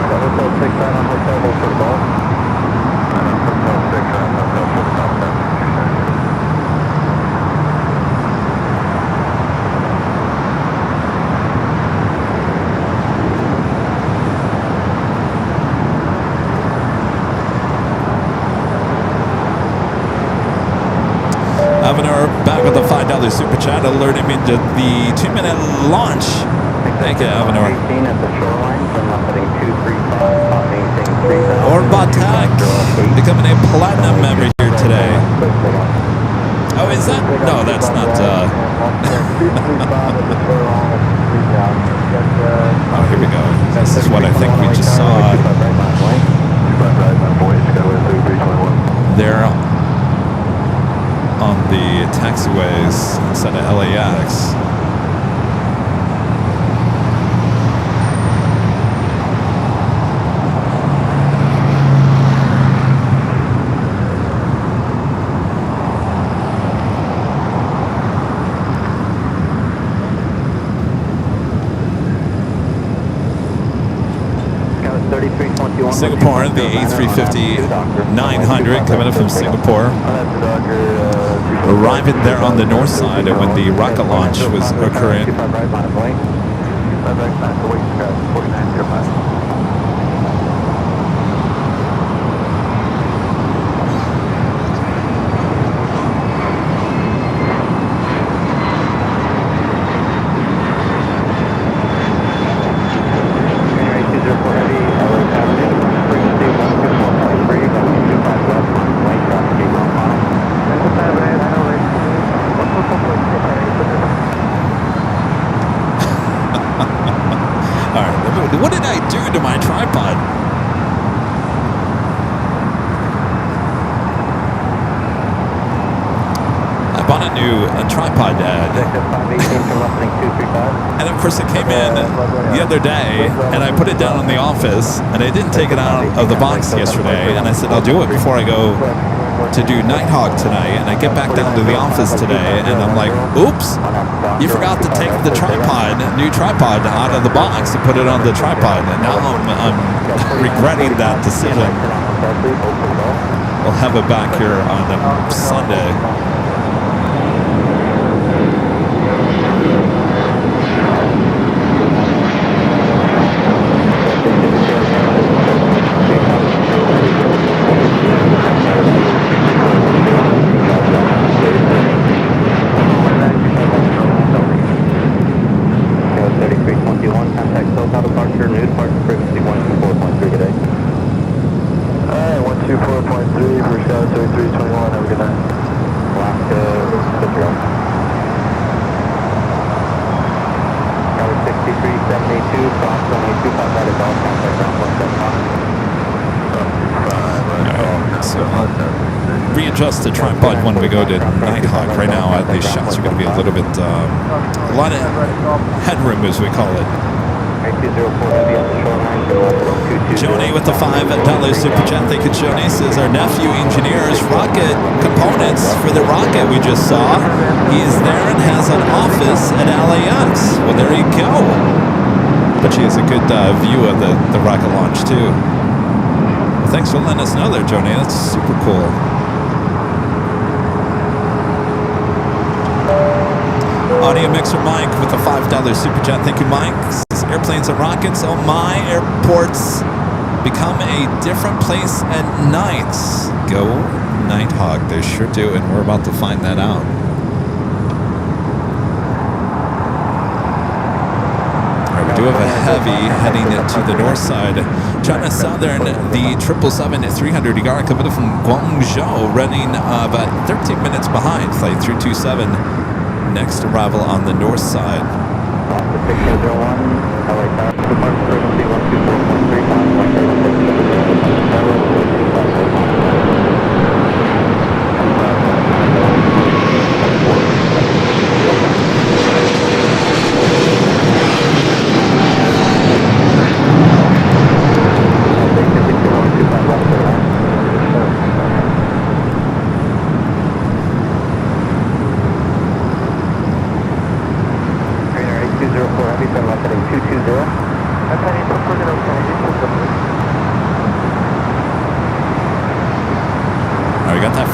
Governor back with the $5 super chat, alerting me to the 2-minute launch. Thank you, Avenor. Or Batak becoming a platinum member here today. Oh, is that? No, that's not. Oh, here we go. This is what I think we just saw. There on the taxiways instead of LAX. Singapore, the A350-900 coming up from Singapore. Arriving there on the north side when the rocket launch was occurring. What did I do to my tripod? I bought a new tripod, and of course it came in the other day, and I put it down in the office, and I didn't take it out of the box yesterday, and I said I'll do it before I go to do Nighthawk tonight, and I get back down to the office today, and I'm like, oops, you forgot to take the new tripod out of the box and put it on the tripod, and now I'm regretting that decision. We'll have it back here on Sunday. Readjust the tripod when we go to Nighthawk. Right now, these shots are going to be a little bit, a lot of headroom, as we call it. Joni with the $5 super chat. Thank you, Joni. Says our nephew engineers rocket components for the rocket we just saw. He is there and has an office at LAX. Well, there you go. But she has a good view of the rocket launch too. Well, thanks for letting us know there, Joni. That's super cool. Audio Mixer Mike with the $5 super chat. Thank you, Mike. Says, airplanes and rockets. Oh my, airports become a different place at night. Go Nighthawk. They sure do, and we're about to find that out. All right, we do have a heavy heading to the north side. China Southern, the 777-300 ER coming from Guangzhou, running about 13 minutes behind flight 327. Next arrival on the north side.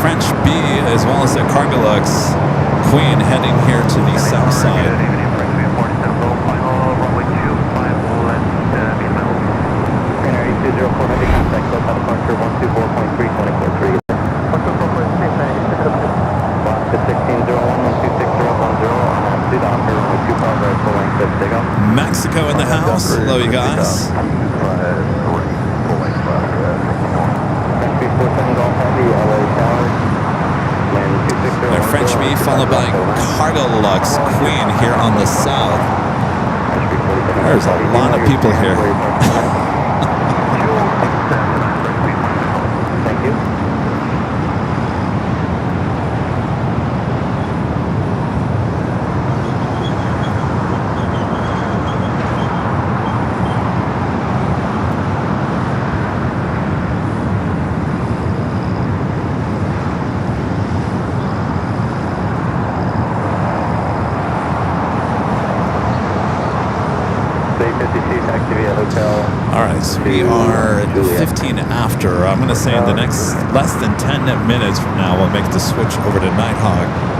French B as well as the Cargolux Queen heading here to the south side. Mexico in the house. Hello, you guys. French B followed by Cargolux Queen here on the south. There's a lot of people here. Thank you. All right, so we are 15 after. I'm going to say in the next less than 10 minutes from now, we'll make the switch over to Nighthawk.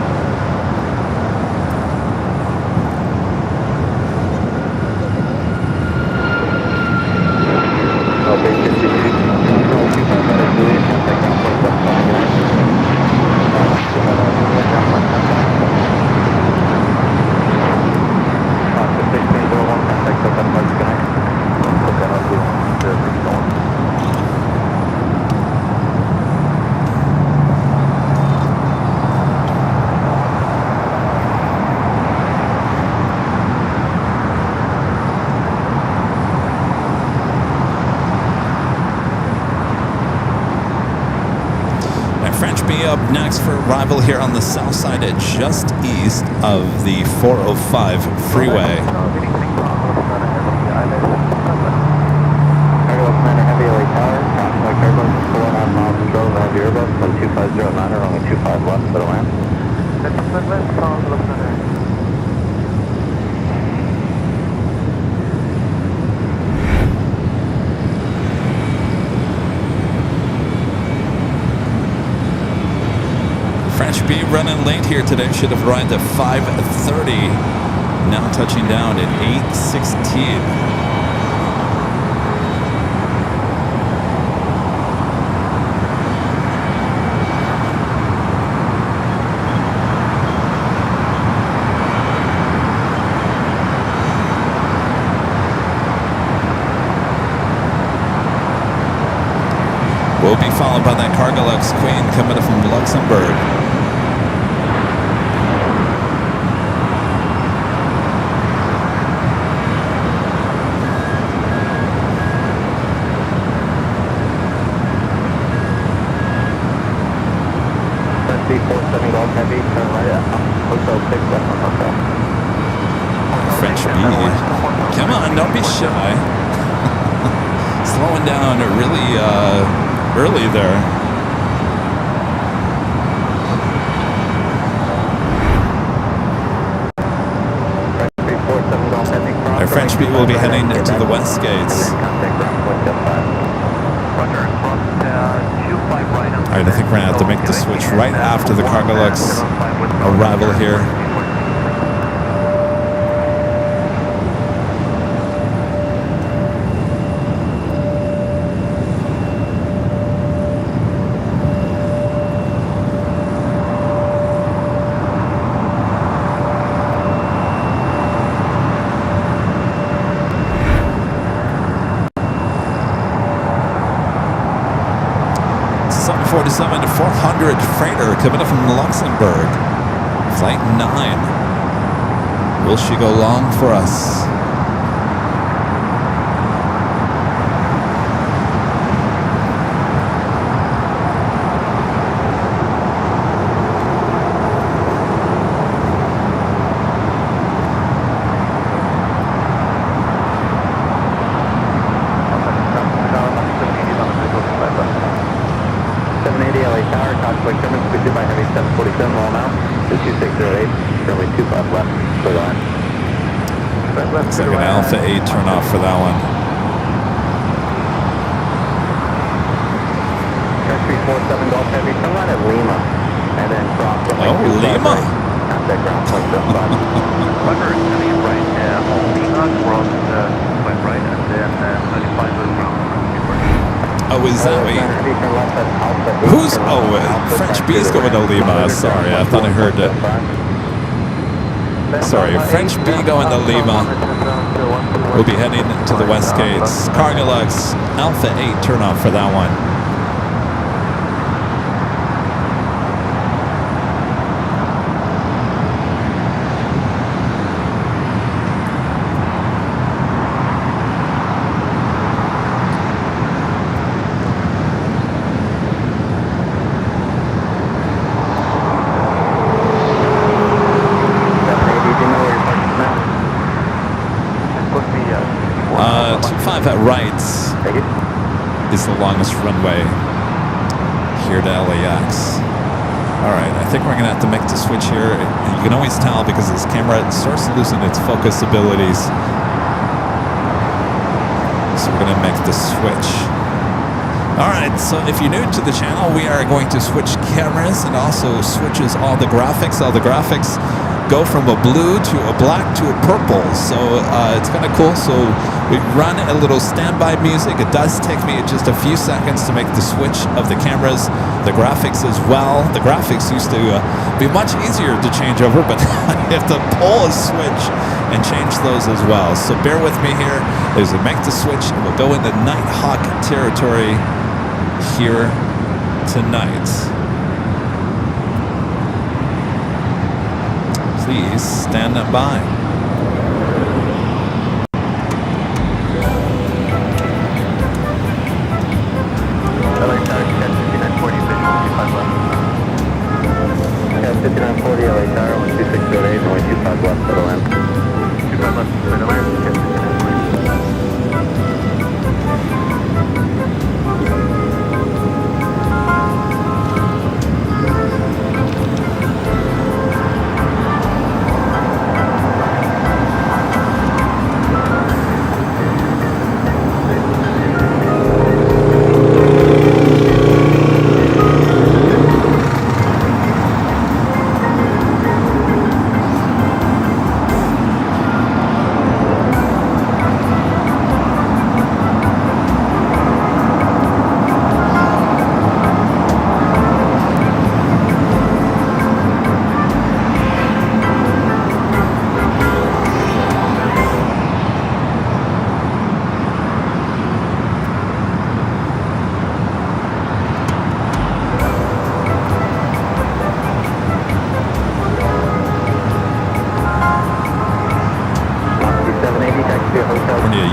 Up next for arrival here on the south side, just east of the 405 freeway. French B running late here today. Should have arrived at 5:30. Now touching down at 8:16. Will be followed by that Cargolux Queen coming up from Luxembourg. French B. Come on, don't be shy. Slowing down really early there. Our French B will be heading to the west gates. Alright, I think we're going to have to make the switch right after the Cargolux arrival here. To 400 freighter coming up from Luxembourg. Flight 9. Will she go long for us? Looks like an Alpha 8 turn off for that one. Country 47 Golf Heavy, turn right at Lima. Lima. Contact ground point just spot. Viper is coming in right now. Lima, cross 25 right, and then 35 will ground. Oh, is that way? Who's? Oh, French B is going to Lima. Sorry, I thought I heard it. Sorry, French B going to Lima. We'll be heading to the West Gates. Cargo LAX, Alpha 8 turn off for that one. At right is the longest runway here to LAX. Alright, I think we're going to have to make the switch here. You can always tell because this camera starts to loosen its focus abilities. So we're going to make the switch. Alright, so if you're new to the channel, we are going to switch cameras and also switches all the graphics. All the graphics go from a blue to a black to a purple, so it's kind of cool. So we run a little standby music. It does take me just a few seconds to make the switch of the cameras, the graphics as well. The graphics used to be much easier to change over, but I have to pull a switch and change those as well. So bear with me here as we make the switch, and we'll go into Nighthawk territory here tonight. Please stand by. LA Tower, 5940, visual 25 left. 5940, LA Tower, 12608, and 125 left for the land. 25 left for the land, 5940.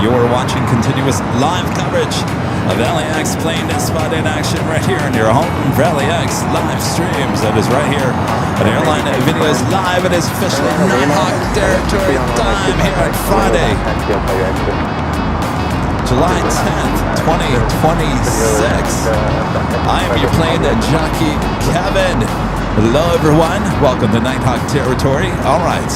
You're watching continuous live coverage of LAX plane spot in action right here on your home for LAX live streams. That is right here on Airline Videos Live. It is officially Nighthawk territory time here on Friday, July 10th, 2026. I am your plane jockey, Kevin. Hello, everyone. Welcome to Nighthawk territory. All right.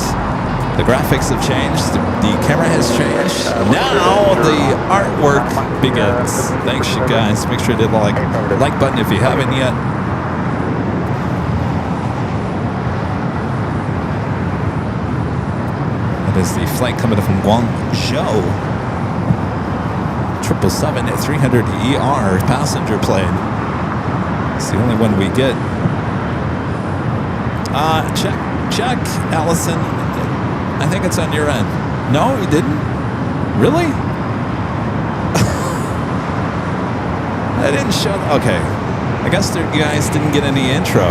The graphics have changed. The camera has changed. Now the artwork begins. Thanks, you guys. Make sure to hit the like button if you haven't yet. That is the flight coming from Guangzhou. 777-300ER passenger plane. It's the only one we get. Check, Allison. I think it's on your end. No, you didn't? Really? I didn't show... Okay. I guess you guys didn't get any intro.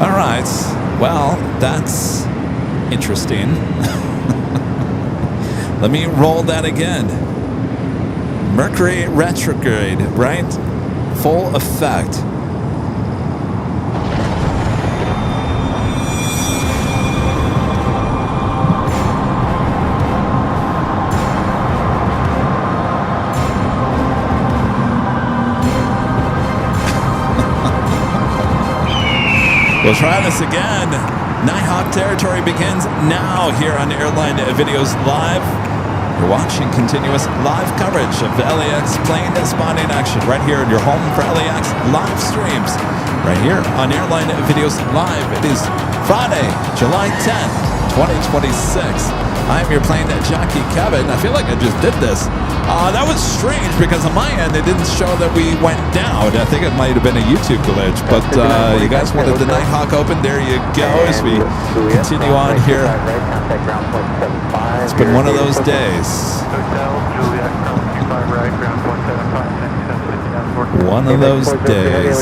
All right. Well, that's interesting. Let me roll that again. Mercury retrograde, right? Full effect. We'll try this again. Nighthawk territory begins now here on Airline Videos Live. You're watching continuous live coverage of the LAX plane spotting action right here in your home for LAX live streams. Right here on Airline Videos Live. It is Friday, July 10th, 2026. I'm your Plane Jockey Kevin. I feel like I just did this. That was strange because on my end it didn't show that we went down. I think it might have been a YouTube glitch, but you guys wanted the Nighthawk open. There you go as we continue on here. It's been one of those days. One of those days.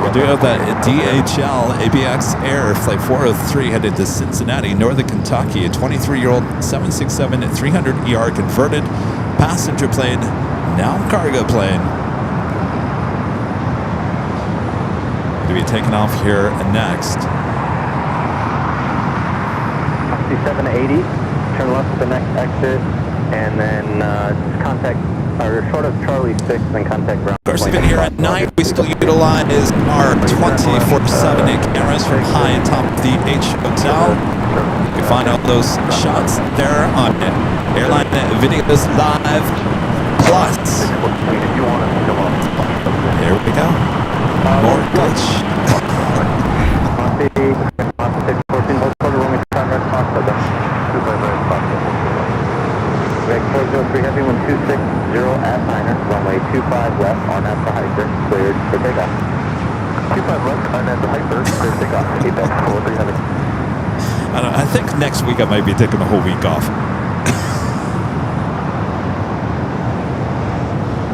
We do have that DHL ABX Air Flight 403 headed to Cincinnati, Northern Kentucky. A 23-year-old 767-300ER converted passenger plane, now cargo plane. To be taken off here next. 780, turn left at the next exit, and then contact, or short of Charlie 6, then contact ground. Of course, even here at night, we still utilize our 24/7 cameras from high atop the H Hotel. You can find all those shots there on Airline Videos Live Plus. There we go. More glitch. Heavy 1260 at Niner, runway 25 left on at the Hyper, cleared for takeoff. 25 left on at the Hyper, cleared for takeoff. Feedback 4300. I think next week I might be taking the whole week off.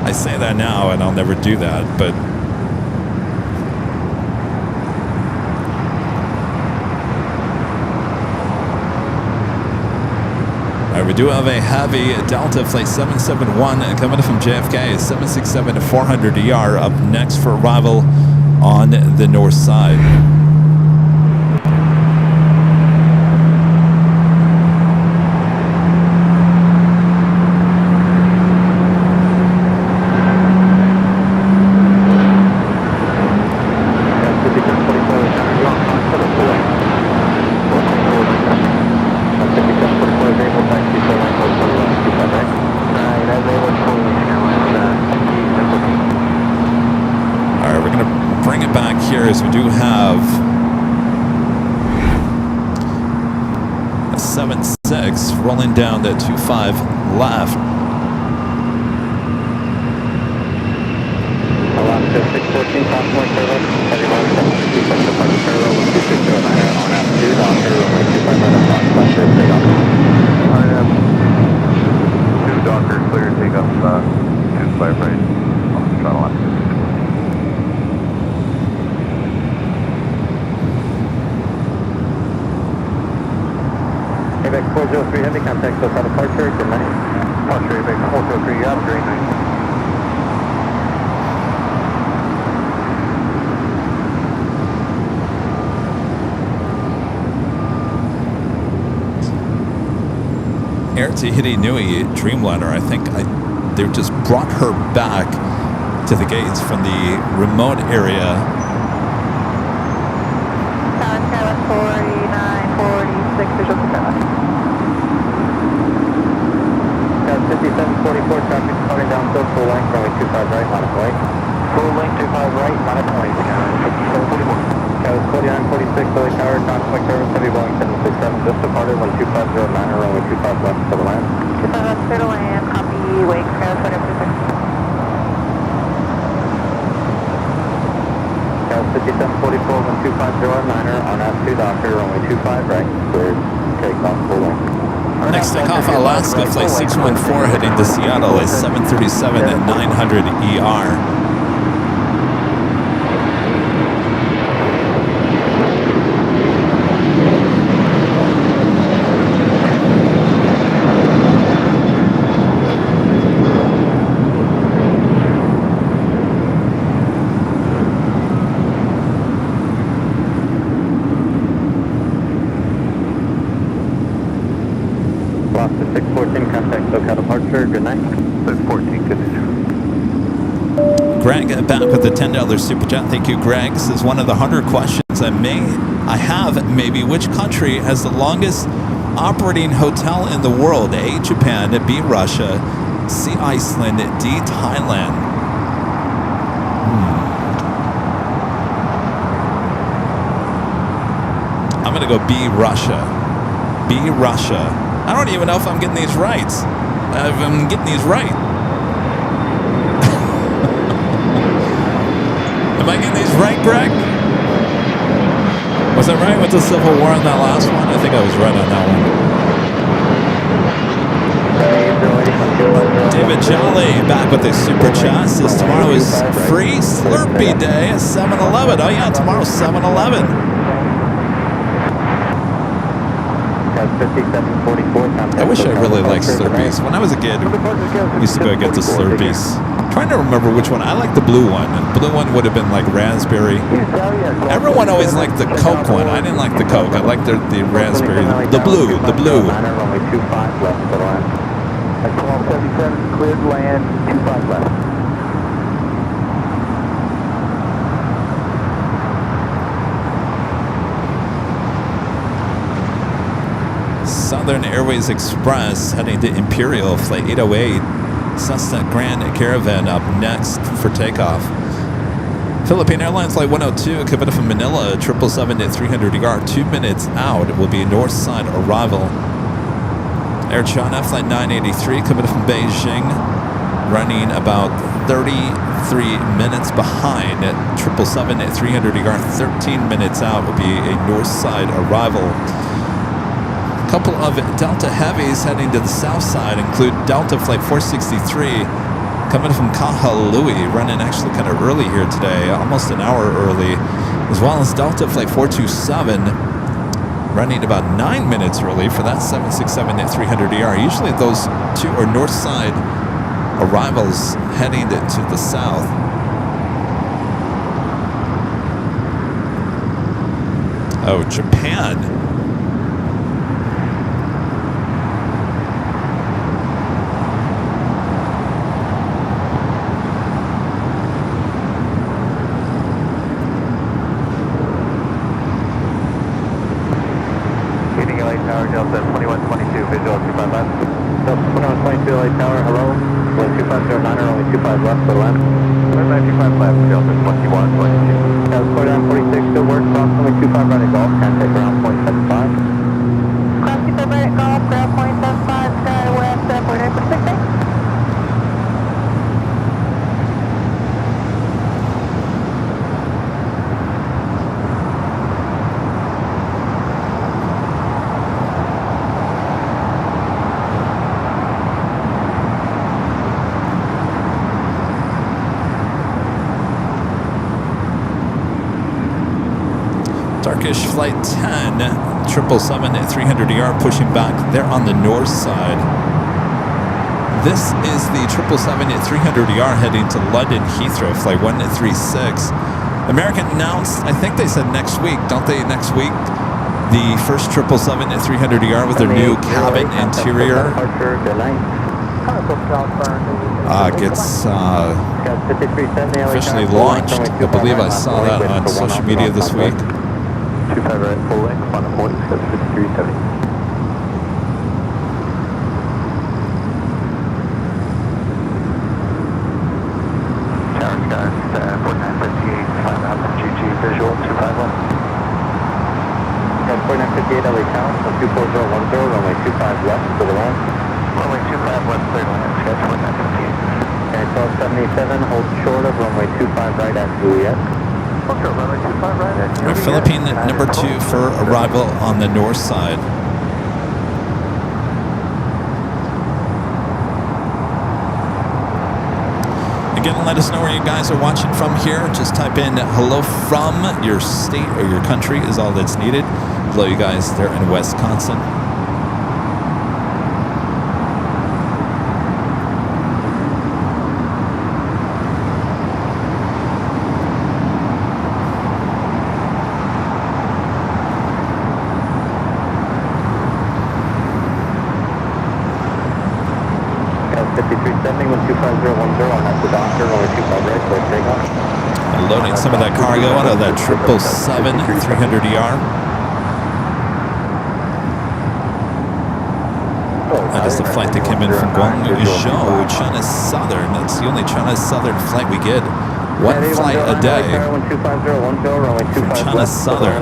I say that now and I'll never do that, but we do have a heavy Delta Flight 771 coming from JFK, 767-400ER up next for arrival on the north side. As we do have a 76 rolling down to 25 left. Alaska 614, Cosmic Service, heavy line 726, departure parallel with 2609 on F2, Doctor, runway 25 right up, left clear takeoff. I have 2 Docker, clear takeoff, 25 right, throttle on. ABX 403 Heavy, contact SoCal departure, good night. Departure ABX 403, you have a great night. Air Tahiti Nui Dreamliner, I think they just brought her back to the gates from the remote area. 5744, traffic coming down still full length, runway 25 right, minus white. Full length 25 right, minus white. 5744. Cows 4946, Billy Tower, Cosmic Service, heavy Boeing 767, just departed, 12509, runway 25 left for the land. 25 left for the land, copy, wake, Cows 4946. Cows 5744, 12509er on F2 Doctor, runway 25 right, cleared, takeoff, full length. Next takeoff, Alaska Flight 614 heading to Seattle is 737-900ER. Alaska 614, contact SoCal departure, good night. 614, good night. Greg back with the $10 super chat. Thank you, Greg. This is one of the harder questions I have. Maybe which country has the longest operating hotel in the world? A, Japan, B, Russia, C, Iceland, D, Thailand. I'm gonna go B, Russia. B, Russia. I don't even know if I'm getting these right. If I'm getting these right. Am I getting these right, Greg? Was I right with the Civil War on that last one? I think I was right on that one. David Jolly back with the super chat. Says tomorrow is free Slurpee day at 7-Eleven. Oh yeah, tomorrow's 7-Eleven. I wish I really liked Slurpees. When I was a kid, I used to go get the Slurpees. I'm trying to remember which one. I like the blue one. And the blue one would have been like raspberry. Everyone always liked the Coke one. I didn't like the Coke. I liked the raspberry. The blue. The blue. 1277 cleared land, 25 left. Southern Airways Express heading to Imperial, flight 808. Cessna Grand Caravan up next for takeoff. Philippine Airlines flight 102, coming from Manila, 777-300ER, 2 minutes out. It will be north side arrival. Air China flight 983, coming from Beijing, running about 33 minutes behind. 777-300ER, 13 minutes out. Will be a north side arrival. A couple of Delta Heavies heading to the south side include Delta Flight 463 coming from Kahului, running actually kind of early here today, almost an hour early, as well as Delta Flight 427 running about 9 minutes early for that 767-300ER. Usually those two are north side arrivals heading to the south. Oh, Japan. Delta 2122, visual 25 left. Delta 2122, LA Tower, hello. Wind 2509, only 25 left for land. 25 left, Delta 2122. Delta 4946, still works, approximately 25 right at golf, contact ground point 75. Cross 25 right at golf, ground point 75, sky west, 4946. Turkish Flight 10, 777-300ER pushing back. They're on the north side. This is the 777-300ER heading to London Heathrow, Flight 136. American announced, I think they said next week, don't they, next week? The first 777-300ER with their new cabin interior gets officially launched. I believe I saw that on social media this week. 25 right, full length, on the 46, 5370. Tower skies, 4958, 5 out from GG, visual, 25 left. 4958, LA Tower, 24010, runway 25 left for the land. Runway 25 left, cleared land, sketch 1958. And 1277, hold short of runway 25 right at Juliet. Philippine number 2 for arrival on the north side. Again, let us know where you guys are watching from here. Just type in hello from your state or your country is all that's needed. Hello, you guys there in Wisconsin. 5370, 125.010 on that to Doctor, runway 25 right, clear takeoff. Loading some of that cargo out of that 777 300ER. That is the flight that came in from Guangzhou, China Southern. That's the only China Southern flight we get. One flight a day from China Southern.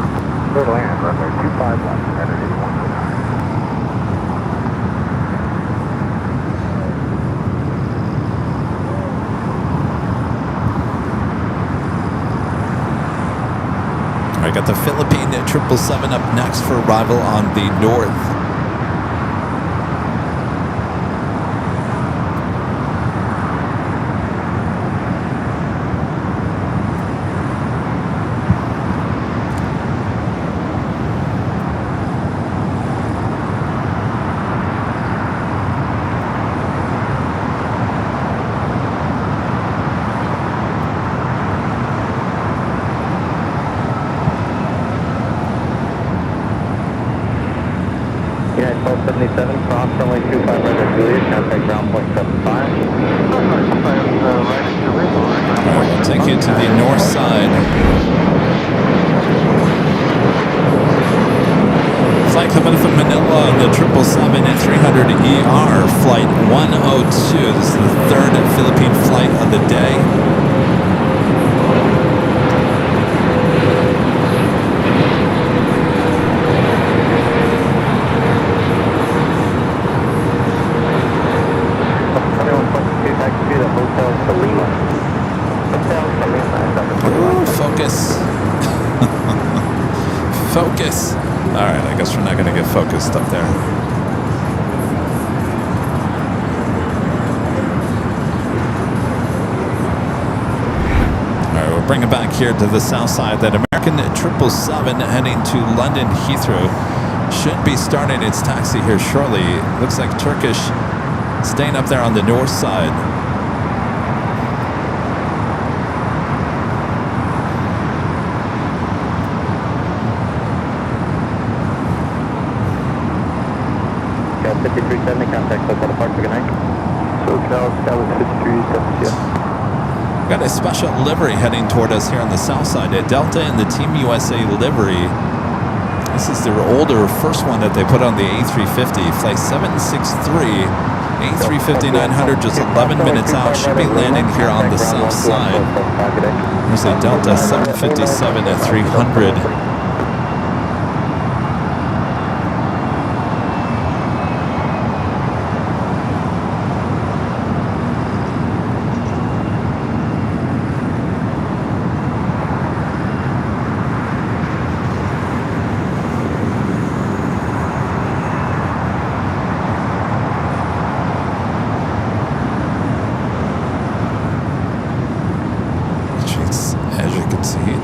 Clear to land, runway 25 left, headed 81. I got the Philippine 777 up next for arrival on the north. United 1277, cross runway 25 right at Juliet, contact ground point 75. Alright, we'll take you to the north side. Flight coming from Manila, the 777 and 300ER, flight 102. This is the third Philippine flight of the day. Focus. Focus. Alright, I guess we're not going to get focused up there. Alright, we'll bring it back here to the south side. That American 777 heading to London Heathrow should be starting its taxi here shortly. Looks like Turkish staying up there on the north side. Cal 5370, contact local departure, good night. So Cal 5370, yeah. Got a special livery heading toward us here on the south side. A Delta and the Team USA livery. This is their older first one that they put on the A350. Flight 763, A350-900, just 11 minutes out. Should be landing here on the south side. There's a Delta 757 at 300.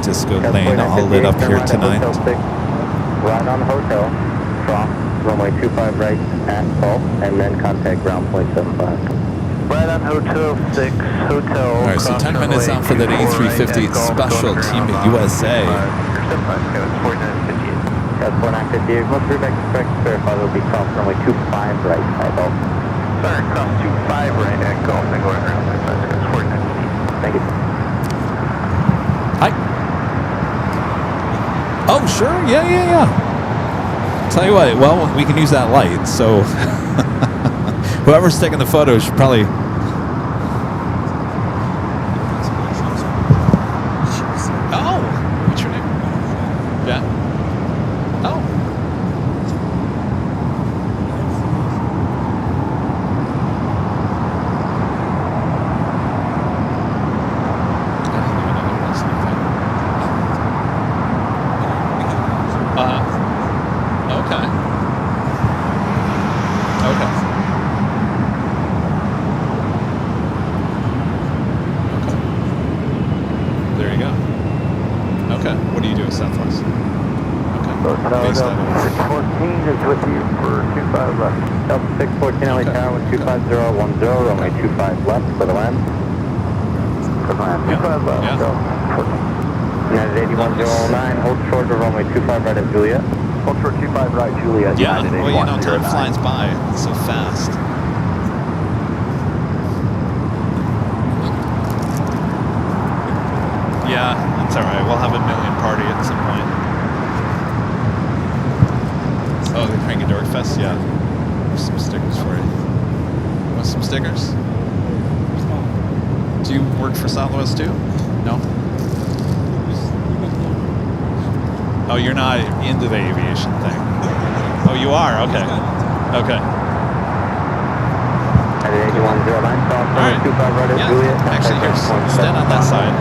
Disco lane all lit up here tonight. Right on hotel, cross runway 25 right at Salt, and then contact ground point 75. Right on hotel 6, hotel. All right, so 10 minutes out for that A350 special Team USA. That's 4958. That's 4958. Must reback to correct verify there will be cross runway 25 right at Salt. Sorry, cross 25 right at Gulf, and go around. That's 4958. Thank you. Hi. Oh, sure. Yeah. Tell you what, well, we can use that light. So whoever's taking the photo should probably... Oh, what's your name? Yeah. Oh. Southwest. Okay. Delta 614 is with you for 25 left. Delta 614 LA Tower 25010, runway 25 left for the land. For the land, 25 left. Yeah. United 81009, hold short to runway 25 right at Juliet. Hold short 25 right, Juliet. Yeah, well, you know, time 8109. flies by so fast. Yeah, that's all right. We'll have a million party at some point. Oh, the Cranky Dork Fest? Yeah. There's some stickers for you. Want some stickers? Do you work for Southwest too? No? Oh, you're not into the aviation thing. Oh, you are? Okay. Okay. All right. Yeah. Actually, here's stand on that side.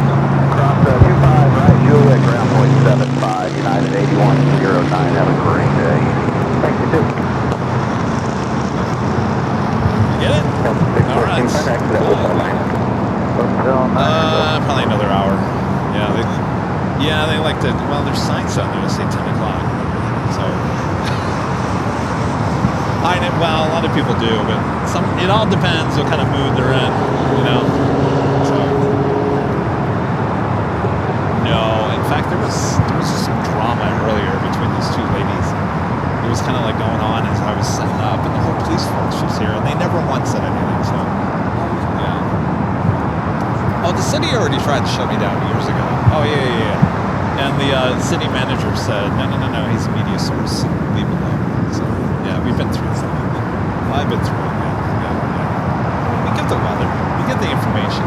Cross 25 right, Juliet, ground point 75, United 8109. Have a great day. Thank you, too. Get it? All right. Probably another hour. Yeah, they like to. Well, there's signs on there that say 10 o'clock. So, well, a lot of people do, but it all depends what kind of mood they're in, you know. So, no, in fact, there was just some drama earlier between these two ladies. It was kind of like going on as I was setting up, and the whole police force was here, and they never once said anything. So, yeah. Oh, the city already tried to shut me down years ago. Oh yeah. And the city manager said, no, he's a media source. Leave him alone. So, yeah, we've been through that. I've been through it, yeah. We get the weather. We get the information.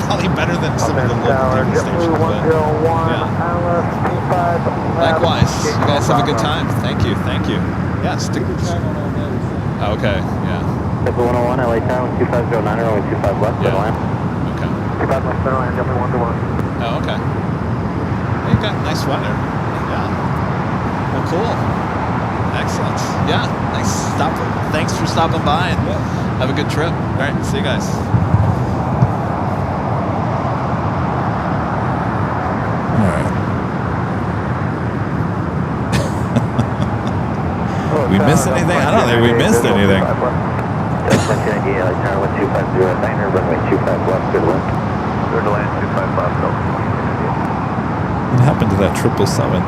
Probably better than some of the local TV stations. But, yeah. Likewise. You guys have a good time. Thank you. Yeah, stickers. Okay, yeah. 101, LA Tower, 2509, runway 25 left, Yeah. Airline. Okay. 25 left, Airline, definitely 121. Oh, okay. You got nice weather. Yeah. Well, cool. Excellent. Yeah. Thanks for stopping by and have a good trip. All right. See you guys. All right. We missed anything? I don't think we missed anything. Runway 25 left, good wind. Clear to land 25 left. What happened to that 777?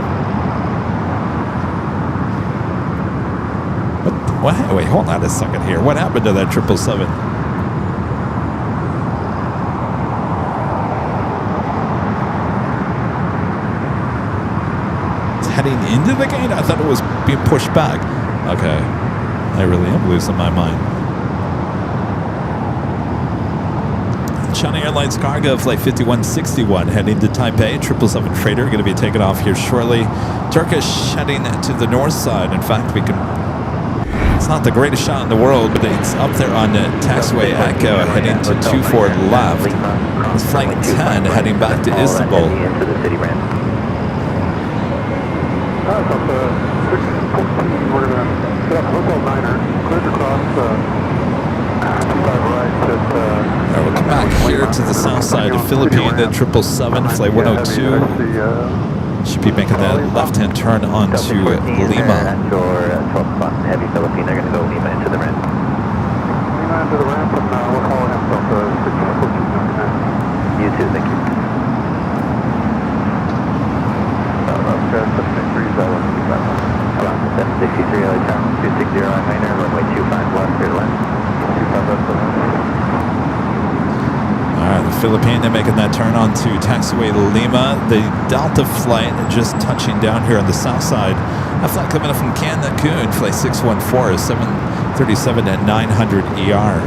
What? Wait, hold on a second here. What happened to that 777? It's heading into the gate? I thought it was being pushed back. Okay. I really am losing my mind. China Airlines cargo flight 5161 heading to Taipei. 777 freighter going to be taken off here shortly. Turkish heading to the north side. In fact, we can. It's not the greatest shot in the world, but it's up there on the taxiway Echo heading to 24 left. It's flight 10 heading back to Istanbul. Into the city ramp. We're going to get up Hotel Niner, clear to cross 25 right at We'll come back here to the south side of Philippine, the 777, flight 102. Should be making that left-hand turn onto Lima. Or 12 spots in heavy Philippine, they're going to go Lima into the ramp. Lima into the ramp, and we'll call him from the 614. You too, thank you. Around 763, LA Tower, 260 minor, runway 25 left, clear to land. 25 left, clear to land. All right, the Philippine, they're making that turn onto taxiway Lima. The Delta flight just touching down here on the south side. A flight coming up from Cancun, flight 614, 737 at 900 ER.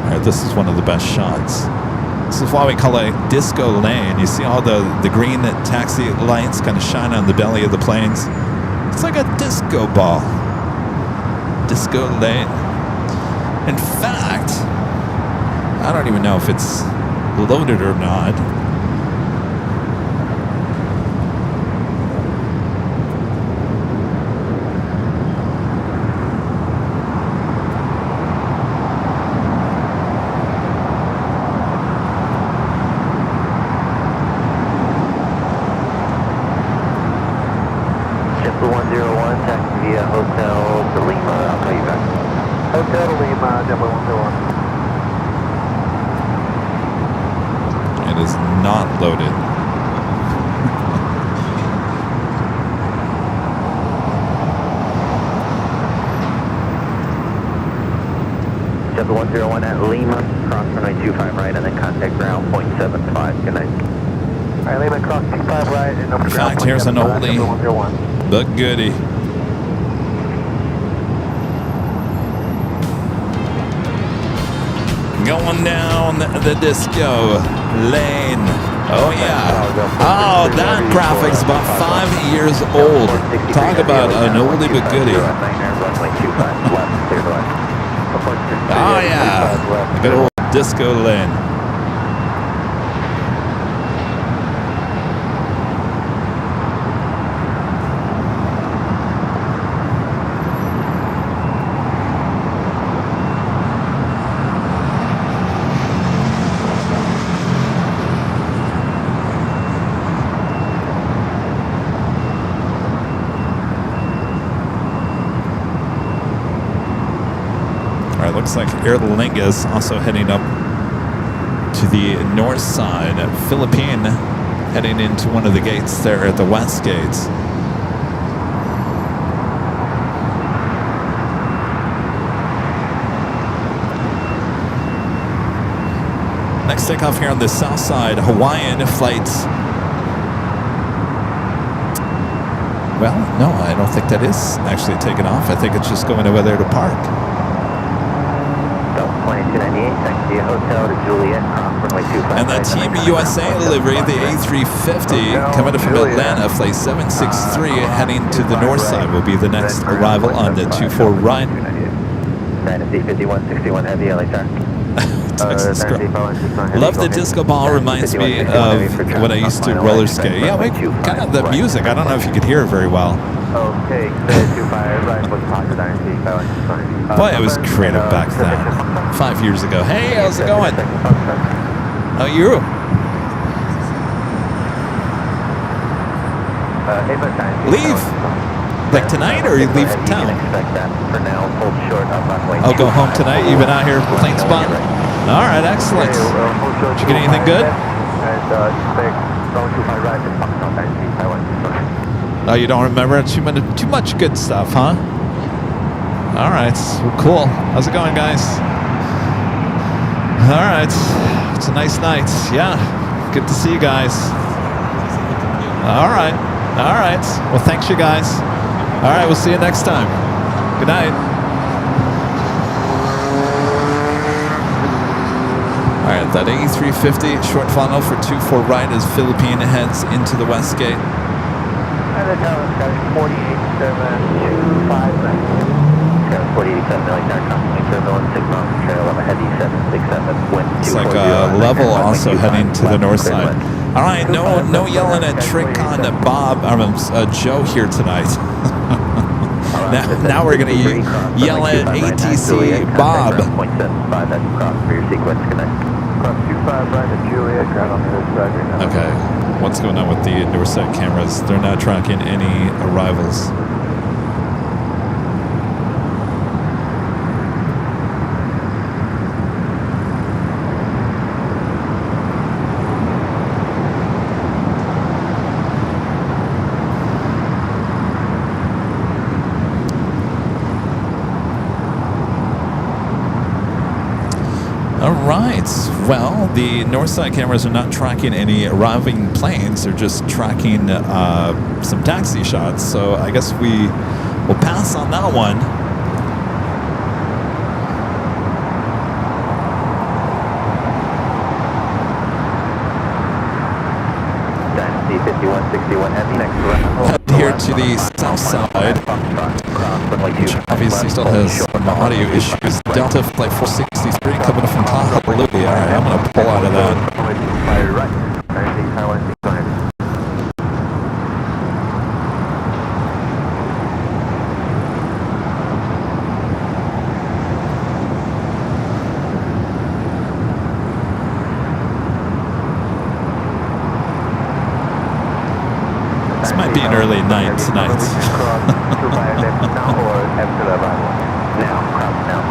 All right, this is one of the best shots. This is why we call it disco lane. You see all the green taxi lights kind of shine on the belly of the planes. It's like a disco ball. Disco lane. In fact, I don't even know if it's loaded or not. JetBlue 101, taxi via Hotel to Lima, I'll call you back. Hotel Lima, JetBlue 101. It is not loaded. Delta 101 at Lima, cross runway 25 right, and then contact ground 0.75. Good night. All right, Lehman, cross 25 right, and over In to ground. fact, here's an oldie, 101. but goodie. Going down the disco lane. Oh yeah. Oh, that graphic's about 5 years old. Talk about an oldie but goodie. Oh yeah. Good old disco lane. Looks like Aer Lingus also heading up to the north side. Philippine heading into one of the gates there at the west gates. Next takeoff here on the south side, Hawaiian flights. Well, no, I don't think that is actually taking off. I think it's just going over there to park. 2298, taxi hotel to Juliet, cross runway 25. And that Team USA delivery, the A350, coming up from Atlanta, flight 763, heading to the north side, will be the next arrival on the 24 right. Dynasty 5161 heavy, LHR. Texas girl. Love the disco ball. Reminds me of when I used to roller skate. Yeah, wait, kind of the music. I don't know if you could hear it very well. Okay, Boy, it was creative back then. 5 years ago. Hey, how's it going? How are you? Leave? Like tonight, or you leave town? I'll go home tonight. You've been out here plane spotting? All right, excellent. Did you get anything good? Oh, you don't remember? Too much good stuff, huh? All right, well, cool. How's it going, guys? All right, it's a nice night. Yeah, good to see you guys. All right. Well, thanks, you guys. All right, we'll see you next time. Good night. All right, that A350 short funnel for 24 right as Philippine heads into the west gate. And the tower is 48725 right. 487 LHR, constantly turbulent, 6 miles from trail of a heavy 767, wind 240. It's like a level also heading to the north side. All right, no yelling at Trick on Bob, Joe here tonight. now we're going to yell at ATC Bob. Okay, what's going on with the north side cameras? They're not tracking any arrivals. Well, the north side cameras are not tracking any arriving planes. They're just tracking some taxi shots. So I guess we will pass on that one. Dynasty 5161 heavy, next round. Here to the south side, which obviously still has some audio issues. Delta flight 463 coming from Honolulu. All right, I'm going to pull out of that. This might be an early night tonight. Now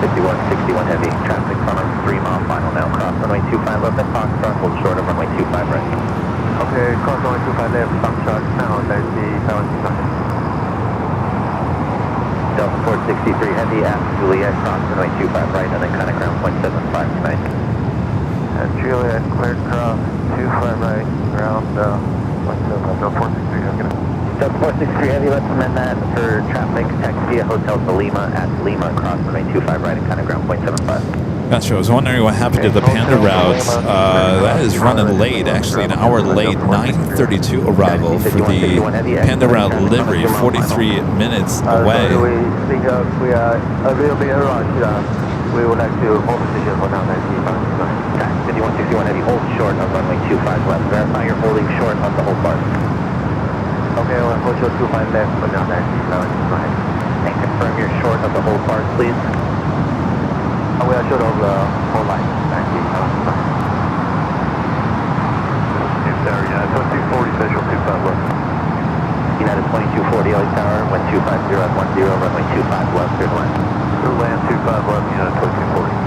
5161 heavy, traffic front on 3 mile final now, cross runway 25 left at Foxtrot, hold short of runway 25 right. Okay, cross runway 25 left, Foxtrot, now there's the 769. Delta Delta 463 Heavy at Juliet, cross runway 25 right, and then contact ground point 75 tonight. Juliet, cleared cross, 25 right, ground, 17, Delta 463 Heavy. Delta 463 Heavy, let's amend that for traffic. Taxi via Hotel to Lima at Lima, cross runway 25 right, and contact ground point 75. Gotcha. I was wondering what happened to the Panda routes. That is running late, actually an hour late. 9:32 arrival for the Panda route livery, 43 minutes away. We are a little bit rushed. We would like to hold position for now. 5161 Heavy, hold short on runway 25 left. Verify you're holding short on the whole part. Okay, we'll hold short 25 left for now. Go ahead. And confirm you're short of the whole part, please. We are short of the whole line. Sorry, 2240 visual 25 left. United 2240 LA Tower, 1250 at 10, runway 25 left, clear to land. Clear to land 25 left, United 2240.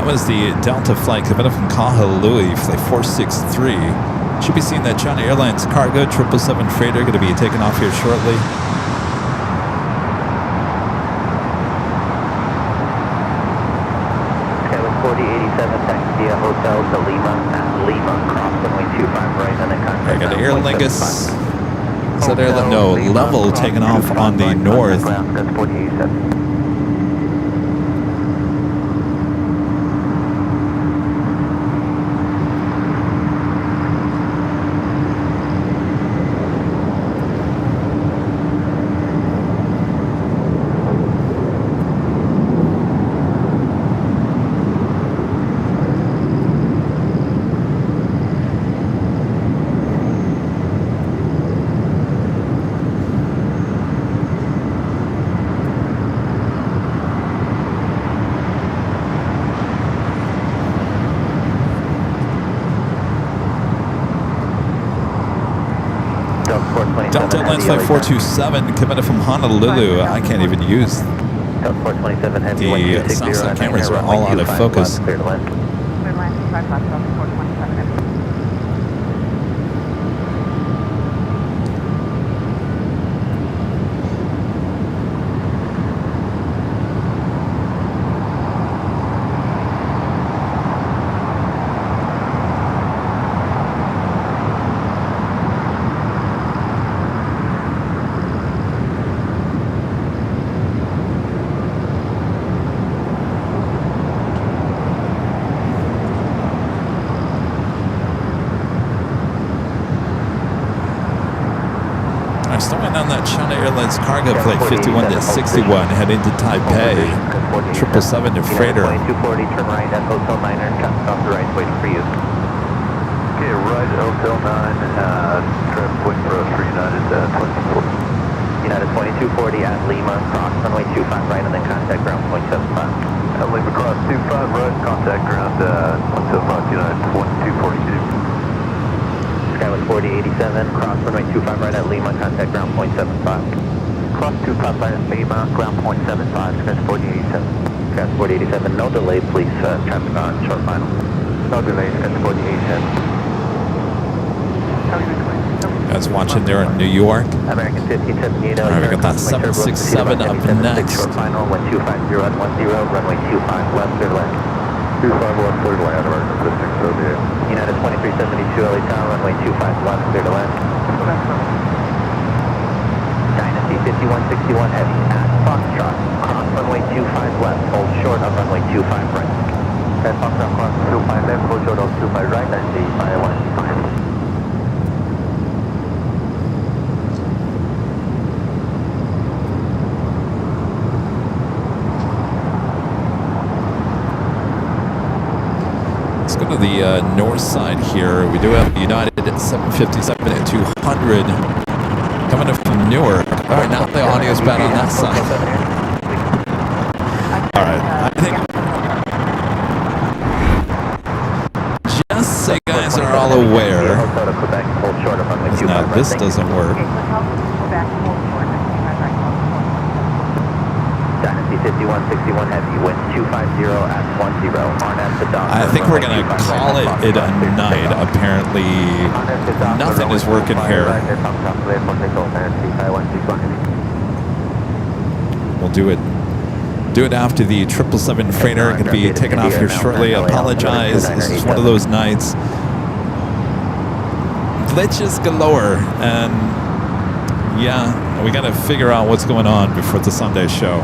Was the Delta flight coming up from Kahului, flight 463. Should be seeing that China Airlines cargo 777 freighter going to be taking off here shortly. Skyway 4087, taxi via Hotel to Lima at Lima, cross runway 25 right, and then contact. I got Air Lingus. Is that Airline? No, Level taking off on the north. That's 4087. Delta Airlines flight 427 coming in from Honolulu. I can't even use the Southside cameras are all out of focus. Clear line 25 left, Delta 427 Heavy. On that China Airlines cargo flight 51 to 61 heading to Taipei. 777 to freighter. 2240, turn right at Hotel 9, traffic off the right, waiting for you. Okay, right at Hotel 9, traffic waiting for us for United 2240. United 2240 at Lima, cross runway 25 right, and then contact ground point 75. At Lima cross 25 right, contact ground 175, United 2242. Skyway 4087, cross runway 25 right at Lima, contact ground point 75. Cross 25 right at Lima, ground point 75, Skyway 4087. Skyway 4087, no delay, please, traffic on short final. No delay, Skyway 4087. Guys watching there in New York. American 1578. All right, we got that 767 up next. Short final, 1250 at 10, runway 25 left, clear to land. 25 left, clear to land, American 1578. United 2372 LA Tower, runway 25 left, clear to land. Dynasty 5161 Heavy at Foxtrot, cross runway 25 left, hold short on runway 25 right. At Foxtrot, cross 25 left, hold short on 25 right, and the 515. the north side here. We do have United at 757 and 200 coming in from Newark. All right, now the audio's bad on that side. All right, I think just so you guys are all aware, now this doesn't work. Dynasty 5161 heavy, wind 250 at 10, RNS to dock. I think we're going to call it a night. Apparently, nothing is working here. We'll do it after the 777 freighter. Going to be taking off here shortly. I apologize. This is one of those nights. Glitches galore. And yeah, we got to figure out what's going on before the Sunday show.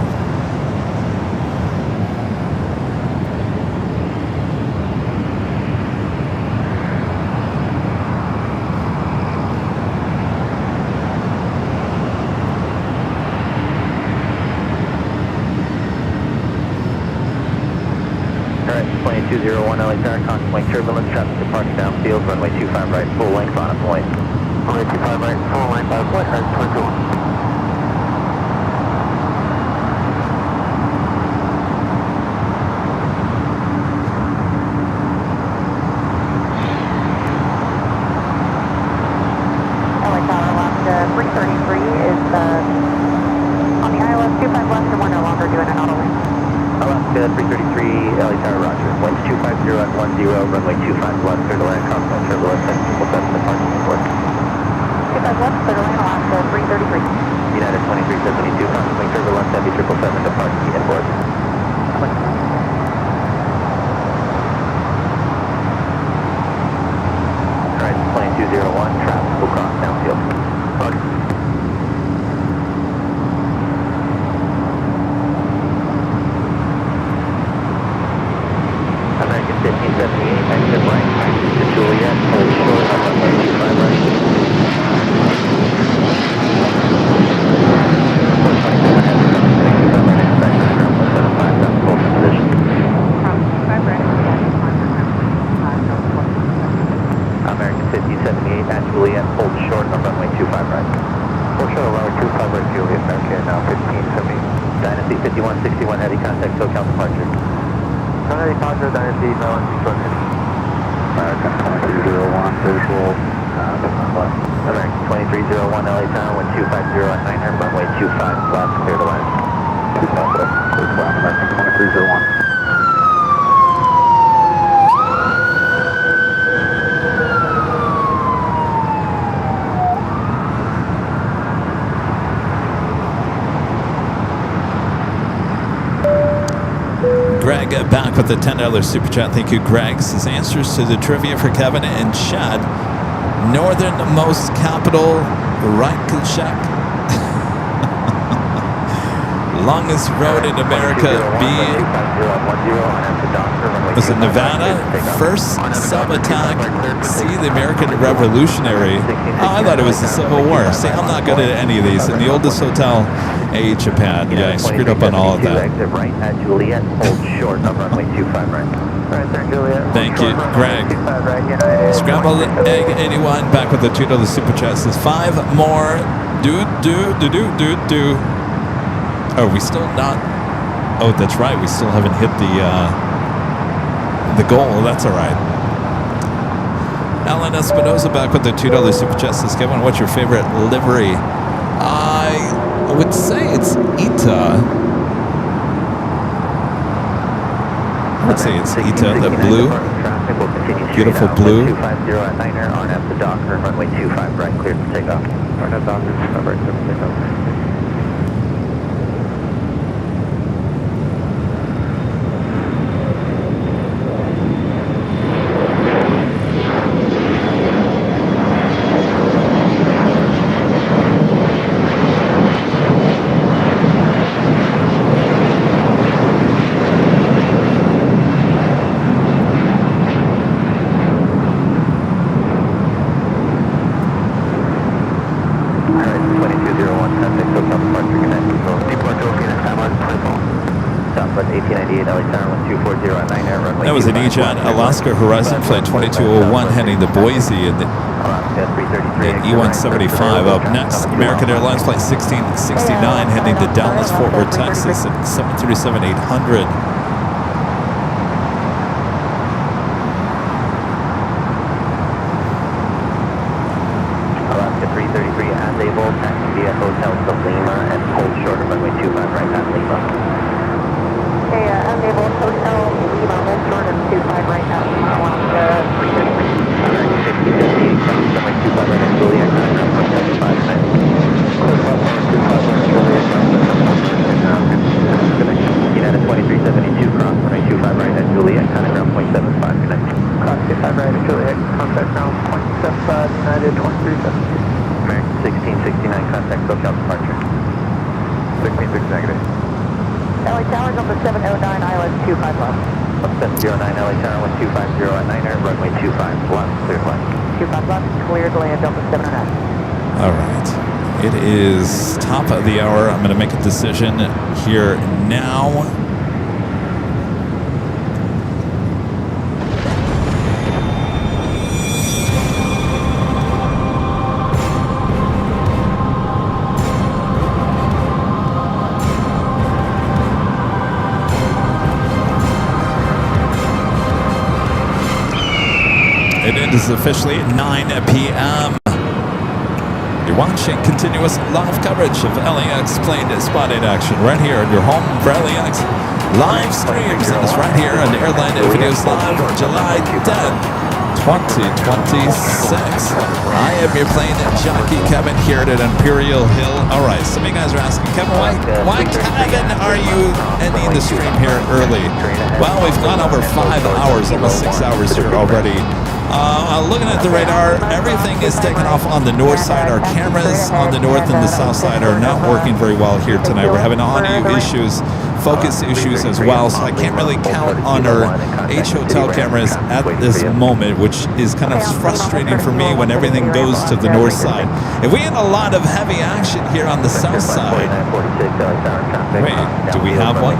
Plane 201 LA Tower, contemplating turbulence, traffic departing downfield, runway 25 right, full length on a point. Runway 25 right, full length on a point, right, 21. LA Tower, left 333 is on the ILS 25 left, and we're no longer doing an auto link. Alaska 333, LA Tower, roger. Winds 250 at 10, runway 25 left, clear to land, crosswind turbulence, 777 departing airport. 25 left, clear to land, Alaska 333. United 2372, crosswind turbulence, heavy 777 departing airport. Alright, plane 201, traffic will cross downfield. Roger. American 1578, exit right, to Juliet, hold short on runway 25 right. 427 heavy, runway 25 right, expect to turn 175, that's full position. From 25 right, American 1578 at Juliet, hold short on runway 25 right. Hold short on runway 25 right, Juliet, American now 1578. Dynasty 5161 heavy, contact SoCal departure. Contact departure, Dynasty, no one constructed. American 2301, visual, American 2301 LA Tower, wind 250 at 900, runway 25 left, clear to land. American 2301. Greg back with the $10 super chat. Thank you, Greg. Says answers to the trivia for Kevin and Chad. Northernmost capital, Reykjavik. Longest road in America, was it Nevada? First sub-attack, C, the American Revolutionary. Oh, I thought it was the Civil War. See, I'm not good at any of these. And the oldest hotel, A, Japan. Yeah, I screwed up on all of that. Exit right at Juliet, hold short on runway 25 right. Right there, Juliet. Thank you, Greg. Scrambled Egg 81 back with the $2 super chat. Says 5 more. Do. Oh, we still not. Oh, that's right. We still haven't hit the goal. That's all right. Alan Espinosa back with the $2 super chat. Says, Kevin, what's your favorite livery? I would say it's ITA. I would say it's ITA, the blue. Beautiful blue. 250 at Niner, RNF to Docker, runway 25 right, clear to take off. RNF Docker, 25 right, clear to take off. Southwest 1898, LA Tower, 1240 at 9 air runway. That was an EJet Alaska Horizon Flight 2201 heading to Boise, and the E175 up next. American Airlines Flight 1669 heading to Dallas, Fort Worth, Texas at 737-800. Alaska 333 as able, taxi via Hotel to Lima and hold short of runway 25 right at Lima. Okay, unable Hotel Lima, hold short of 25 right now, Alaska 333. American 5058 cross runway 25 right at Juliet, 9.75 tonight. United 2372 cross runway 25 right at Juliet, contact ground 0.75 tonight. Cross 25 right at Juliet, contact ground 0.75, United 2372. American 1669 contact SoCal departure. 16-6 negative. LA Tower, number 709, ILS 25 left. 709 LA Tower, 1250 at 9 air, runway 25 left, clear flight. 25 left, cleared land, Delta 709. All right. It is top of the hour. I'm going to make a decision here now. It is officially 9 p.m. You're watching continuous live coverage of LAX plane spotted action right here at your home for LAX live streams. And it's right here on Airline Videos Live, July 10th, 2026. I am your plane jockey Kevin here at Imperial Hill. All right, some of you guys are asking, Kevin, why Kevin are you ending the stream here early? Well, we've gone over 5 hours, almost 6 hours here already. Looking at the radar, everything is taken off on the north side. Our cameras on the north and the south side are not working very well here tonight. We're having audio issues, focus issues as well, so I can't really count on our H hotel cameras at this moment, which is kind of frustrating for me when everything goes to the north side. If we had a lot of heavy action here on the south side, wait, do we have one?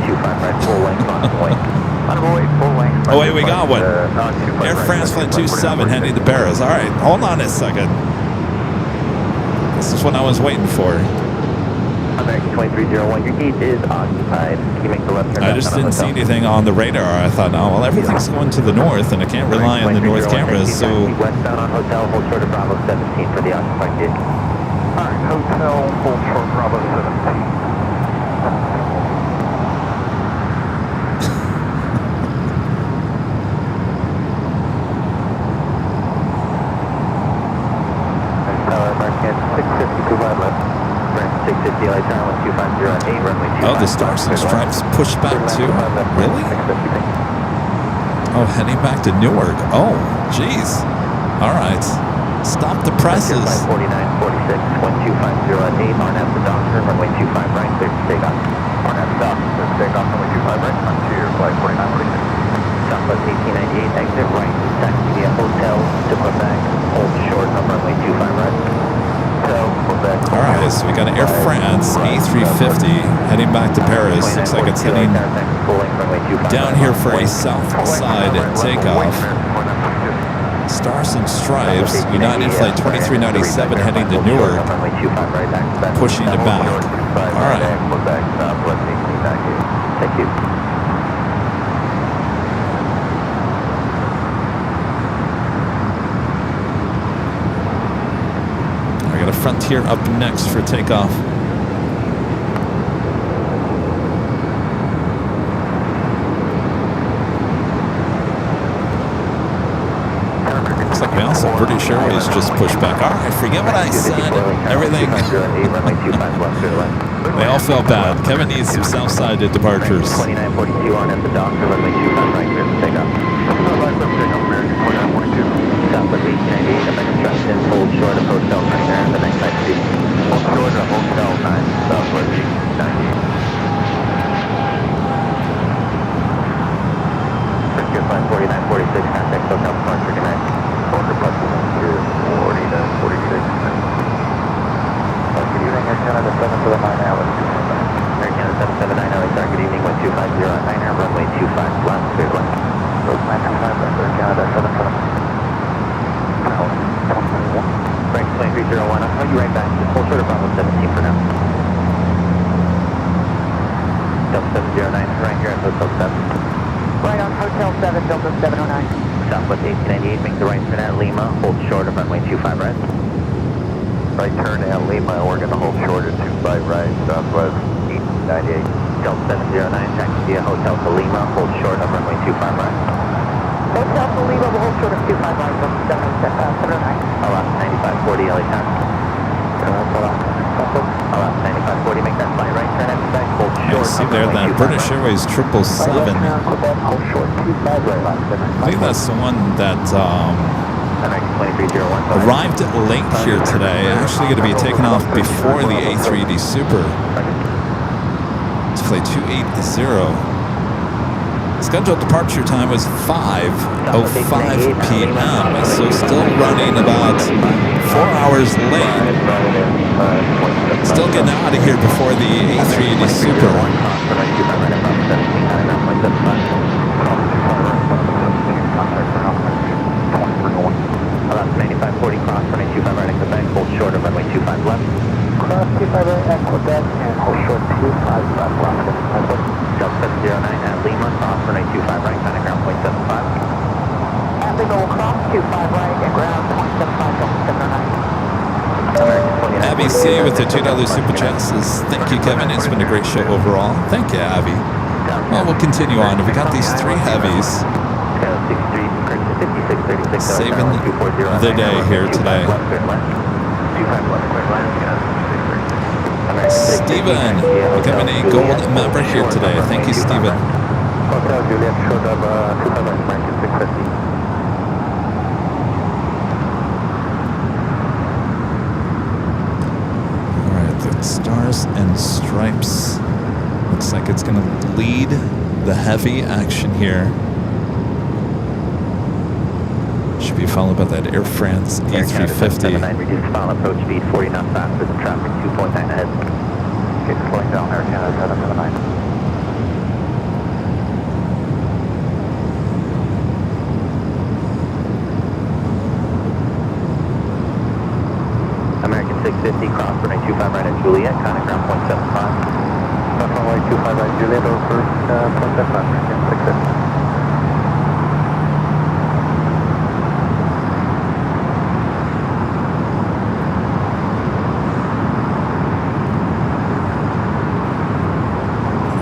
Oh wait, we got one. Air France Flight 27 heading to Paris. All right, hold on a second. This is what I was waiting for. American 2301, your gate is occupied. Can you make the left turn? I just didn't see anything on the radar. I thought, oh well, everything's going to the north, and I can't rely on the north cameras. So westbound on Hotel, hold short of Bravo 17 for the occupied gate. All right, Hotel, hold short Bravo 17. Oh, the Stars and Stripes pushed back too? Really? Oh, heading back to Newark. Oh, jeez. All right. Stop the presses. 4946, 1250 at 8, RNAV to Doctor, runway 25 right, clear for takeoff. RNAV to Doctor, clear for takeoff, runway 25 right, on to your flight 4946. Southwest 1898, exit right, taxi via Hotel to Quebec, hold short of runway 25 right. All right, so we got an Air France A350 heading back to Paris. Looks like it's heading down here for a south side takeoff. Stars and Stripes, United Flight 2397 heading to Newark, pushing it back. All right. Thank you. I got a Frontier up next for takeoff. Looks like we also British Airways just pushed back. All right, forget what I said. Everything. They all felt bad. Kevin needs some south-side departures. 2942 on at the Doctor, runway 25 right, clear for takeoff. Southwest 1898, American Trustin, hold short of Hotel 9 there, the next type 2. Hold short of Hotel 9, Southwest 1898. Frontier Flight 4946, contact Hotel departure, good night. Frontier Flight 4946. Good evening, Air Canada 779 Alex. Air Canada 779 Alex, good evening, 1250 now. Delta 709, right here at Hotel 7. Right on Hotel 7, Delta 709. Southwest 1898, make the right turn at Lima, hold short of runway 25 right. Right turn at Lima, we're going to hold short at 25 right, Southwest 1898. Delta 709, taxi via Hotel to Lima, hold short of runway 25 right. Hotel to Lima, we'll hold short of 25 right, Delta 709. Alaska 9540, LA time. Alaska 9540, make that flight right turn at back, hold You short see of there runway that 25 British right. Airways 777. Hold short 25 right, I think that's the one that American 2301. arrived late here today. Actually going to be taken off before the A380 Super. It's flight 280. Scheduled departure time was 5:05 p.m. So still running about 4 hours late. Still getting out of here before the A380 Super. Alaska 9540, cross runway 25 right at Quebec, hold short of runway 25 left. Cross 25 right at Quebec and hold short 25 left, Alaska. Delta 709 at Lima, cross runway 25 right, kind of ground point 75. At Lima, we'll cross 25 right and ground 0.75, Delta 709. Abby C with the $2 super chat says, thank you, Kevin. It's been a great show overall. Thank you, Abby. Well, we'll continue on. We got these 3 heavies saving the day here today. Steven becoming a gold member here today. Thank you, Steven. Hotel Juliet short of 25 American 650. All right, the Stars and Stripes. Looks like it's going to lead the heavy action here. Should be followed by that Air France A350. Reduced final approach speed 40 knots faster than traffic 2.9 ahead. Okay, slowing down Air Canada 779. American 650, cross runway 25 right at Juliet, contact ground point 75. Cross runway 25 right Juliet, over point 75, American 650.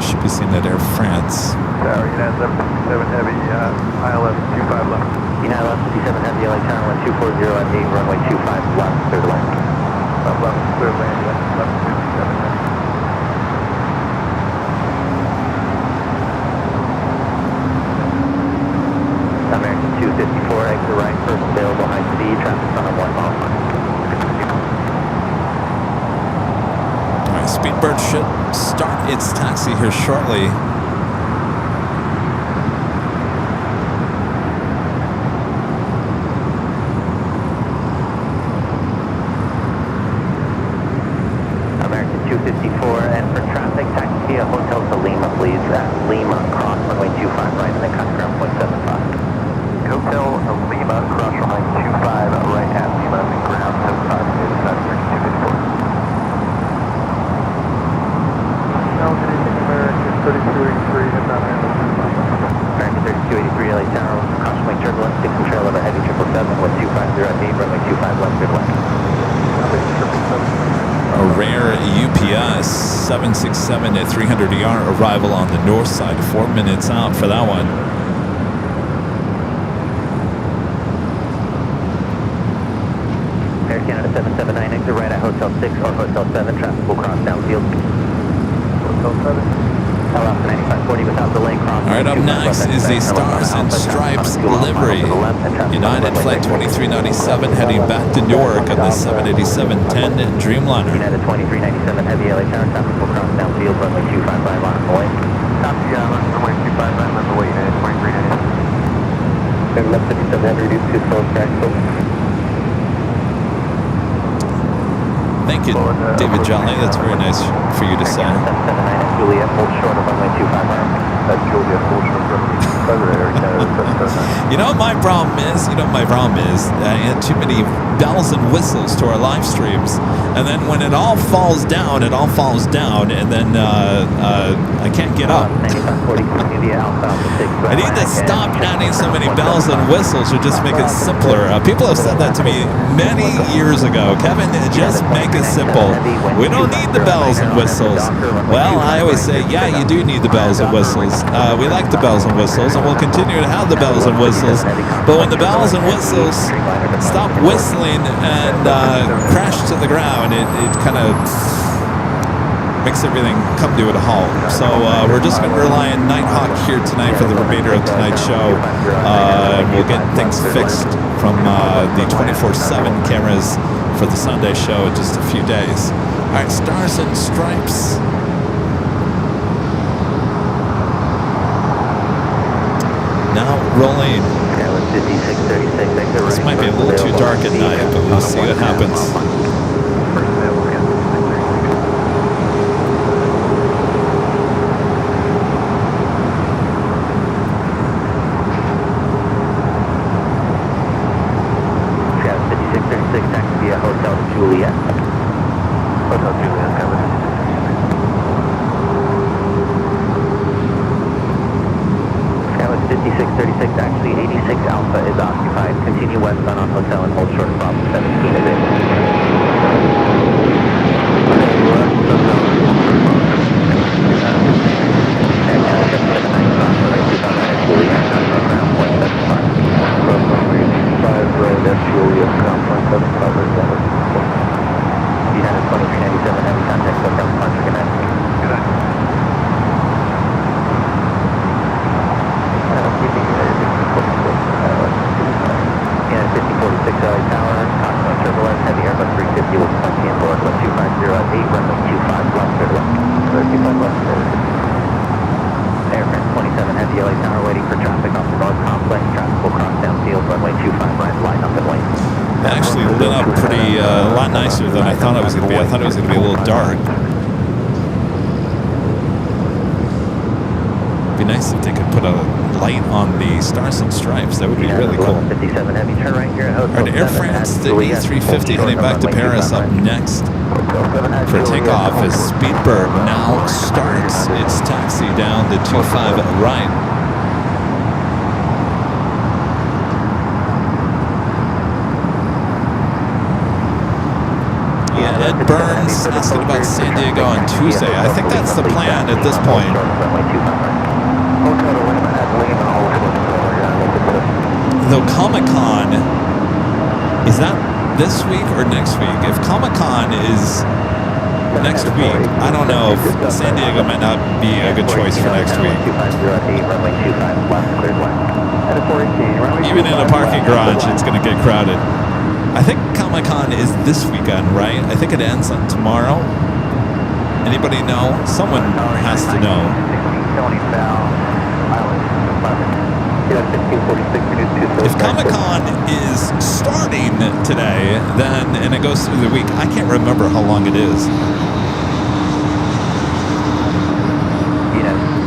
Should be seeing that Air France. Tower, United 757 Heavy, ILS 25 left. United 57 Heavy, LA Tower 1240 at 8, runway 25 left, third lane. Left, third lane, left 57 Heavy. American 254, exit right, first available high speed, traffic on a 1 mile. All right, Speedbird should start its taxi here shortly. American 254, and for traffic, taxi via Hotel to Lima, please. At Lima, cross runway 25 right, and then cut ground point 75. Hotel to Lima, cross runway 25 right at Lima, and then ground 75. American 254. American 3283, hit down here. American 3283, LA Tower, cross runway turbulence, 6 and trail of a heavy 777 with 250 at 8, runway 25 left, good luck. A rare UPS 767 at 300 ER arrival on the north side. 4 minutes out for that one. Air Canada 779, exit right at Hotel 6 or Hotel 7, traffic will cross downfield. Hotel 7. Alaska 9540 without delay, cross. All right, up next is the Stars and Stripes livery. United Flight 2397 heading back to Newark on the 787-10 Dreamliner. United 2397 Heavy, LA Tower, traffic will cross downfield, runway 255 on the way. Copy, runway 255 on the way, United 2397. Left 57 Heavy, reduced to slow track, Thank you, David Jolly. That's very nice for you to say. Juliet, hold short of runway 25 right. Juliet, hold short runway 25 right, Air Canada 779. You know what my problem is? I had too many bells and whistles to our live streams. And then when it all falls down, and then I can't get up. I need to stop adding so many bells and whistles or just make it simpler. People have said that to me many years ago. Kevin, just make it simple. We don't need the bells and whistles. Well, I always say, yeah, you do need the bells and whistles. We like the bells and whistles, and we'll continue to have the bells and whistles. But when the bells and whistles stop whistling and crash to the ground, it kind of makes everything come to a halt. So we're just going to rely on Nighthawk here tonight for the remainder of tonight's show. We'll get things fixed from the 24/7 cameras for the Sunday show in just a few days. All right, Stars and Stripes. Now rolling. This might be a little too dark at night, but we'll see what happens. Hotel Juliet. Hotel Juliet, Kevin. Skywest 5636, actually 86 Alpha is occupied. Continue westbound on Hotel and hold short of Bravo 17 is in. Than I thought it was going to be. I thought it was going to be a little dark. It'd be nice if they could put a light on the Stars and Stripes. That would be really cool. 57 heavy, turn right here. All right, Air France, the A350 heading back to Paris up next for takeoff as Speedbird now starts its taxi down the 25 right. Ed Burns asking about San Diego on Tuesday. I think that's the plan at this point. Though Comic-Con, is that this week or next week? If Comic-Con is next week, I don't know if San Diego might not be a good choice for next week. Even in a parking garage, it's going to get crowded. I think Comic-Con is this weekend, right? I think it ends on tomorrow. Anybody know? Someone has to know. If Comic-Con is starting today, then, and it goes through the week, I can't remember how long it is.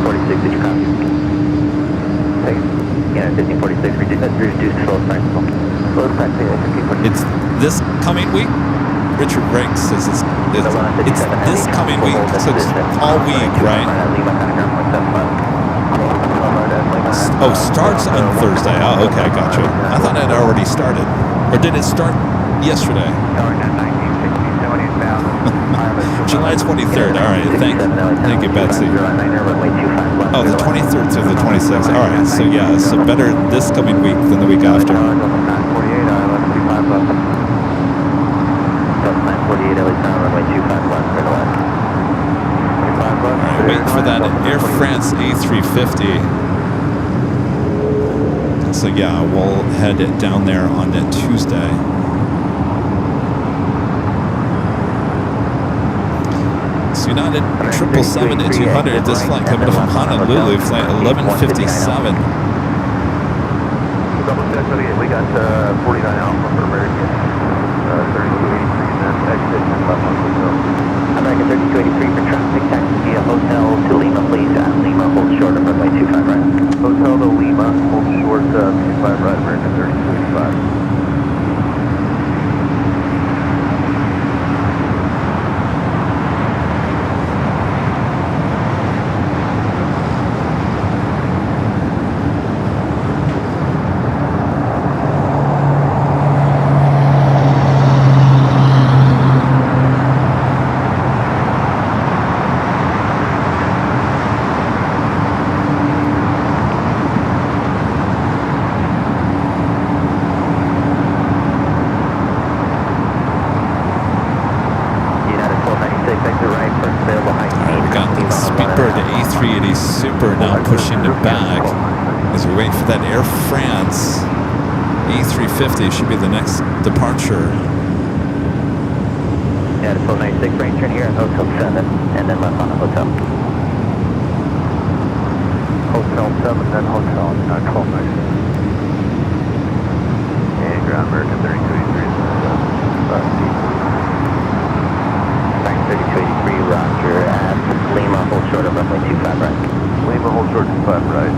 46, did you copy? Yeah, 1546, reduced slow start. It's this coming week? Richard Riggs says it's this coming week, so it's all week, right? Oh, starts on Thursday. Oh, okay, gotcha. I thought it had already started. Or did it start yesterday? July 23rd. All right, thank you, Betsy. Oh, the 23rd to the 26th. All right, so yeah, so better this coming week than the week after. Alright, waiting for that Air France A350. So yeah, we'll head down there on Tuesday. So United 777-200, this flight coming from Honolulu, flight 1157. We got 49 Alpha for American, 3283, and then exit and left on American 3283 for traffic, taxi via hotel to Lima, please. At Lima, hold short of runway A380 Super now pushing it back as we wait for that Air France A350. Should be the next departure. Yeah, it's 96 range turn here at Hotel 7, and then left on the hotel. Hotel 7, then Hotel 1296. And ground American 3283. Frank 3283, roger, at Lima, hold short of runway 25 right. Lima, hold short 25 right.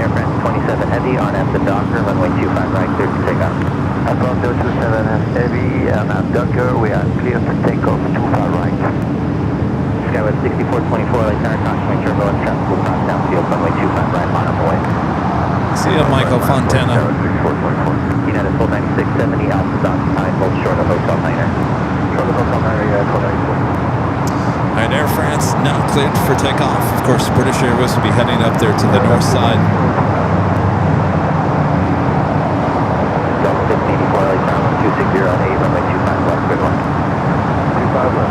Air France 27 Heavy on at the Docker, runway 25 right, clear to take off. Above 027 Heavy, at Docker, we are clear to take off 25 right. Skywest 6424, late tower, caution, turbulence, traffic will cross downfield, runway 25 right, on our way. See ya, Michael Fontana. United full 9670, Alpha occupied, hold short of Hotel Niner. Short of Hotel Niner, yeah, 1294. All right, Air France now cleared for takeoff. Of course, British Airways will be heading up there to the north side. Delta 1584, late tower, 260 on 8, runway 25 left, good one. 25 left.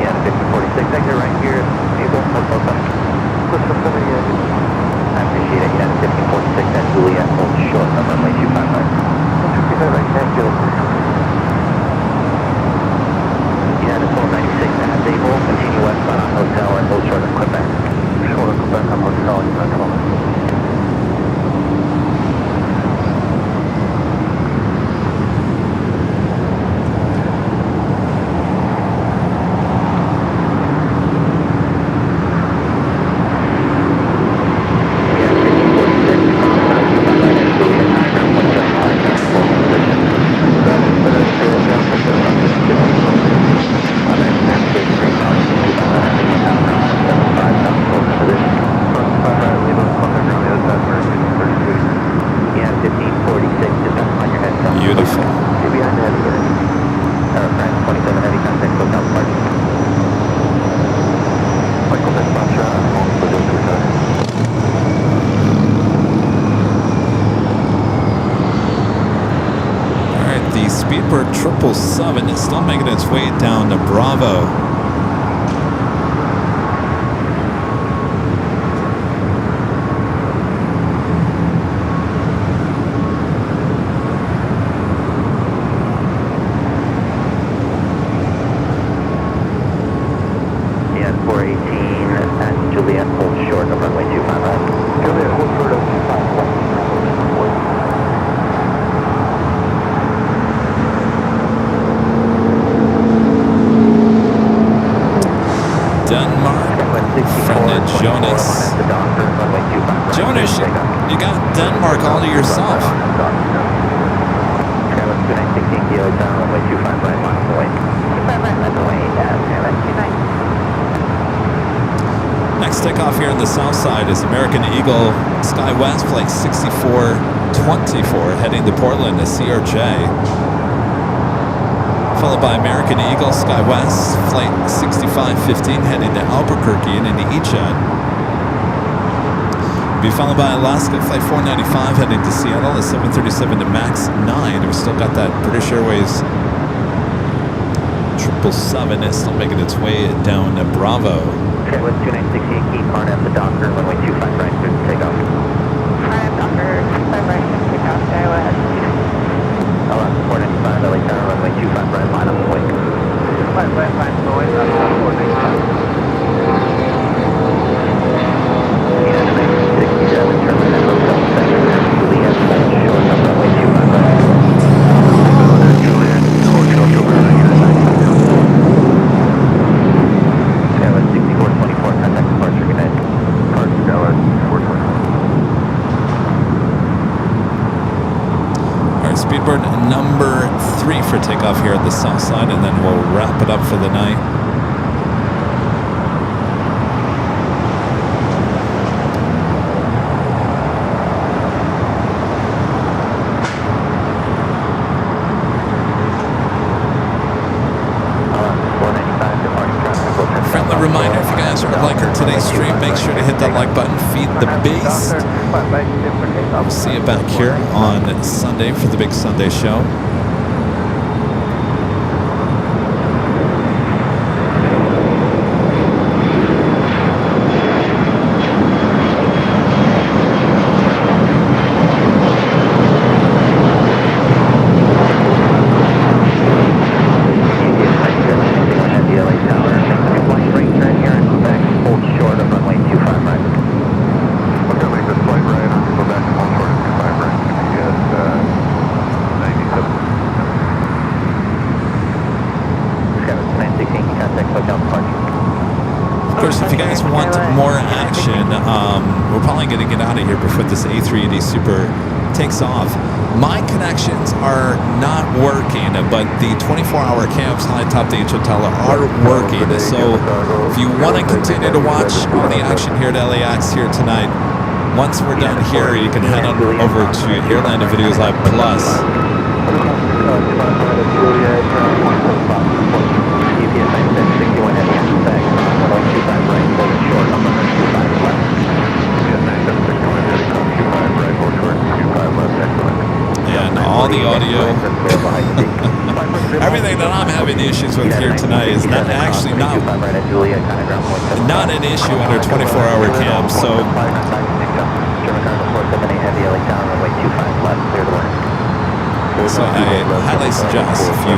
Yeah, 5046, exit right here, Able, Hotel Center. I appreciate it. United 1546 at Juliet, hold short of runway 25 right. 25 right, thank you. United 496 at Able, continue westbound on Hotel and hold short of Quebec. Short of Quebec on Hotel, United 12. Speedbird 777 is still making its way down to Bravo. Yeah, 418 at Juliet, hold short of runway 25 right. Juliet, hold short of 25 right. Denmark, friend of Jonas. Jonas, you got Denmark all to yourself. Next takeoff here on the south side is American Eagle SkyWest flight 6424 heading to Portland to CRJ. Followed by American Eagle SkyWest flight 6515 heading to Albuquerque and into Echad. Be followed by Alaska flight 495 heading to Seattle, a 737 to MAX 9. We've still got that British Airways 777 is still making its way down to Bravo. Skywest 2968, keep on at the Docker, runway 25 right, clear to take off. Hi, Docker, 25 right, take off, Skywest. 495, LA Tower, runway 25 right, line up the way. 25 right, line up the way, that's 495. United 967, terminal at Hotel 7 at Juliet, hold short of runway 25 right. Juliet, hold short of runway 25 right. Skywest 6424, contact departure, good night. Skywest 424. Speedbird number 3 for takeoff here at the south side, and then we'll wrap it up for the night. Friendly reminder, if you guys are liking today's stream, make sure to hit that like button, feed the beast. We'll see you back here on Sunday for the big Sunday show. course, if you guys want more action, we're probably going to get out of here before this A380 Super takes off. My connections are not working, but the 24-hour camps high top the hotel are working. So if you want to continue to watch all the action here at LAX here tonight, once we're done here, you can head on over to Airline Videos Live Plus. And all the audio, everything that I'm having issues with here tonight is not actually not an issue under 24-hour camp. So I highly suggest if you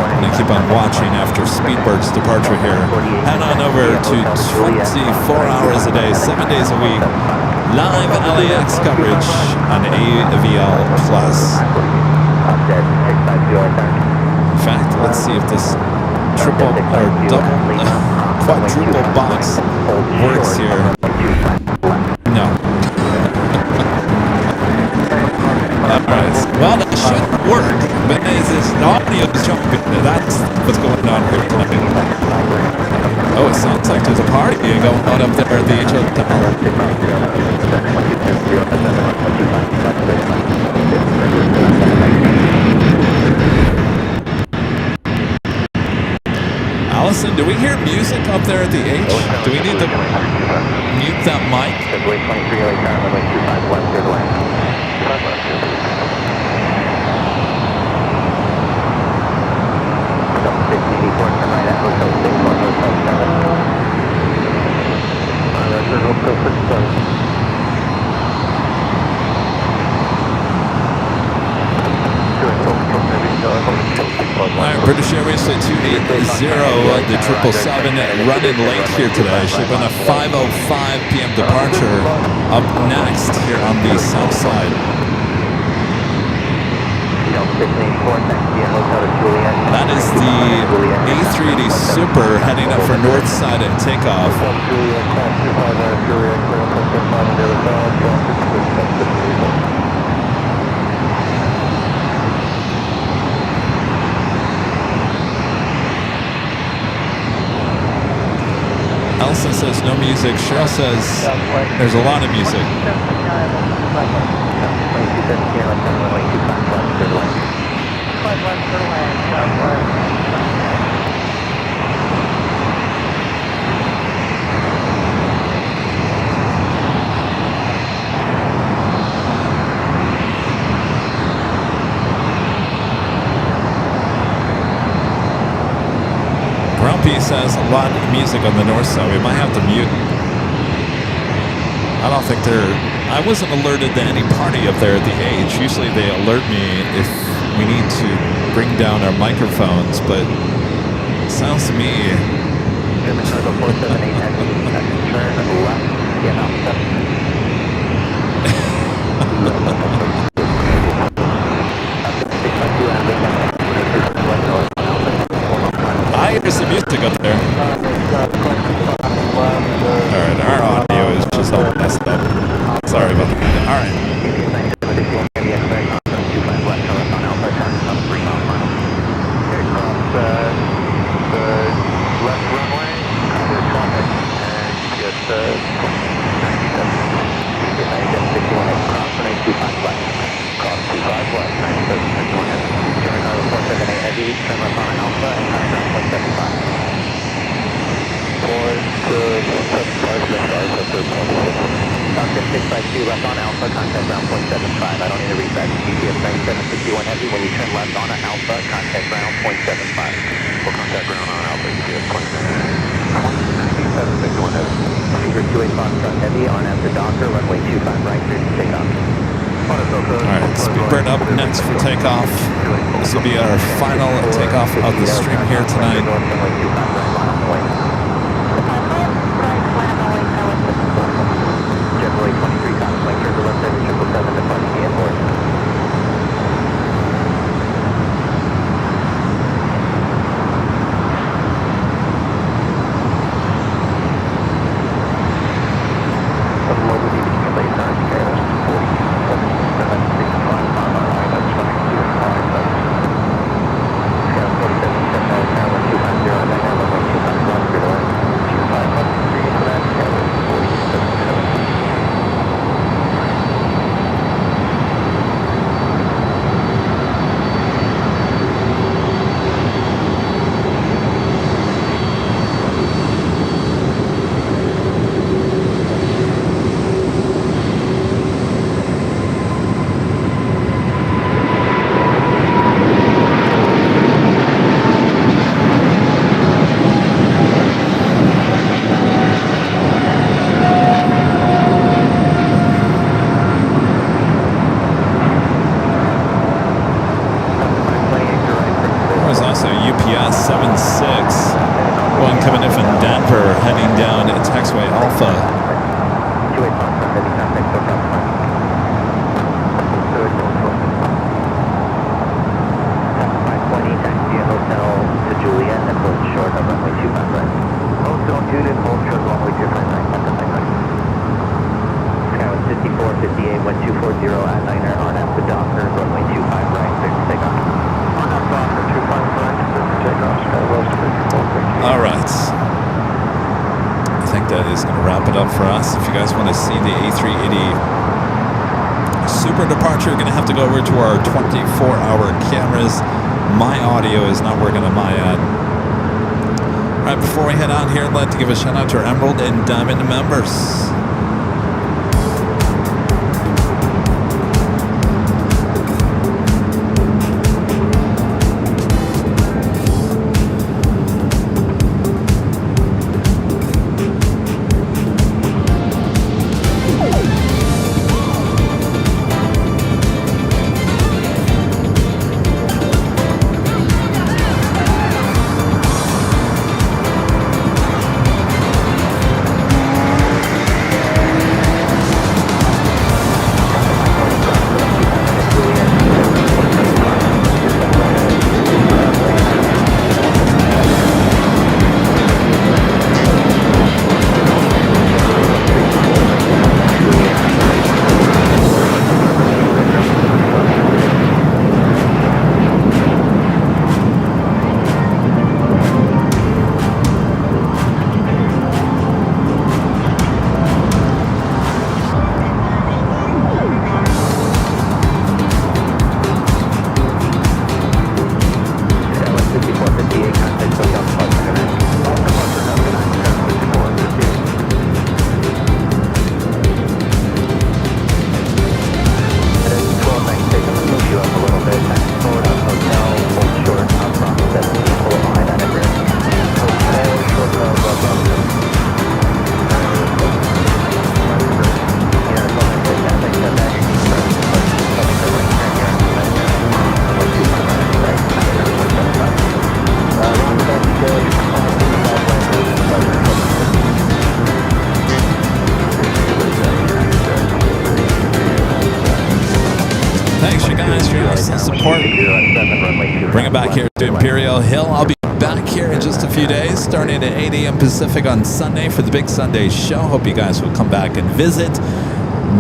want to keep on watching after Speedbird's departure here, head on over to 24 hours a day, 7 days a week, live LAX coverage on AVL Plus. In fact, let's see if this triple or double, quadruple box works here. No. Alright, well, that should work, but the audio is jumping. That's what's going on here tonight. Oh, it sounds like there's a party going on up there at the hotel. Allison, do we hear music up there at the H? Do we need to mute that mic? Alright, British Airways 280, the 777 running late here today. Shipping a 5:05 p.m. departure up next here on the south side. That is the A380 Super heading up for north side at takeoff. Elsa says no music. Cheryl says there's a lot of music. Grumpy says a lot of music on the north side. We might have to mute. I don't think I wasn't alerted to any party up there at the H. Usually they alert me if we need to bring down our microphones, but it sounds to me. I hear some music up there. Alright, our audio is just all messed up. Sorry about that. Alright. Left on Alpha, contact ground 0.75. I don't need to read that. GPS 9761 heavy. When you turn left on Alpha, contact ground 0.75. We'll contact ground on Alpha, GPS 9761 heavy. Secret 28 Foxtrot heavy on after Docker, runway 25 right, clear to take off. Alright, Speedbird up next for takeoff. This will be our final takeoff of the stream here tonight. One coming in from Denver, heading down to Taxiway Alpha. 28 Foxtrot, heavy traffic, SoCal front. Taxi 520, taxi a hotel to Juliet and hold short of runway 25 right. Hotel Juliet, hold short of runway 25 right. Skywest 54, 58, 1240 at Niner on up to Docker, runway 25 right, clear for takeoff. On up Docker, 25 right, clear for takeoff, Skywest 54, 58. All right. I think that is going to wrap it up for us. If you guys want to see the A380 Super departure, you're going to have to go over to our 24-hour cameras. My audio is not working on my end. All right, before we head out here, I'd like to give a shout out to our Emerald and Diamond members. Bring it back here to Imperial Hill. I'll be back here in just a few days, starting at 8 a.m. Pacific on Sunday for the Big Sunday show. Hope you guys will come back and visit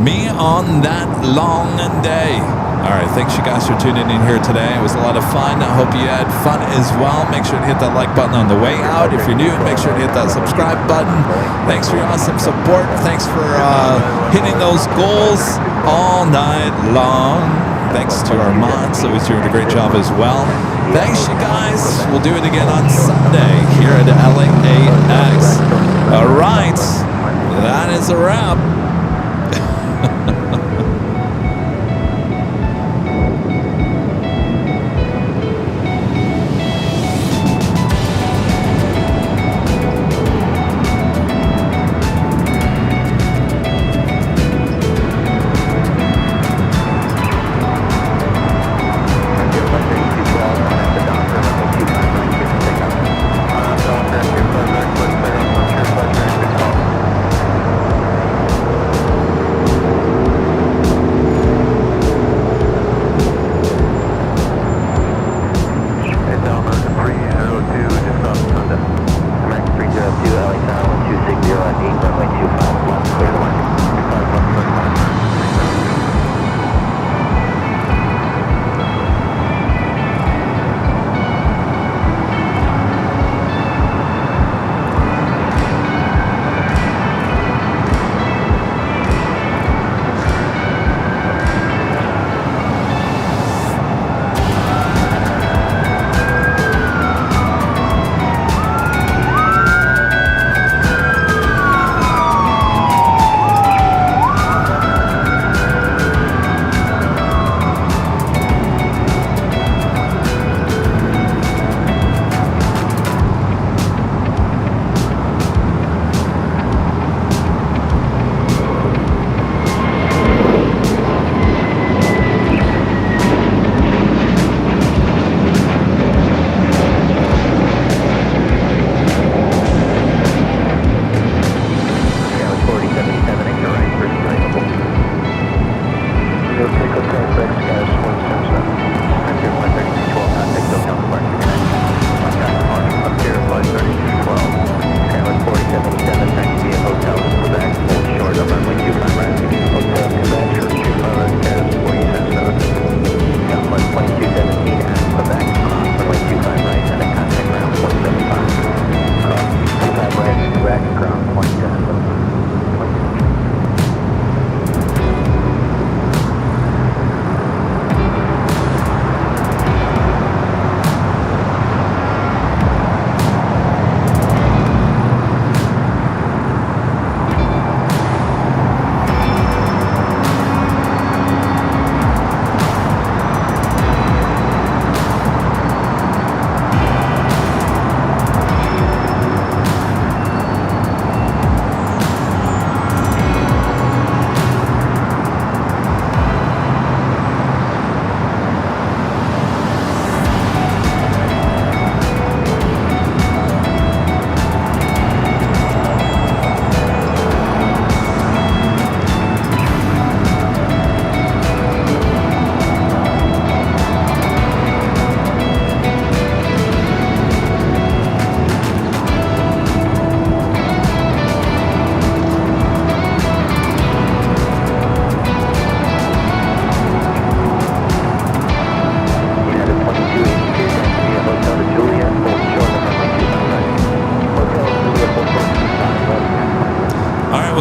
me on that long day. All right, thanks you guys for tuning in here today. It was a lot of fun. I hope you had fun as well. Make sure to hit that like button on the way out. If you're new, make sure to hit that subscribe button. Thanks for your awesome support. Thanks for hitting those goals all night long. Thanks to our mods, who's doing a great job as well. Thanks, you guys. We'll do it again on Sunday here at LAX. All right, that is a wrap.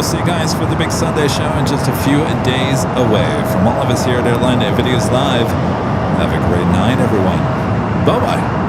see you guys for the big Sunday show in just a few days away. From all of us here at Airline Videos Live, have a great night, everyone. Bye-bye.